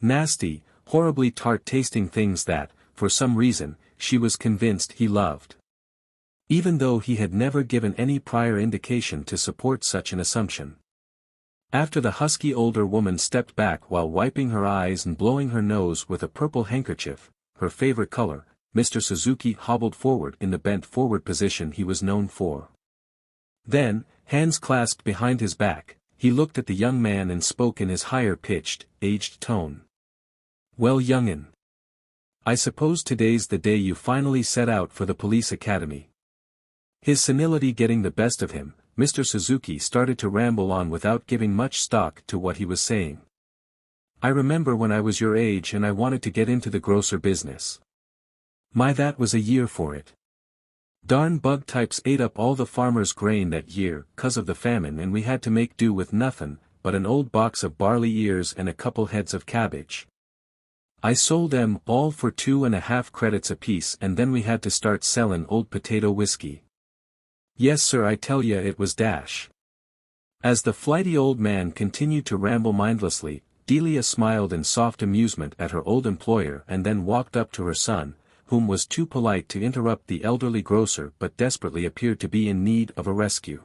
Nasty, horribly tart-tasting things that, for some reason, she was convinced he loved. Even though he had never given any prior indication to support such an assumption. After the husky older woman stepped back while wiping her eyes and blowing her nose with a purple handkerchief, her favorite color, Mr. Suzuki hobbled forward in the bent-forward position he was known for. Then, hands clasped behind his back, he looked at the young man and spoke in his higher-pitched, aged tone. Well, young'un. I suppose today's the day you finally set out for the police academy. His senility getting the best of him, Mr. Suzuki started to ramble on without giving much stock to what he was saying. I remember when I was your age and I wanted to get into the grocer business. My, that was a year for it. Darn bug types ate up all the farmers' grain that year 'cause of the famine and we had to make do with nothin', but an old box of barley ears and a couple heads of cabbage. I sold them all for 2.5 credits apiece, and then we had to start sellin' old potato whiskey. Yes sir, I tell ya it was dash. As the flighty old man continued to ramble mindlessly, Delia smiled in soft amusement at her old employer and then walked up to her son, whom was too polite to interrupt the elderly grocer but desperately appeared to be in need of a rescue.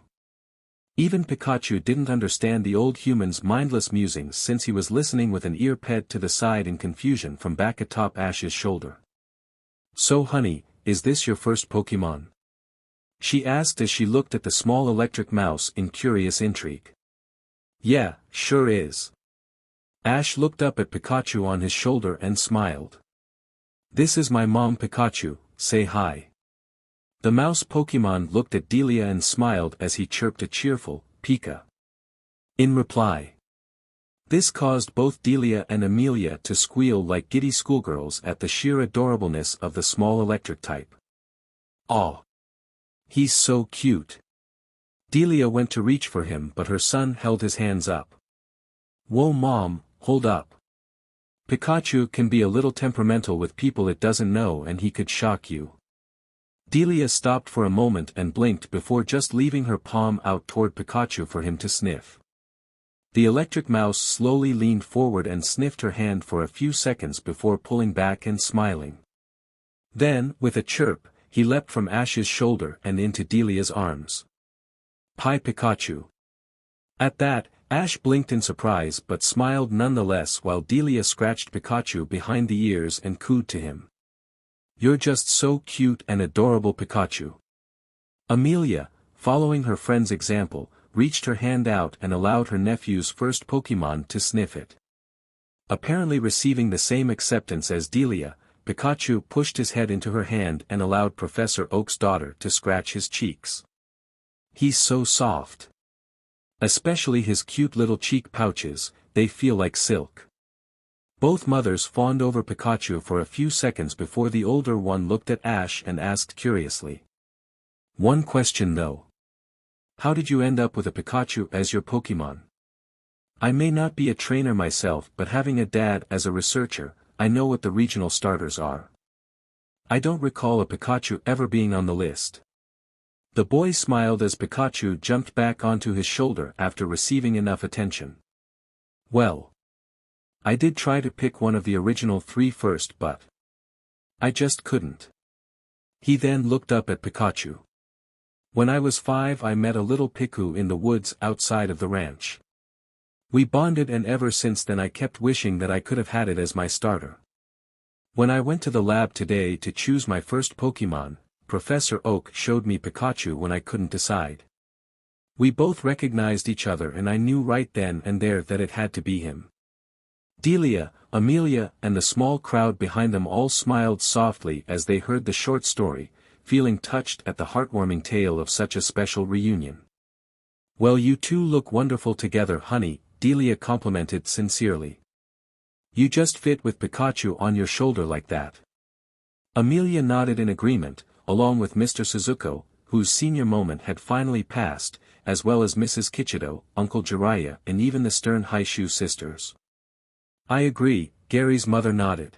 Even Pikachu didn't understand the old human's mindless musings since he was listening with an ear ped to the side in confusion from back atop Ash's shoulder. "So honey, is this your first Pokémon?" she asked as she looked at the small electric mouse in curious intrigue. "Yeah, sure is." Ash looked up at Pikachu on his shoulder and smiled. "This is my mom Pikachu, say hi." The mouse Pokémon looked at Delia and smiled as he chirped a cheerful, Pika, in reply. This caused both Delia and Amelia to squeal like giddy schoolgirls at the sheer adorableness of the small electric type. "Aw! He's so cute." Delia went to reach for him but her son held his hands up. "Whoa mom, hold up. Pikachu can be a little temperamental with people it doesn't know and he could shock you." Delia stopped for a moment and blinked before just leaving her palm out toward Pikachu for him to sniff. The electric mouse slowly leaned forward and sniffed her hand for a few seconds before pulling back and smiling. Then, with a chirp, he leapt from Ash's shoulder and into Delia's arms. "Hi Pikachu." At that, Ash blinked in surprise but smiled nonetheless while Delia scratched Pikachu behind the ears and cooed to him. "You're just so cute and adorable Pikachu." Amelia, following her friend's example, reached her hand out and allowed her nephew's first Pokémon to sniff it. Apparently receiving the same acceptance as Delia, Pikachu pushed his head into her hand and allowed Professor Oak's daughter to scratch his cheeks. "He's so soft. Especially his cute little cheek pouches, they feel like silk." Both mothers fawned over Pikachu for a few seconds before the older one looked at Ash and asked curiously. "One question though. How did you end up with a Pikachu as your Pokémon?" "I may not be a trainer myself but having a dad as a researcher, I know what the regional starters are. I don't recall a Pikachu ever being on the list." The boy smiled as Pikachu jumped back onto his shoulder after receiving enough attention. "Well, I did try to pick one of the original 3 first but I just couldn't." He then looked up at Pikachu. "When I was 5 I met a little Piku in the woods outside of the ranch. We bonded and ever since then I kept wishing that I could have had it as my starter. When I went to the lab today to choose my first Pokémon, Professor Oak showed me Pikachu when I couldn't decide. We both recognized each other and I knew right then and there that it had to be him." Delia, Amelia and the small crowd behind them all smiled softly as they heard the short story, feeling touched at the heartwarming tale of such a special reunion. "Well, you two look wonderful together honey," Delia complimented sincerely. "You just fit with Pikachu on your shoulder like that." Amelia nodded in agreement, along with Mr. Suzuko, whose senior moment had finally passed, as well as Mrs. Kichido, Uncle Jiraiya and even the stern Haishu sisters. "I agree," Gary's mother nodded.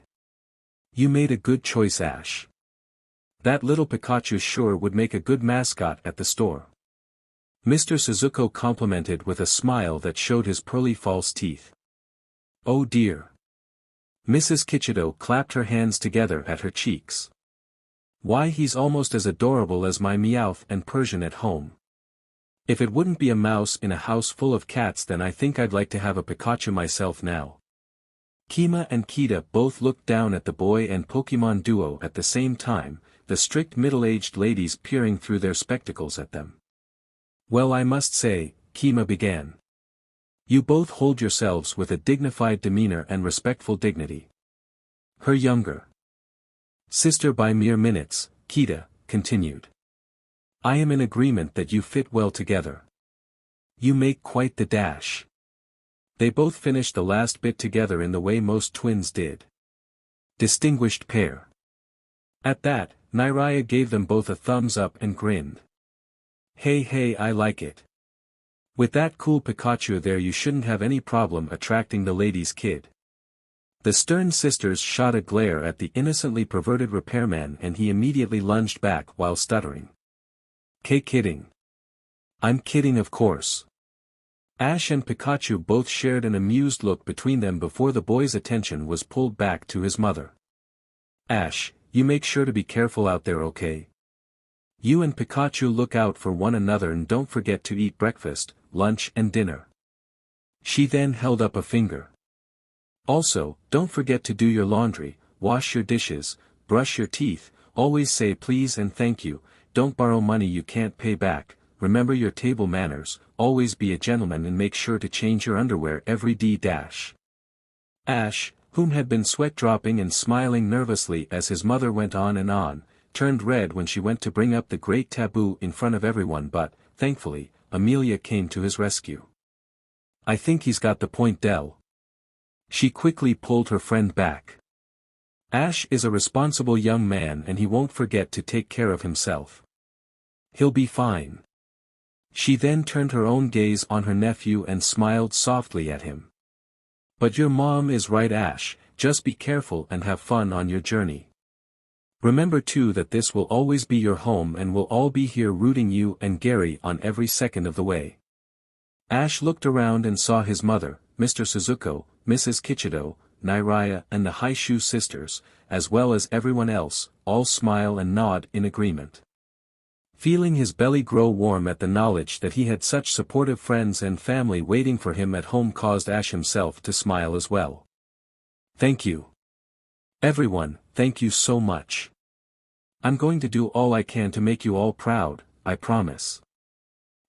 "You made a good choice Ash. That little Pikachu sure would make a good mascot at the store." Mr. Suzuko complimented with a smile that showed his pearly false teeth. "Oh dear." Mrs. Kichido clapped her hands together at her cheeks. "Why he's almost as adorable as my Meowth and Persian at home. If it wouldn't be a mouse in a house full of cats then I think I'd like to have a Pikachu myself now." Kima and Kita both looked down at the boy and Pokémon duo at the same time, the strict middle-aged ladies peering through their spectacles at them. "Well, I must say," Kima began. "You both hold yourselves with a dignified demeanor and respectful dignity." Her younger sister by mere minutes, Kita, continued. "I am in agreement that you fit well together. You make quite the dash." They both finished the last bit together in the way most twins did. Distinguished pair. At that, Niraya gave them both a thumbs up and grinned. Hey I like it. With that cool Pikachu there you shouldn't have any problem attracting the lady's kid. The stern sisters shot a glare at the innocently perverted repairman and he immediately lunged back while stuttering. Kidding. I'm kidding of course. Ash and Pikachu both shared an amused look between them before the boy's attention was pulled back to his mother. Ash, you make sure to be careful out there, okay? You and Pikachu look out for one another and don't forget to eat breakfast, lunch and dinner. She then held up a finger. Also, don't forget to do your laundry, wash your dishes, brush your teeth, always say please and thank you, don't borrow money you can't pay back, remember your table manners, always be a gentleman and make sure to change your underwear every day. Ash, whom had been sweat-dropping and smiling nervously as his mother went on, turned red when she went to bring up the great taboo in front of everyone but, thankfully, Amelia came to his rescue. I think he's got the point, Dell. She quickly pulled her friend back. Ash is a responsible young man and he won't forget to take care of himself. He'll be fine. She then turned her own gaze on her nephew and smiled softly at him. But your mom is right, Ash, just be careful and have fun on your journey. Remember too that this will always be your home and we'll all be here rooting you and Gary on every second of the way. Ash looked around and saw his mother, Mr. Suzuko, Mrs. Kichido, Nairaya and the High Shoe sisters, as well as everyone else, all smile and nod in agreement. Feeling his belly grow warm at the knowledge that he had such supportive friends and family waiting for him at home caused Ash himself to smile as well. Thank you. Everyone, thank you so much. I'm going to do all I can to make you all proud, I promise.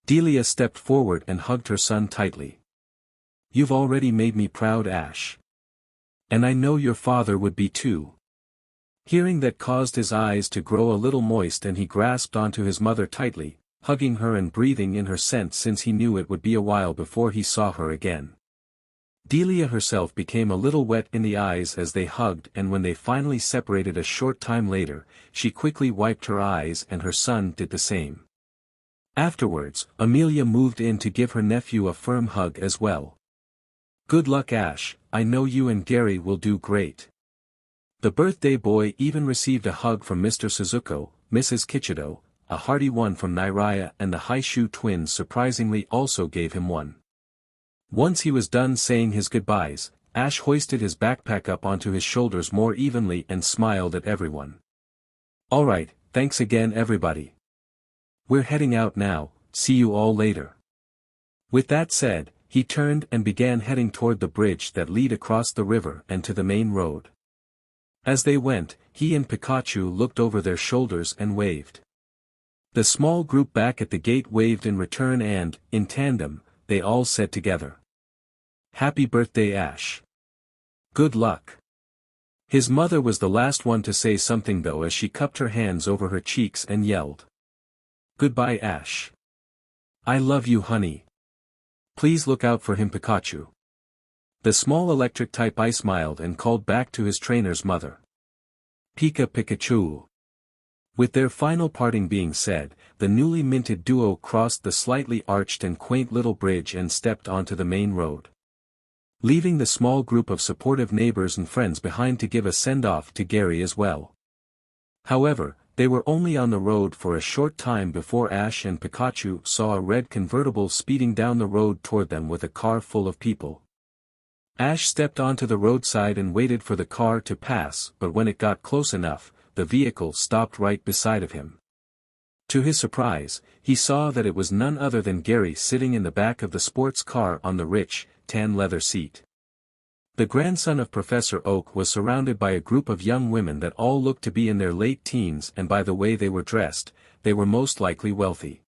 Delia stepped forward and hugged her son tightly. You've already made me proud, Ash. And I know your father would be too. Hearing that caused his eyes to grow a little moist and he grasped onto his mother tightly, hugging her and breathing in her scent since he knew it would be a while before he saw her again. Delia herself became a little wet in the eyes as they hugged and when they finally separated a short time later, she quickly wiped her eyes and her son did the same. Afterwards, Amelia moved in to give her nephew a firm hug as well. Good luck, Ash, I know you and Gary will do great. The birthday boy even received a hug from Mr. Suzuko, Mrs. Kichido, a hearty one from Nairaya and the High Shoe twins surprisingly also gave him one. Once he was done saying his goodbyes, Ash hoisted his backpack up onto his shoulders more evenly and smiled at everyone. Alright, thanks again everybody. We're heading out now, see you all later. With that said, he turned and began heading toward the bridge that lead across the river and to the main road. As they went, he and Pikachu looked over their shoulders and waved. The small group back at the gate waved in return and, in tandem, they all said together. Happy birthday, Ash. Good luck. His mother was the last one to say something though as she cupped her hands over her cheeks and yelled. Goodbye, Ash. I love you, honey. Please look out for him, Pikachu. The small electric type I smiled and called back to his trainer's mother. Pikachu. With their final parting being said, the newly minted duo crossed the slightly arched and quaint little bridge and stepped onto the main road. Leaving the small group of supportive neighbors and friends behind to give a send-off to Gary as well. However, they were only on the road for a short time before Ash and Pikachu saw a red convertible speeding down the road toward them with a car full of people. Ash stepped onto the roadside and waited for the car to pass, but when it got close enough, the vehicle stopped right beside of him. To his surprise, he saw that it was none other than Gary sitting in the back of the sports car on the rich, tan leather seat. The grandson of Professor Oak was surrounded by a group of young women that all looked to be in their late teens and by the way they were dressed, they were most likely wealthy.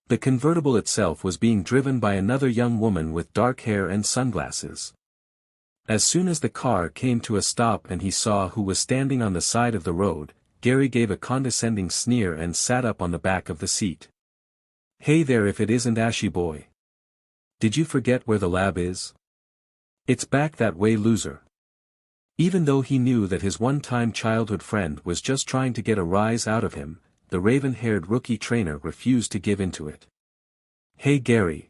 The convertible itself was being driven by another young woman with dark hair and sunglasses. As soon as the car came to a stop and he saw who was standing on the side of the road, Gary gave a condescending sneer and sat up on the back of the seat. Hey there, if it isn't Ashy boy. Did you forget where the lab is? It's back that way, loser. Even though he knew that his one-time childhood friend was just trying to get a rise out of him, the raven-haired rookie trainer refused to give in to it. Hey Gary.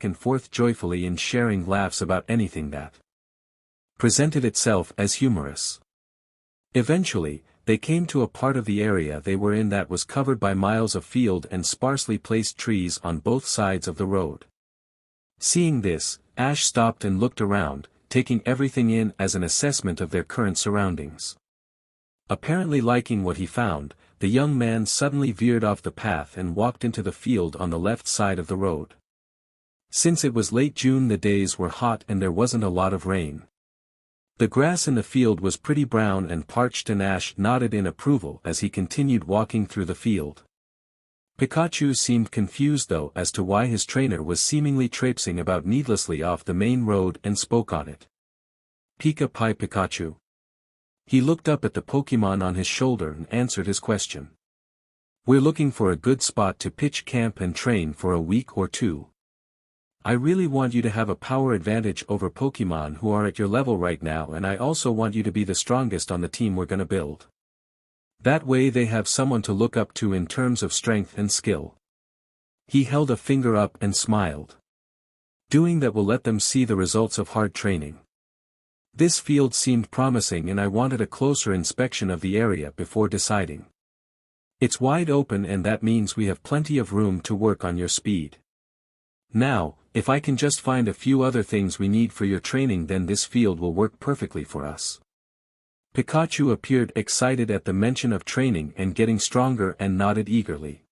back and forth joyfully and sharing laughs about anything that presented itself as humorous. Eventually, they came to a part of the area they were in that was covered by miles of field and sparsely placed trees on both sides of the road. Seeing this, Ash stopped and looked around, taking everything in as an assessment of their current surroundings. Apparently liking what he found, the young man suddenly veered off the path and walked into the field on the left side of the road. Since it was late June, the days were hot and there wasn't a lot of rain. The grass in the field was pretty brown and parched, and Ash nodded in approval as he continued walking through the field. Pikachu seemed confused though as to why his trainer was seemingly traipsing about needlessly off the main road and spoke on it. "Pika Pi Pikachu?" He looked up at the Pokémon on his shoulder and answered his question. "We're looking for a good spot to pitch camp and train for a week or two. I really want you to have a power advantage over Pokémon who are at your level right now, and I also want you to be the strongest on the team we're gonna build. That way they have someone to look up to in terms of strength and skill." He held a finger up and smiled. "Doing that will let them see the results of hard training. This field seemed promising and I wanted a closer inspection of the area before deciding. It's wide open and that means we have plenty of room to work on your speed. Now, if I can just find a few other things we need for your training, then this field will work perfectly for us." Pikachu appeared excited at the mention of training and getting stronger and nodded eagerly.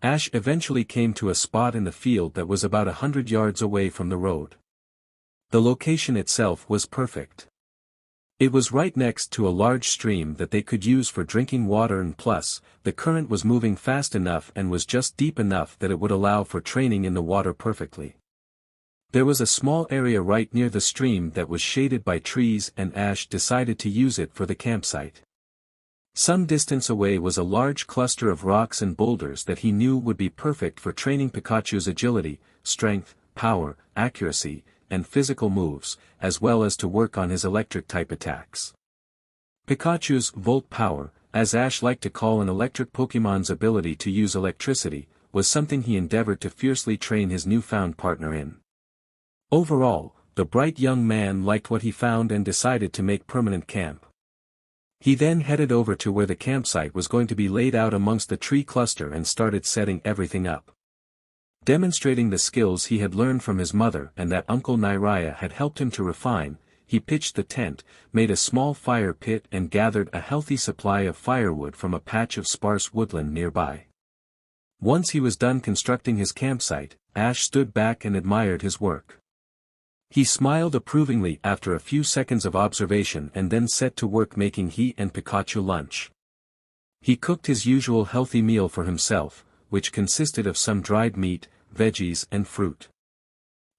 Ash eventually came to a spot in the field that was about 100 yards away from the road. The location itself was perfect. It was right next to a large stream that they could use for drinking water, and plus, the current was moving fast enough and was just deep enough that it would allow for training in the water perfectly. There was a small area right near the stream that was shaded by trees, and Ash decided to use it for the campsite. Some distance away was a large cluster of rocks and boulders that he knew would be perfect for training Pikachu's agility, strength, power, accuracy, and physical moves, as well as to work on his electric-type attacks. Pikachu's Volt Power, as Ash liked to call an electric Pokémon's ability to use electricity, was something he endeavored to fiercely train his newfound partner in. Overall, the bright young man liked what he found and decided to make permanent camp. He then headed over to where the campsite was going to be laid out amongst the tree cluster and started setting everything up. Demonstrating the skills he had learned from his mother and that Uncle Niraya had helped him to refine, he pitched the tent, made a small fire pit and gathered a healthy supply of firewood from a patch of sparse woodland nearby. Once he was done constructing his campsite, Ash stood back and admired his work. He smiled approvingly after a few seconds of observation and then set to work making he and Pikachu lunch. He cooked his usual healthy meal for himself, which consisted of some dried meat, veggies and fruit.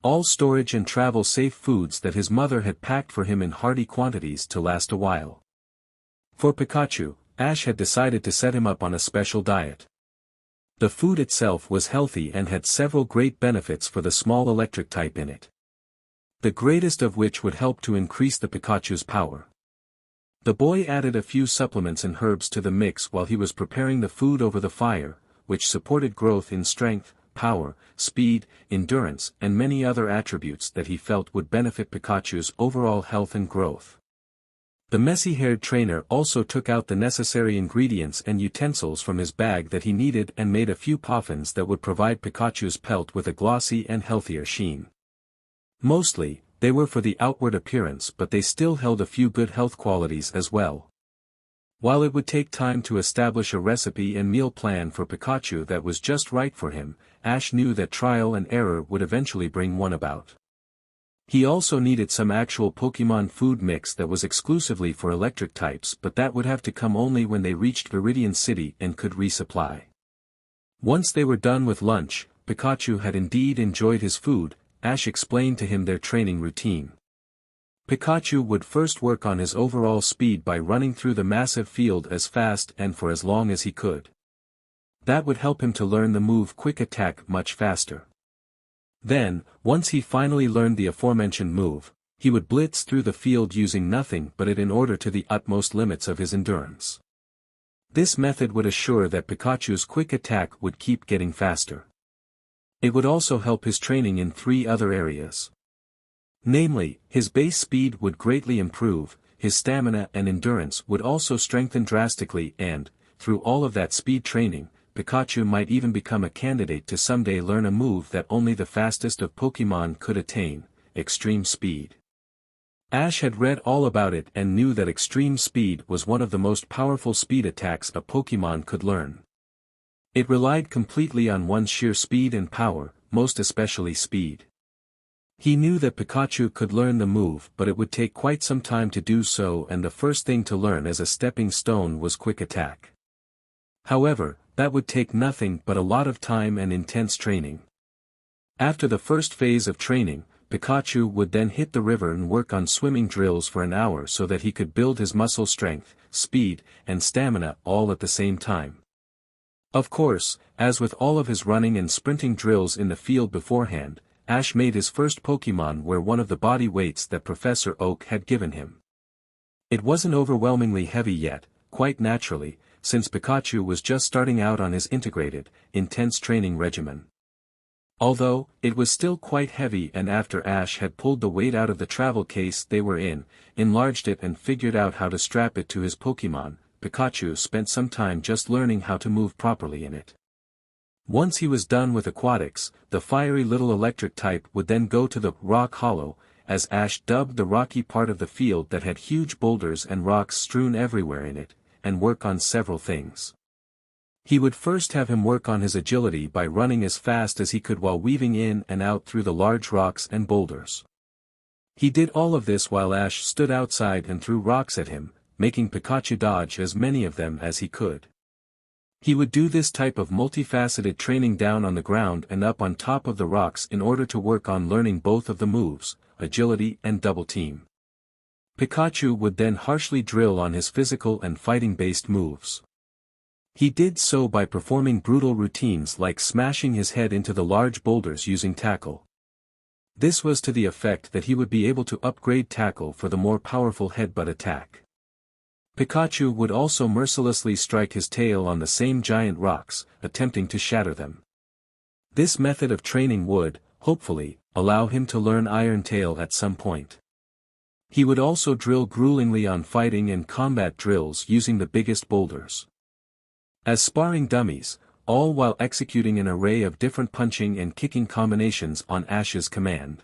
All storage and travel-safe foods that his mother had packed for him in hearty quantities to last a while. For Pikachu, Ash had decided to set him up on a special diet. The food itself was healthy and had several great benefits for the small electric type in it. The greatest of which would help to increase the Pikachu's power. The boy added a few supplements and herbs to the mix while he was preparing the food over the fire, which supported growth in strength, power, speed, endurance, and many other attributes that he felt would benefit Pikachu's overall health and growth. The messy-haired trainer also took out the necessary ingredients and utensils from his bag that he needed and made a few poffins that would provide Pikachu's pelt with a glossy and healthier sheen. Mostly, they were for the outward appearance, but they still held a few good health qualities as well. While it would take time to establish a recipe and meal plan for Pikachu that was just right for him, Ash knew that trial and error would eventually bring one about. He also needed some actual Pokémon food mix that was exclusively for electric types, but that would have to come only when they reached Viridian City and could resupply. Once they were done with lunch, Pikachu had indeed enjoyed his food. Ash explained to him their training routine. Pikachu would first work on his overall speed by running through the massive field as fast and for as long as he could. That would help him to learn the move Quick Attack much faster. Then, once he finally learned the aforementioned move, he would blitz through the field using nothing but it in order to the utmost limits of his endurance. This method would assure that Pikachu's Quick Attack would keep getting faster. It would also help his training in 3 other areas. Namely, his base speed would greatly improve, his stamina and endurance would also strengthen drastically and, through all of that speed training, Pikachu might even become a candidate to someday learn a move that only the fastest of Pokémon could attain, Extreme Speed. Ash had read all about it and knew that Extreme Speed was one of the most powerful speed attacks a Pokémon could learn. It relied completely on one's sheer speed and power, most especially speed. He knew that Pikachu could learn the move, but it would take quite some time to do so, and the first thing to learn as a stepping stone was Quick Attack. However, that would take nothing but a lot of time and intense training. After the first phase of training, Pikachu would then hit the river and work on swimming drills for an hour so that he could build his muscle strength, speed, and stamina all at the same time. Of course, as with all of his running and sprinting drills in the field beforehand, Ash made his first Pokémon wear one of the body weights that Professor Oak had given him. It wasn't overwhelmingly heavy yet, quite naturally, since Pikachu was just starting out on his integrated, intense training regimen. Although, it was still quite heavy, and after Ash had pulled the weight out of the travel case they were in, enlarged it and figured out how to strap it to his Pokémon, Pikachu spent some time just learning how to move properly in it. Once he was done with aquatics, the fiery little electric type would then go to the Rock Hollow, as Ash dubbed the rocky part of the field that had huge boulders and rocks strewn everywhere in it, and work on several things. He would first have him work on his agility by running as fast as he could while weaving in and out through the large rocks and boulders. He did all of this while Ash stood outside and threw rocks at him, making Pikachu dodge as many of them as he could. He would do this type of multifaceted training down on the ground and up on top of the rocks in order to work on learning both of the moves, agility and double team. Pikachu would then harshly drill on his physical and fighting-based moves. He did so by performing brutal routines like smashing his head into the large boulders using tackle. This was to the effect that he would be able to upgrade tackle for the more powerful headbutt attack. Pikachu would also mercilessly strike his tail on the same giant rocks, attempting to shatter them. This method of training would, hopefully, allow him to learn Iron Tail at some point. He would also drill gruelingly on fighting and combat drills using the biggest boulders. As sparring dummies, all while executing an array of different punching and kicking combinations on Ash's command.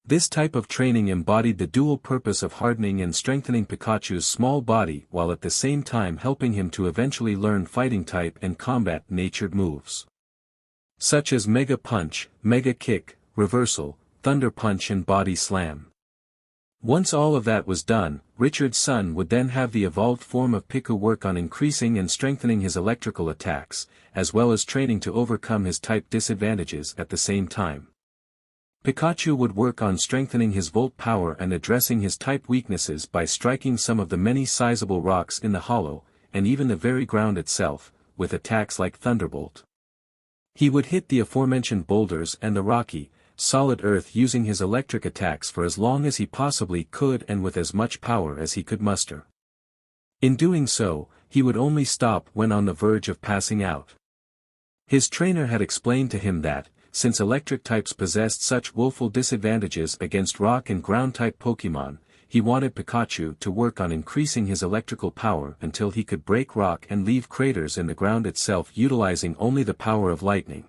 This type of training embodied the dual purpose of hardening and strengthening Pikachu's small body while at the same time helping him to eventually learn fighting type and combat-natured moves. Such as Mega Punch, Mega Kick, Reversal, Thunder Punch and Body Slam. Once all of that was done, Richard's son would then have the evolved form of Piku work on increasing and strengthening his electrical attacks, as well as training to overcome his type disadvantages at the same time. Pikachu would work on strengthening his Volt power and addressing his type weaknesses by striking some of the many sizable rocks in the hollow, and even the very ground itself, with attacks like Thunderbolt. He would hit the aforementioned boulders and the rocky, solid earth using his electric attacks for as long as he possibly could and with as much power as he could muster. In doing so, he would only stop when on the verge of passing out. His trainer had explained to him that, since electric types possessed such woeful disadvantages against rock and ground-type Pokémon, he wanted Pikachu to work on increasing his electrical power until he could break rock and leave craters in the ground itself utilizing only the power of lightning.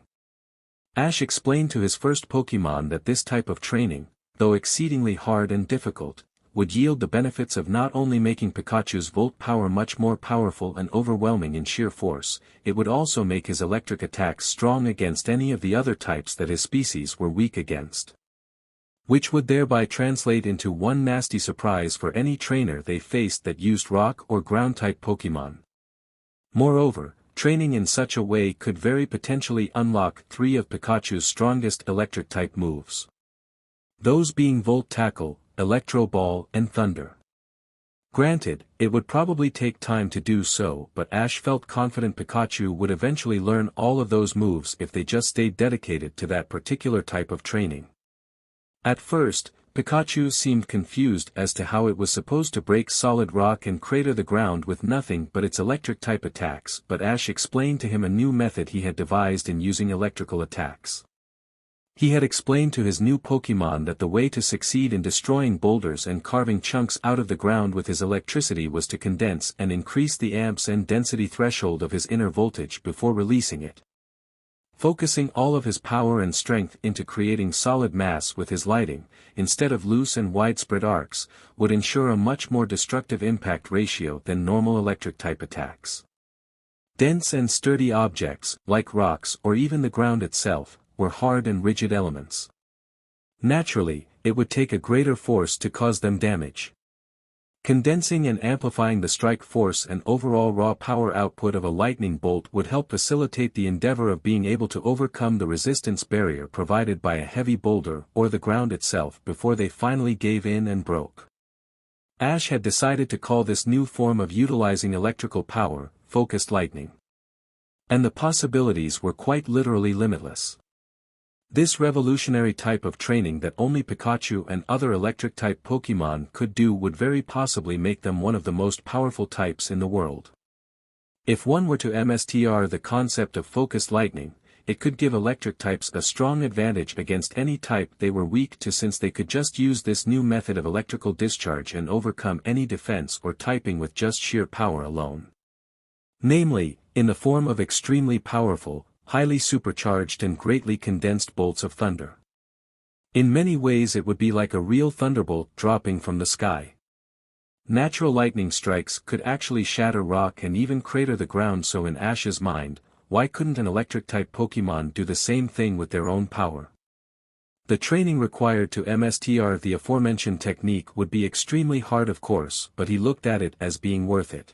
Ash explained to his first Pokémon that this type of training, though exceedingly hard and difficult, would yield the benefits of not only making Pikachu's Volt power much more powerful and overwhelming in sheer force, it would also make his electric attacks strong against any of the other types that his species were weak against. Which would thereby translate into one nasty surprise for any trainer they faced that used rock or ground-type Pokémon. Moreover, training in such a way could very potentially unlock 3 of Pikachu's strongest electric-type moves. Those being Volt Tackle, Electro Ball and Thunder. Granted, it would probably take time to do so, but Ash felt confident Pikachu would eventually learn all of those moves if they just stayed dedicated to that particular type of training. At first, Pikachu seemed confused as to how it was supposed to break solid rock and crater the ground with nothing but its electric-type attacks, but Ash explained to him a new method he had devised in using electrical attacks. He had explained to his new Pokémon that the way to succeed in destroying boulders and carving chunks out of the ground with his electricity was to condense and increase the amps and density threshold of his inner voltage before releasing it. Focusing all of his power and strength into creating solid mass with his lighting, instead of loose and widespread arcs, would ensure a much more destructive impact ratio than normal electric-type attacks. Dense and sturdy objects, like rocks or even the ground itself, were hard and rigid elements. Naturally, it would take a greater force to cause them damage. Condensing and amplifying the strike force and overall raw power output of a lightning bolt would help facilitate the endeavor of being able to overcome the resistance barrier provided by a heavy boulder or the ground itself before they finally gave in and broke. Ash had decided to call this new form of utilizing electrical power, focused lightning. And the possibilities were quite literally limitless. This revolutionary type of training that only Pikachu and other electric-type Pokémon could do would very possibly make them one of the most powerful types in the world. If one were to MSTR the concept of focused lightning, it could give electric types a strong advantage against any type they were weak to, since they could just use this new method of electrical discharge and overcome any defense or typing with just sheer power alone. Namely, in the form of extremely powerful, highly supercharged and greatly condensed bolts of thunder. In many ways it would be like a real thunderbolt dropping from the sky. Natural lightning strikes could actually shatter rock and even crater the ground, so in Ash's mind, why couldn't an electric-type Pokémon do the same thing with their own power? The training required to MSTR the aforementioned technique would be extremely hard, of course, but he looked at it as being worth it.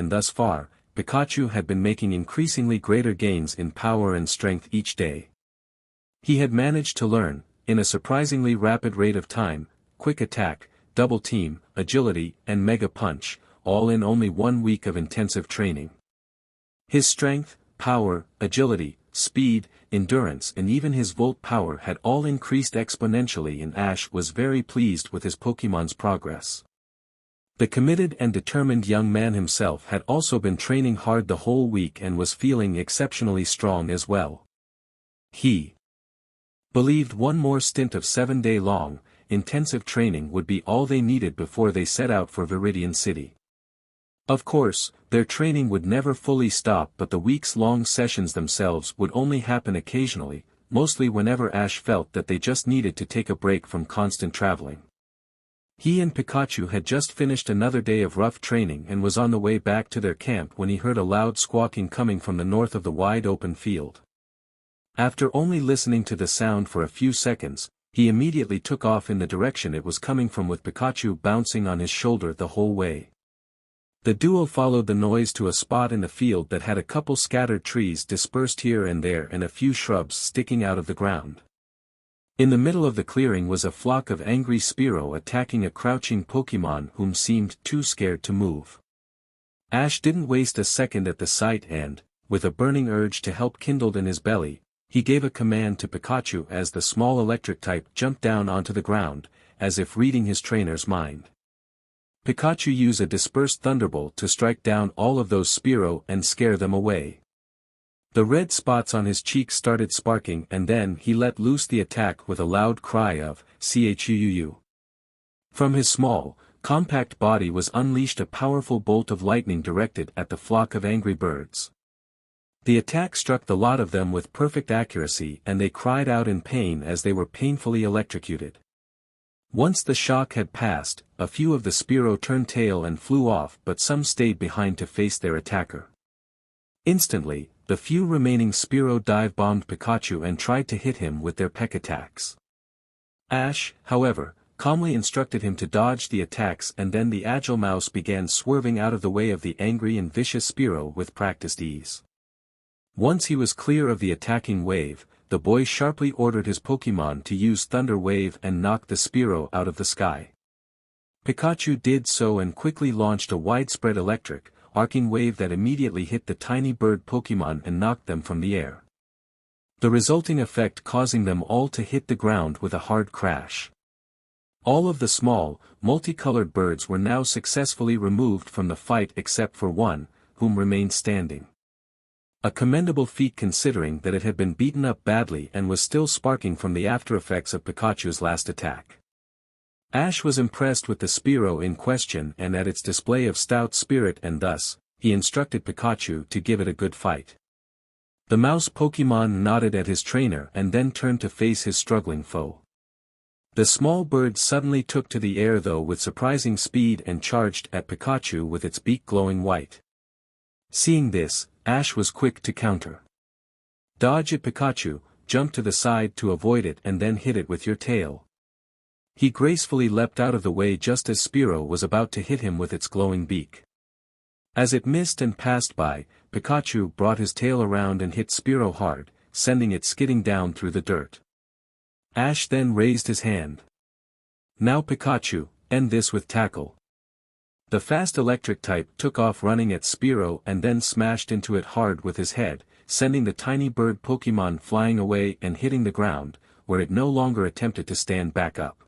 and thus far, Pikachu had been making increasingly greater gains in power and strength each day. He had managed to learn, in a surprisingly rapid rate of time, quick attack, double team, agility, and mega punch, all in only 1 week of intensive training. His strength, power, agility, speed, endurance and even his volt power had all increased exponentially, and Ash was very pleased with his Pokémon's progress. The committed and determined young man himself had also been training hard the whole week and was feeling exceptionally strong as well. He believed one more stint of 7-day long, intensive training would be all they needed before they set out for Viridian City. Of course, their training would never fully stop, but the weeks-long sessions themselves would only happen occasionally, mostly whenever Ash felt that they just needed to take a break from constant traveling. He and Pikachu had just finished another day of rough training and was on the way back to their camp when he heard a loud squawking coming from the north of the wide open field. After only listening to the sound for a few seconds, he immediately took off in the direction it was coming from, with Pikachu bouncing on his shoulder the whole way. The duo followed the noise to a spot in the field that had a couple scattered trees dispersed here and there and a few shrubs sticking out of the ground. In the middle of the clearing was a flock of angry Spearow attacking a crouching Pokémon whom seemed too scared to move. Ash didn't waste a second at the sight and, with a burning urge to help kindled in his belly, he gave a command to Pikachu as the small electric type jumped down onto the ground, as if reading his trainer's mind. Pikachu used a dispersed thunderbolt to strike down all of those Spearow and scare them away. The red spots on his cheeks started sparking, and then he let loose the attack with a loud cry of "Chuuu." From his small, compact body was unleashed a powerful bolt of lightning directed at the flock of angry birds. The attack struck the lot of them with perfect accuracy, and they cried out in pain as they were painfully electrocuted. Once the shock had passed, a few of the Spearow turned tail and flew off, but some stayed behind to face their attacker. Instantly, the few remaining Spearow dive-bombed Pikachu and tried to hit him with their peck attacks. Ash, however, calmly instructed him to dodge the attacks, and then the agile mouse began swerving out of the way of the angry and vicious Spearow with practiced ease. Once he was clear of the attacking wave, the boy sharply ordered his Pokémon to use Thunder Wave and knock the Spearow out of the sky. Pikachu did so and quickly launched a widespread electric, arcing wave that immediately hit the tiny bird Pokémon and knocked them from the air. The resulting effect causing them all to hit the ground with a hard crash. All of the small, multicolored birds were now successfully removed from the fight except for one, whom remained standing. A commendable feat considering that it had been beaten up badly and was still sparking from the aftereffects of Pikachu's last attack. Ash was impressed with the Spearow in question and at its display of stout spirit, and thus, he instructed Pikachu to give it a good fight. The mouse Pokémon nodded at his trainer and then turned to face his struggling foe. The small bird suddenly took to the air though with surprising speed and charged at Pikachu with its beak glowing white. Seeing this, Ash was quick to counter. Dodge it Pikachu, jump to the side to avoid it and then hit it with your tail. He gracefully leapt out of the way just as Spearow was about to hit him with its glowing beak. As it missed and passed by, Pikachu brought his tail around and hit Spearow hard, sending it skidding down through the dirt. Ash then raised his hand. Now Pikachu, end this with tackle. The fast electric type took off running at Spearow and then smashed into it hard with his head, sending the tiny bird Pokémon flying away and hitting the ground, where it no longer attempted to stand back up.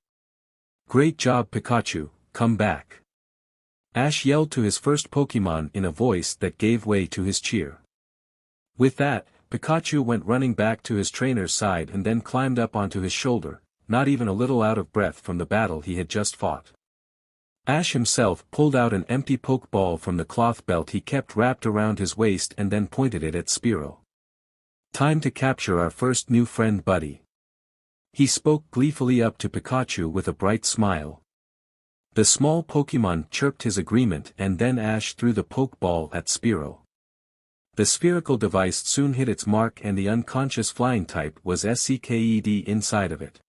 Great job Pikachu, come back. Ash yelled to his first Pokémon in a voice that gave way to his cheer. With that, Pikachu went running back to his trainer's side and then climbed up onto his shoulder, not even a little out of breath from the battle he had just fought. Ash himself pulled out an empty Pokeball from the cloth belt he kept wrapped around his waist and then pointed it at Spearow. Time to capture our first new friend buddy. He spoke gleefully up to Pikachu with a bright smile. The small Pokémon chirped his agreement and then Ash threw the Pokeball at Spearow. The spherical device soon hit its mark and the unconscious flying type was SCKED inside of it.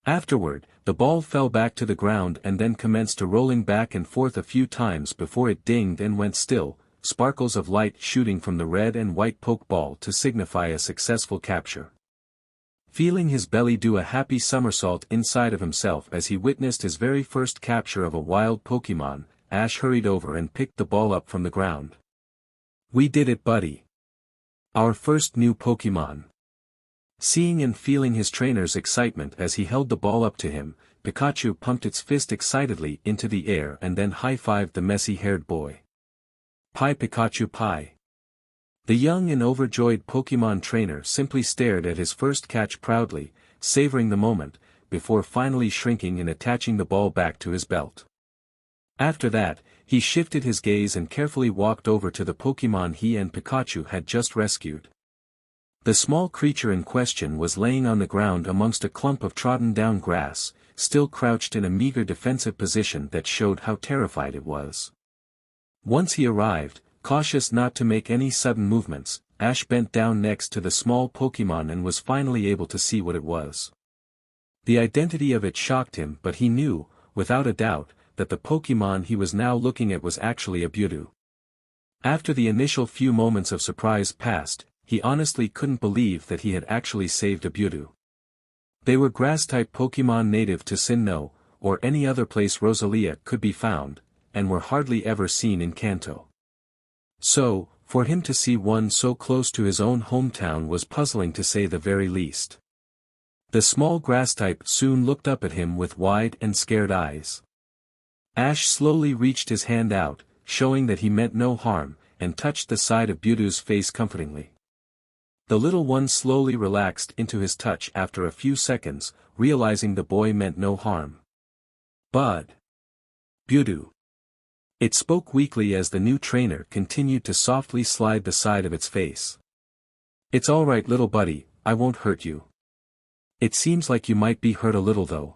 Afterward, the ball fell back to the ground and then commenced to rolling back and forth a few times before it dinged and went still, sparkles of light shooting from the red and white Pokeball to signify a successful capture. Feeling his belly do a happy somersault inside of himself as he witnessed his very first capture of a wild Pokémon, Ash hurried over and picked the ball up from the ground. We did it buddy. Our first new Pokémon. Seeing and feeling his trainer's excitement as he held the ball up to him, Pikachu pumped its fist excitedly into the air and then high-fived the messy-haired boy. Pie Pikachu pie. The young and overjoyed Pokémon trainer simply stared at his first catch proudly, savoring the moment, before finally shrinking and attaching the ball back to his belt. After that, he shifted his gaze and carefully walked over to the Pokémon he and Pikachu had just rescued. The small creature in question was laying on the ground amongst a clump of trodden-down grass, still crouched in a meager defensive position that showed how terrified it was. Once he arrived, cautious not to make any sudden movements, Ash bent down next to the small Pokémon and was finally able to see what it was. The identity of it shocked him, but he knew, without a doubt, that the Pokémon he was now looking at was actually a Mewtwo. After the initial few moments of surprise passed, he honestly couldn't believe that he had actually saved a Mewtwo. They were grass-type Pokémon native to Sinnoh, or any other place Rosalia could be found, and were hardly ever seen in Kanto. So, for him to see one so close to his own hometown was puzzling to say the very least. The small grass-type soon looked up at him with wide and scared eyes. Ash slowly reached his hand out, showing that he meant no harm, and touched the side of Mewtwo's face comfortingly. The little one slowly relaxed into his touch after a few seconds, realizing the boy meant no harm. Bud. Mewtwo. It spoke weakly as the new trainer continued to softly slide the side of its face. It's alright little buddy, I won't hurt you. It seems like you might be hurt a little though.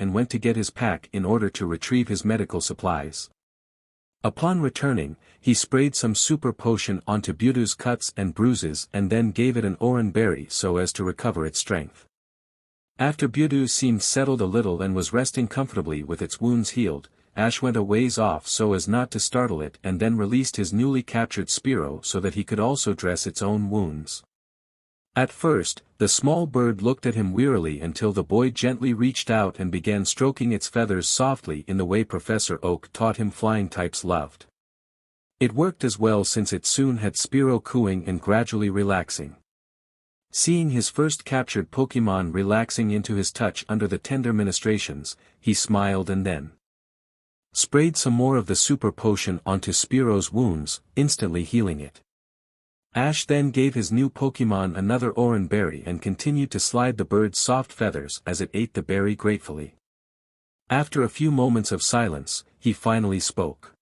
and went to get his pack in order to retrieve his medical supplies. Upon returning, he sprayed some super potion onto Budu's cuts and bruises and then gave it an oran berry so as to recover its strength. After Budu seemed settled a little and was resting comfortably with its wounds healed, Ash went a ways off so as not to startle it and then released his newly captured Spearow so that he could also dress its own wounds. At first, the small bird looked at him wearily until the boy gently reached out and began stroking its feathers softly in the way Professor Oak taught him flying types loved. It worked as well since it soon had Spearow cooing and gradually relaxing. Seeing his first captured Pokémon relaxing into his touch under the tender ministrations, he smiled and then sprayed some more of the super potion onto Spearow's wounds, instantly healing it. Ash then gave his new Pokémon another oran berry and continued to slide the bird's soft feathers as it ate the berry gratefully. After a few moments of silence, he finally spoke.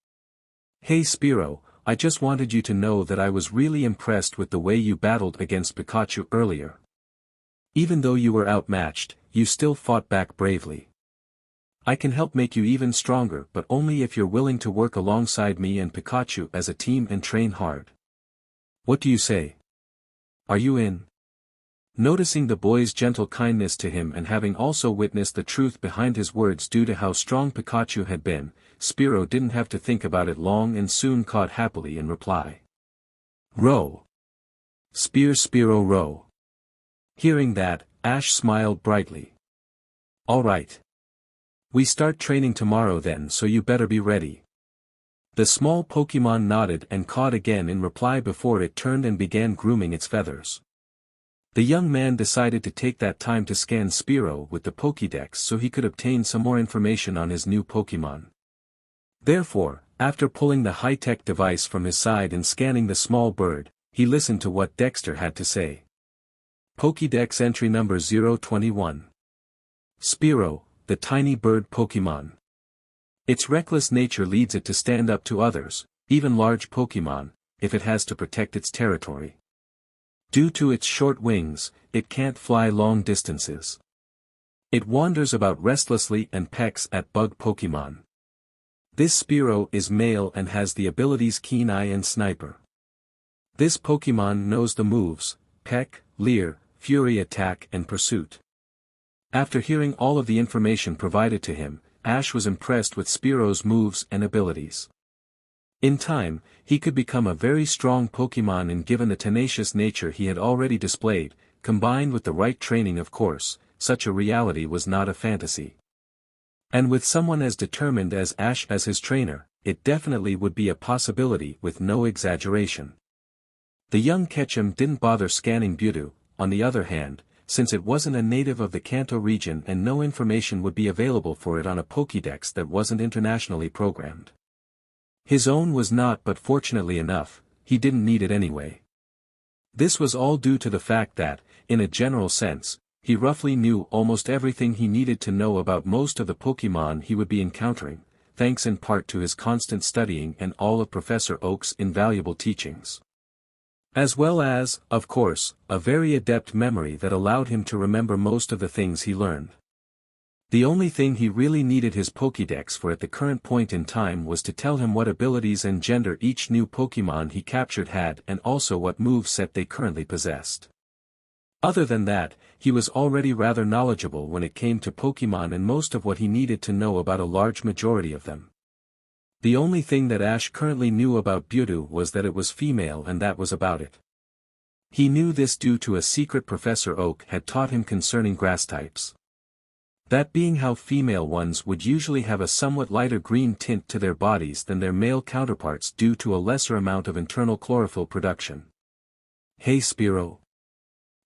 "Hey Spearow, I just wanted you to know that I was really impressed with the way you battled against Pikachu earlier. Even though you were outmatched, you still fought back bravely. I can help make you even stronger but only if you're willing to work alongside me and Pikachu as a team and train hard. What do you say? Are you in?" Noticing the boy's gentle kindness to him and having also witnessed the truth behind his words due to how strong Pikachu had been, Spearow didn't have to think about it long and soon cawed happily in reply. "Row. Spearow row." Hearing that, Ash smiled brightly. "All right. We start training tomorrow then, so you better be ready." The small Pokémon nodded and cawed again in reply before it turned and began grooming its feathers. The young man decided to take that time to scan Spearow with the Pokédex so he could obtain some more information on his new Pokémon. Therefore, after pulling the high-tech device from his side and scanning the small bird, he listened to what Dexter had to say. Pokédex entry number 021. Spearow, the tiny bird Pokémon. Its reckless nature leads it to stand up to others, even large Pokémon, if it has to protect its territory. Due to its short wings, it can't fly long distances. It wanders about restlessly and pecks at bug Pokémon. This Spearow is male and has the abilities Keen Eye and Sniper. This Pokémon knows the moves, Peck, Leer, Fury Attack and Pursuit. After hearing all of the information provided to him, Ash was impressed with Spearow's moves and abilities. In time, he could become a very strong Pokémon and given the tenacious nature he had already displayed, combined with the right training of course, such a reality was not a fantasy. And with someone as determined as Ash as his trainer, it definitely would be a possibility with no exaggeration. The young Ketchum didn't bother scanning Budu, on the other hand, since it wasn't a native of the Kanto region and no information would be available for it on a Pokédex that wasn't internationally programmed. His own was not, but fortunately enough, he didn't need it anyway. This was all due to the fact that, in a general sense, he roughly knew almost everything he needed to know about most of the Pokémon he would be encountering, thanks in part to his constant studying and all of Professor Oak's invaluable teachings. As well as, of course, a very adept memory that allowed him to remember most of the things he learned. The only thing he really needed his Pokédex for at the current point in time was to tell him what abilities and gender each new Pokémon he captured had and also what moveset they currently possessed. Other than that, he was already rather knowledgeable when it came to Pokémon and most of what he needed to know about a large majority of them. The only thing that Ash currently knew about Budu was that it was female and that was about it. He knew this due to a secret Professor Oak had taught him concerning grass types. That being how female ones would usually have a somewhat lighter green tint to their bodies than their male counterparts due to a lesser amount of internal chlorophyll production. "Hey Spearow.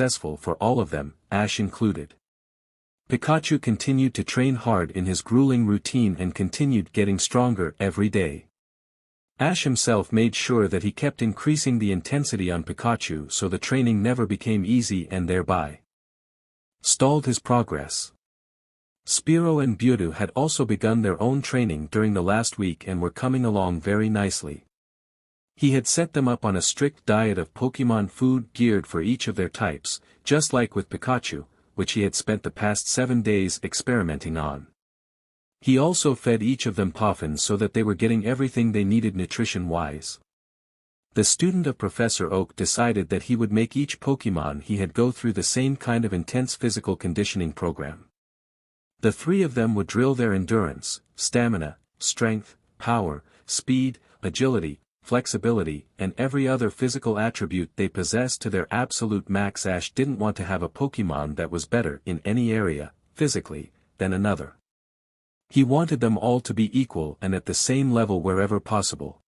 successful for all of them, Ash included. Pikachu continued to train hard in his grueling routine and continued getting stronger every day. Ash himself made sure that he kept increasing the intensity on Pikachu so the training never became easy and thereby stalled his progress. Spearow and Mewtwo had also begun their own training during the last week and were coming along very nicely. He had set them up on a strict diet of Pokémon food geared for each of their types, just like with Pikachu, which he had spent the past 7 days experimenting on. He also fed each of them Poffins so that they were getting everything they needed nutrition-wise. The student of Professor Oak decided that he would make each Pokémon he had go through the same kind of intense physical conditioning program. The three of them would drill their endurance, stamina, strength, power, speed, agility, flexibility, and every other physical attribute they possessed to their absolute max. Ash didn't want to have a Pokémon that was better in any area, physically, than another. He wanted them all to be equal and at the same level wherever possible.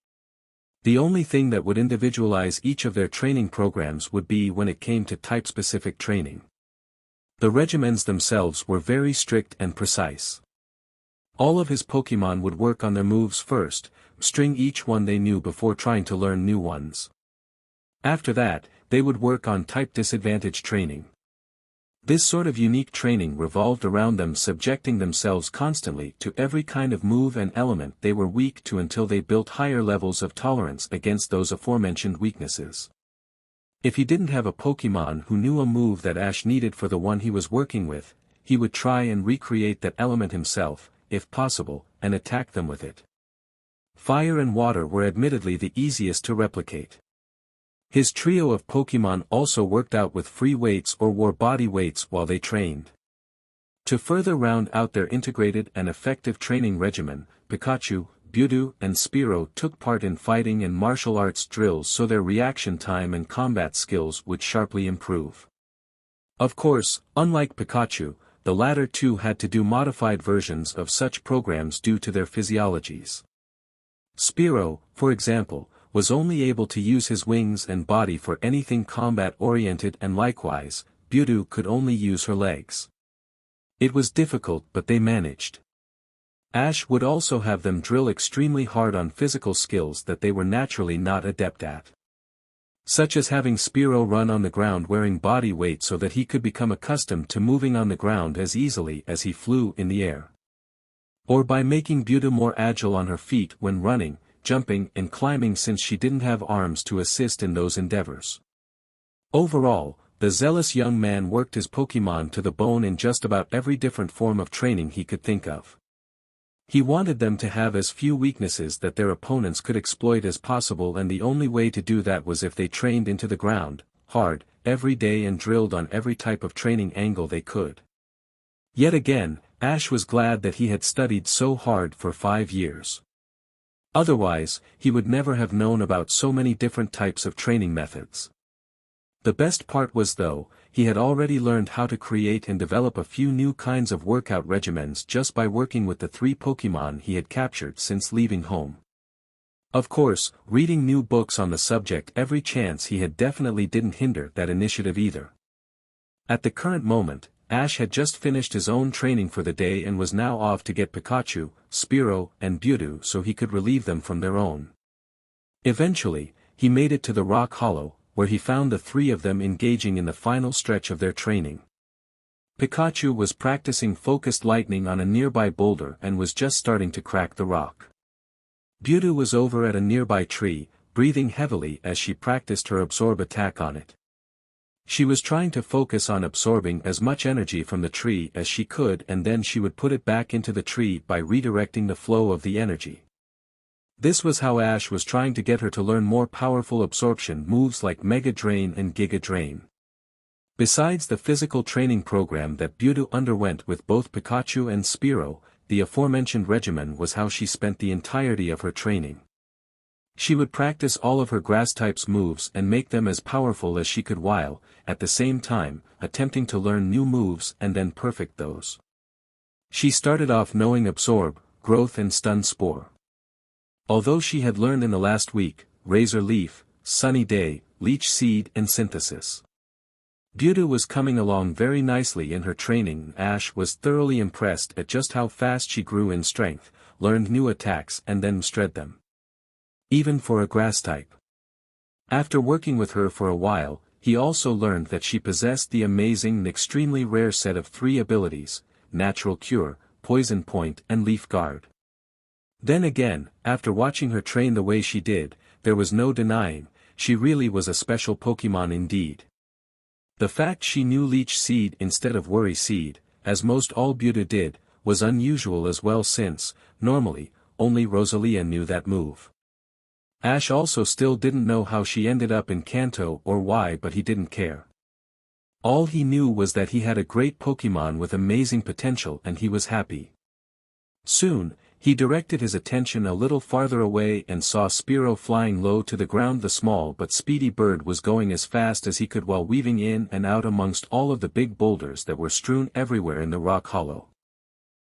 The only thing that would individualize each of their training programs would be when it came to type-specific training. The regimens themselves were very strict and precise. All of his Pokémon would work on their moves first, string each one they knew before trying to learn new ones. After that, they would work on type disadvantage training. This sort of unique training revolved around them subjecting themselves constantly to every kind of move and element they were weak to until they built higher levels of tolerance against those aforementioned weaknesses. If he didn't have a Pokémon who knew a move that Ash needed for the one he was working with, he would try and recreate that element himself, if possible, and attack them with it. Fire and water were admittedly the easiest to replicate. His trio of Pokémon also worked out with free weights or wore body weights while they trained. To further round out their integrated and effective training regimen, Pikachu, Mewtwo, and Spearow took part in fighting and martial arts drills so their reaction time and combat skills would sharply improve. Of course, unlike Pikachu, the latter two had to do modified versions of such programs due to their physiologies. Spearow, for example, was only able to use his wings and body for anything combat-oriented, and likewise, Mewtwo could only use her legs. It was difficult, but they managed. Ash would also have them drill extremely hard on physical skills that they were naturally not adept at. Such as having Spearow run on the ground wearing body weight so that he could become accustomed to moving on the ground as easily as he flew in the air. Or by making Mewtwo more agile on her feet when running, jumping and climbing since she didn't have arms to assist in those endeavors. Overall, the zealous young man worked his Pokémon to the bone in just about every different form of training he could think of. He wanted them to have as few weaknesses that their opponents could exploit as possible, and the only way to do that was if they trained into the ground, hard, every day and drilled on every type of training angle they could. Yet again, Ash was glad that he had studied so hard for 5 years. Otherwise, he would never have known about so many different types of training methods. The best part was, though, he had already learned how to create and develop a few new kinds of workout regimens just by working with the 3 Pokémon he had captured since leaving home. Of course, reading new books on the subject every chance he had definitely didn't hinder that initiative either. At the current moment, Ash had just finished his own training for the day and was now off to get Pikachu, Spearow, and Mewtwo so he could relieve them from their own. Eventually, he made it to the Rock Hollow, where he found the 3 of them engaging in the final stretch of their training. Pikachu was practicing focused lightning on a nearby boulder and was just starting to crack the rock. Mewtwo was over at a nearby tree, breathing heavily as she practiced her absorb attack on it. She was trying to focus on absorbing as much energy from the tree as she could, and then she would put it back into the tree by redirecting the flow of the energy. This was how Ash was trying to get her to learn more powerful absorption moves like Mega Drain and Giga Drain. Besides the physical training program that Mewtwo underwent with both Pikachu and Spearow, the aforementioned regimen was how she spent the entirety of her training. She would practice all of her grass-types moves and make them as powerful as she could while, at the same time, attempting to learn new moves and then perfect those. She started off knowing Absorb, Growth and Stun Spore. Although she had learned in the last week, Razor Leaf, Sunny Day, Leech Seed and Synthesis. Mewtwo was coming along very nicely in her training. Ash was thoroughly impressed at just how fast she grew in strength, learned new attacks and then mastered them. Even for a grass type. After working with her for a while, he also learned that she possessed the amazing and extremely rare set of 3 abilities, Natural Cure, Poison Point and Leaf Guard. Then again, after watching her train the way she did, there was no denying, she really was a special Pokémon indeed. The fact she knew Leech Seed instead of Worry Seed, as most all Mewtwo did, was unusual as well since, normally, only Rosalia knew that move. Ash also still didn't know how she ended up in Kanto or why, but he didn't care. All he knew was that he had a great Pokémon with amazing potential and he was happy. Soon, he directed his attention a little farther away and saw Spearow flying low to the ground. The small but speedy bird was going as fast as he could while weaving in and out amongst all of the big boulders that were strewn everywhere in the rock hollow.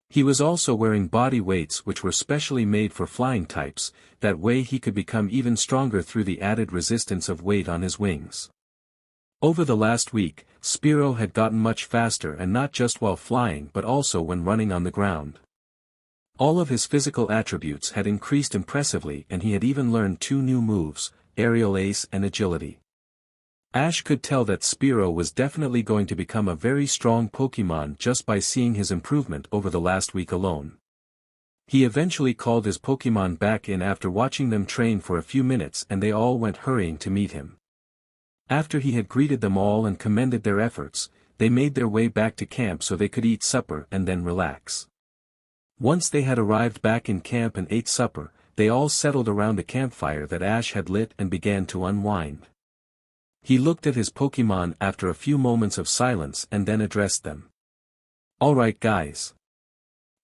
He was also wearing body weights which were specially made for flying types, that way he could become even stronger through the added resistance of weight on his wings. Over the last week, Spearow had gotten much faster, and not just while flying but also when running on the ground. All of his physical attributes had increased impressively, and he had even learned 2 new moves, Aerial Ace and Agility. Ash could tell that Spearow was definitely going to become a very strong Pokémon just by seeing his improvement over the last week alone. He eventually called his Pokémon back in after watching them train for a few minutes, and they all went hurrying to meet him. After he had greeted them all and commended their efforts, they made their way back to camp so they could eat supper and then relax. Once they had arrived back in camp and ate supper, they all settled around a campfire that Ash had lit and began to unwind. He looked at his Pokémon after a few moments of silence and then addressed them. "Alright guys.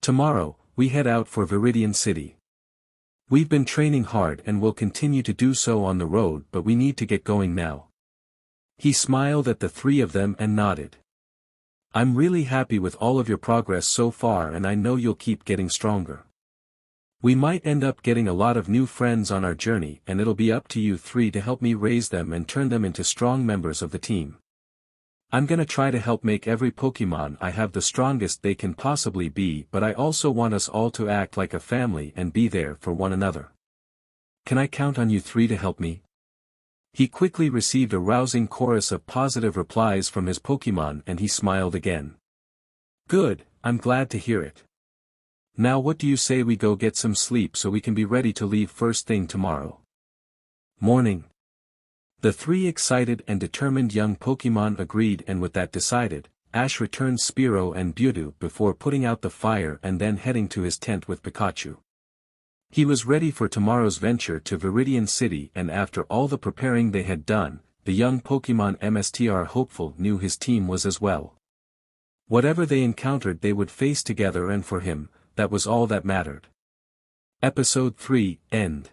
Tomorrow, we head out for Viridian City. We've been training hard and will continue to do so on the road, but we need to get going now." He smiled at the 3 of them and nodded. "I'm really happy with all of your progress so far, and I know you'll keep getting stronger. We might end up getting a lot of new friends on our journey, and it'll be up to you 3 to help me raise them and turn them into strong members of the team. I'm gonna try to help make every Pokémon I have the strongest they can possibly be, but I also want us all to act like a family and be there for one another. Can I count on you 3 to help me?" He quickly received a rousing chorus of positive replies from his Pokémon, and he smiled again. "Good, I'm glad to hear it. Now what do you say we go get some sleep so we can be ready to leave first thing tomorrow?" Morning. The 3 excited and determined young Pokémon agreed, and with that decided, Ash returned Spearow and Mewtwo before putting out the fire and then heading to his tent with Pikachu. He was ready for tomorrow's venture to Viridian City, and after all the preparing they had done, the young Pokémon Mstr hopeful knew his team was as well. Whatever they encountered they would face together, and for him, that was all that mattered. Episode 3, End.